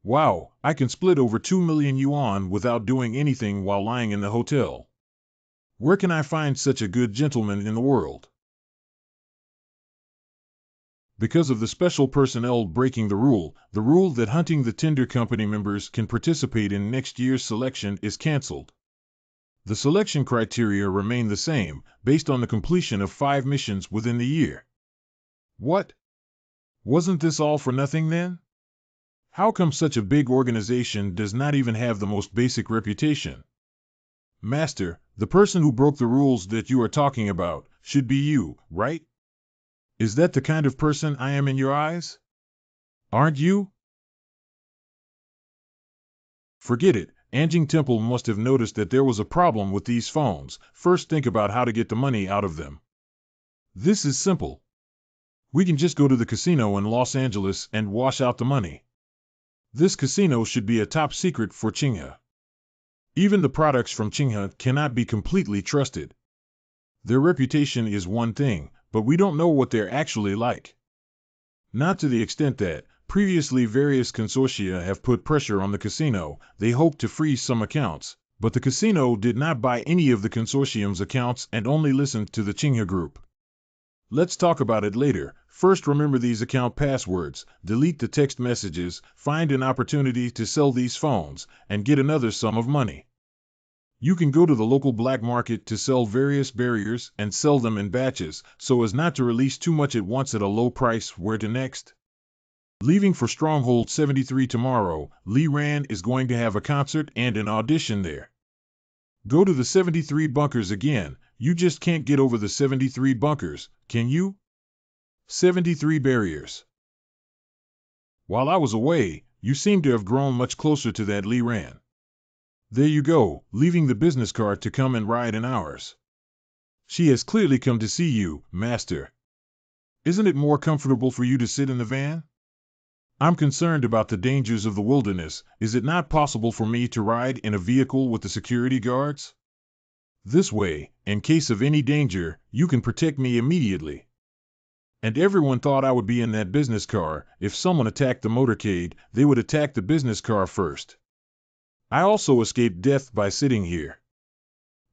Wow, I can split over 2 million yuan without doing anything while lying in the hotel. Where can I find such a good gentleman in the world? Because of the special personnel breaking the rule that hunting the Tinder company members can participate in next year's selection is cancelled. The selection criteria remain the same, based on the completion of 5 missions within the year. What? Wasn't this all for nothing then? How come such a big organization does not even have the most basic reputation? Master, the person who broke the rules that you are talking about should be you, right? Is that the kind of person I am in your eyes? Aren't you? Forget it. Anjing Temple must have noticed that there was a problem with these phones. First think about how to get the money out of them. This is simple. We can just go to the casino in Los Angeles and wash out the money. This casino should be a top secret for Qinghe. Even the products from Qinghe cannot be completely trusted. Their reputation is one thing, but we don't know what they're actually like. Not to the extent that, previously various consortia have put pressure on the casino. They hoped to freeze some accounts, but the casino did not buy any of the consortium's accounts and only listened to the Qinghe group. Let's talk about it later. First, remember these account passwords, delete the text messages, find an opportunity to sell these phones, and get another sum of money. You can go to the local black market to sell various barriers and sell them in batches, so as not to release too much at once at a low price. Where to next? Leaving for Stronghold 73 tomorrow, Li Ran is going to have a concert and an audition there. Go to the 73 bunkers again. You just can't get over the 73 bunkers, can you? 73 barriers. While I was away, you seem to have grown much closer to that Lee Ran. There you go, leaving the business cart to come and ride in ours. She has clearly come to see you, master. Isn't it more comfortable for you to sit in the van? I'm concerned about the dangers of the wilderness. Is it not possible for me to ride in a vehicle with the security guards? This way, in case of any danger, you can protect me immediately. And everyone thought I would be in that business car. If someone attacked the motorcade, they would attack the business car first. I also escaped death by sitting here.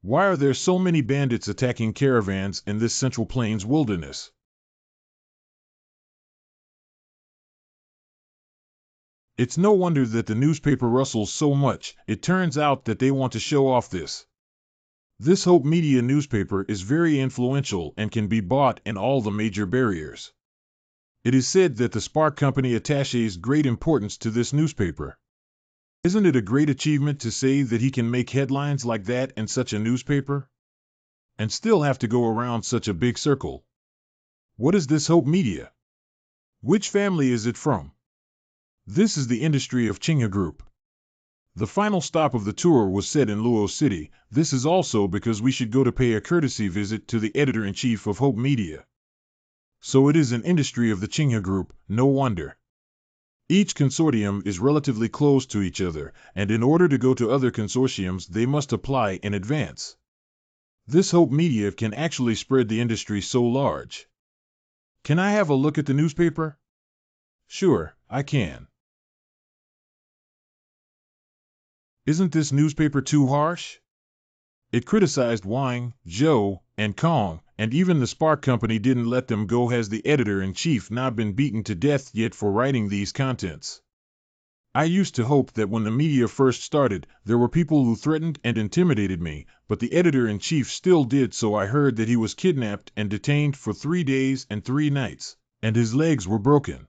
Why are there so many bandits attacking caravans in this Central Plains wilderness? It's no wonder that the newspaper rustles so much. It turns out that they want to show off this. This Hope Media newspaper is very influential and can be bought in all the major barriers. It is said that the Spark Company attaches great importance to this newspaper. Isn't it a great achievement to say that he can make headlines like that in such a newspaper? And still have to go around such a big circle. What is this Hope Media? Which family is it from? This is the industry of Chinga Group. The final stop of the tour was set in Luo City. This is also because we should go to pay a courtesy visit to the editor-in-chief of Hope Media. So it is an industry of the Chinga Group, no wonder. Each consortium is relatively close to each other, and in order to go to other consortiums they must apply in advance. This Hope Media can actually spread the industry so large. Can I have a look at the newspaper? Sure, I can. Isn't this newspaper too harsh? It criticized Wang, Zhou, and Kong, and even the Spark Company didn't let them go. Has the editor-in-chief not been beaten to death yet for writing these contents? I used to hope that when the media first started, there were people who threatened and intimidated me, but the editor-in-chief still did. So I heard that he was kidnapped and detained for 3 days and 3 nights, and his legs were broken.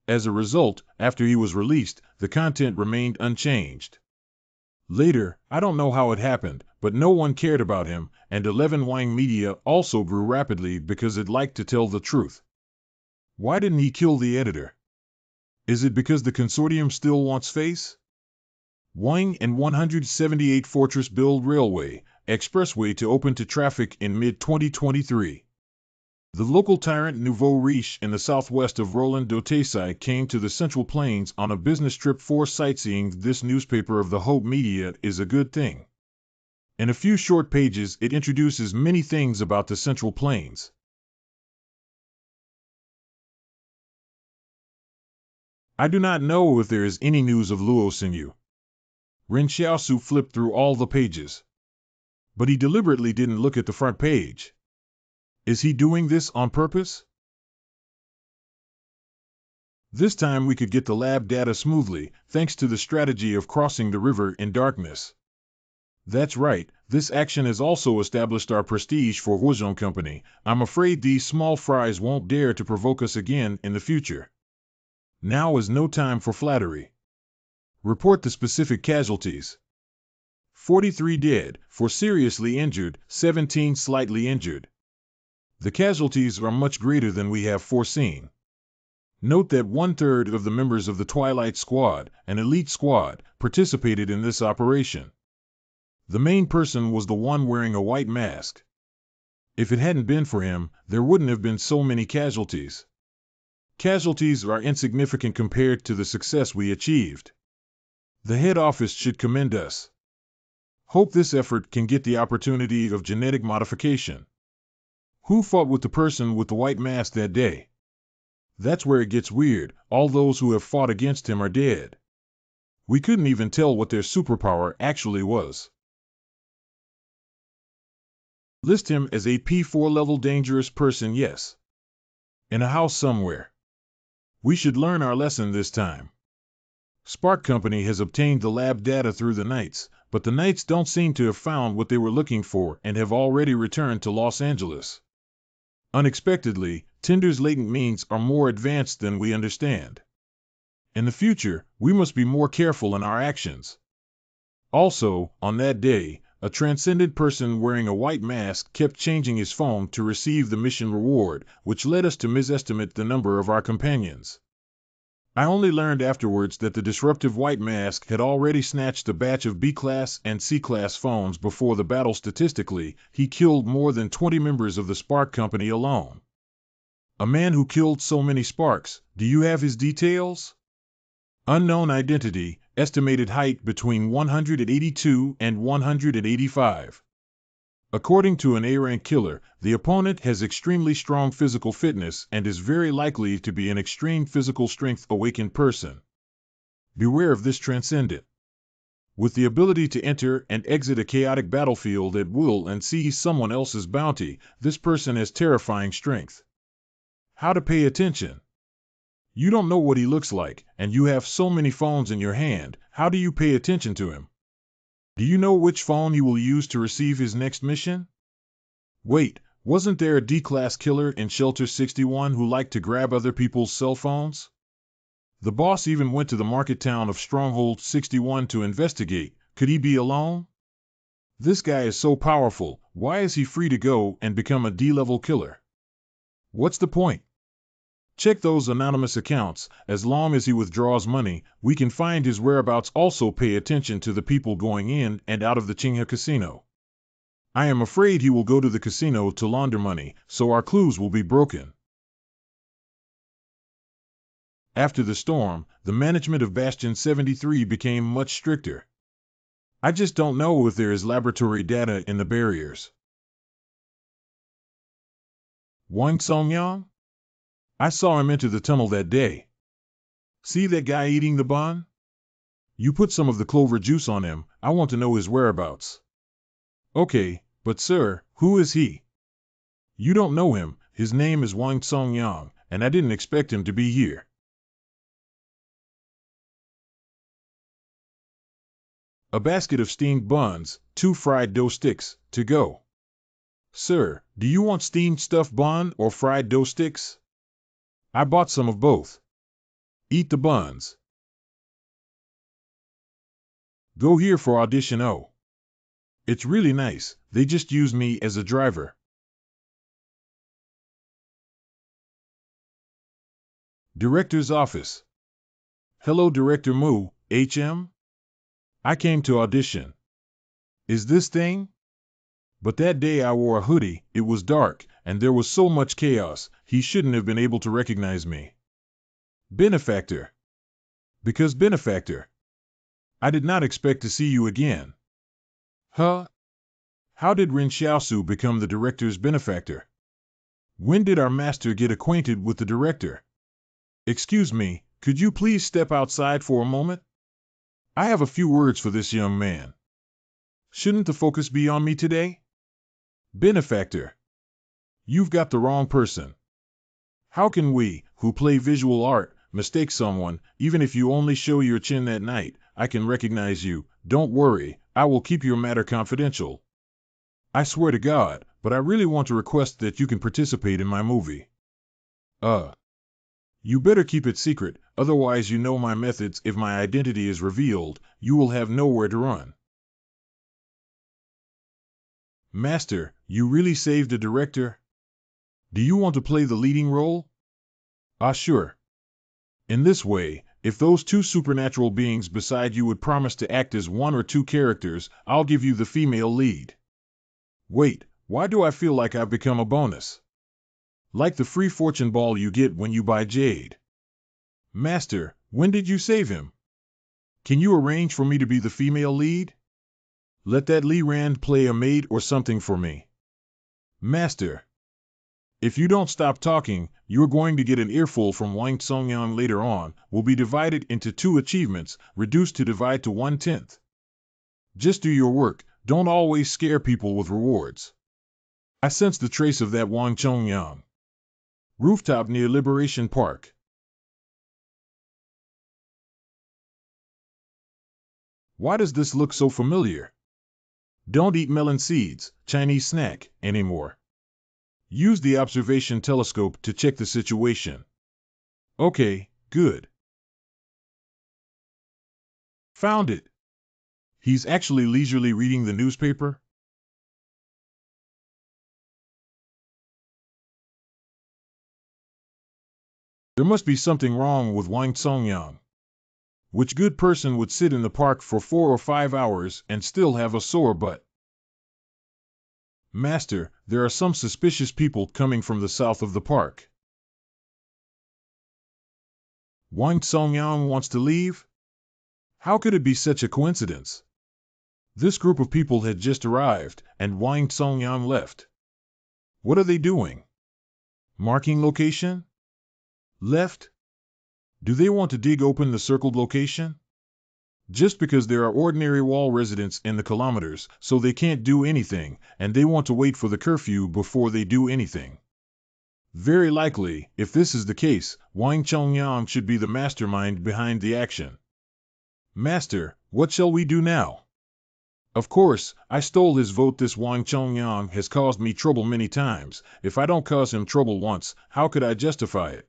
As a result, after he was released, the content remained unchanged. Later, I don't know how it happened, but no one cared about him, and 11 Wang Media also grew rapidly because it liked to tell the truth. Why didn't he kill the editor? Is it because the consortium still wants face? Wang and 178 Fortress build railway, expressway to open to traffic in mid-2023. The local tyrant Nouveau Riche in the southwest of Roland Dotesai came to the Central Plains on a business trip for sightseeing. This newspaper of the Hope Media is a good thing. In a few short pages it introduces many things about the Central Plains. I do not know if there is any news of Luo Xinyu. Ren Xiaosu flipped through all the pages. But he deliberately didn't look at the front page. Is he doing this on purpose? This time we could get the lab data smoothly, thanks to the strategy of crossing the river in darkness. That's right, this action has also established our prestige for Huozhong Company. I'm afraid these small fries won't dare to provoke us again in the future. Now is no time for flattery. Report the specific casualties. 43 dead, 4 seriously injured, 17 slightly injured. The casualties are much greater than we have foreseen. Note that 1/3 of the members of the Twilight Squad, an elite squad, participated in this operation. The main person was the one wearing a white mask. If it hadn't been for him, there wouldn't have been so many casualties. Casualties are insignificant compared to the success we achieved. The head office should commend us. Hope this effort can get the opportunity of genetic modification. Who fought with the person with the white mask that day? That's where it gets weird. All those who have fought against him are dead. We couldn't even tell what their superpower actually was. List him as a P4 level dangerous person, yes. In a house somewhere. We should learn our lesson this time. Spark Company has obtained the lab data through the Knights, but the Knights don't seem to have found what they were looking for and have already returned to Los Angeles. Unexpectedly, Tinder's latent means are more advanced than we understand. In the future, we must be more careful in our actions. Also, on that day, A transcendent person wearing a white mask kept changing his phone to receive the mission reward, which led us to misestimate the number of our companions. I only learned afterwards that the disruptive white mask had already snatched a batch of B-class and C-class phones before the battle. Statistically, he killed more than 20 members of the Spark Company alone. A man who killed so many Sparks, do you have his details? Unknown identity, estimated height between 182 and 185. According to an A-rank killer, the opponent has extremely strong physical fitness and is very likely to be an extreme physical strength awakened person. Beware of this transcendent. With the ability to enter and exit a chaotic battlefield at will and seize someone else's bounty, this person has terrifying strength. How to pay attention? You don't know what he looks like, and you have so many phones in your hand. How do you pay attention to him? Do you know which phone he will use to receive his next mission? Wait, wasn't there a D-class killer in Shelter 61 who liked to grab other people's cell phones? The boss even went to the market town of Stronghold 61 to investigate. Could he be alone? This guy is so powerful, why is he free to go and become a D-level killer? What's the point? Check those anonymous accounts. As long as he withdraws money, we can find his whereabouts. Also pay attention to the people going in and out of the Qinghe casino. I am afraid he will go to the casino to launder money, so our clues will be broken. After the storm, the management of Bastion 73 became much stricter. I just don't know if there is laboratory data in the barriers. Wang Songyang? I saw him enter the tunnel that day. See that guy eating the bun? You put some of the clover juice on him. I want to know his whereabouts. Okay, but sir, who is he? You don't know him. His name is Wang Songyang, and I didn't expect him to be here. A basket of steamed buns, 2 fried dough sticks, to go. Sir, do you want steamed stuffed bun or fried dough sticks? I bought some of both. Eat the buns. Go here for audition. Oh. It's really nice, they just use me as a driver. Director's office. Hello Director Mu, HM? I came to audition. Is this thing? But that day I wore a hoodie, it was dark, and there was so much chaos, he shouldn't have been able to recognize me. Benefactor. Because benefactor. I did not expect to see you again. Huh? How did Ren Xiaosu become the director's benefactor? When did our master get acquainted with the director? Excuse me, could you please step outside for a moment? I have a few words for this young man. Shouldn't the focus be on me today? Benefactor. You've got the wrong person. How can we, who play visual art, mistake someone, even if you only show your chin that night? I can recognize you. Don't worry, I will keep your matter confidential. I swear to God, but I really want to request that you can participate in my movie. You better keep it secret, otherwise you know my methods. If my identity is revealed, you will have nowhere to run. Master, you really saved a director? Do you want to play the leading role? Ah, sure. In this way, if those 2 supernatural beings beside you would promise to act as 1 or 2 characters, I'll give you the female lead. Wait, why do I feel like I've become a bonus? Like the free fortune ball you get when you buy Jade. Master, when did you save him? Can you arrange for me to be the female lead? Let that Li Rand play a maid or something for me. Master. If you don't stop talking, you're going to get an earful from Wang Songyang later on. Will be divided into 2 achievements, reduced to divide to 1/10. Just do your work, don't always scare people with rewards. I sense the trace of that Wang Songyang. Rooftop near Liberation Park. Why does this look so familiar? Don't eat melon seeds, Chinese snack, anymore. Use the observation telescope to check the situation. Okay, good. Found it. He's actually leisurely reading the newspaper? There must be something wrong with Wang Songyang. Which good person would sit in the park for 4 or 5 hours and still have a sore butt? Master, there are some suspicious people coming from the south of the park. Wang Songyang wants to leave? How could it be such a coincidence? This group of people had just arrived, and Wang Songyang left. What are they doing? Marking location? Left? Do they want to dig open the circled location? Just because there are ordinary wall residents in the kilometers, so they can't do anything, and they want to wait for the curfew before they do anything. Very likely, if this is the case, Wang Chongyang should be the mastermind behind the action. Master, what shall we do now? Of course, I stole his vote. This Wang Chongyang has caused me trouble many times. If I don't cause him trouble once, how could I justify it?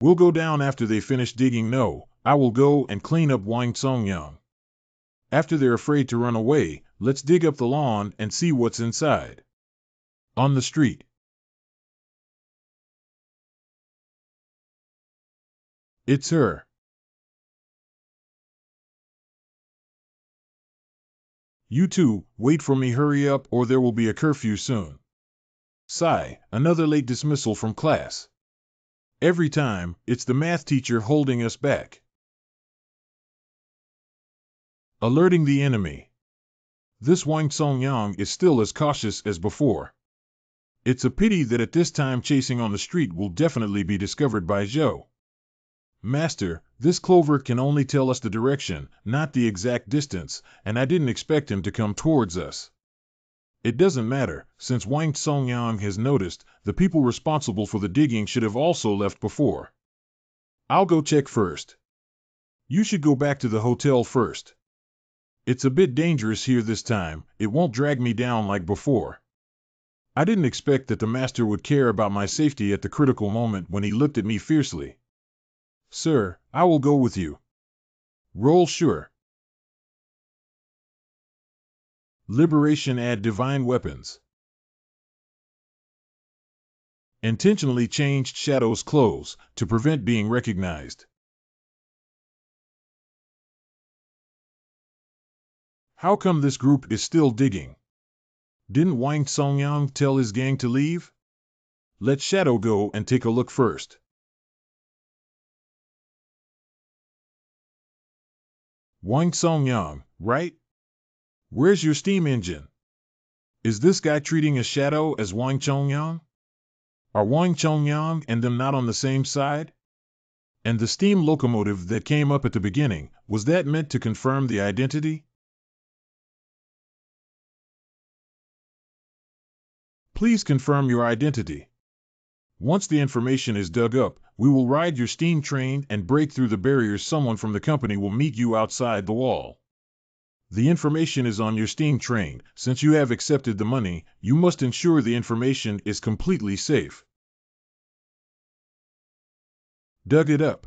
We'll go down after they finish digging. No, I will go and clean up Wang Songyang. After they're afraid to run away, let's dig up the lawn and see what's inside. On the street. It's her. You two, wait for me. Hurry up or there will be a curfew soon. Sigh, another late dismissal from class. Every time, it's the math teacher holding us back. Alerting the enemy. This Wang Songyang is still as cautious as before. It's a pity that at this time chasing on the street will definitely be discovered by Zhou. Master, this clover can only tell us the direction, not the exact distance, and I didn't expect him to come towards us. It doesn't matter, since Wang Songyang has noticed, the people responsible for the digging should have also left before. I'll go check first. You should go back to the hotel first. It's a bit dangerous here this time. It won't drag me down like before. I didn't expect that the master would care about my safety at the critical moment when he looked at me fiercely. Sir, I will go with you. Roll sure. Liberation. Add divine weapons. Intentionally changed Shadow's clothes to prevent being recognized. How come this group is still digging? Didn't Wang Songyang tell his gang to leave? Let Shadow go and take a look first. Wang Songyang, right? Where's your steam engine? Is this guy treating a Shadow as Wang Chongyang? Are Wang Chongyang and them not on the same side? And the steam locomotive that came up at the beginning, was that meant to confirm the identity? Please confirm your identity. Once the information is dug up, we will ride your steam train and break through the barriers. Someone from the company will meet you outside the wall. The information is on your steam train. Since you have accepted the money, you must ensure the information is completely safe. Dug it up.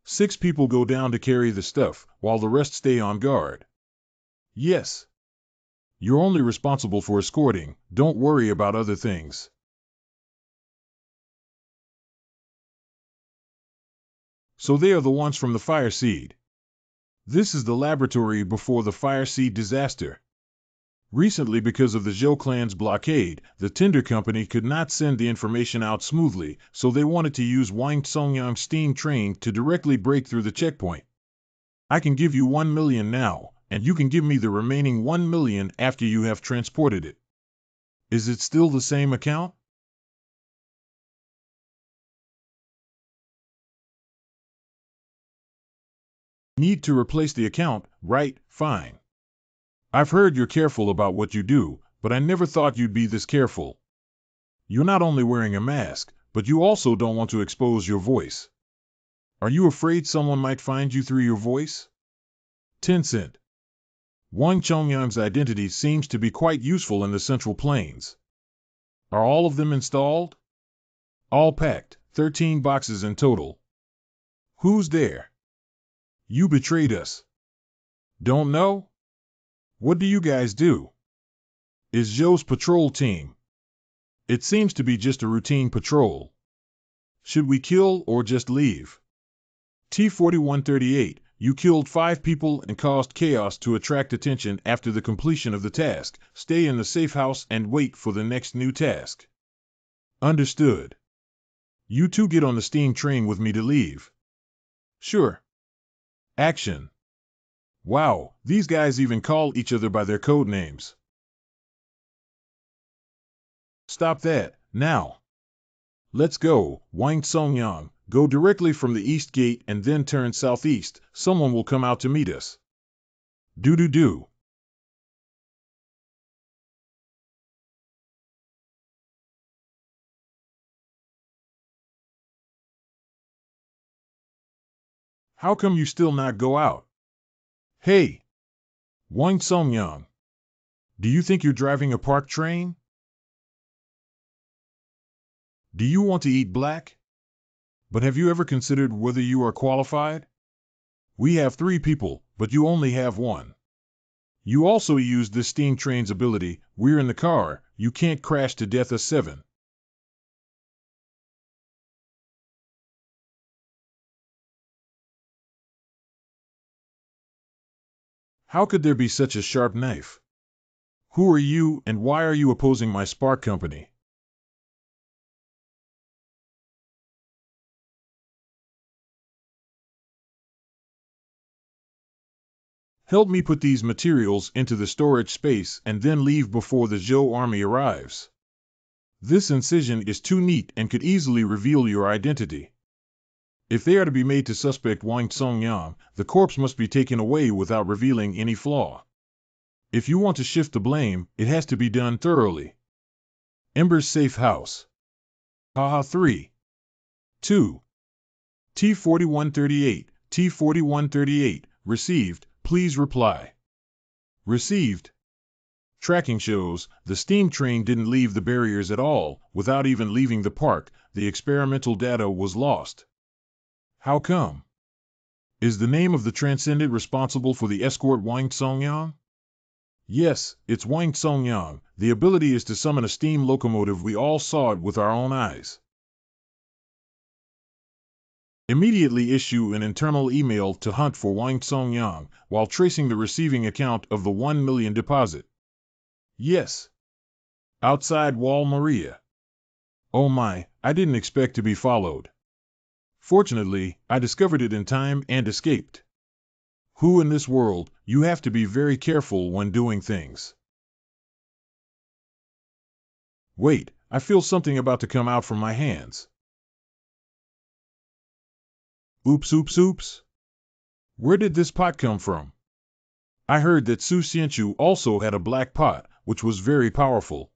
6 people go down to carry the stuff, while the rest stay on guard. Yes. You're only responsible for escorting, don't worry about other things. So they are the ones from the fire seed. This is the laboratory before the fire seed disaster. Recently, because of the Zhou clan's blockade, the Tinder company could not send the information out smoothly, so they wanted to use Wang Songyang's steam train to directly break through the checkpoint. I can give you 1 million now, and you can give me the remaining 1 million after you have transported it. Is it still the same account? Need to replace the account, right? Fine. I've heard you're careful about what you do, but I never thought you'd be this careful. You're not only wearing a mask, but you also don't want to expose your voice. Are you afraid someone might find you through your voice? Tencent. Wang Chongyang's identity seems to be quite useful in the Central Plains. Are all of them installed? All packed, 13 boxes in total. Who's there? You betrayed us. Don't know? What do you guys do? Is Joe's patrol team? It seems to be just a routine patrol. Should we kill or just leave? T-4138, you killed 5 people and caused chaos to attract attention after the completion of the task. Stay in the safe house and wait for the next new task. Understood. You two get on the steam train with me to leave. Sure. Action. Wow, these guys even call each other by their code names. Stop that, now. Let's go, Wang Songyang. Go directly from the east gate and then turn southeast. Someone will come out to meet us. Do. How come you still not go out? Hey, Wang Songyang. Do you think you're driving a park train? Do you want to eat black? But have you ever considered whether you are qualified? We have 3 people, but you only have 1. You also used this steam train's ability. We're in the car. You can't crash to death a 7. How could there be such a sharp knife? Who are you and why are you opposing my Spark company? Help me put these materials into the storage space and then leave before the Zhou army arrives. This incision is too neat and could easily reveal your identity. If they are to be made to suspect Wang Songyang, the corpse must be taken away without revealing any flaw. If you want to shift the blame, it has to be done thoroughly. Ember's safe house. Haha 3. 2. T-4138, T-4138, received, please reply. Received. Tracking shows the steam train didn't leave the barriers at all. Without even leaving the park, the experimental data was lost. How come? Is the name of the transcendent responsible for the escort Wang Songyang? Yes, it's Wang Songyang. The ability is to summon a steam locomotive. We all saw it with our own eyes. Immediately issue an internal email to hunt for Wang Songyang while tracing the receiving account of the 1 million deposit. Yes. Outside Wall Maria. Oh my, I didn't expect to be followed. Fortunately, I discovered it in time and escaped. Who in this world, you have to be very careful when doing things. Wait, I feel something about to come out from my hands. Oops. Where did this pot come from? I heard that Su Xianchu also had a black pot, which was very powerful.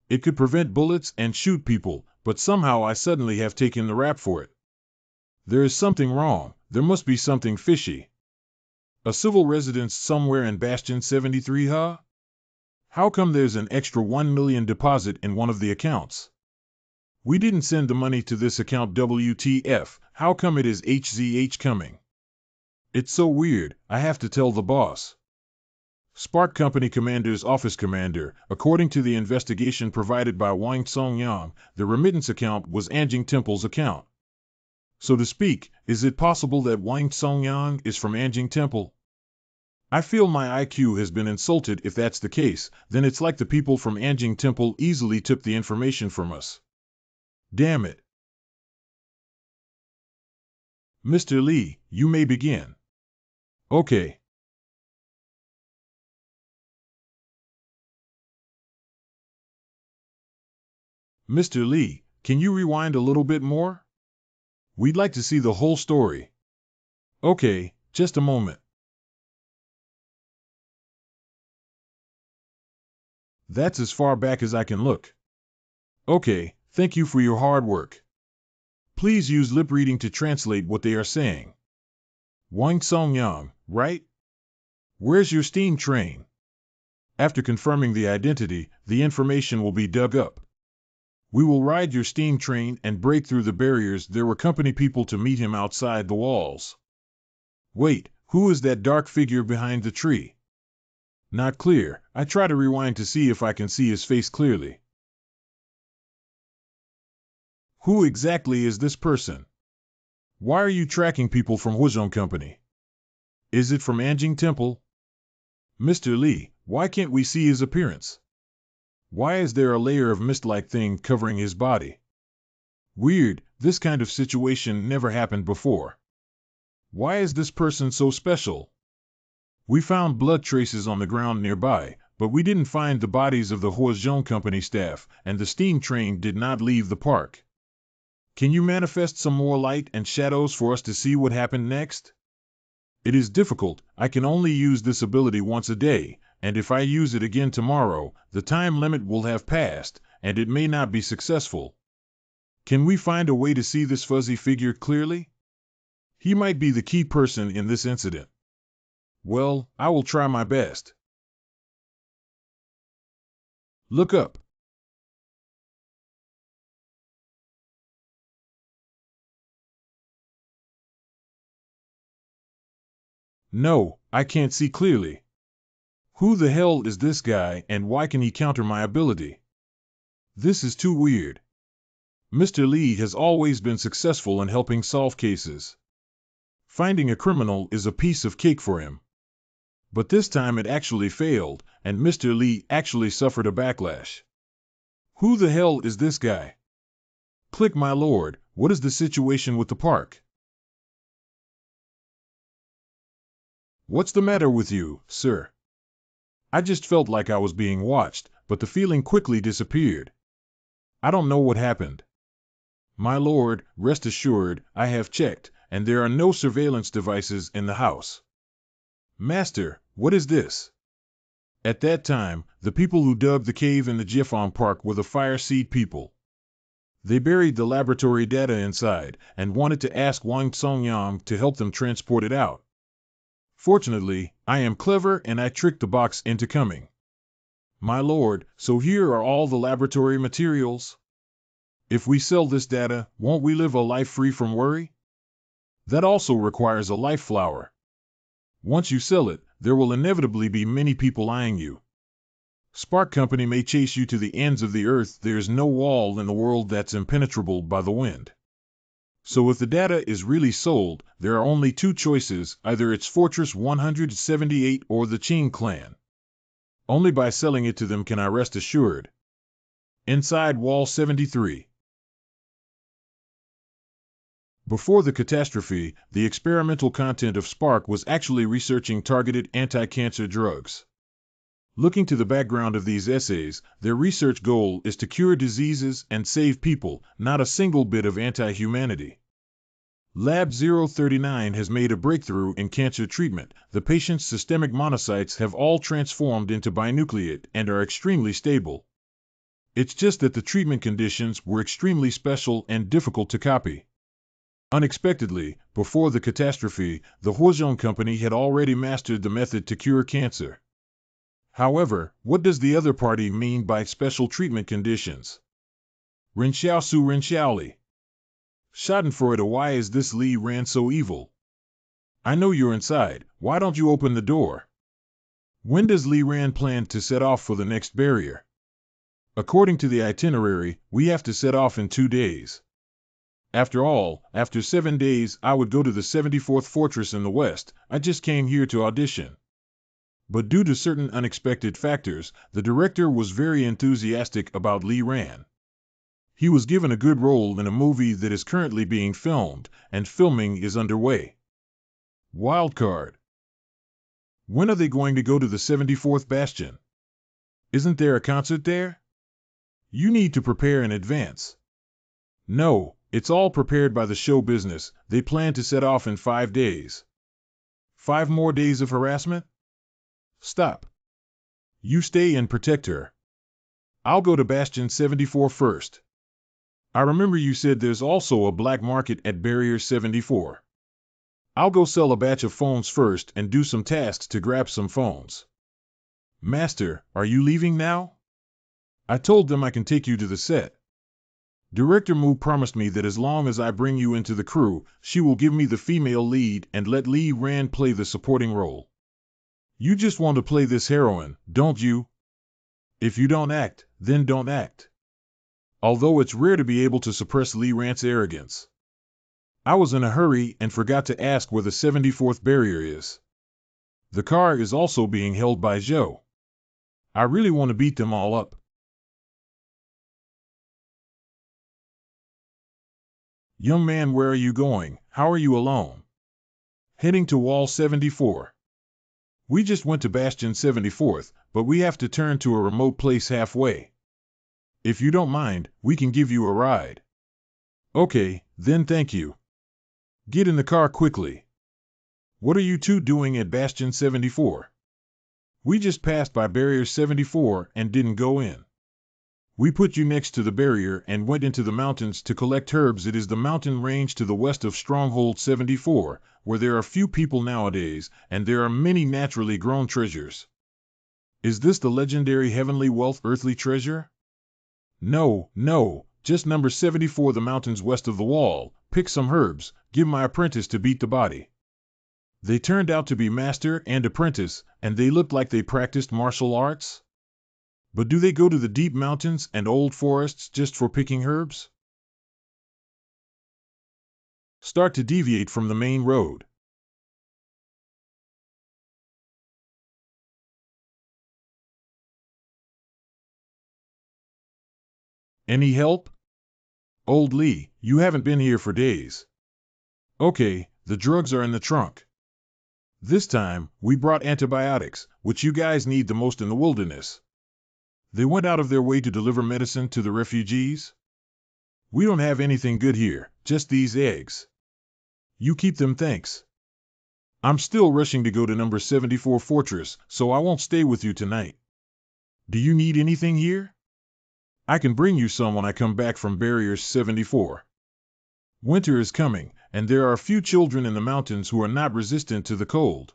It could prevent bullets and shoot people, but somehow I suddenly have taken the rap for it. There is something wrong. There must be something fishy. A civil residence somewhere in Bastion 73, huh? How come there's an extra 1 million deposit in one of the accounts? We didn't send the money to this account. WTF, how come it is HZH coming? It's so weird, I have to tell the boss. Spark Company Commander's Office Commander, according to the investigation provided by Wang Songyang, the remittance account was Anjing Temple's account. So to speak, is it possible that Wang Songyang is from Anjing Temple? I feel my IQ has been insulted. If that's the case, then it's like the people from Anjing Temple easily took the information from us. Damn it. Mr. Lee, you may begin. Okay. Mr. Lee, can you rewind a little bit more? We'd like to see the whole story. Okay, just a moment. That's as far back as I can look. Okay, thank you for your hard work. Please use lip reading to translate what they are saying. Wang Songyang, right? Where's your steam train? After confirming the identity, the information will be dug up. We will ride your steam train and break through the barriers. There were company people to meet him outside the walls. Wait, who is that dark figure behind the tree? Not clear. I try to rewind to see if I can see his face clearly. Who exactly is this person? Why are you tracking people from Hwajong Company? Is it from Anjing Temple? Mr. Lee, why can't we see his appearance? Why is there a layer of mist-like thing covering his body? Weird, this kind of situation never happened before. Why is this person so special? We found blood traces on the ground nearby, but we didn't find the bodies of the Hwajong Company staff, and the steam train did not leave the park. Can you manifest some more light and shadows for us to see what happened next? It is difficult. I can only use this ability once a day, and if I use it again tomorrow, the time limit will have passed, and it may not be successful. Can we find a way to see this fuzzy figure clearly? He might be the key person in this incident. Well, I will try my best. Look up. No, I can't see clearly. Who the hell is this guy, and why can he counter my ability? This is too weird. Mr. Lee has always been successful in helping solve cases. Finding a criminal is a piece of cake for him. But this time it actually failed, and Mr. Lee actually suffered a backlash. Who the hell is this guy? Click, my lord, what is the situation with the park? What's the matter with you, sir? I just felt like I was being watched, but the feeling quickly disappeared. I don't know what happened. My lord, rest assured, I have checked, and there are no surveillance devices in the house. Master, what is this? At that time, the people who dug the cave in the Jiefang Park were the Fire Seed people. They buried the laboratory data inside and wanted to ask Wang Songyang to help them transport it out. Fortunately, I am clever and I tricked the box into coming. My lord, so here are all the laboratory materials. If we sell this data, won't we live a life free from worry? That also requires a life flower. Once you sell it, there will inevitably be many people eyeing you. Spark Company may chase you to the ends of the earth. There's no wall in the world that's impenetrable by the wind. So if the data is really sold, there are only two choices, either it's Fortress 178 or the Qing clan. Only by selling it to them can I rest assured. Inside Wall 73. Before the catastrophe, the experimental content of Spark was actually researching targeted anti-cancer drugs. Looking to the background of these essays, their research goal is to cure diseases and save people, not a single bit of anti-humanity. Lab 039 has made a breakthrough in cancer treatment. The patient's systemic monocytes have all transformed into binucleate and are extremely stable. It's just that the treatment conditions were extremely special and difficult to copy. Unexpectedly, before the catastrophe, the Hwajong Company had already mastered the method to cure cancer. However, what does the other party mean by special treatment conditions? Rinxiaosu Rinxiaoli. Schadenfreude, why is this Li Ran so evil? I know you're inside, why don't you open the door? When does Li Ran plan to set off for the next barrier? According to the itinerary, we have to set off in 2 days. After all, after 7 days I would go to the 74th fortress in the west. I just came here to audition. But due to certain unexpected factors, the director was very enthusiastic about Li Ran. He was given a good role in a movie that is currently being filmed, and filming is underway. Wildcard. When are they going to go to the 74th Bastion? Isn't there a concert there? You need to prepare in advance. No, it's all prepared by the show business. They plan to set off in 5 days. 5 more days of harassment? Stop. You stay and protect her. I'll go to Bastion 74 first. I remember you said there's also a black market at Barrier 74. I'll go sell a batch of phones first and do some tasks to grab some phones. Master, are you leaving now? I told them I can take you to the set. Director Mu promised me that as long as I bring you into the crew, she will give me the female lead and let Li Ran play the supporting role. You just want to play this heroine, don't you? If you don't act, then don't act. Although it's rare to be able to suppress Lee Rant's arrogance. I was in a hurry and forgot to ask where the 74th barrier is. The car is also being held by Joe. I really want to beat them all up. Young man, where are you going? How are you alone? Heading to Wall 74. We just went to Bastion 74th, but we have to turn to a remote place halfway. If you don't mind, we can give you a ride. Okay, then thank you. Get in the car quickly. What are you two doing at Bastion 74? We just passed by Barrier 74 and didn't go in. We put you next to the barrier and went into the mountains to collect herbs. It is the mountain range to the west of Stronghold 74, where there are few people nowadays, and there are many naturally grown treasures. Is this the legendary heavenly wealth earthly treasure? No, just number 74, the mountains west of the wall. Pick some herbs, give my apprentice to beat the body. They turned out to be master and apprentice, and they looked like they practiced martial arts? But do they go to the deep mountains and old forests just for picking herbs? Start to deviate from the main road. Any help? Old Lee, you haven't been here for days. Okay, the drugs are in the trunk. This time, we brought antibiotics, which you guys need the most in the wilderness. They went out of their way to deliver medicine to the refugees? We don't have anything good here, just these eggs. You keep them, thanks. I'm still rushing to go to number 74 Fortress, so I won't stay with you tonight. Do you need anything here? I can bring you some when I come back from Barrier 74. Winter is coming, and there are a few children in the mountains who are not resistant to the cold.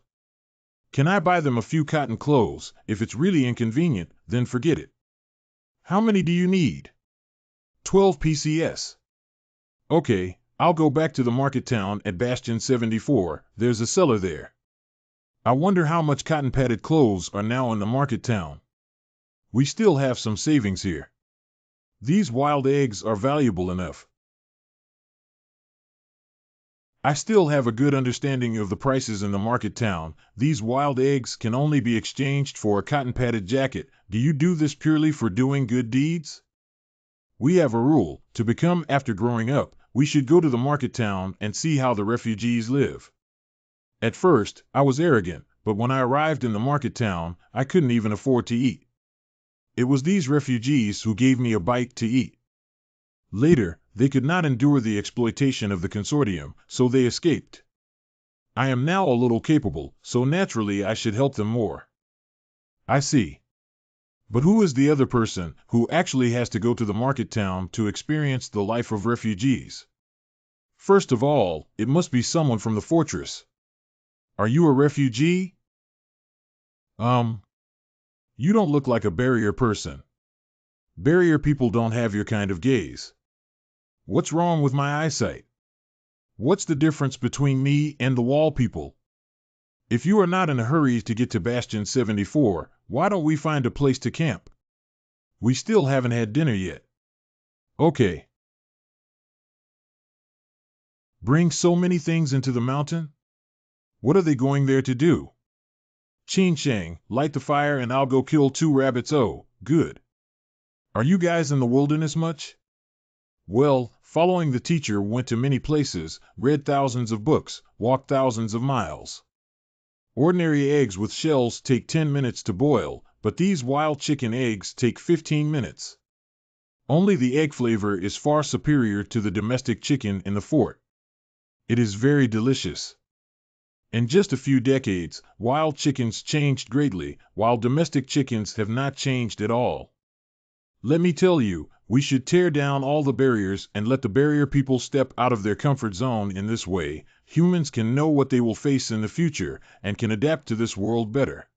Can I buy them a few cotton clothes? If it's really inconvenient, then forget it. How many do you need? 12 PCS. Okay, I'll go back to the market town at Bastion 74, there's a cellar there. I wonder how much cotton-padded clothes are now in the market town. We still have some savings here. These wild eggs are valuable enough. I still have a good understanding of the prices in the market town. These wild eggs can only be exchanged for a cotton-padded jacket. Do you do this purely for doing good deeds? We have a rule, to become after growing up, we should go to the market town and see how the refugees live. At first, I was arrogant, but when I arrived in the market town, I couldn't even afford to eat. It was these refugees who gave me a bite to eat. Later, they could not endure the exploitation of the consortium, so they escaped. I am now a little capable, so naturally I should help them more. I see. But who is the other person who actually has to go to the market town to experience the life of refugees? First of all, it must be someone from the fortress. Are you a refugee? You don't look like a barrier person. Barrier people don't have your kind of gaze. What's wrong with my eyesight? What's the difference between me and the wall people? If you are not in a hurry to get to Bastion 74, why don't we find a place to camp? We still haven't had dinner yet. Okay. Bring so many things into the mountain? What are they going there to do? Ching Chang, light the fire and I'll go kill 2 rabbits. Oh, good. Are you guys in the wilderness much? Well, following the teacher, went to many places, read thousands of books, walked thousands of miles. Ordinary eggs with shells take 10 minutes to boil, but these wild chicken eggs take 15 minutes. Only the egg flavor is far superior to the domestic chicken in the fort. It is very delicious. In just a few decades, wild chickens changed greatly, while domestic chickens have not changed at all. Let me tell you, we should tear down all the barriers and let the barrier people step out of their comfort zone. In this way, humans can know what they will face in the future and can adapt to this world better.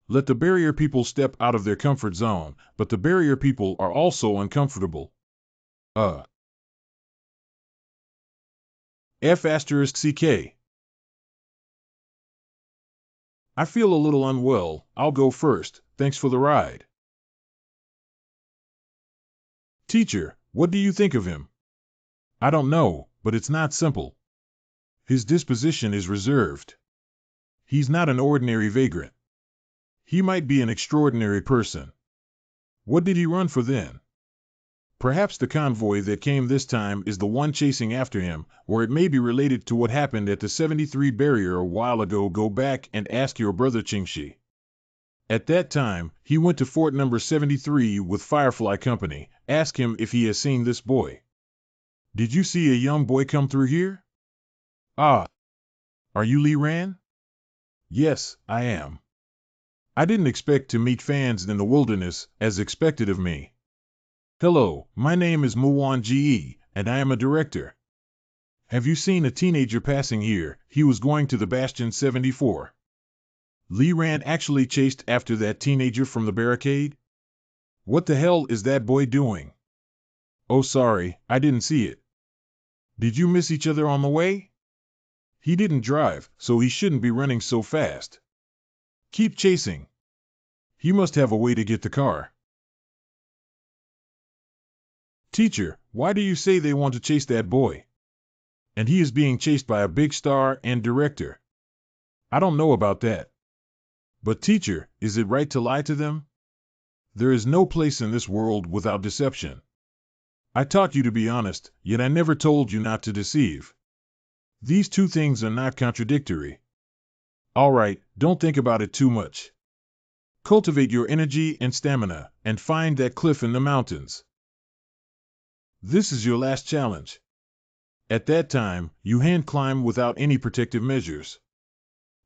Let the barrier people step out of their comfort zone, but the barrier people are also uncomfortable. F***CK I feel a little unwell. I'll go first. Thanks for the ride. Teacher, what do you think of him? I don't know, but it's not simple. His disposition is reserved. He's not an ordinary vagrant. He might be an extraordinary person. What did he run for then? Perhaps the convoy that came this time is the one chasing after him, or it may be related to what happened at the 73 barrier a while ago. Go back and ask your brother Qingxi. At that time, he went to Fort number 73 with Firefly Company. Ask him if he has seen this boy. Did you see a young boy come through here? Ah. Are you Li Ran? Yes, I am. I didn't expect to meet fans in the wilderness, as expected of me. Hello, my name is Muwan Ge, and I am a director. Have you seen a teenager passing here? He was going to the Bastion 74. Li Ran actually chased after that teenager from the barricade? What the hell is that boy doing? Oh, sorry, I didn't see it. Did you miss each other on the way? He didn't drive, so he shouldn't be running so fast. Keep chasing. He must have a way to get the car. Teacher, why do you say they want to chase that boy? And he is being chased by a big star and director. I don't know about that. But teacher, is it right to lie to them? There is no place in this world without deception. I taught you to be honest, yet I never told you not to deceive. These two things are not contradictory. All right, don't think about it too much. Cultivate your energy and stamina, and find that cliff in the mountains. This is your last challenge. At that time, you hand climb without any protective measures.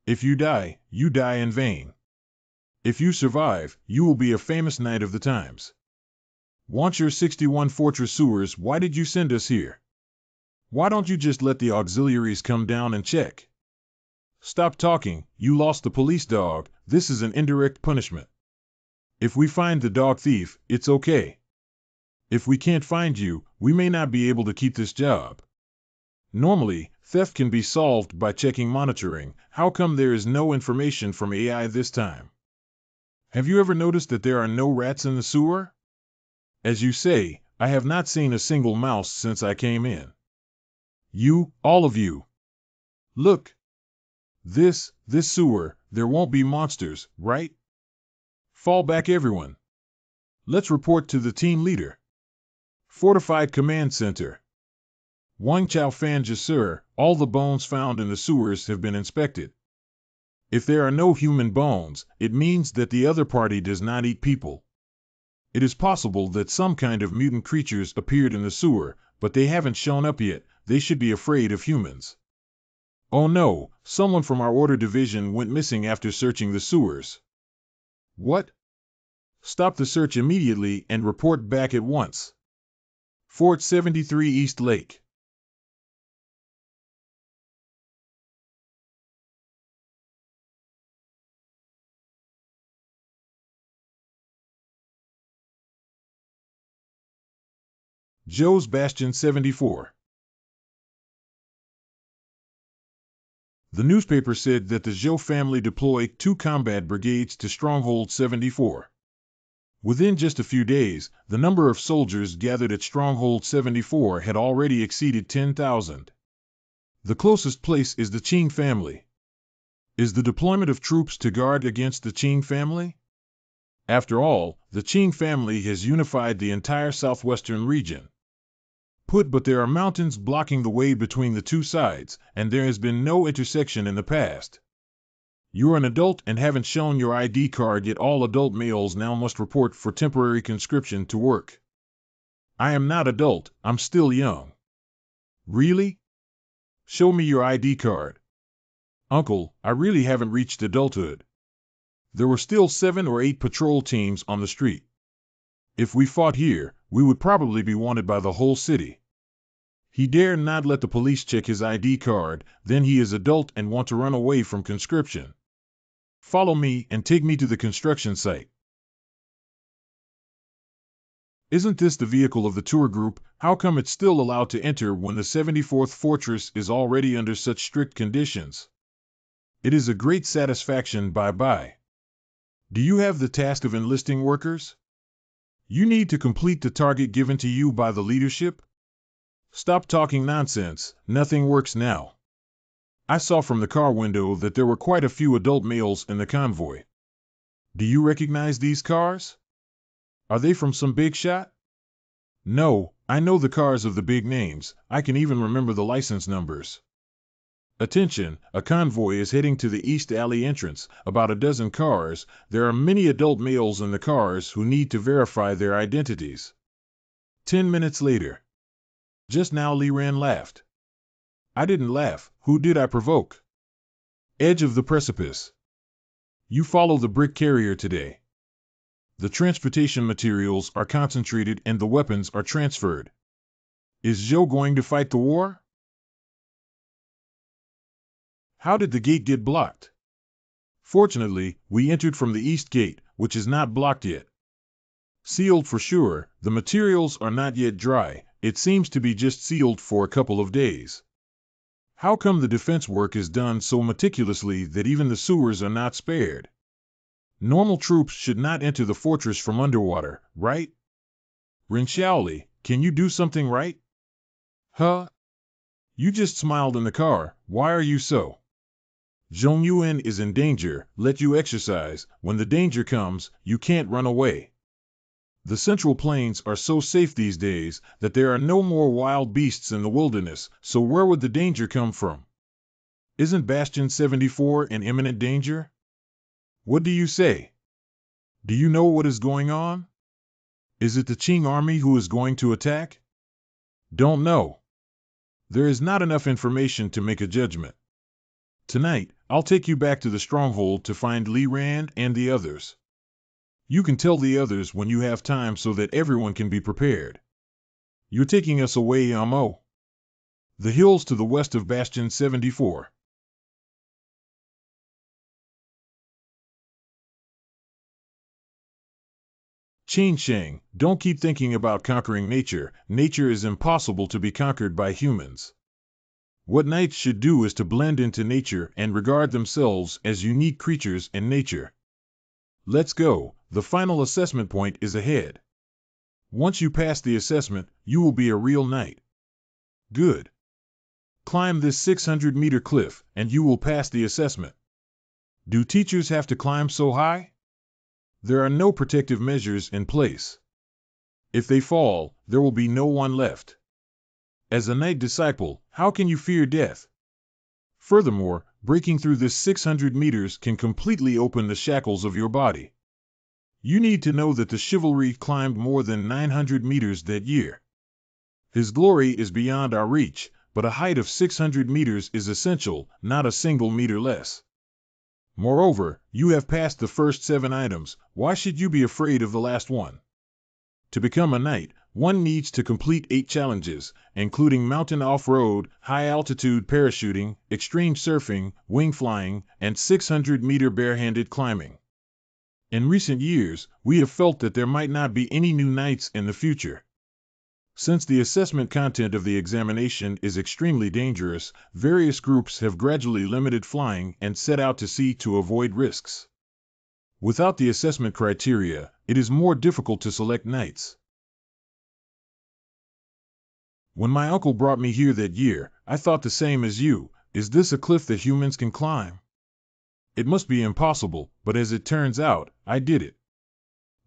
If you die in vain. If you survive, you will be a famous knight of the times. Want your 61 fortress sewers? Why did you send us here? Why don't you just let the auxiliaries come down and check? Stop talking, you lost the police dog. This is an indirect punishment. If we find the dog thief, it's okay. If we can't find you, we may not be able to keep this job. Normally, theft can be solved by checking monitoring. How come there is no information from AI this time? Have you ever noticed that there are no rats in the sewer? As you say, I have not seen a single mouse since I came in. You, all of you. Look. This sewer, there won't be monsters, right? Fall back everyone. Let's report to the team leader. Fortified Command Center. Wang Chao Fanja, sir, all the bones found in the sewers have been inspected. If there are no human bones, it means that the other party does not eat people. It is possible that some kind of mutant creatures appeared in the sewer, but they haven't shown up yet. They should be afraid of humans. Oh no, someone from our order division went missing after searching the sewers. What? Stop the search immediately and report back at once. Fort 73 East Lake. Joe's Bastion 74. The newspaper said that the Zhou family deployed 2 combat brigades to Stronghold 74. Within just a few days, the number of soldiers gathered at Stronghold 74 had already exceeded 10,000. The closest place is the Qing family. Is the deployment of troops to guard against the Qing family? After all, the Qing family has unified the entire southwestern region. But there are mountains blocking the way between the two sides, and there has been no intersection in the past. You're an adult and haven't shown your ID card yet. All adult males now must report for temporary conscription to work. I am not adult, I'm still young. Really? Show me your ID card. Uncle, I really haven't reached adulthood. There were still 7 or 8 patrol teams on the street. If we fought here, we would probably be wanted by the whole city. He dare not let the police check his ID card, then he is adult and want to run away from conscription. Follow me and take me to the construction site. Isn't this the vehicle of the tour group? How come it's still allowed to enter when the 74th fortress is already under such strict conditions? It is a great satisfaction. Bye-bye. Do you have the task of enlisting workers? You need to complete the target given to you by the leadership. Stop talking nonsense, nothing works now. I saw from the car window that there were quite a few adult males in the convoy. Do you recognize these cars? Are they from some big shot? No, I know the cars of the big names. I can even remember the license numbers. Attention, a convoy is heading to the East Alley entrance, about a dozen cars. There are many adult males in the cars who need to verify their identities. 10 minutes later. Just now Li Ran laughed. I didn't laugh. Who did I provoke? Edge of the precipice. You follow the brick carrier today. The transportation materials are concentrated and the weapons are transferred. Is Zhou going to fight the war? How did the gate get blocked? Fortunately, we entered from the east gate, which is not blocked yet. Sealed for sure, the materials are not yet dry. It seems to be just sealed for a couple of days. How come the defense work is done so meticulously that even the sewers are not spared? Normal troops should not enter the fortress from underwater, right? Ren Xiaoli, can you do something right? Huh? You just smiled in the car. Why are you so? Zhong Yuan is in danger. Let you exercise. When the danger comes, you can't run away. The Central Plains are so safe these days that there are no more wild beasts in the wilderness, so where would the danger come from? Isn't Bastion 74 in imminent danger? What do you say? Do you know what is going on? Is it the Qing army who is going to attack? Don't know. There is not enough information to make a judgment. Tonight, I'll take you back to the stronghold to find Li Ran and the others. You can tell the others when you have time so that everyone can be prepared. You're taking us away, Amo. The hills to the west of Bastion 74. Qin Sheng, don't keep thinking about conquering nature. Nature is impossible to be conquered by humans. What knights should do is to blend into nature and regard themselves as unique creatures in nature. Let's go. The final assessment point is ahead. Once you pass the assessment, you will be a real knight. Good. Climb this 600-meter cliff, and you will pass the assessment. Do teachers have to climb so high? There are no protective measures in place. If they fall, there will be no one left. As a knight disciple, how can you fear death? Furthermore, breaking through this 600 meters can completely open the shackles of your body. You need to know that the chivalry climbed more than 900 meters that year. His glory is beyond our reach, but a height of 600 meters is essential, not a single meter less. Moreover, you have passed the first 7 items. Why should you be afraid of the last one? To become a knight, one needs to complete 8 challenges, including mountain off-road, high-altitude parachuting, extreme surfing, wing flying, and 600-meter barehanded climbing. In recent years, we have felt that there might not be any new knights in the future. Since the assessment content of the examination is extremely dangerous, various groups have gradually limited flying and set out to sea to avoid risks. Without the assessment criteria, it is more difficult to select knights. When my uncle brought me here that year, I thought the same as you. Is this a cliff that humans can climb? It must be impossible, but as it turns out, I did it.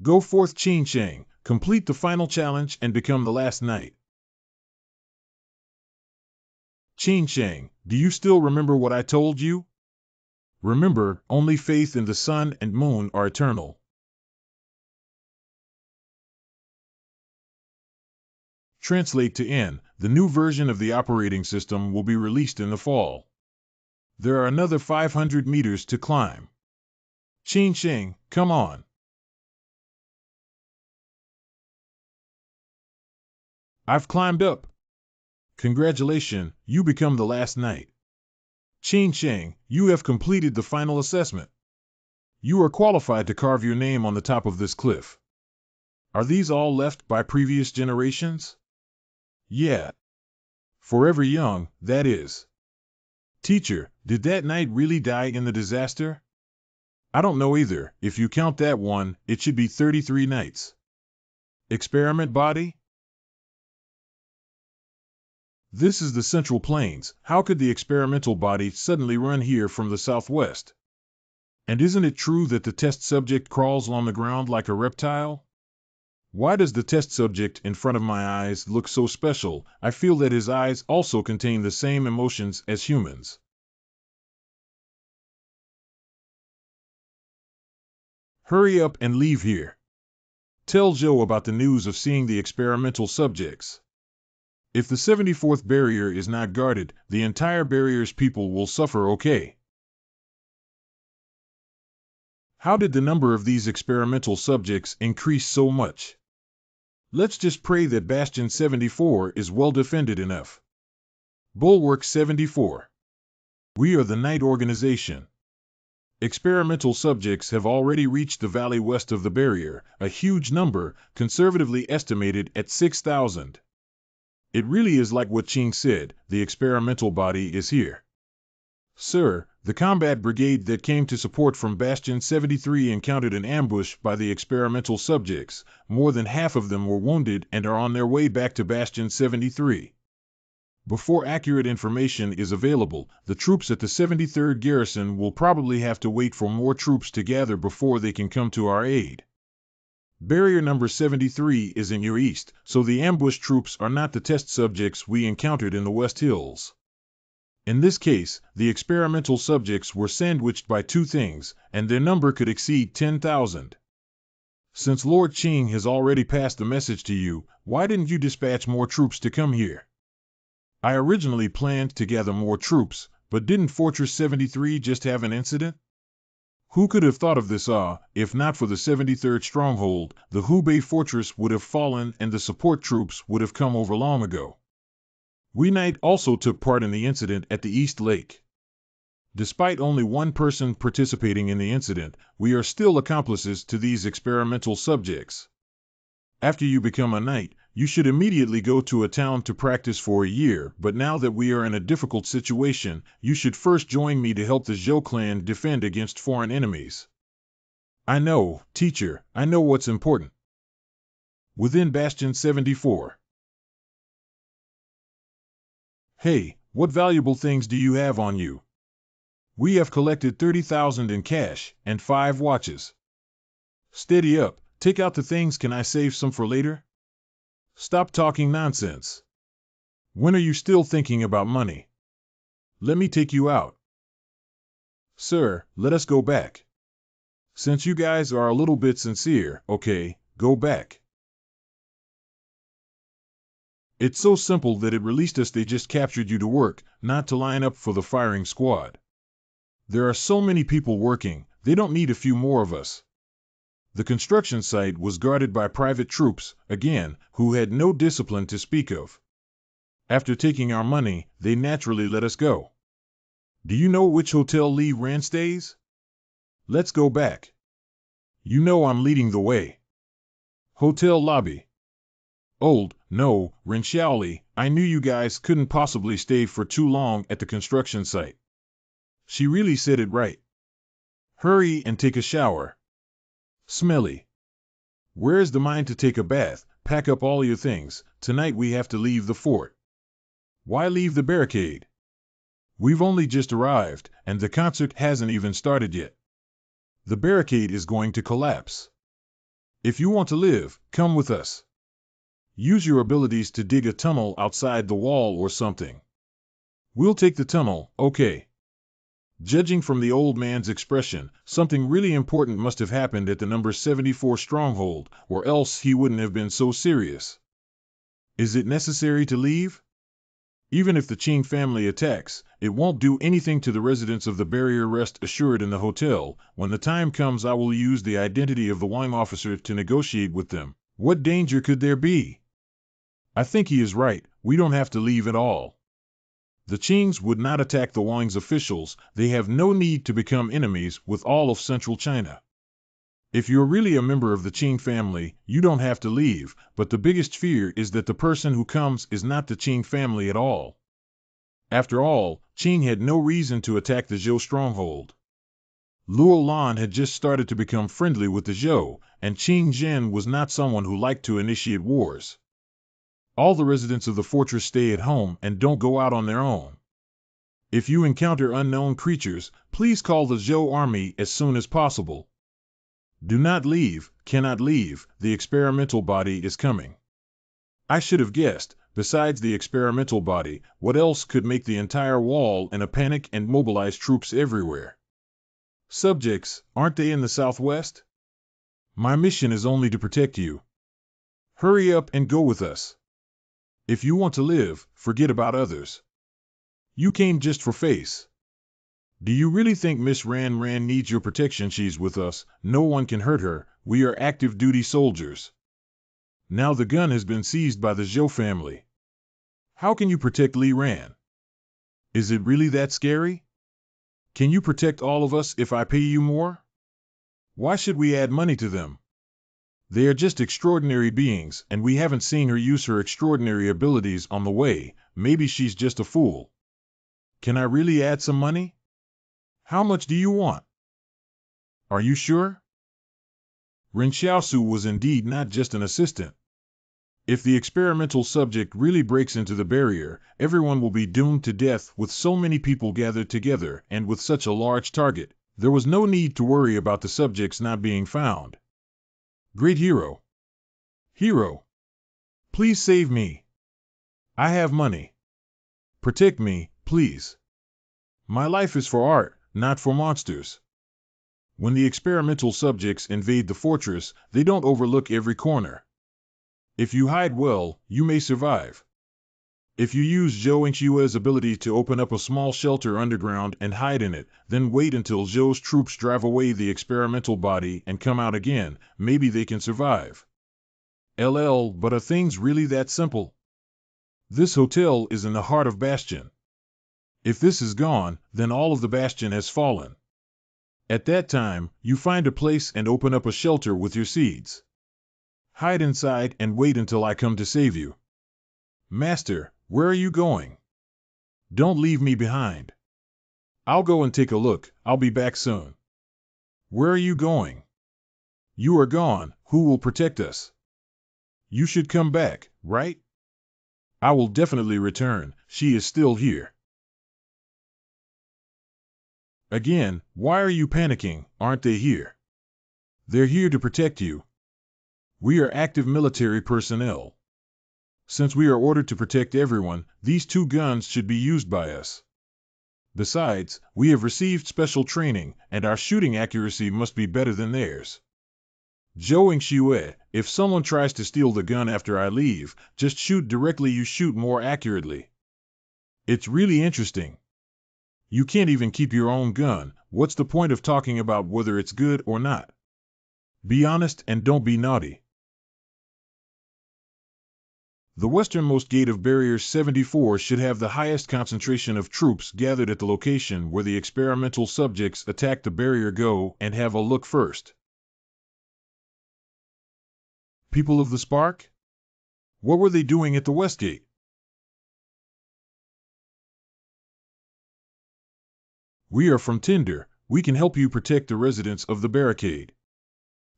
Go forth, Qin Sheng, complete the final challenge and become the last knight. Qin Sheng, do you still remember what I told you? Remember, only faith in the sun and moon are eternal. Translate to N. The new version of the operating system will be released in the fall. There are another 500 meters to climb. Qin Sheng, come on. I've climbed up. Congratulations, you become the last knight. Qin Sheng, you have completed the final assessment. You are qualified to carve your name on the top of this cliff. Are these all left by previous generations? Yeah. Forever young, that is. Teacher, did that knight really die in the disaster? I don't know either. If you count that one, it should be 33 knights. Experiment body? This is the Central Plains. How could the experimental body suddenly run here from the southwest? And isn't it true that the test subject crawls on the ground like a reptile? Why does the test subject in front of my eyes look so special? I feel that his eyes also contain the same emotions as humans. Hurry up and leave here. Tell Joe about the news of seeing the experimental subjects. If the 74th barrier is not guarded, the entire barrier's people will suffer. Okay. How did the number of these experimental subjects increase so much? Let's just pray that Bastion 74 is well defended enough. Bulwark 74. We are the Knight Organization. Experimental subjects have already reached the valley west of the barrier, a huge number, conservatively estimated at 6,000. It really is like what Ching said, the experimental body is here. Sir, the combat brigade that came to support from Bastion 73 encountered an ambush by the experimental subjects. More than half of them were wounded and are on their way back to Bastion 73. Before accurate information is available, the troops at the 73rd Garrison will probably have to wait for more troops to gather before they can come to our aid. Barrier number 73 is in your east, so the ambush troops are not the test subjects we encountered in the West Hills. In this case, the experimental subjects were sandwiched by two things, and their number could exceed 10,000. Since Lord Qing has already passed the message to you, why didn't you dispatch more troops to come here? I originally planned to gather more troops, but didn't Fortress 73 just have an incident? Who could have thought of this? If not for the 73rd stronghold, the Hubei fortress would have fallen and the support troops would have come over long ago. We Knight also took part in the incident at the East Lake. Despite only one person participating in the incident, we are still accomplices to these experimental subjects. After you become a knight, you should immediately go to a town to practice for a year, but now that we are in a difficult situation, you should first join me to help the Zhou clan defend against foreign enemies. I know, teacher, I know what's important. Within Bastion 74. Hey, what valuable things do you have on you? We have collected 30,000 in cash, and 5 watches. Steady up, take out the things. Can I save some for later? Stop talking nonsense. When are you still thinking about money? Let me take you out. Sir, let us go back. Since you guys are a little bit sincere, okay, go back. It's so simple that it released us. They just captured you to work, not to line up for the firing squad. There are so many people working, they don't need a few more of us. The construction site was guarded by private troops, again, who had no discipline to speak of. After taking our money, they naturally let us go. Do you know which hotel Li Ran stays? Let's go back. You know I'm leading the way. Hotel lobby. No, Ren Xiaoli, I knew you guys couldn't possibly stay for too long at the construction site. She really said it right. Hurry and take a shower. Smelly. Where's the mind to take a bath? Pack up all your things. Tonight we have to leave the fort. Why leave the barricade? We've only just arrived, and the concert hasn't even started yet. The barricade is going to collapse. If you want to live, come with us. Use your abilities to dig a tunnel outside the wall or something. We'll take the tunnel, okay. Judging from the old man's expression, something really important must have happened at the number 74 stronghold, or else he wouldn't have been so serious. Is it necessary to leave? Even if the Qing family attacks, it won't do anything to the residents of the barrier. Rest assured in the hotel. When the time comes, I will use the identity of the Wang officer to negotiate with them. What danger could there be? I think he is right, we don't have to leave at all. The Qings would not attack the Wang's officials. They have no need to become enemies with all of central China. If you're really a member of the Qing family, you don't have to leave, but the biggest fear is that the person who comes is not the Qing family at all. After all, Qing had no reason to attack the Zhou stronghold. Luo Lan had just started to become friendly with the Zhou, and Qing Zhen was not someone who liked to initiate wars. All the residents of the fortress stay at home and don't go out on their own. If you encounter unknown creatures, please call the Zhou army as soon as possible. Do not leave, cannot leave, the experimental body is coming. I should have guessed, besides the experimental body, what else could make the entire wall in a panic and mobilize troops everywhere? Subjects, aren't they in the southwest? My mission is only to protect you. Hurry up and go with us. If you want to live, forget about others. You came just for face. Do you really think Miss Ran Ran needs your protection? She's with us, no one can hurt her, we are active duty soldiers. Now the gun has been seized by the Zhou family. How can you protect Li Ran? Is it really that scary? Can you protect all of us if I pay you more? Why should we add money to them? They are just extraordinary beings, and we haven't seen her use her extraordinary abilities on the way. Maybe she's just a fool. Can I really add some money? How much do you want? Are you sure? Ren Xiaosu was indeed not just an assistant. If the experimental subject really breaks into the barrier, everyone will be doomed to death with so many people gathered together and with such a large target. There was no need to worry about the subjects not being found. Great hero. Hero. Please save me. I have money. Protect me, please. My life is for art, not for monsters. When the experimental subjects invade the fortress, they don't overlook every corner. If you hide well, you may survive. If you use Zhou Yingxue's ability to open up a small shelter underground and hide in it, then wait until Zhou's troops drive away the experimental body and come out again, maybe they can survive. But are things really that simple? This hotel is in the heart of Bastion. If this is gone, then all of the Bastion has fallen. At that time, you find a place and open up a shelter with your seeds. Hide inside and wait until I come to save you. Master, where are you going? Don't leave me behind. I'll go and take a look, I'll be back soon. Where are you going? You are gone, who will protect us? You should come back, right? I will definitely return, she is still here. Again, why are you panicking? Aren't they here? They're here to protect you. We are active military personnel. Since we are ordered to protect everyone, these 2 guns should be used by us. Besides, we have received special training, and our shooting accuracy must be better than theirs. Zhou Yingxue, if someone tries to steal the gun after I leave, just shoot directly. You shoot more accurately. It's really interesting. You can't even keep your own gun, what's the point of talking about whether it's good or not? Be honest and don't be naughty. The westernmost gate of Barrier 74 should have the highest concentration of troops gathered at the location where the experimental subjects attack the barrier. Go and have a look first. People of the Spark? What were they doing at the west gate? We are from Tinder, we can help you protect the residents of the barricade.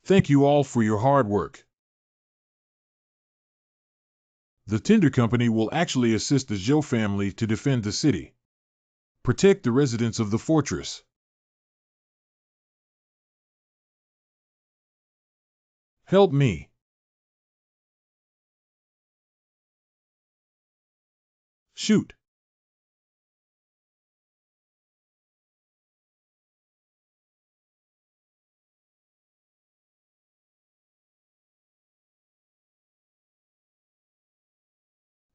Thank you all for your hard work. The Tinder Company will actually assist the Zhou family to defend the city. Protect the residents of the fortress. Help me. Shoot.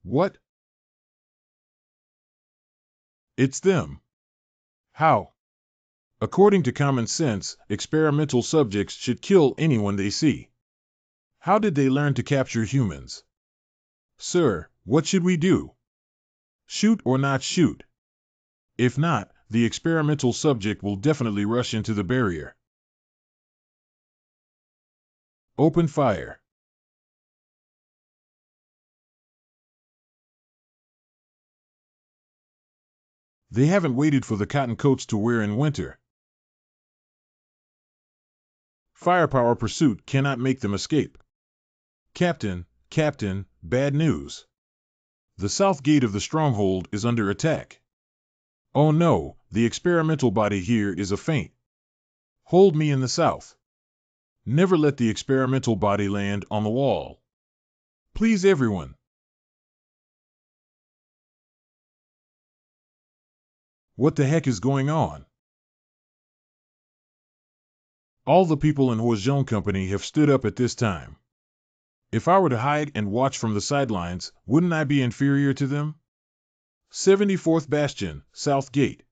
What? It's them. How? According to common sense, experimental subjects should kill anyone they see. How did they learn to capture humans? Sir, what should we do? Shoot or not shoot? If not, the experimental subject will definitely rush into the barrier. Open fire. They haven't waited for the cotton coats to wear in winter. Firepower pursuit cannot make them escape. Captain, Captain, bad news. The south gate of the stronghold is under attack. Oh no, the experimental body here is a feint. Hold me in the south. Never let the experimental body land on the wall. Please everyone. What the heck is going on? All the people in Huazhong Company have stood up at this time. If I were to hide and watch from the sidelines, wouldn't I be inferior to them? 74th Bastion, South Gate.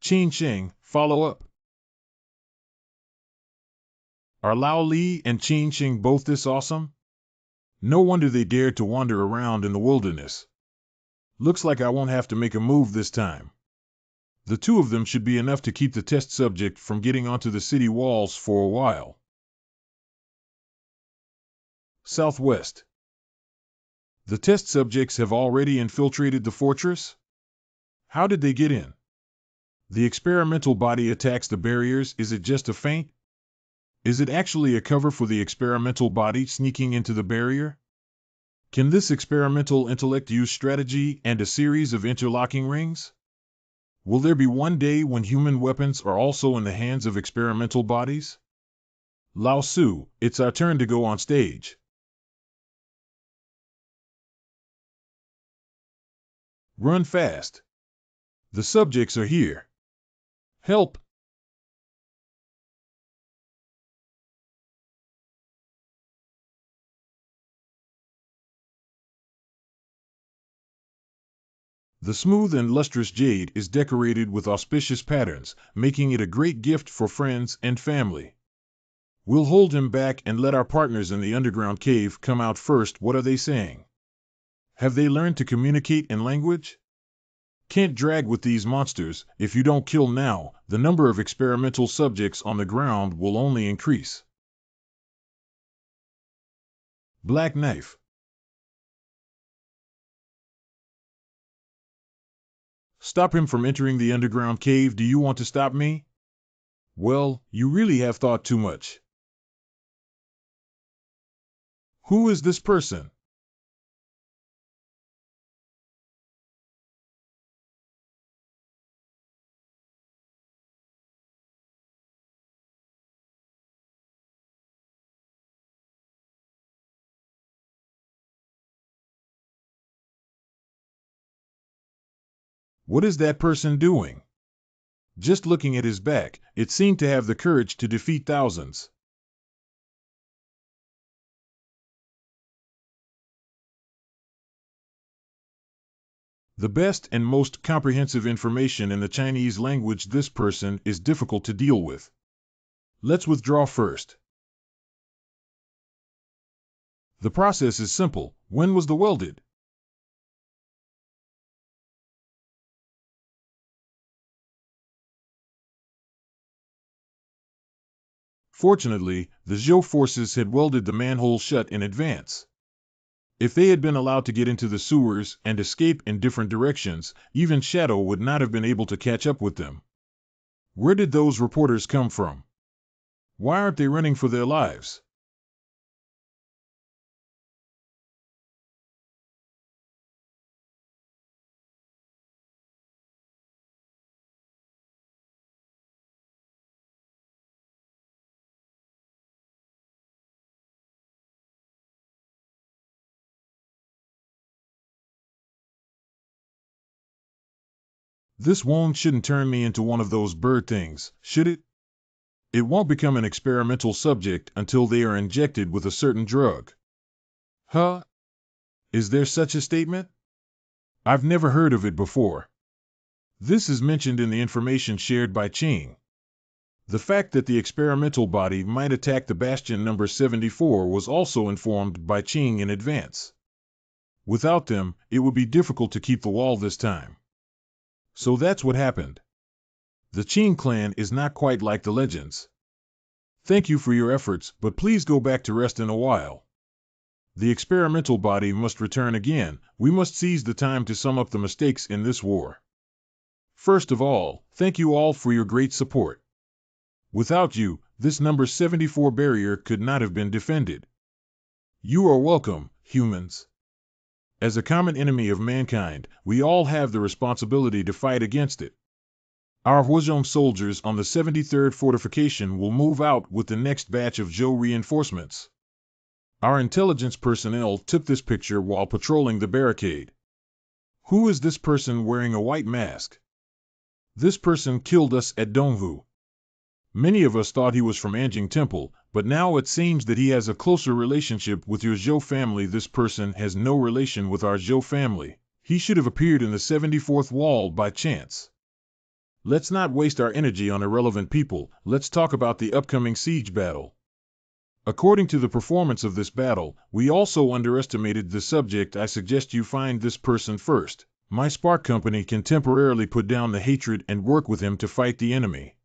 Qin Sheng, follow up. Are Lao Li and Qin Sheng both this awesome? No wonder they dared to wander around in the wilderness. Looks like I won't have to make a move this time. The two of them should be enough to keep the test subject from getting onto the city walls for a while. Southwest. The test subjects have already infiltrated the fortress? How did they get in? The experimental body attacks the barriers. Is it just a feint? Is it actually a cover for the experimental body sneaking into the barrier? Can this experimental intellect use strategy and a series of interlocking rings? Will there be one day when human weapons are also in the hands of experimental bodies? Lao Su, it's our turn to go on stage. Run fast. The subjects are here. Help! The smooth and lustrous jade is decorated with auspicious patterns, making it a great gift for friends and family. We'll hold him back and let our partners in the underground cave come out first. What are they saying? Have they learned to communicate in language? Can't drag with these monsters. If you don't kill now, the number of experimental subjects on the ground will only increase. Black knife. Stop him from entering the underground cave. Do you want to stop me? Well, you really have thought too much. Who is this person? What is that person doing? Just looking at his back, it seemed to have the courage to defeat thousands. The best and most comprehensive information in the Chinese language. This person is difficult to deal with. Let's withdraw first. The process is simple. When was the welded? Fortunately, the Zhou forces had welded the manhole shut in advance. If they had been allowed to get into the sewers and escape in different directions, even Shadow would not have been able to catch up with them. Where did those reporters come from? Why aren't they running for their lives? This wound shouldn't turn me into one of those bird things, should it? It won't become an experimental subject until they are injected with a certain drug. Huh? Is there such a statement? I've never heard of it before. This is mentioned in the information shared by Qing. The fact that the experimental body might attack the bastion number 74 was also informed by Qing in advance. Without them, it would be difficult to keep the wall this time. So that's what happened. The Qing clan is not quite like the legends. Thank you for your efforts, but please go back to rest in a while. The experimental body must return again. We must seize the time to sum up the mistakes in this war. First of all, thank you all for your great support. Without you, this number 74 barrier could not have been defended. You are welcome, humans. As a common enemy of mankind, we all have the responsibility to fight against it. Our Hwajong soldiers on the 73rd fortification will move out with the next batch of Zhou reinforcements. Our intelligence personnel took this picture while patrolling the barricade. Who is this person wearing a white mask? This person killed us at Donghu. Many of us thought he was from Anjing Temple, but now it seems that he has a closer relationship with your Zhou family. This person has no relation with our Zhou family. He should have appeared in the 74th wall by chance. Let's not waste our energy on irrelevant people. Let's talk about the upcoming siege battle. According to the performance of this battle, we also underestimated the subject. I suggest you find this person first. My Spark Company can temporarily put down the hatred and work with him to fight the enemy.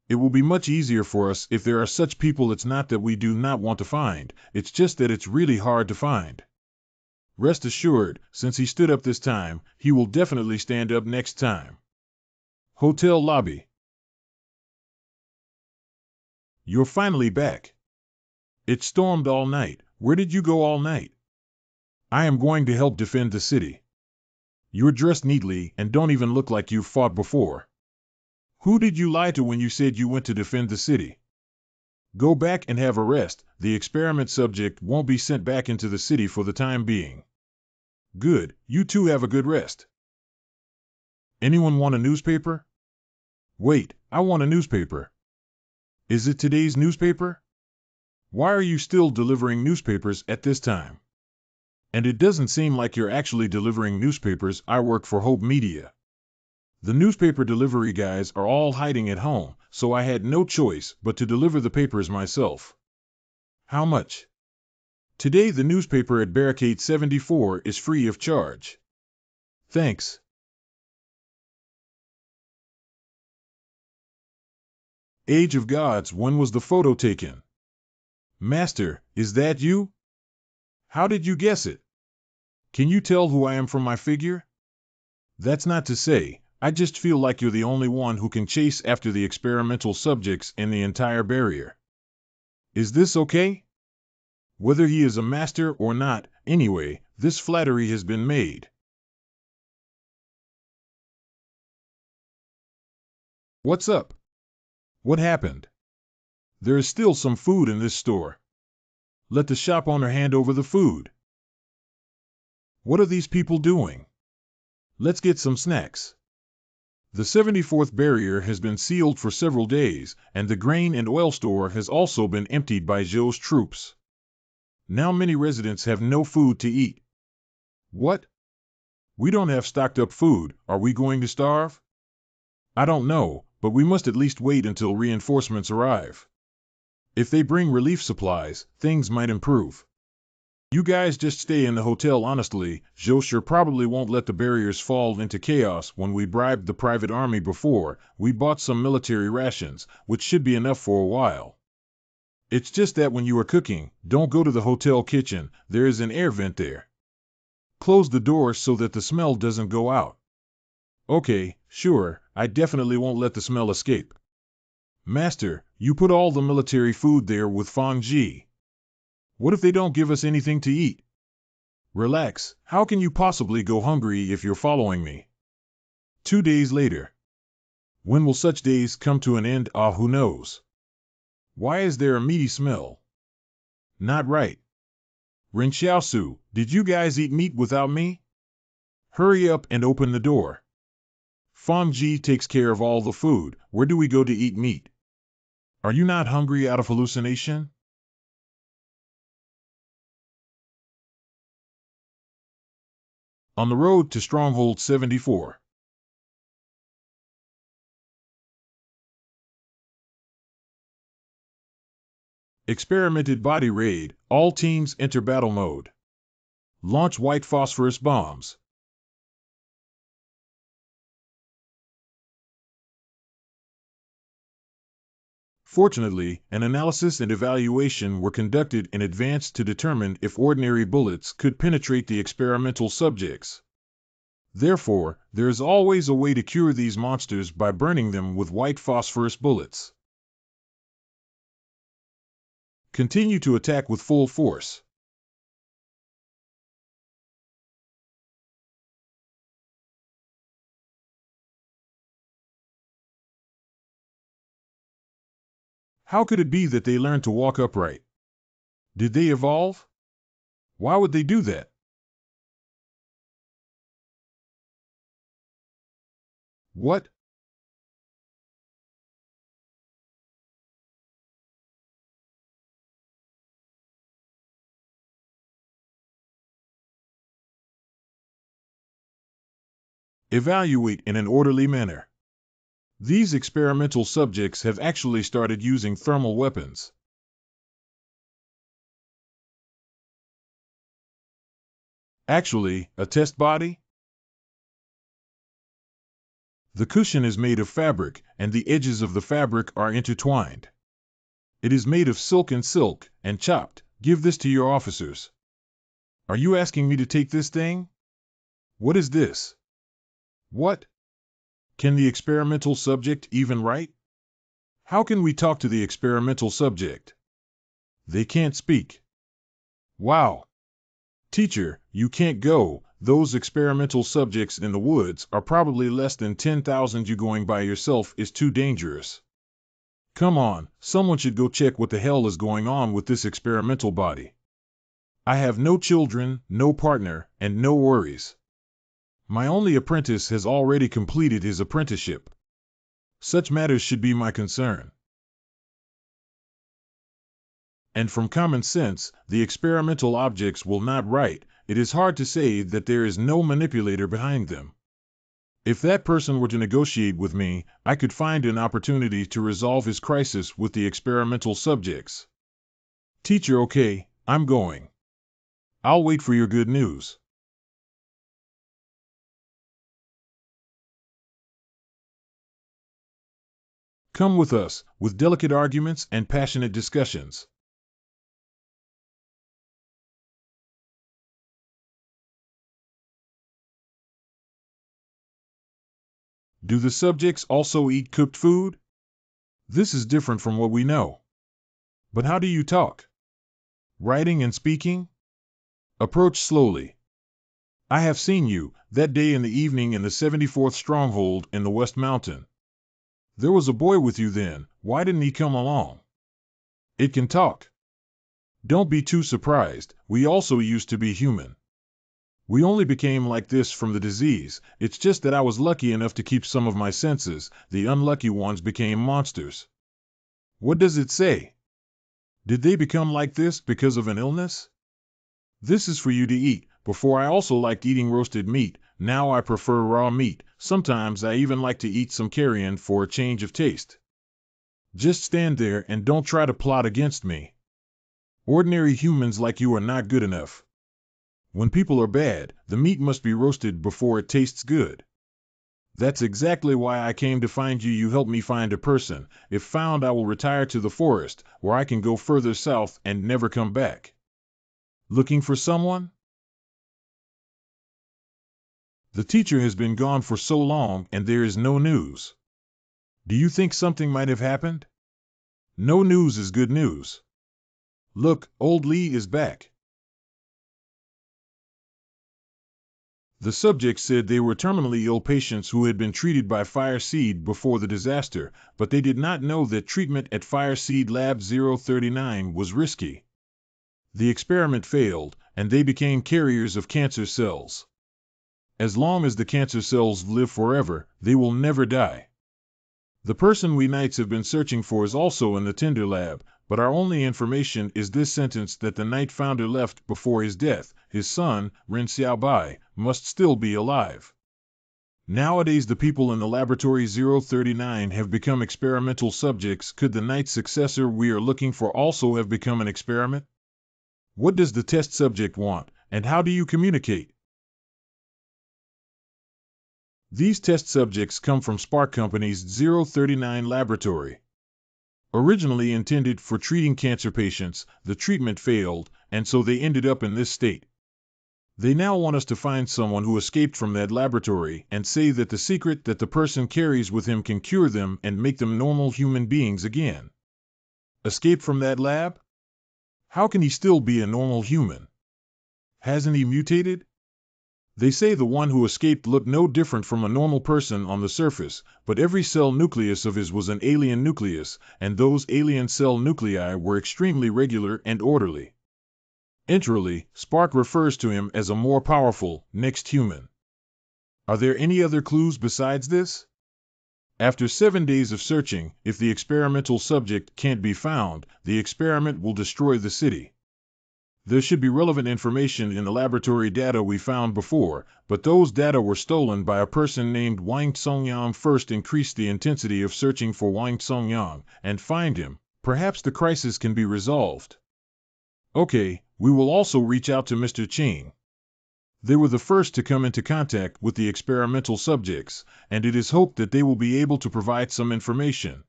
It will be much easier for us if there are such people. It's not that we do not want to find, it's just that it's really hard to find. Rest assured, since he stood up this time, he will definitely stand up next time. Hotel lobby. You're finally back. It stormed all night. Where did you go all night? I am going to help defend the city. You're dressed neatly and don't even look like you've fought before. Who did you lie to when you said you went to defend the city? Go back and have a rest. The experiment subject won't be sent back into the city for the time being. Good, you two have a good rest. Anyone want a newspaper? Wait, I want a newspaper. Is it today's newspaper? Why are you still delivering newspapers at this time? And it doesn't seem like you're actually delivering newspapers. I work for Hope Media. The newspaper delivery guys are all hiding at home, so I had no choice but to deliver the papers myself. How much? Today the newspaper at Barricade 74 is free of charge. Thanks. Age of Gods, when was the photo taken? Master, is that you? How did you guess it? Can you tell who I am from my figure? That's not to say, I just feel like you're the only one who can chase after the experimental subjects in the entire barrier. Is this okay? Whether he is a master or not, anyway, this flattery has been made. What's up? What happened? There is still some food in this store. Let the shop owner hand over the food. What are these people doing? Let's get some snacks. The 74th barrier has been sealed for several days, and the grain and oil store has also been emptied by Zhou's troops. Now many residents have no food to eat. What? We don't have stocked up food. Are we going to starve? I don't know, but we must at least wait until reinforcements arrive. If they bring relief supplies, things might improve. You guys just stay in the hotel. Honestly, Zhou sure probably won't let the barriers fall into chaos. When we bribed the private army before, we bought some military rations, which should be enough for a while. It's just that when you are cooking, don't go to the hotel kitchen. There is an air vent there. Close the door so that the smell doesn't go out. Okay, sure, I definitely won't let the smell escape. Master, you put all the military food there with Fang Ji. What if they don't give us anything to eat? Relax, how can you possibly go hungry if you're following me? 2 days later. When will such days come to an end? Who knows? Why is there a meaty smell? Not right. Ren Xiaosu, did you guys eat meat without me? Hurry up and open the door. Fang Ji takes care of all the food. Where do we go to eat meat? Are you not hungry out of hallucination? On the road to Stronghold 74. Experimented body raid. All teams enter battle mode. Launch white phosphorus bombs. Fortunately, an analysis and evaluation were conducted in advance to determine if ordinary bullets could penetrate the experimental subjects. Therefore, there is always a way to cure these monsters by burning them with white phosphorus bullets. Continue to attack with full force. How could it be that they learned to walk upright? Did they evolve? Why would they do that? What? Evaluate in an orderly manner. These experimental subjects have actually started using thermal weapons. Actually, a test body? The cushion is made of fabric, and the edges of the fabric are intertwined. It is made of silk, and chopped. Give this to your officers. Are you asking me to take this thing? What is this? What? Can the experimental subject even write? How can we talk to the experimental subject? They can't speak. Wow. Teacher, you can't go. Those experimental subjects in the woods are probably less than 10,000. You going by yourself is too dangerous. Come on, someone should go check what the hell is going on with this experimental body. I have no children, no partner, and no worries. My only apprentice has already completed his apprenticeship. Such matters should be my concern. And from common sense, the experimental objects will not write. It is hard to say that there is no manipulator behind them. If that person were to negotiate with me, I could find an opportunity to resolve his crisis with the experimental subjects. Teacher, okay, I'm going. I'll wait for your good news. Come with us, with delicate arguments and passionate discussions. Do the subjects also eat cooked food? This is different from what we know. But how do you talk? Writing and speaking? Approach slowly. I have seen you, that day in the evening in the 74th stronghold in the West Mountain. There was a boy with you then, why didn't he come along? It can talk. Don't be too surprised, we also used to be human. We only became like this from the disease, it's just that I was lucky enough to keep some of my senses, the unlucky ones became monsters. What does it say? Did they become like this because of an illness? This is for you to eat. Before I also liked eating roasted meat, now I prefer raw meat. Sometimes I even like to eat some carrion for a change of taste. Just stand there and don't try to plot against me. Ordinary humans like you are not good enough. When people are bad, the meat must be roasted before it tastes good. That's exactly why I came to find you. You help me find a person. If found, I will retire to the forest, where I can go further south and never come back. Looking for someone? The teacher has been gone for so long and there is no news. Do you think something might have happened? No news is good news. Look, old Lee is back. The subjects said they were terminally ill patients who had been treated by Fire Seed before the disaster, but they did not know that treatment at Fire Seed Lab 039 was risky. The experiment failed, and they became carriers of cancer cells. As long as the cancer cells live forever, they will never die. The person we knights have been searching for is also in the Tinder Lab, but our only information is this sentence that the knight founder left before his death. His son, Ren Xiaobai, must still be alive. Nowadays the people in the laboratory 039 have become experimental subjects. Could the knight's successor we are looking for also have become an experiment? What does the test subject want, and how do you communicate? These test subjects come from Spark Company's 039 laboratory. Originally intended for treating cancer patients, the treatment failed, and so they ended up in this state. They now want us to find someone who escaped from that laboratory and say that the secret that the person carries with him can cure them and make them normal human beings again. Escaped from that lab? How can he still be a normal human? Hasn't he mutated? They say the one who escaped looked no different from a normal person on the surface, but every cell nucleus of his was an alien nucleus, and those alien cell nuclei were extremely regular and orderly. Enterally, Spark refers to him as a more powerful, next human. Are there any other clues besides this? After 7 days of searching, if the experimental subject can't be found, the experiment will destroy the city. There should be relevant information in the laboratory data we found before, but those data were stolen by a person named Wang Songyang. First increase the intensity of searching for Wang Songyang and find him. Perhaps the crisis can be resolved. Okay, we will also reach out to Mr. Ching. They were the first to come into contact with the experimental subjects, and it is hoped that they will be able to provide some information.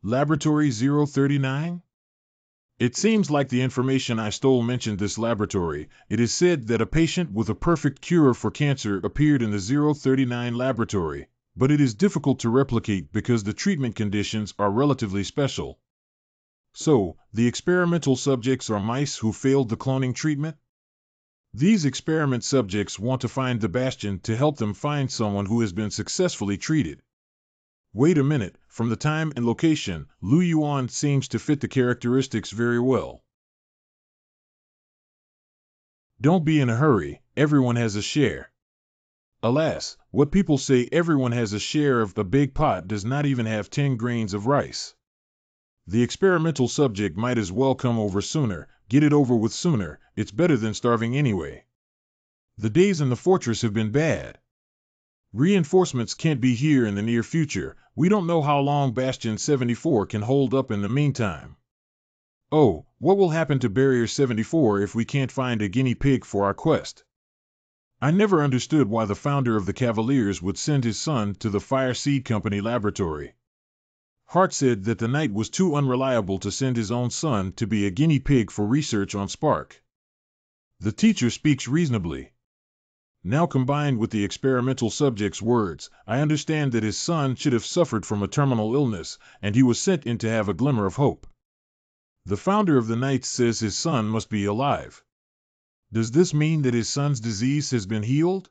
Laboratory 039? It seems like the information I stole mentioned this laboratory. It is said that a patient with a perfect cure for cancer appeared in the 039 laboratory, but it is difficult to replicate because the treatment conditions are relatively special. So, the experimental subjects are mice who failed the cloning treatment? These experiment subjects want to find the Bastion to help them find someone who has been successfully treated. Wait a minute, from the time and location, Lu Yuan seems to fit the characteristics very well. Don't be in a hurry, everyone has a share. Alas, what people say everyone has a share of a big pot does not even have 10 grains of rice. The experimental subject might as well come over sooner, get it over with sooner, it's better than starving anyway. The days in the fortress have been bad. Reinforcements can't be here in the near future. We don't know how long Bastion 74 can hold up in the meantime. Oh, what will happen to Barrier 74 if we can't find a guinea pig for our quest? I never understood why the founder of the Cavaliers would send his son to the Fire Seed Company laboratory. Hart said that the knight was too unreliable to send his own son to be a guinea pig for research on Spark. The teacher speaks reasonably. Now combined with the experimental subject's words, I understand that his son should have suffered from a terminal illness, and he was sent in to have a glimmer of hope. The founder of the Knights says his son must be alive. Does this mean that his son's disease has been healed?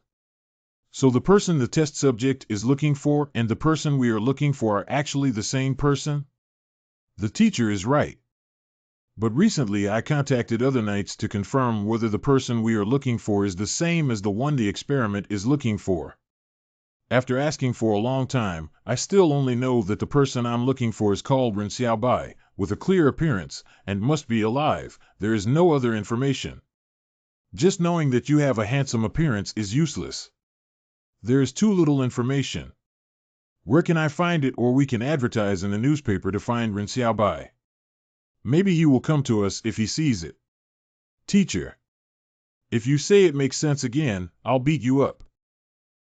So the person the test subject is looking for and the person we are looking for are actually the same person? The teacher is right. But recently I contacted other knights to confirm whether the person we are looking for is the same as the one the experiment is looking for. After asking for a long time, I still only know that the person I'm looking for is called Ren Xiaobai, with a clear appearance, and must be alive. There is no other information. Just knowing that you have a handsome appearance is useless. There is too little information. Where can I find it, or we can advertise in the newspaper to find Ren Xiaobai? Maybe he will come to us if he sees it. Teacher. If you say it makes sense again, I'll beat you up.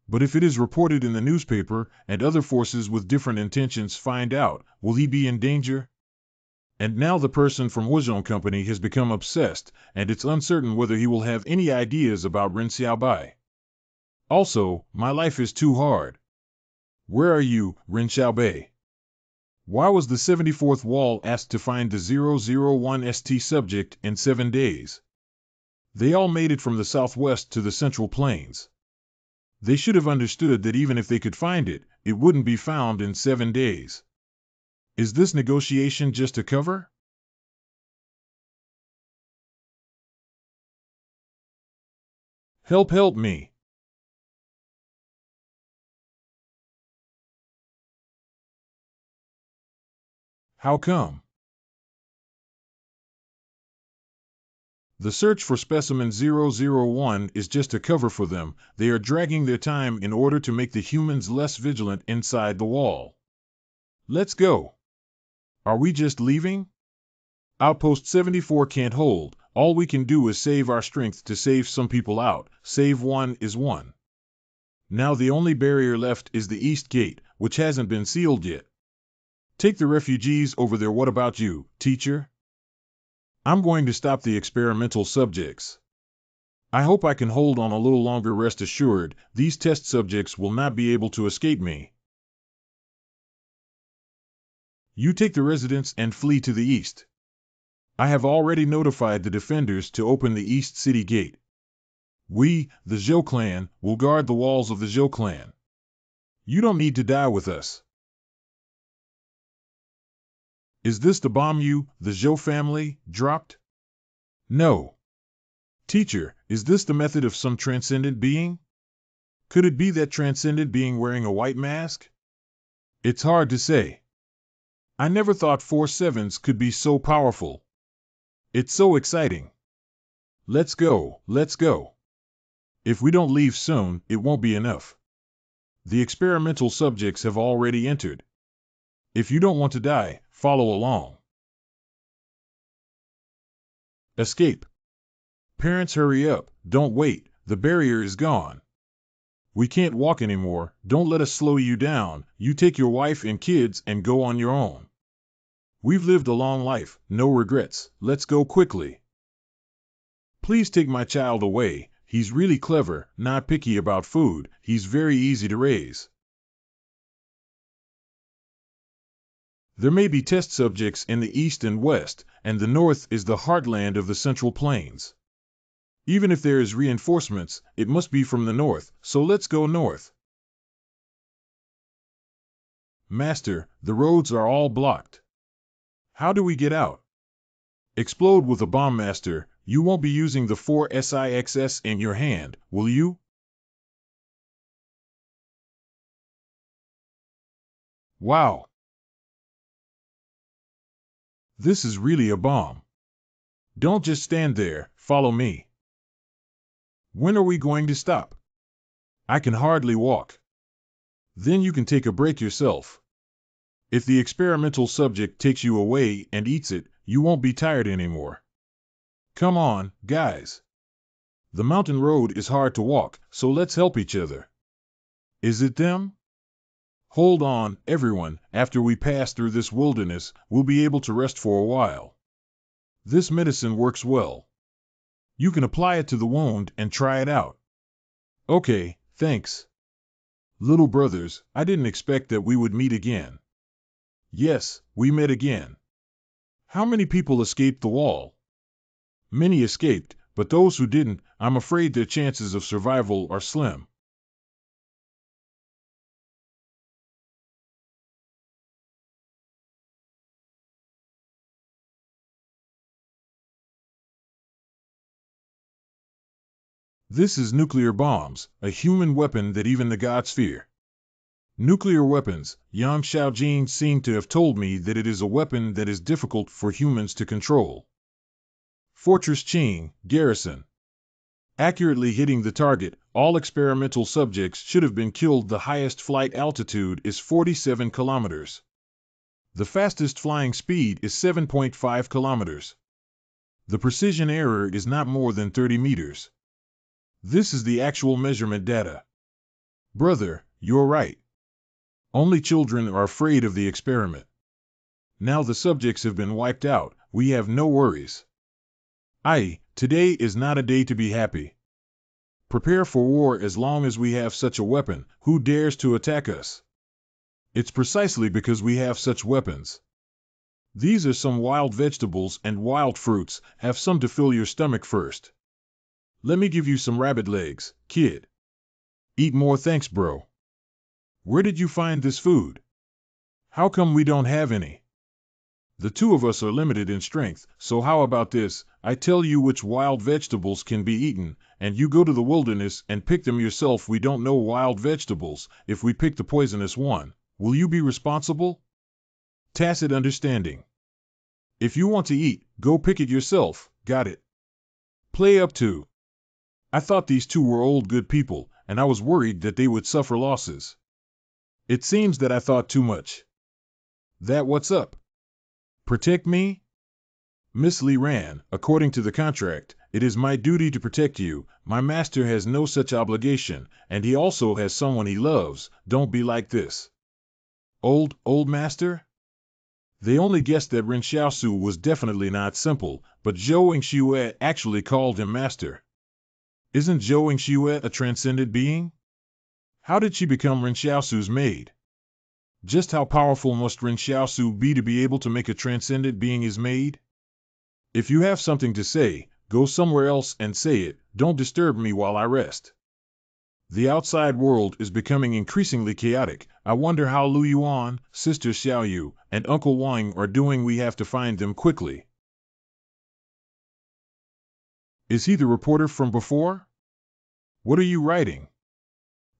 But if it is reported in the newspaper, and other forces with different intentions find out, will he be in danger? And now the person from Wuzhong Company has become obsessed, and it's uncertain whether he will have any ideas about Ren Xiaobai. Also, my life is too hard. Where are you, Ren Xiaobai? Why was the 74th wall asked to find the 001 ST subject in 7 days? They all made it from the southwest to the central plains. They should have understood that even if they could find it, it wouldn't be found in 7 days. Is this negotiation just a cover? Help me. How come? The search for specimen 001 is just a cover for them. They are dragging their time in order to make the humans less vigilant inside the wall. Let's go. Are we just leaving? Outpost 74 can't hold. All we can do is save our strength to save some people out. Save one is one. Now the only barrier left is the east gate, which hasn't been sealed yet. Take the refugees over there. What about you, teacher? I'm going to stop the experimental subjects. I hope I can hold on a little longer. Rest assured, these test subjects will not be able to escape me. You take the residents and flee to the east. I have already notified the defenders to open the east city gate. We, the Zhou clan, will guard the walls of the Zhou clan. You don't need to die with us. Is this the bomb you, the Zhou family, dropped? No. Teacher, is this the method of some transcendent being? Could it be that transcendent being wearing a white mask? It's hard to say. I never thought 4/7s could be so powerful. It's so exciting. Let's go, let's go. If we don't leave soon, it won't be enough. The experimental subjects have already entered. If you don't want to die, follow along. Escape. Parents, hurry up, don't wait, the barrier is gone. We can't walk anymore, don't let us slow you down, you take your wife and kids and go on your own. We've lived a long life, no regrets, let's go quickly. Please take my child away, he's really clever, not picky about food, he's very easy to raise. There may be test subjects in the east and west, and the north is the heartland of the Central Plains. Even if there is reinforcements, it must be from the north, so let's go north. Master, the roads are all blocked. How do we get out? Explode with a bomb, Master. You won't be using the 4SIXS in your hand, will you? Wow. This is really a bomb. Don't just stand there, follow me. When are we going to stop? I can hardly walk. Then you can take a break yourself. If the experimental subject takes you away and eats it, you won't be tired anymore. Come on, guys. The mountain road is hard to walk, so let's help each other. Is it them? Hold on, everyone, after we pass through this wilderness, we'll be able to rest for a while. This medicine works well. You can apply it to the wound and try it out. Okay, thanks. Little brothers, I didn't expect that we would meet again. Yes, we met again. How many people escaped the wall? Many escaped, but those who didn't, I'm afraid their chances of survival are slim. This is nuclear bombs, a human weapon that even the gods fear. Nuclear weapons, Yang Xiaojing seemed to have told me that it is a weapon that is difficult for humans to control. Fortress Qing, Garrison. Accurately hitting the target, all experimental subjects should have been killed. The highest flight altitude is 47 kilometers. The fastest flying speed is 7.5 kilometers. The precision error is not more than 30 meters. This is the actual measurement data. Brother, you're right. Only children are afraid of the experiment. Now the subjects have been wiped out, we have no worries. Today is not a day to be happy. Prepare for war as long as we have such a weapon. Who dares to attack us? It's precisely because we have such weapons. These are some wild vegetables and wild fruits, have some to fill your stomach first. Let me give you some rabbit legs, kid. Eat more, thanks bro. Where did you find this food? How come we don't have any? The two of us are limited in strength, so how about this, I tell you which wild vegetables can be eaten, and you go to the wilderness and pick them yourself. We don't know wild vegetables. If we pick the poisonous one, will you be responsible? Tacit understanding. If you want to eat, go pick it yourself, got it? Play up to. I thought these two were old good people, and I was worried that they would suffer losses. It seems that I thought too much. That what's up? Protect me? Miss Li ran, according to the contract, it is my duty to protect you. My master has no such obligation, and he also has someone he loves. Don't be like this. Old master? They only guessed that Ren Xiaosu was definitely not simple, but Zhou Yingxue actually called him master. Isn't Zhou Yingxue a transcendent being? How did she become Ren Xiaosu's maid? Just how powerful must Ren Xiaosu be able to make a transcendent being his maid? If you have something to say, go somewhere else and say it. Don't disturb me while I rest. The outside world is becoming increasingly chaotic. I wonder how Lu Yuan, Sister Xiaoyu, and Uncle Wang are doing. We have to find them quickly. Is he the reporter from before? What are you writing?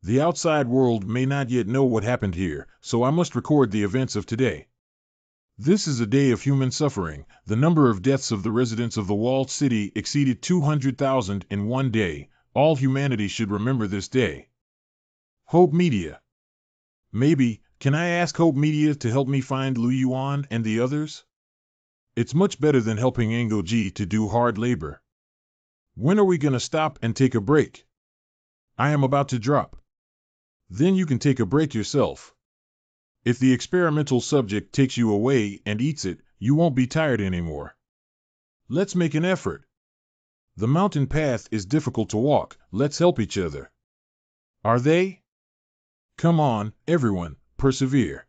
The outside world may not yet know what happened here, so I must record the events of today. This is a day of human suffering. The number of deaths of the residents of the walled city exceeded 200,000 in one day. All humanity should remember this day. Hope Media. Maybe, can I ask Hope Media to help me find Lu Yuan and the others? It's much better than helping Angoji to do hard labor. When are we gonna stop and take a break? I am about to drop. Then you can take a break yourself. If the experimental subject takes you away and eats it, you won't be tired anymore. Let's make an effort. The mountain path is difficult to walk. Let's help each other. Are they? Come on, everyone, persevere.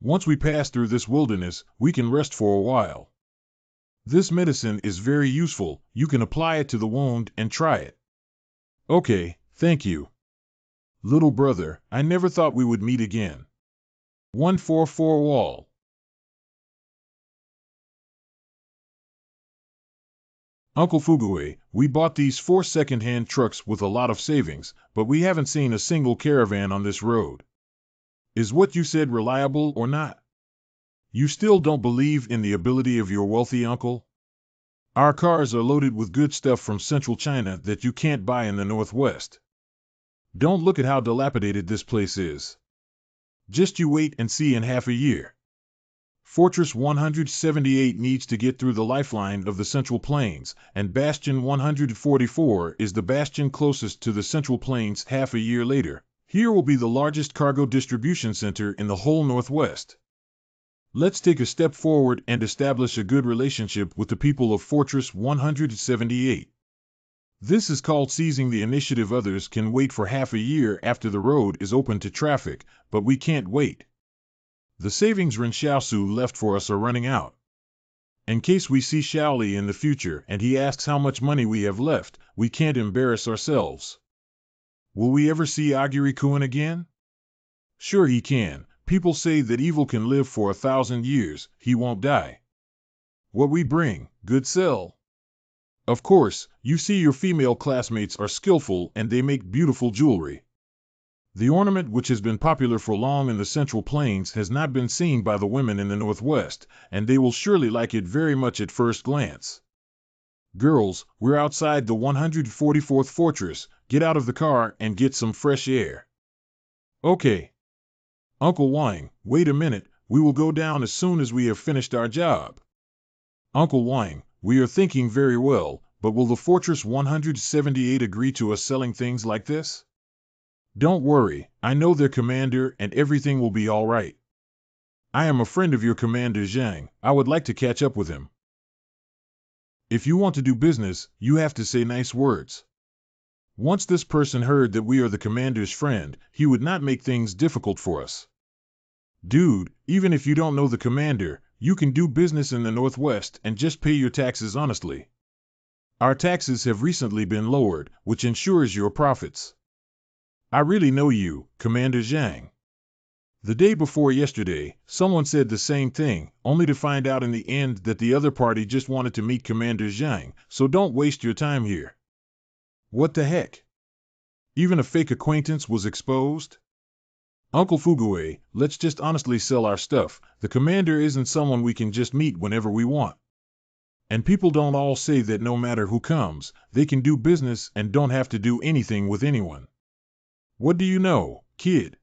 Once we pass through this wilderness, we can rest for a while. This medicine is very useful. You can apply it to the wound and try it. Okay, thank you. Little brother, I never thought we would meet again. 144 Wall. Uncle Fugue, we bought these 4 second-hand trucks with a lot of savings, but we haven't seen a single caravan on this road. Is what you said reliable or not? You still don't believe in the ability of your wealthy uncle? Our cars are loaded with good stuff from central China that you can't buy in the Northwest. Don't look at how dilapidated this place is. Just you wait and see in half a year. Fortress 178 needs to get through the lifeline of the Central Plains, and Bastion 144 is the bastion closest to the Central Plains. Half a year later, here will be the largest cargo distribution center in the whole Northwest. Let's take a step forward and establish a good relationship with the people of Fortress 178. This is called seizing the initiative. Others can wait for half a year after the road is open to traffic, but we can't wait. The savings Ren Xiaosu left for us are running out. In case we see Shaoli in the future and he asks how much money we have left, we can't embarrass ourselves. Will we ever see Aguri-kun again? Sure he can. People say that evil can live for 1,000 years. He won't die. What we bring, good sell. Of course, you see your female classmates are skillful and they make beautiful jewelry. The ornament which has been popular for long in the Central Plains has not been seen by the women in the Northwest, and they will surely like it very much at first glance. Girls, we're outside the 144th fortress. Get out of the car and get some fresh air. Okay. Uncle Wang, wait a minute, we will go down as soon as we have finished our job. Uncle Wang, we are thinking very well, but will the Fortress 178 agree to us selling things like this? Don't worry, I know their commander and everything will be all right. I am a friend of your commander Zhang. I would like to catch up with him. If you want to do business, you have to say nice words. Once this person heard that we are the commander's friend, he would not make things difficult for us. Dude, even if you don't know the commander, you can do business in the Northwest and just pay your taxes honestly. Our taxes have recently been lowered, which ensures your profits. I really know you, Commander Zhang. The day before yesterday, someone said the same thing, only to find out in the end that the other party just wanted to meet Commander Zhang, so don't waste your time here. What the heck? Even a fake acquaintance was exposed? Uncle Fugue, let's just honestly sell our stuff. The commander isn't someone we can just meet whenever we want. And people don't all say that no matter who comes, they can do business and don't have to do anything with anyone. What do you know, kid?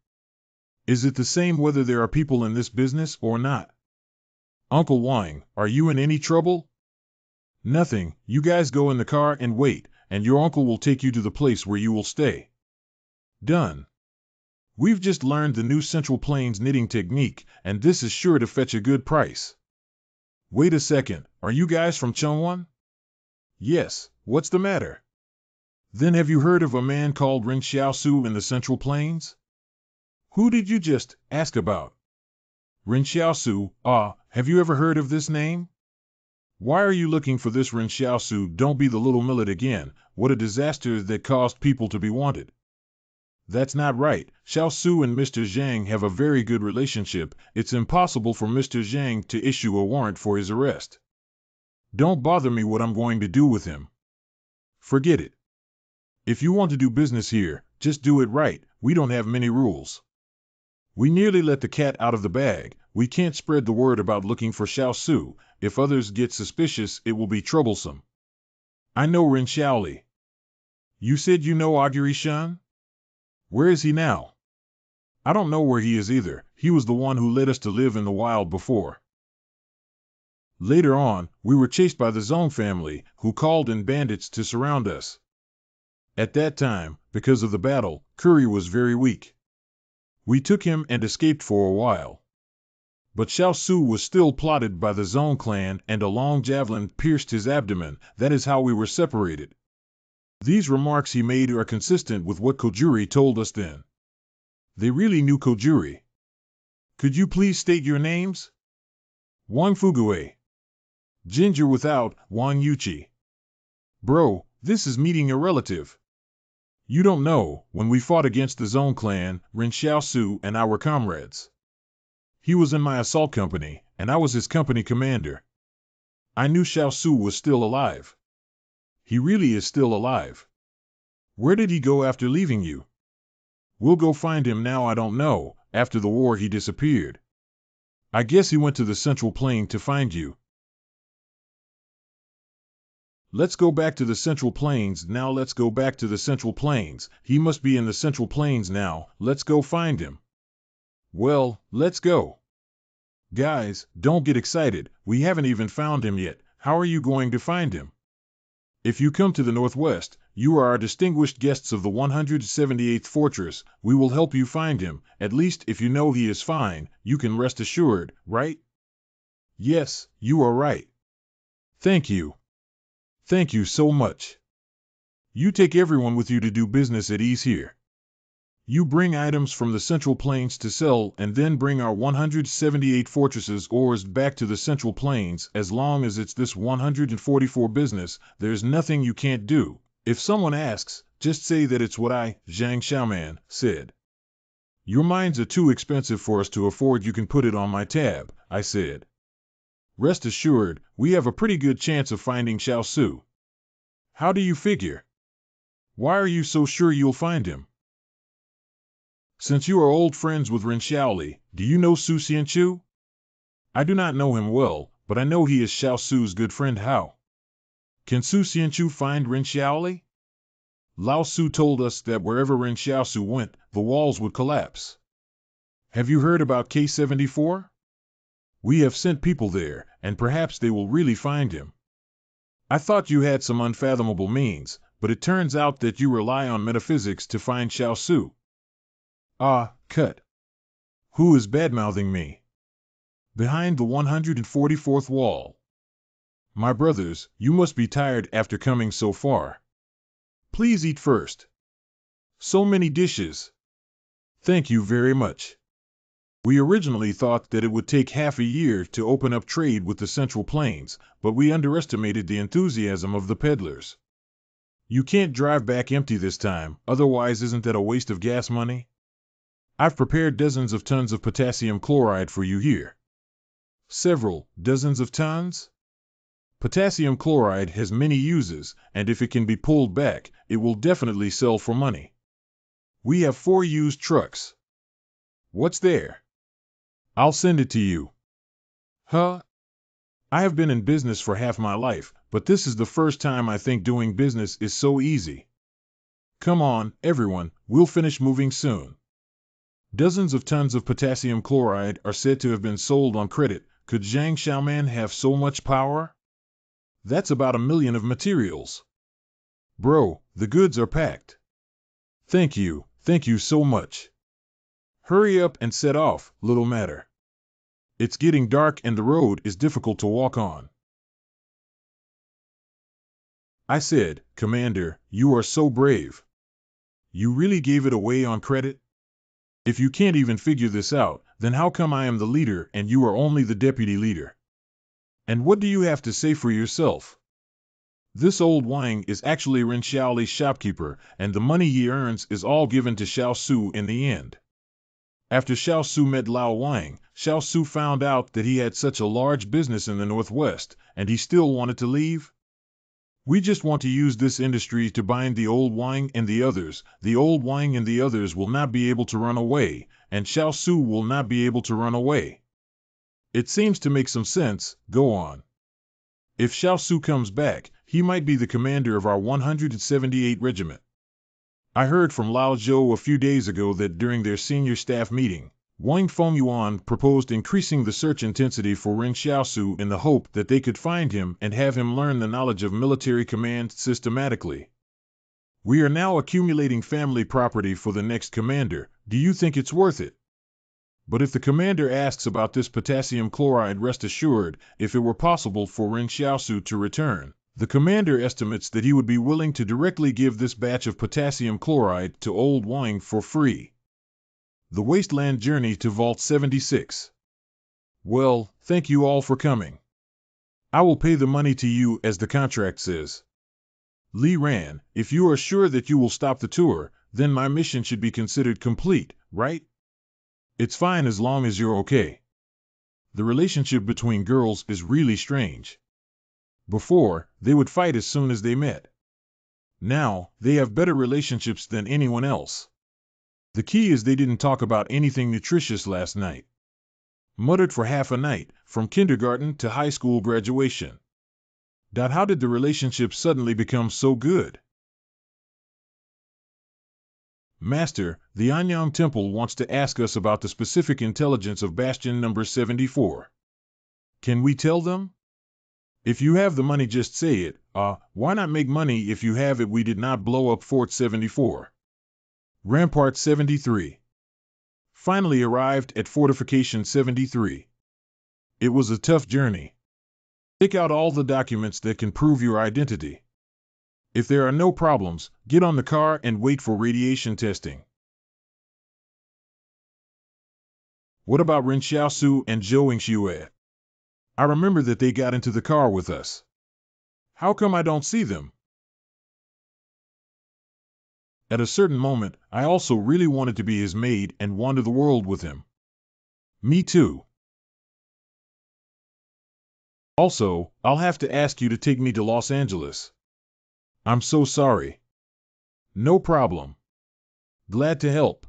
Is it the same whether there are people in this business or not? Uncle Wang, are you in any trouble? Nothing, you guys go in the car and wait, and your uncle will take you to the place where you will stay. Done. We've just learned the new Central Plains knitting technique, and this is sure to fetch a good price. Wait a second, are you guys from Chungwon? Yes, what's the matter? Then have you heard of a man called Ren Xiaosu in the Central Plains? Who did you just ask about? Ren Xiaosu, have you ever heard of this name? Why are you looking for this Ren Xiaosu? Don't be the little millet again. What a disaster that caused people to be wanted. That's not right. Xiaosu and Mr. Zhang have a very good relationship. It's impossible for Mr. Zhang to issue a warrant for his arrest. Don't bother me what I'm going to do with him. Forget it. If you want to do business here, just do it right. We don't have many rules. We nearly let the cat out of the bag. We can't spread the word about looking for Xiaosu. If others get suspicious, it will be troublesome. I know Ren Xiaoli. You said you know Augury-shan? Where is he now? I don't know where he is either. He was the one who led us to live in the wild before. Later on, we were chased by the Zong family, who called in bandits to surround us. At that time, because of the battle, Curry was very weak. We took him and escaped for a while. But Xiaosu was still plotted by the Zong clan, and a long javelin pierced his abdomen. That is how we were separated. These remarks he made are consistent with what Kojuri told us then. They really knew Kojuri. Could you please state your names? Wang Fugue. Ginger without, Wang Yuchi. Bro, this is meeting a relative. You don't know, when we fought against the Zong clan, Ren Xiaosu and our comrades. He was in my assault company, and I was his company commander. I knew Xiaosu was still alive. He really is still alive. Where did he go after leaving you? We'll go find him now. I don't know. After the war he disappeared. I guess he went to the Central Plain to find you. Let's go back to the Central Plains. Now let's go back to the Central Plains. He must be in the Central Plains now. Let's go find him. Well, let's go. Guys, don't get excited. We haven't even found him yet. How are you going to find him? If you come to the Northwest, you are our distinguished guests of the 178th Fortress. We will help you find him. At least if you know he is fine, you can rest assured, right? Yes, you are right. Thank you. Thank you so much. You take everyone with you to do business at ease here. You bring items from the Central Plains to sell and then bring our 178 fortresses ores back to the Central Plains. As long as it's this 144 business, there's nothing you can't do. If someone asks, just say that it's what I, Zhang Xiaoman, said. Your mines are too expensive for us to afford. You can put it on my tab, I said. Rest assured, we have a pretty good chance of finding Xiaosu. How do you figure? Why are you so sure you'll find him? Since you are old friends with Ren Xiaoli, do you know Su Xianchu? I do not know him well, but I know he is Xiaosu's good friend. How? Can Su Xianchu find Ren Xiaoli? Lao Su told us that wherever Ren Xiaosu went, the walls would collapse. Have you heard about K74? We have sent people there, and perhaps they will really find him. I thought you had some unfathomable means, but it turns out that you rely on metaphysics to find Xiaosu. Cut. Who is badmouthing me? Behind the 144th wall. My brothers, you must be tired after coming so far. Please eat first. So many dishes. Thank you very much. We originally thought that it would take half a year to open up trade with the Central Plains, but we underestimated the enthusiasm of the peddlers. You can't drive back empty this time, otherwise isn't that a waste of gas money? I've prepared dozens of tons of potassium chloride for you here. Several dozens of tons? Potassium chloride has many uses, and if it can be pulled back, it will definitely sell for money. We have 4 used trucks. What's there? I'll send it to you. Huh? I have been in business for half my life, but this is the first time I think doing business is so easy. Come on, everyone, we'll finish moving soon. Dozens of tons of potassium chloride are said to have been sold on credit. Could Zhang Xiaoman have so much power? That's about 1 million of materials. Bro, the goods are packed. Thank you so much. Hurry up and set off, little matter. It's getting dark and the road is difficult to walk on. I said, Commander, you are so brave. You really gave it away on credit? If you can't even figure this out, then how come I am the leader and you are only the deputy leader? And what do you have to say for yourself? This old Wang is actually Ren Xiaoli's shopkeeper, and the money he earns is all given to Xiao Su in the end. After Xiao Su met Lao Wang, Xiao Su found out that he had such a large business in the Northwest, and he still wanted to leave. We just want to use this industry to bind the old Wang and the others. The old Wang and the others will not be able to run away, and Xiao Su will not be able to run away. It seems to make some sense. Go on. If Xiao Su comes back, he might be the commander of our 178 regiment. I heard from Lao Zhou a few days ago that during their senior staff meeting, Wang Fengyuan proposed increasing the search intensity for Ren Xiaosu in the hope that they could find him and have him learn the knowledge of military command systematically. We are now accumulating family property for the next commander. Do you think it's worth it? But if the commander asks about this potassium chloride, rest assured, if it were possible for Ren Xiaosu to return, the commander estimates that he would be willing to directly give this batch of potassium chloride to old Wang for free. The Wasteland Journey to Vault 76. Well, thank you all for coming. I will pay the money to you as the contract says. Li Ran, if you are sure that you will stop the tour, then my mission should be considered complete, right? It's fine as long as you're okay. The relationship between girls is really strange. Before, they would fight as soon as they met. Now, they have better relationships than anyone else. The key is they didn't talk about anything nutritious last night. Muttered for half a night, from kindergarten to high school graduation. How did the relationship suddenly become so good? Master, the Anyang Temple wants to ask us about the specific intelligence of Bastion number 74. Can we tell them? If you have the money, just say it. Why not make money if you have it? We did not blow up Fort 74. Rampart 73. Finally arrived at Fortification 73. It was a tough journey. Take out all the documents that can prove your identity. If there are no problems, get on the car and wait for radiation testing. What about Ren Xiaosu and Zhou Yingxue? I remember that they got into the car with us. How come I don't see them? At a certain moment, I also really wanted to be his maid and wander the world with him. Me too. Also, I'll have to ask you to take me to Los Angeles. I'm so sorry. No problem. Glad to help.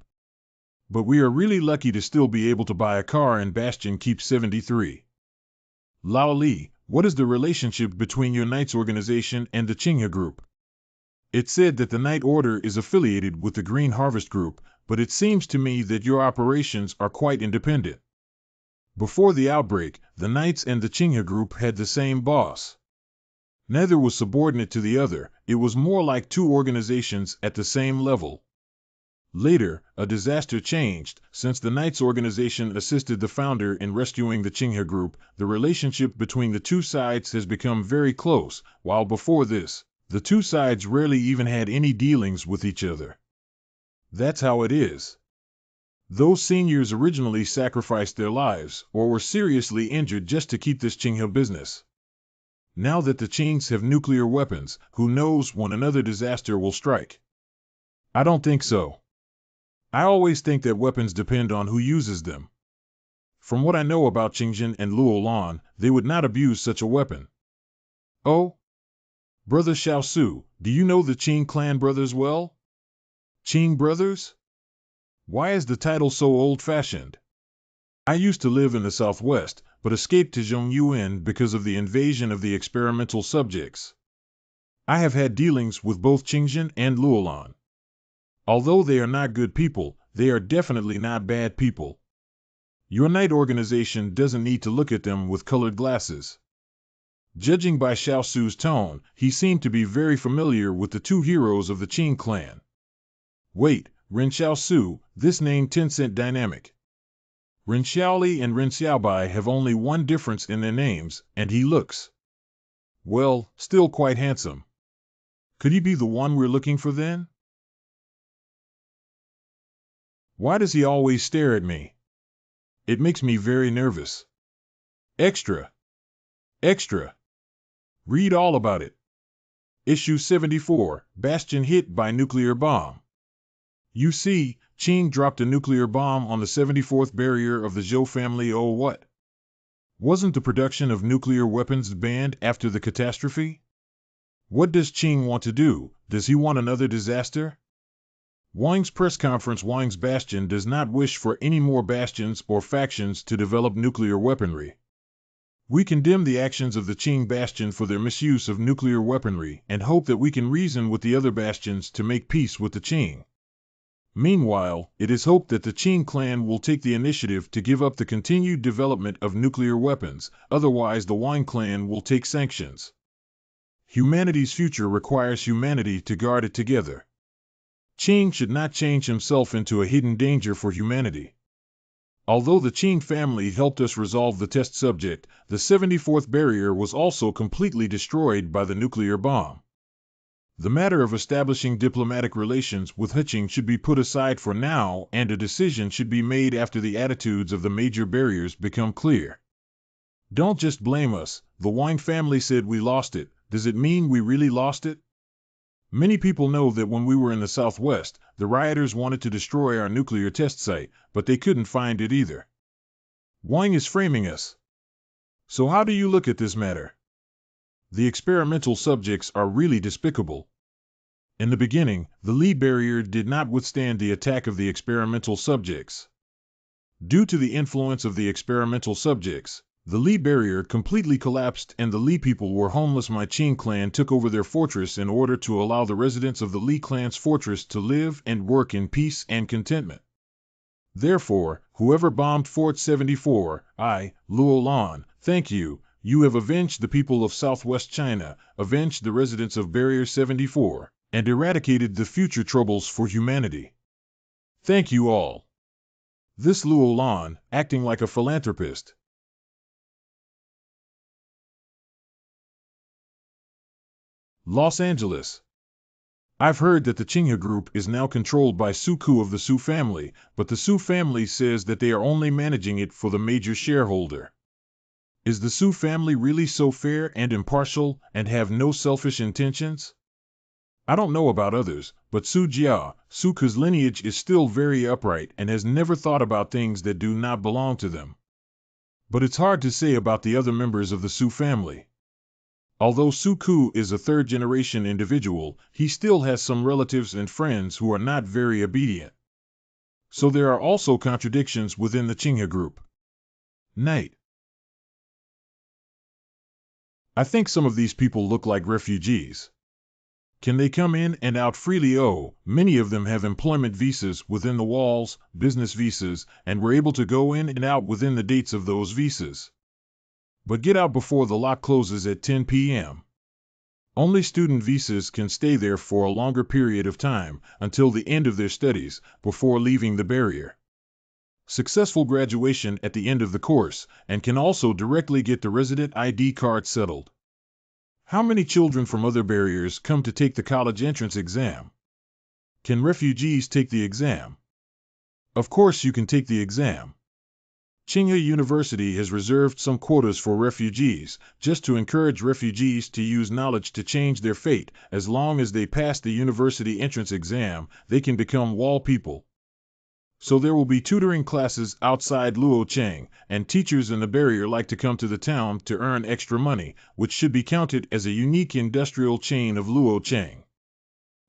But we are really lucky to still be able to buy a car in Bastion Keep 73. Lao Li, what is the relationship between your Knights organization and the Qinghe group? It said that the Knight Order is affiliated with the Green Harvest Group, but it seems to me that your operations are quite independent. Before the outbreak, the Knights and the Qinghe group had the same boss. Neither was subordinate to the other, it was more like two organizations at the same level. Later, a disaster changed. Since the Knights organization assisted the founder in rescuing the Qinghe group, the relationship between the two sides has become very close, while before this, the two sides rarely even had any dealings with each other. That's how it is. Those seniors originally sacrificed their lives, or were seriously injured just to keep this Qinghe business. Now that the Qings have nuclear weapons, who knows when another disaster will strike? I don't think so. I always think that weapons depend on who uses them. From what I know about Qingjin and Luolan, they would not abuse such a weapon. Oh? Brother Xiaosu, do you know the Qing clan brothers well? Qing brothers? Why is the title so old-fashioned? I used to live in the Southwest, but escaped to Zhongyuan because of the invasion of the experimental subjects. I have had dealings with both Qingjin and Luolan. Although they are not good people, they are definitely not bad people. Your Knight organization doesn't need to look at them with colored glasses. Judging by Xiaosu's tone, he seemed to be very familiar with the two heroes of the Qing clan. Wait, Ren Xiaosu, this name Tencent dynamic. Ren Xiaoli and Ren Xiaobai have only one difference in their names, and he looks, well, still quite handsome. Could he be the one we're looking for then? Why does he always stare at me? It makes me very nervous. Extra. Extra. Read all about it. Issue 74, Bastion hit by nuclear bomb. You see, Qing dropped a nuclear bomb on the 74th barrier of the Zhou family. Oh what? Wasn't the production of nuclear weapons banned after the catastrophe? What does Qing want to do? Does he want another disaster? Wang's press conference. Wang's Bastion does not wish for any more bastions or factions to develop nuclear weaponry. We condemn the actions of the Qing Bastion for their misuse of nuclear weaponry and hope that we can reason with the other bastions to make peace with the Qing. Meanwhile, it is hoped that the Qing clan will take the initiative to give up the continued development of nuclear weapons, otherwise the Wang clan will take sanctions. Humanity's future requires humanity to guard it together. Qing should not change himself into a hidden danger for humanity. Although the Qing family helped us resolve the test subject, the 74th barrier was also completely destroyed by the nuclear bomb. The matter of establishing diplomatic relations with Qing should be put aside for now, and a decision should be made after the attitudes of the major barriers become clear. Don't just blame us. The Wang family said we lost it. Does it mean we really lost it? Many people know that when we were in the Southwest, the rioters wanted to destroy our nuclear test site, but they couldn't find it either. Wang is framing us. So how do you look at this matter? The experimental subjects are really despicable. In the beginning, the Li barrier did not withstand the attack of the experimental subjects. Due to the influence of the experimental subjects, the Li barrier completely collapsed and the Li people were homeless. My Qing clan took over their fortress in order to allow the residents of the Li clan's fortress to live and work in peace and contentment. Therefore, whoever bombed Fort 74, Luo Lan, thank you. You have avenged the people of Southwest China, avenged the residents of Barrier 74, and eradicated the future troubles for humanity. Thank you all. This Luo Lan, acting like a philanthropist. Los Angeles. I've heard that the Qinghe group is now controlled by Su Ku of the Su family, but the Su family says that they are only managing it for the major shareholder. Is the Su family really so fair and impartial and have no selfish intentions? I don't know about others, but Su Jia, Su Ku's lineage is still very upright and has never thought about things that do not belong to them. But it's hard to say about the other members of the Su family. Although Su Ku is a third-generation individual, he still has some relatives and friends who are not very obedient. So there are also contradictions within the Qinghe group. Night. I think some of these people look like refugees. Can they come in and out freely? Oh, many of them have employment visas within the walls, business visas, and were able to go in and out within the dates of those visas. But get out before the lot closes at 10 p.m. Only student visas can stay there for a longer period of time, until the end of their studies, before leaving the barrier. Successful graduation at the end of the course, and can also directly get the resident ID card settled. How many children from other barriers come to take the college entrance exam? Can refugees take the exam? Of course you can take the exam. Qinghe University has reserved some quotas for refugees, just to encourage refugees to use knowledge to change their fate. As long as they pass the university entrance exam, they can become wall people. So there will be tutoring classes outside Luocheng, and teachers in the barrier like to come to the town to earn extra money, which should be counted as a unique industrial chain of Luocheng.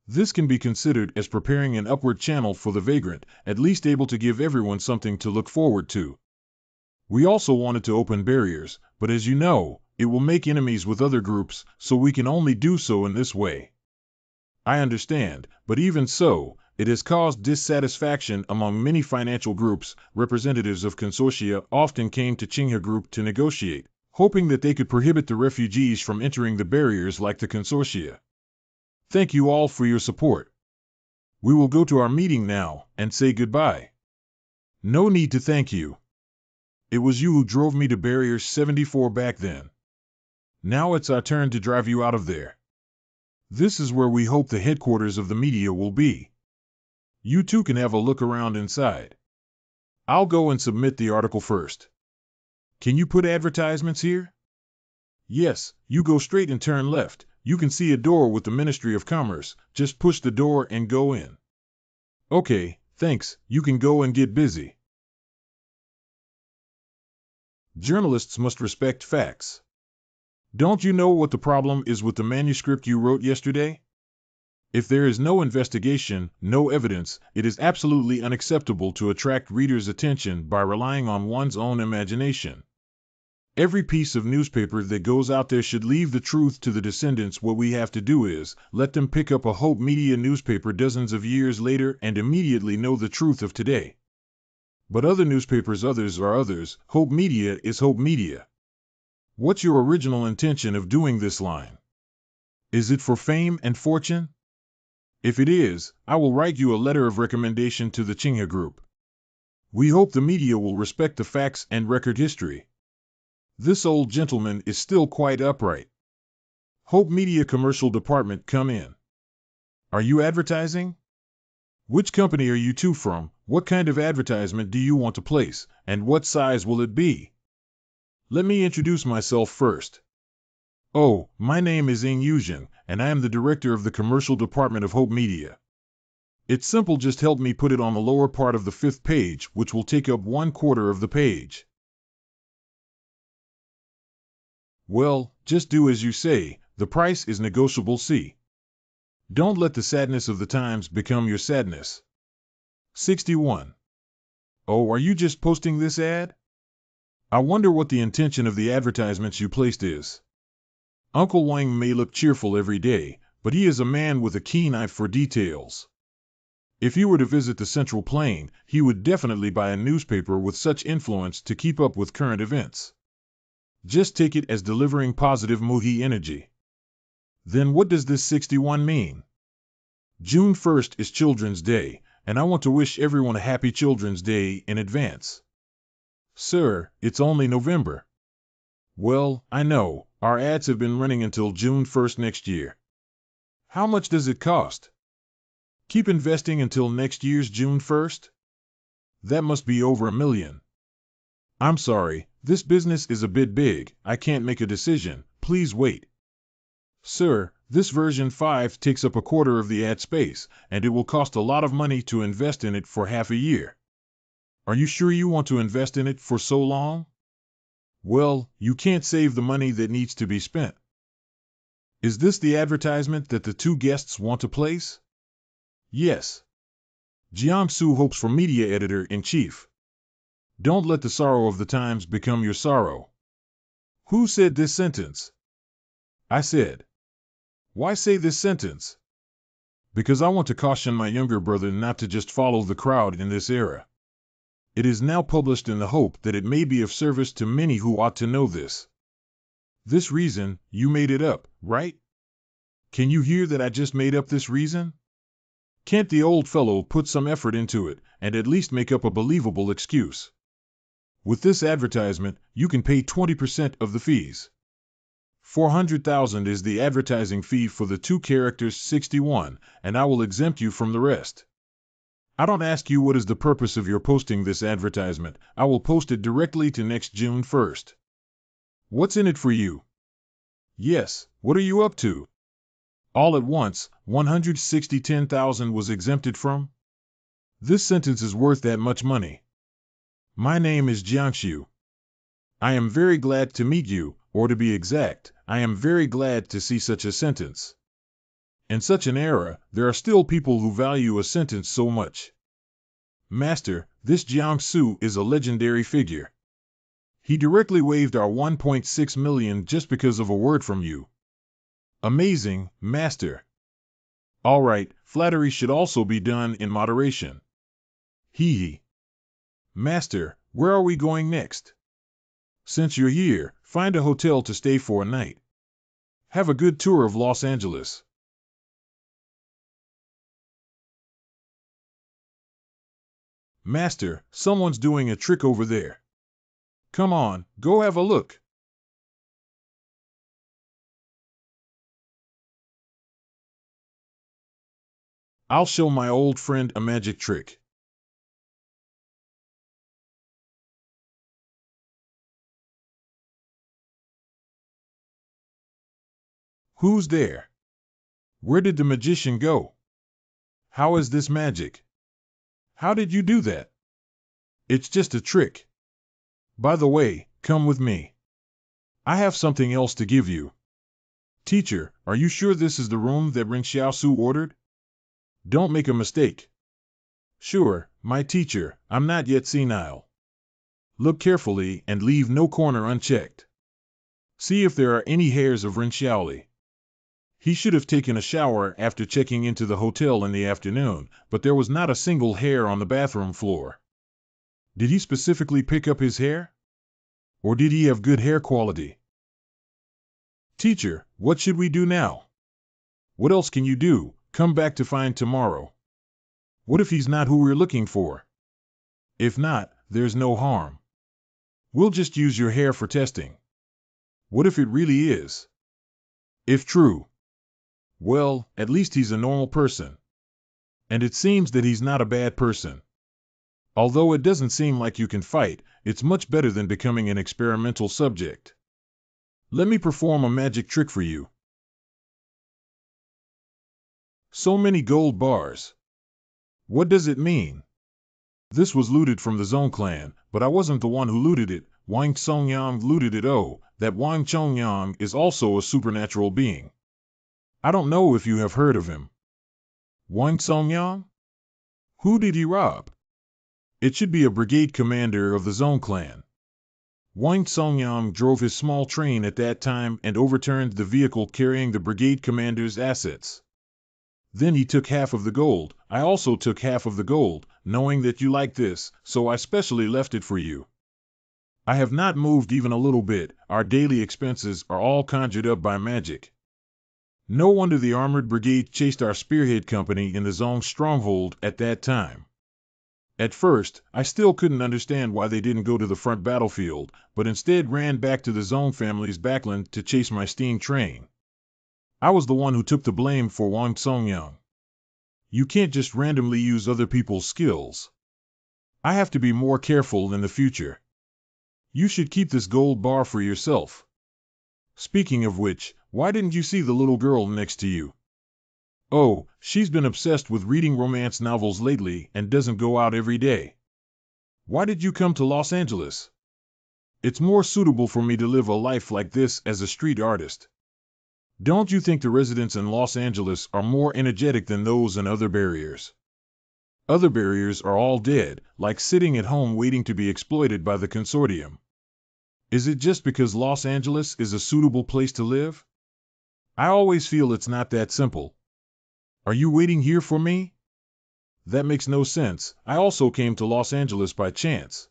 This can be considered as preparing an upward channel for the vagrant, at least able to give everyone something to look forward to. We also wanted to open barriers, but as you know, it will make enemies with other groups, so we can only do so in this way. I understand, but even so, it has caused dissatisfaction among many financial groups. Representatives of consortia often came to Qinghe Group to negotiate, hoping that they could prohibit the refugees from entering the barriers like the consortia. Thank you all for your support. We will go to our meeting now and say goodbye. No need to thank you. It was you who drove me to Barrier 74 back then. Now it's our turn to drive you out of there. This is where we hope the headquarters of the media will be. You two can have a look around inside. I'll go and submit the article first. Can you put advertisements here? Yes, you go straight and turn left. You can see a door with the Ministry of Commerce. Just push the door and go in. Okay, thanks. You can go and get busy. Journalists must respect facts. Don't you know what the problem is with the manuscript you wrote yesterday? If there is no investigation, no evidence, it is absolutely unacceptable to attract readers' attention by relying on one's own imagination. Every piece of newspaper that goes out there should leave the truth to the descendants. What we have to do is let them pick up a Hope Media newspaper dozens of years later and immediately know the truth of today. But other newspapers, others are others. Hope Media is Hope Media. What's your original intention of doing this line? Is it for fame and fortune? If it is, I will write you a letter of recommendation to the Chingha Group. We hope the media will respect the facts and record history. This old gentleman is still quite upright. Hope Media Commercial Department, come in. Are you advertising? Which company are you two from? What kind of advertisement do you want to place, and what size will it be? Let me introduce myself first. Oh, my name is Ing Yuzhen, and I am the director of the commercial department of Hope Media. It's simple, just help me put it on the lower part of the 5th page, which will take up 1/4 of the page. Well, just do as you say, the price is negotiable. See. Don't let the sadness of the times become your sadness. 61. Oh, are you just posting this ad? I wonder what the intention of the advertisements you placed is. Uncle Wang may look cheerful every day, but he is a man with a keen eye for details. If he were to visit the Central Plain, he would definitely buy a newspaper with such influence to keep up with current events. Just take it as delivering positive Muhi energy. Then what does this 61 mean? June 1st is Children's Day, and I want to wish everyone a happy Children's Day in advance. Sir, it's only November. Well, I know, our ads have been running until June 1st next year. How much does it cost? Keep investing until next year's June 1st? That must be over $1 million. I'm sorry, this business is a bit big, I can't make a decision, please wait. Sir, this version 5 takes up 1/4 of the ad space, and it will cost a lot of money to invest in it for half a year. Are you sure you want to invest in it for so long? Well, you can't save the money that needs to be spent. Is this the advertisement that the two guests want to place? Yes. Jiangsu hopes for media editor-in-chief. Don't let the sorrow of the times become your sorrow. Who said this sentence? I said. Why say this sentence? Because I want to caution my younger brother not to just follow the crowd in this era. It is now published in the hope that it may be of service to many who ought to know this. This reason, you made it up, right? Can you hear that I just made up this reason? Can't the old fellow put some effort into it, and at least make up a believable excuse? With this advertisement, you can pay 20% of the fees. 400,000 is the advertising fee for the two characters 61, and I will exempt you from the rest. I don't ask you what is the purpose of your posting this advertisement. I will post it directly to next June 1st. What's in it for you? Yes, what are you up to? All at once, 160,000 was exempted from? This sentence is worth that much money. My name is Jiangxiu. I am very glad to meet you, or to be exact, I am very glad to see such a sentence. In such an era, there are still people who value a sentence so much. Master, this Jiangsu is a legendary figure. He directly waived our 1.6 million just because of a word from you. Amazing, Master. All right, flattery should also be done in moderation. Hee hee. Master, where are we going next? Since you're here, find a hotel to stay for a night. Have a good tour of Los Angeles. Master, someone's doing a trick over there. Come on, go have a look. I'll show my old friend a magic trick. Who's there? Where did the magician go? How is this magic? How did you do that? It's just a trick. By the way, come with me. I have something else to give you. Teacher, are you sure this is the room that Ren Xiaosu ordered? Don't make a mistake. Sure, my teacher, I'm not yet senile. Look carefully and leave no corner unchecked. See if there are any hairs of Ren Xiaoli. He should have taken a shower after checking into the hotel in the afternoon, but there was not a single hair on the bathroom floor. Did he specifically pick up his hair? Or did he have good hair quality? Teacher, what should we do now? What else can you do? Come back to find tomorrow. What if he's not who we're looking for? If not, there's no harm. We'll just use your hair for testing. What if it really is? If true, well, at least he's a normal person. And it seems that he's not a bad person. Although it doesn't seem like you can fight, it's much better than becoming an experimental subject. Let me perform a magic trick for you. So many gold bars. What does it mean? This was looted from the Zone clan, but I wasn't the one who looted it. Wang Songyang looted it. Oh, that Wang Chongyang is also a supernatural being. I don't know if you have heard of him. Wang Songyang? Who did he rob? It should be a brigade commander of the Zone clan. Wang Songyang drove his small train at that time and overturned the vehicle carrying the brigade commander's assets. Then he took half of the gold. I also took half of the gold, knowing that you like this, so I specially left it for you. I have not moved even a little bit. Our daily expenses are all conjured up by magic. No wonder the armored brigade chased our spearhead company in the Zong stronghold at that time. At first, I still couldn't understand why they didn't go to the front battlefield, but instead ran back to the Zong family's backland to chase my steam train. I was the one who took the blame for Wang Songyang. You can't just randomly use other people's skills. I have to be more careful in the future. You should keep this gold bar for yourself. Speaking of which, why didn't you see the little girl next to you? Oh, she's been obsessed with reading romance novels lately and doesn't go out every day. Why did you come to Los Angeles? It's more suitable for me to live a life like this as a street artist. Don't you think the residents in Los Angeles are more energetic than those in other barriers? Other barriers are all dead, like sitting at home waiting to be exploited by the consortium. Is it just because Los Angeles is a suitable place to live? I always feel it's not that simple. Are you waiting here for me? That makes no sense. I also came to Los Angeles by chance.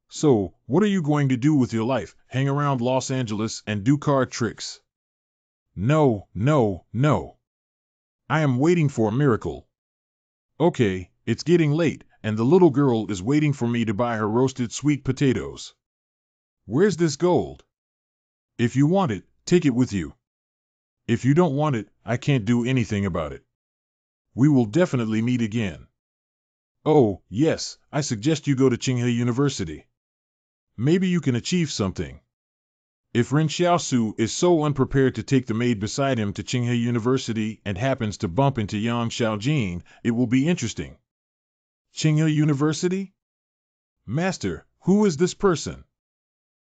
So, what are you going to do with your life? Hang around Los Angeles and do card tricks? No, no, no. I am waiting for a miracle. Okay, it's getting late, and the little girl is waiting for me to buy her roasted sweet potatoes. Where's this gold? If you want it, take it with you. If you don't want it, I can't do anything about it. We will definitely meet again. Oh, yes, I suggest you go to Tsinghua University. Maybe you can achieve something. If Ren Xiaosu is so unprepared to take the maid beside him to Tsinghua University and happens to bump into Yang Xiaojin, it will be interesting. Tsinghua University? Master, who is this person?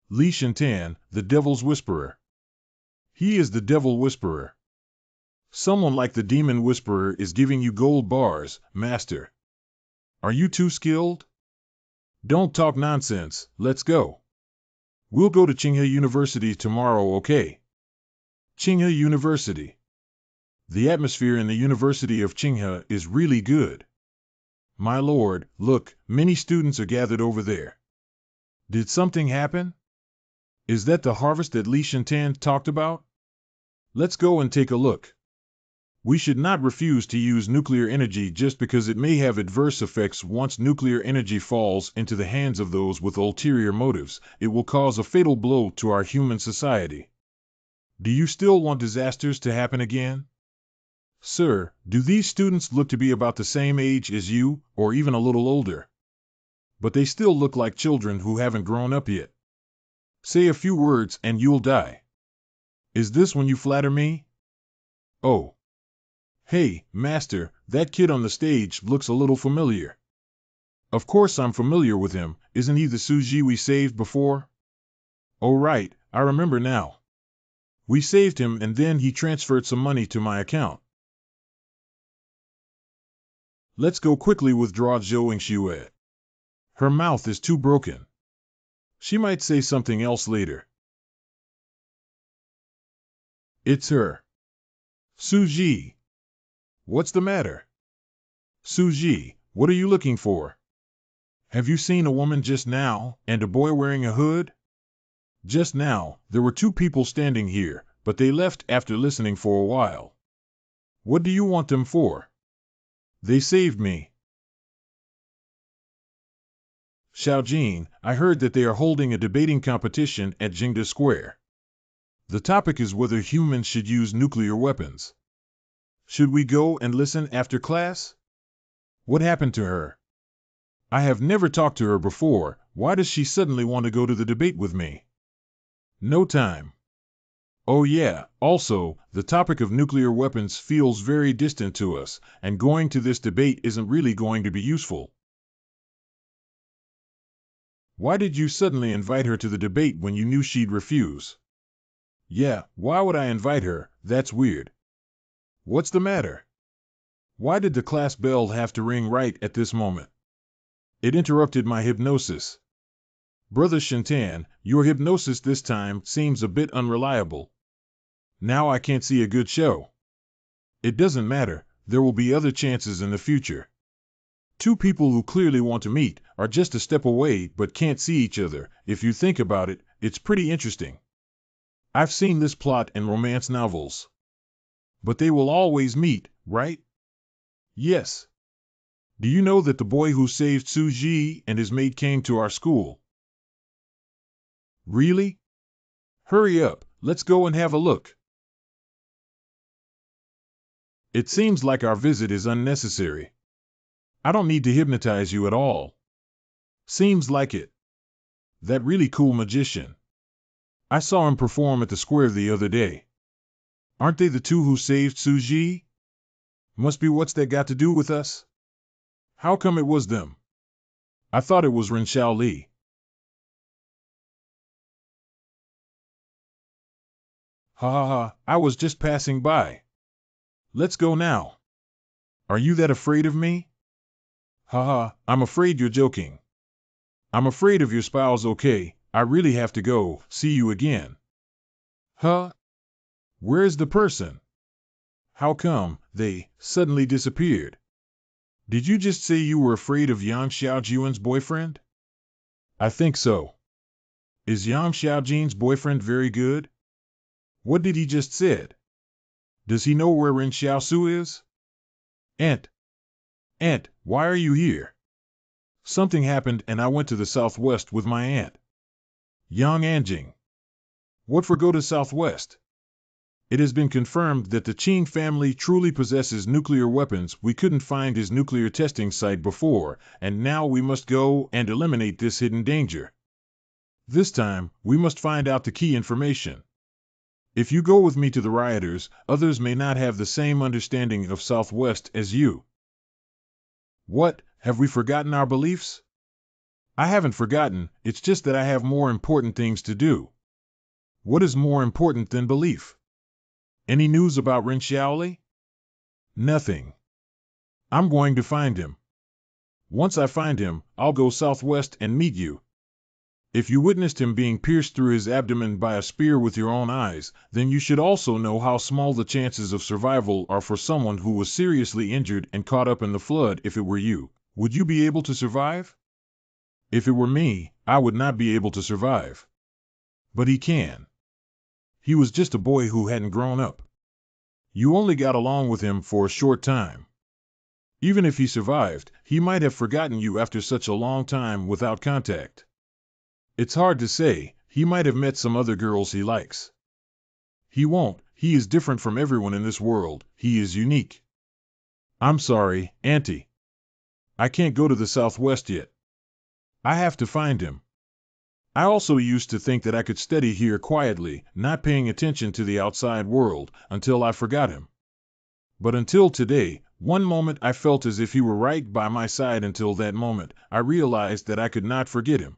Li Shintan, the Devil's Whisperer. He is the Devil Whisperer. Someone like the Demon Whisperer is giving you gold bars, Master. Are you too skilled? Don't talk nonsense, let's go. We'll go to Tsinghua University tomorrow, okay? Tsinghua University. The atmosphere in the University of Tsinghua is really good. My lord, look, many students are gathered over there. Did something happen? Is that the harvest that Li Shintan talked about? Let's go and take a look. We should not refuse to use nuclear energy just because it may have adverse effects. Once nuclear energy falls into the hands of those with ulterior motives, it will cause a fatal blow to our human society. Do you still want disasters to happen again? Sir, do these students look to be about the same age as you, or even a little older? But they still look like children who haven't grown up yet. Say a few words and you'll die. Is this when you flatter me? Oh. Hey, master, that kid on the stage looks a little familiar. Of course I'm familiar with him. Isn't he the Suji we saved before? Oh right, I remember now. We saved him and then he transferred some money to my account. Let's go quickly withdraw Zhou Xue. Her mouth is too broken. She might say something else later. It's her. Suji. What's the matter? Suji, what are you looking for? Have you seen a woman just now, and a boy wearing a hood? Just now, there were two people standing here, but they left after listening for a while. What do you want them for? They saved me. Xiaojin, I heard that they are holding a debating competition at Jingda Square. The topic is whether humans should use nuclear weapons. Should we go and listen after class? What happened to her? I have never talked to her before. Why does she suddenly want to go to the debate with me? No time. Oh yeah, also, the topic of nuclear weapons feels very distant to us, and going to this debate isn't really going to be useful. Why did you suddenly invite her to the debate when you knew she'd refuse? Yeah, why would I invite her? That's weird. What's the matter? Why did the class bell have to ring right at this moment? It interrupted my hypnosis. Brother Shintan, your hypnosis this time seems a bit unreliable. Now I can't see a good show. It doesn't matter, there will be other chances in the future. Two people who clearly want to meet are just a step away but can't see each other. If you think about it, it's pretty interesting. I've seen this plot in romance novels. But they will always meet, right? Yes. Do you know that the boy who saved Suji and his maid came to our school? Really? Hurry up, let's go and have a look. It seems like our visit is unnecessary. I don't need to hypnotize you at all. Seems like it. That really cool magician. I saw him perform at the square the other day. Aren't they the two who saved Suji? Must be what's that got to do with us? How come it was them? I thought it was Ren Xiaoli. Ha ha ha, I was just passing by. Let's go now. Are you that afraid of me? Ha ha, I'm afraid you're joking. I'm afraid of your spouse. Okay, I really have to go. See you again. Huh? Where's the person? How come they suddenly disappeared? Did you just say you were afraid of Yang Xiaojuan's boyfriend? I think so. Is Yang Xiaojin's boyfriend very good? What did he just said? Does he know where Ren Xiaosu is? Aunt, why are you here? Something happened and I went to the southwest with my aunt. Yang Anjing. What for go to southwest? It has been confirmed that the Qing family truly possesses nuclear weapons. We couldn't find his nuclear testing site before, and now we must go and eliminate this hidden danger. This time, we must find out the key information. If you go with me to the rioters, others may not have the same understanding of Southwest as you. What, have we forgotten our beliefs? I haven't forgotten, it's just that I have more important things to do. What is more important than belief? Any news about Ren Xiaoli? Nothing. I'm going to find him. Once I find him, I'll go southwest and meet you. If you witnessed him being pierced through his abdomen by a spear with your own eyes, then you should also know how small the chances of survival are for someone who was seriously injured and caught up in the flood. If it were you, would you be able to survive? If it were me, I would not be able to survive. But he can. He was just a boy who hadn't grown up. You only got along with him for a short time. Even if he survived, he might have forgotten you after such a long time without contact. It's hard to say, he might have met some other girls he likes. He won't, he is different from everyone in this world, he is unique. I'm sorry, Auntie. I can't go to the Southwest yet. I have to find him. I also used to think that I could study here quietly, not paying attention to the outside world, until I forgot him. But until today, one moment I felt as if he were right by my side. Until that moment, I realized that I could not forget him.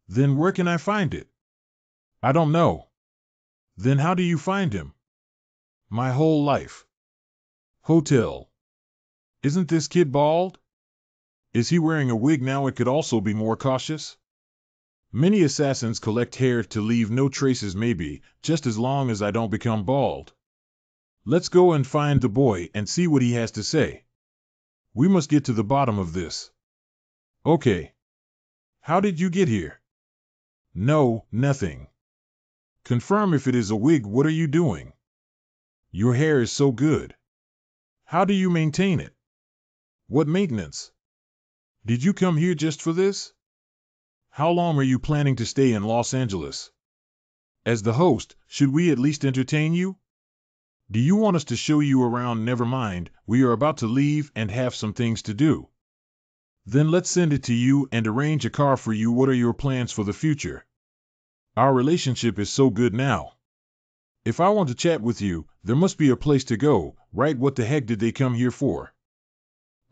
Then where can I find it? I don't know. Then how do you find him? My whole life. Hotel. Isn't this kid bald? Is he wearing a wig now? It could also be more cautious. Many assassins collect hair to leave no traces, maybe, just as long as I don't become bald. Let's go and find the boy and see what he has to say. We must get to the bottom of this. Okay. How did you get here? No, nothing. Confirm if it is a wig. What are you doing? Your hair is so good. How do you maintain it? What maintenance? Did you come here just for this? How long are you planning to stay in Los Angeles? As the host, should we at least entertain you? Do you want us to show you around? Never mind, we are about to leave and have some things to do. Then let's send it to you and arrange a car for you. What are your plans for the future? Our relationship is so good now. If I want to chat with you, there must be a place to go, right? What the heck did they come here for?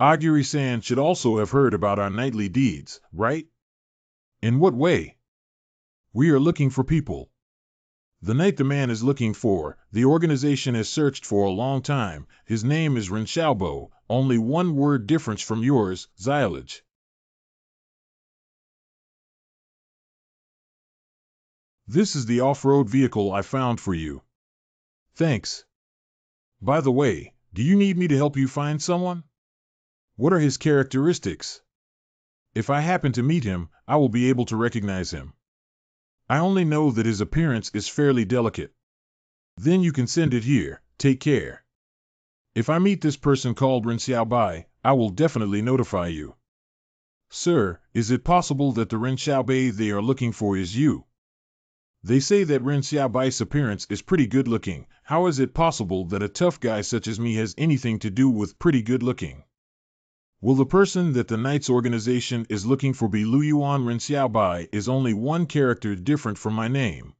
Aguri-san should also have heard about our nightly deeds, right? In what way? We are looking for people. The knight the man is looking for, the organization has searched for a long time. His name is Ren Xiaobo, only one word difference from yours, Xylage. This is the off-road vehicle I found for you. Thanks. By the way, do you need me to help you find someone? What are his characteristics? If I happen to meet him, I will be able to recognize him. I only know that his appearance is fairly delicate. Then you can send it here. Take care. If I meet this person called Ren Xiaobai, I will definitely notify you. Sir, is it possible that the Ren Xiaobai they are looking for is you? They say that Ren Xiaobai's appearance is pretty good looking. How is it possible that a tough guy such as me has anything to do with pretty good looking? Will the person that the Knight's organization is looking for be Lu Yuan? Ren Xiaobai is only one character different from my name.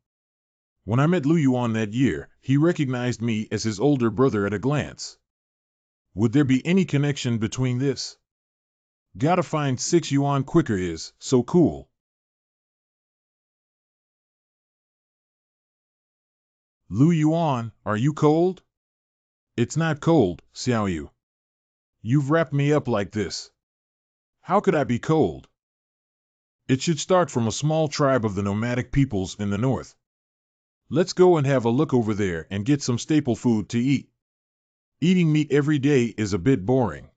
When I met Lu Yuan that year, he recognized me as his older brother at a glance. Would there be any connection between this? Gotta find 6 yuan quicker is so cool. Lu Yuan, are you cold? It's not cold, Xiao Yu. You've wrapped me up like this. How could I be cold? It should start from a small tribe of the nomadic peoples in the north. Let's go and have a look over there and get some staple food to eat. Eating meat every day is a bit boring.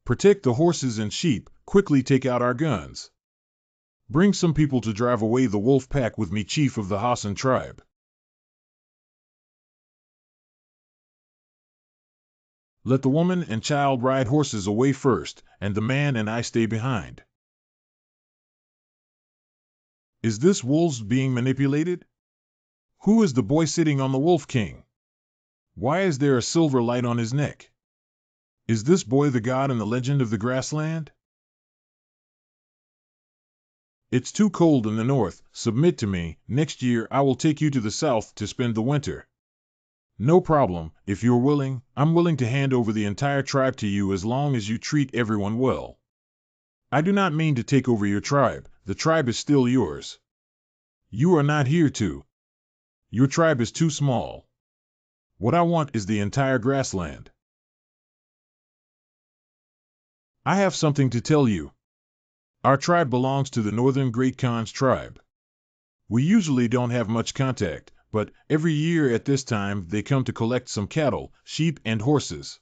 Protect the horses and sheep, quickly take out our guns. Bring some people to drive away the wolf pack with me, chief of the Hassan tribe. Let the woman and child ride horses away first, and the man and I stay behind. Is this wolves being manipulated? Who is the boy sitting on the Wolf King? Why is there a silver light on his neck? Is this boy the god in the legend of the grassland? It's too cold in the north, submit to me, next year I will take you to the south to spend the winter. No problem, if you're willing, I'm willing to hand over the entire tribe to you as long as you treat everyone well. I do not mean to take over your tribe, the tribe is still yours. You are not here to. Your tribe is too small. What I want is the entire grassland. I have something to tell you. Our tribe belongs to the Northern Great Khan's tribe. We usually don't have much contact, but every year at this time they come to collect some cattle, sheep, and horses.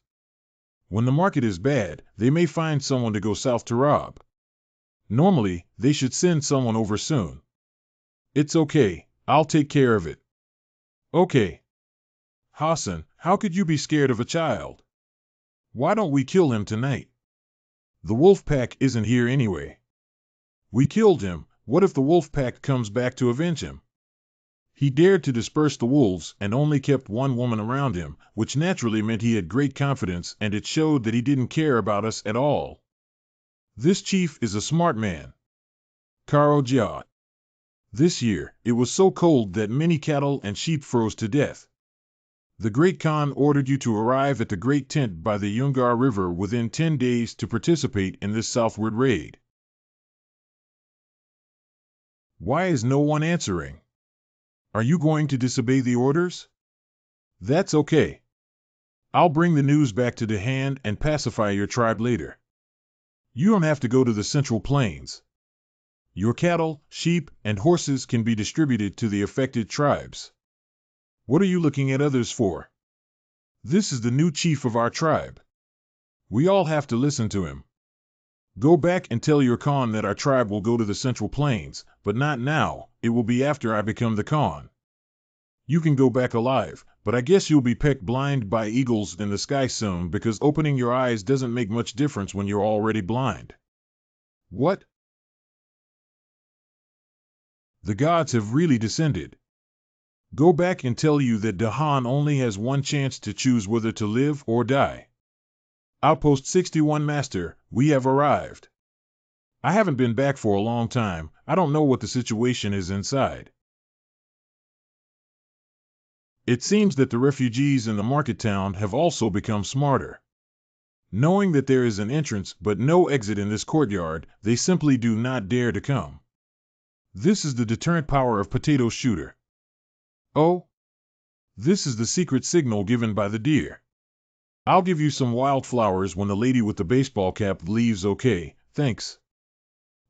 When the market is bad, they may find someone to go south to rob. Normally, they should send someone over soon. It's okay, I'll take care of it. Okay. Hassan, how could you be scared of a child? Why don't we kill him tonight? The wolf pack isn't here anyway. We killed him, what if the wolf pack comes back to avenge him? He dared to disperse the wolves and only kept one woman around him, which naturally meant he had great confidence, and it showed that he didn't care about us at all. This chief is a smart man. Karo Jia. This year, it was so cold that many cattle and sheep froze to death. The Great Khan ordered you to arrive at the Great Tent by the Yungar River within 10 days to participate in this southward raid. Why is no one answering? Are you going to disobey the orders? That's okay. I'll bring the news back to Dahan and pacify your tribe later. You don't have to go to the Central Plains. Your cattle, sheep, and horses can be distributed to the affected tribes. What are you looking at others for? This is the new chief of our tribe. We all have to listen to him. Go back and tell your Khan that our tribe will go to the Central Plains, but not now, it will be after I become the Khan. You can go back alive, but I guess you'll be pecked blind by eagles in the sky soon because opening your eyes doesn't make much difference when you're already blind. What? The gods have really descended. Go back and tell you that Dahan only has one chance to choose whether to live or die. Outpost 61 Master, we have arrived. I haven't been back for a long time, I don't know what the situation is inside. It seems that the refugees in the market town have also become smarter. Knowing that there is an entrance but no exit in this courtyard, they simply do not dare to come. This is the deterrent power of Potato Shooter. Oh? This is the secret signal given by the deer. I'll give you some wildflowers when the lady with the baseball cap leaves, okay, thanks.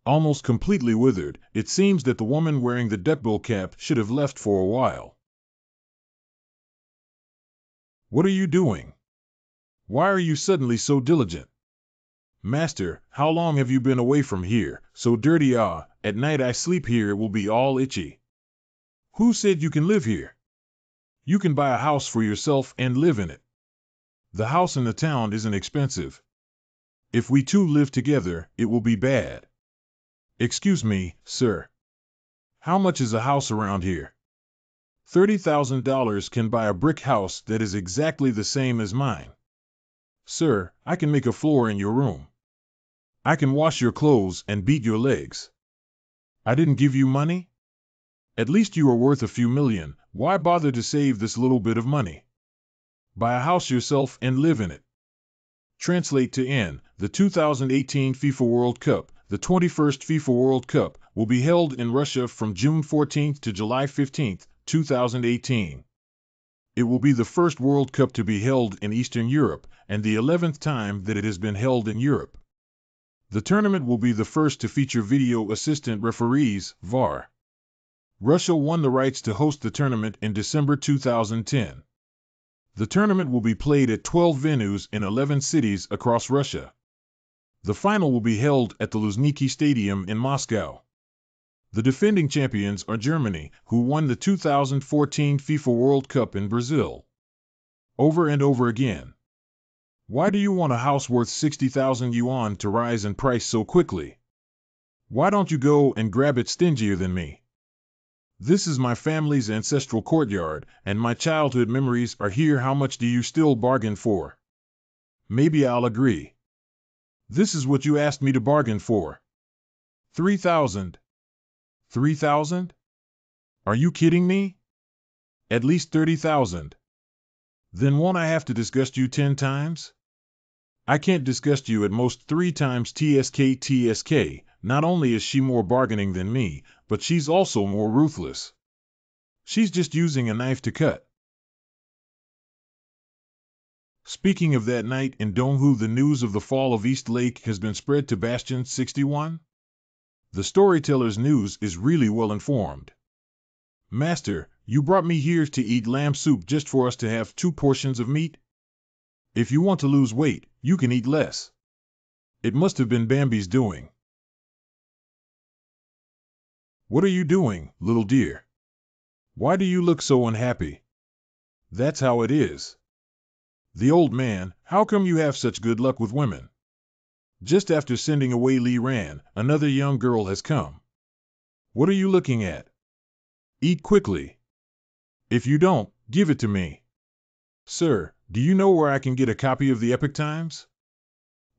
Almost completely withered, it seems that the woman wearing the duckbill cap should have left for a while. What are you doing? Why are you suddenly so diligent? Master, how long have you been away from here? So dirty, at night I sleep here, it will be all itchy. Who said you can live here? You can buy a house for yourself and live in it. The house in the town isn't expensive. If we two live together, it will be bad. Excuse me, sir. How much is a house around here? $30,000 can buy a brick house that is exactly the same as mine. Sir, I can make a floor in your room. I can wash your clothes and beat your legs. I didn't give you money? At least you are worth a few million, why bother to save this little bit of money? Buy a house yourself and live in it. Translate to N. The 2018 FIFA World Cup, the 21st FIFA World Cup, will be held in Russia from June 14th to July 15th, 2018. It will be the first World Cup to be held in Eastern Europe, and the 11th time that it has been held in Europe. The tournament will be the first to feature video assistant referees, VAR. Russia won the rights to host the tournament in December 2010. The tournament will be played at 12 venues in 11 cities across Russia. The final will be held at the Luzhniki Stadium in Moscow. The defending champions are Germany, who won the 2014 FIFA World Cup in Brazil. Over and over again. Why do you want a house worth 60,000 yuan to rise in price so quickly? Why don't you go and grab it stingier than me? This is my family's ancestral courtyard, and my childhood memories are here. How much do you still bargain for? Maybe I'll agree. This is what you asked me to bargain for. 3,000. 3,000? Are you kidding me? At least 30,000. Then won't I have to disgust you 10 times? I can't disgust you at most 3 times. TSK. Not only is she more bargaining than me, but she's also more ruthless. She's just using a knife to cut. Speaking of that night in Donghu, the news of the fall of East Lake has been spread to Bastion 61. The storyteller's news is really well informed. Master, you brought me here to eat lamb soup just for us to have 2 portions of meat? If you want to lose weight, you can eat less. It must have been Bambi's doing. What are you doing, little dear? Why do you look so unhappy? That's how it is. The old man, how come you have such good luck with women? Just after sending away Li Ran, another young girl has come. What are you looking at? Eat quickly. If you don't, give it to me. Sir, do you know where I can get a copy of the Epoch Times?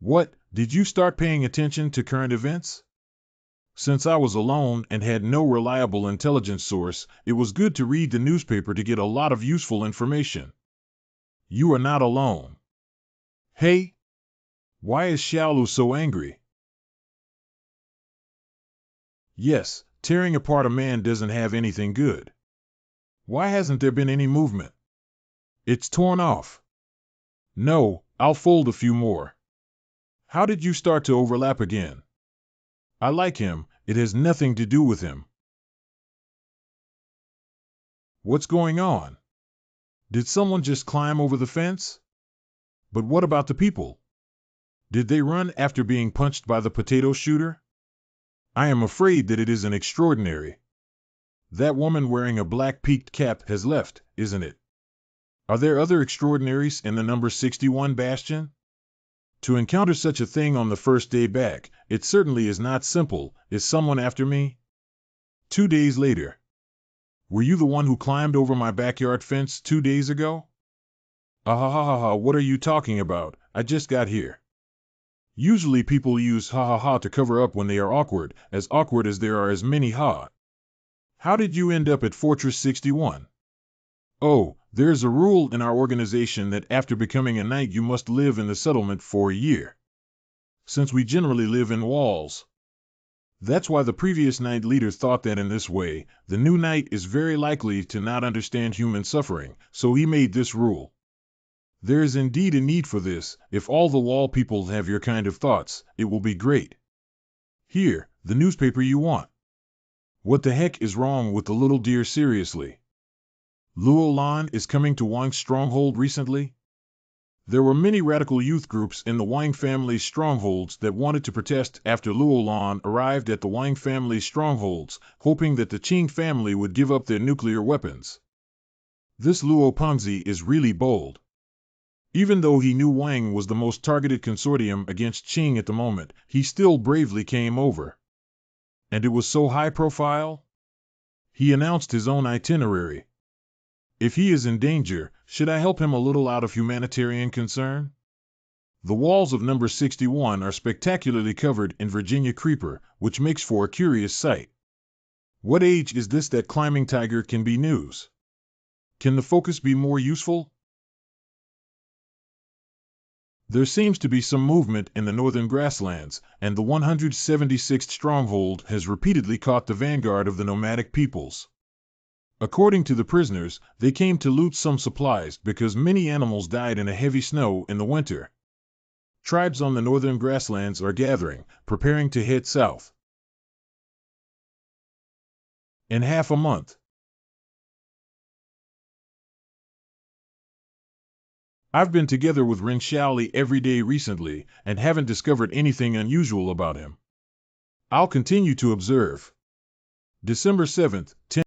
What, did you start paying attention to current events? Since I was alone and had no reliable intelligence source, it was good to read the newspaper to get a lot of useful information. You are not alone. Hey! Why is Yahello so angry? Yes, tearing apart a man doesn't have anything good. Why hasn't there been any movement? It's torn off. No, I'll fold a few more. How did you start to overlap again? I like him, it has nothing to do with him. What's going on? Did someone just climb over the fence? But what about the people? Did they run after being punched by the potato shooter? I am afraid that it isn't extraordinary. That woman wearing a black peaked cap has left, isn't it? Are there other extraordinaries in the number 61 bastion? To encounter such a thing on the first day back, it certainly is not simple. Is someone after me? 2 days later. Were you the one who climbed over my backyard fence 2 days ago? Ah, what are you talking about? I just got here. Usually people use ha to cover up when they are awkward as there are as many ha. How did you end up at Fortress 61? Oh, there's a rule in our organization that after becoming a knight you must live in the settlement for a year. Since we generally live in walls. That's why the previous knight leader thought that in this way, the new knight is very likely to not understand human suffering, so he made this rule. There is indeed a need for this. If all the wall people have your kind of thoughts, it will be great. Here, the newspaper you want. What the heck is wrong with the little deer seriously? Luo Lan is coming to Wang's stronghold recently? There were many radical youth groups in the Wang family's strongholds that wanted to protest after Luo Lan arrived at the Wang family's strongholds, hoping that the Qing family would give up their nuclear weapons. This Luo Pengzi is really bold. Even though he knew Wang was the most targeted consortium against Qing at the moment, he still bravely came over. And it was so high profile? He announced his own itinerary. If he is in danger, should I help him a little out of humanitarian concern? The walls of number 61 are spectacularly covered in Virginia creeper, which makes for a curious sight. What age is this that climbing tiger can be news? Can the focus be more useful? There seems to be some movement in the northern grasslands, and the 176th stronghold has repeatedly caught the vanguard of the nomadic peoples. According to the prisoners, they came to loot some supplies because many animals died in a heavy snow in the winter. Tribes on the northern grasslands are gathering, preparing to head south. In half a month. I've been together with Ren Xiaoli every day recently and haven't discovered anything unusual about him. I'll continue to observe. December 7th, 10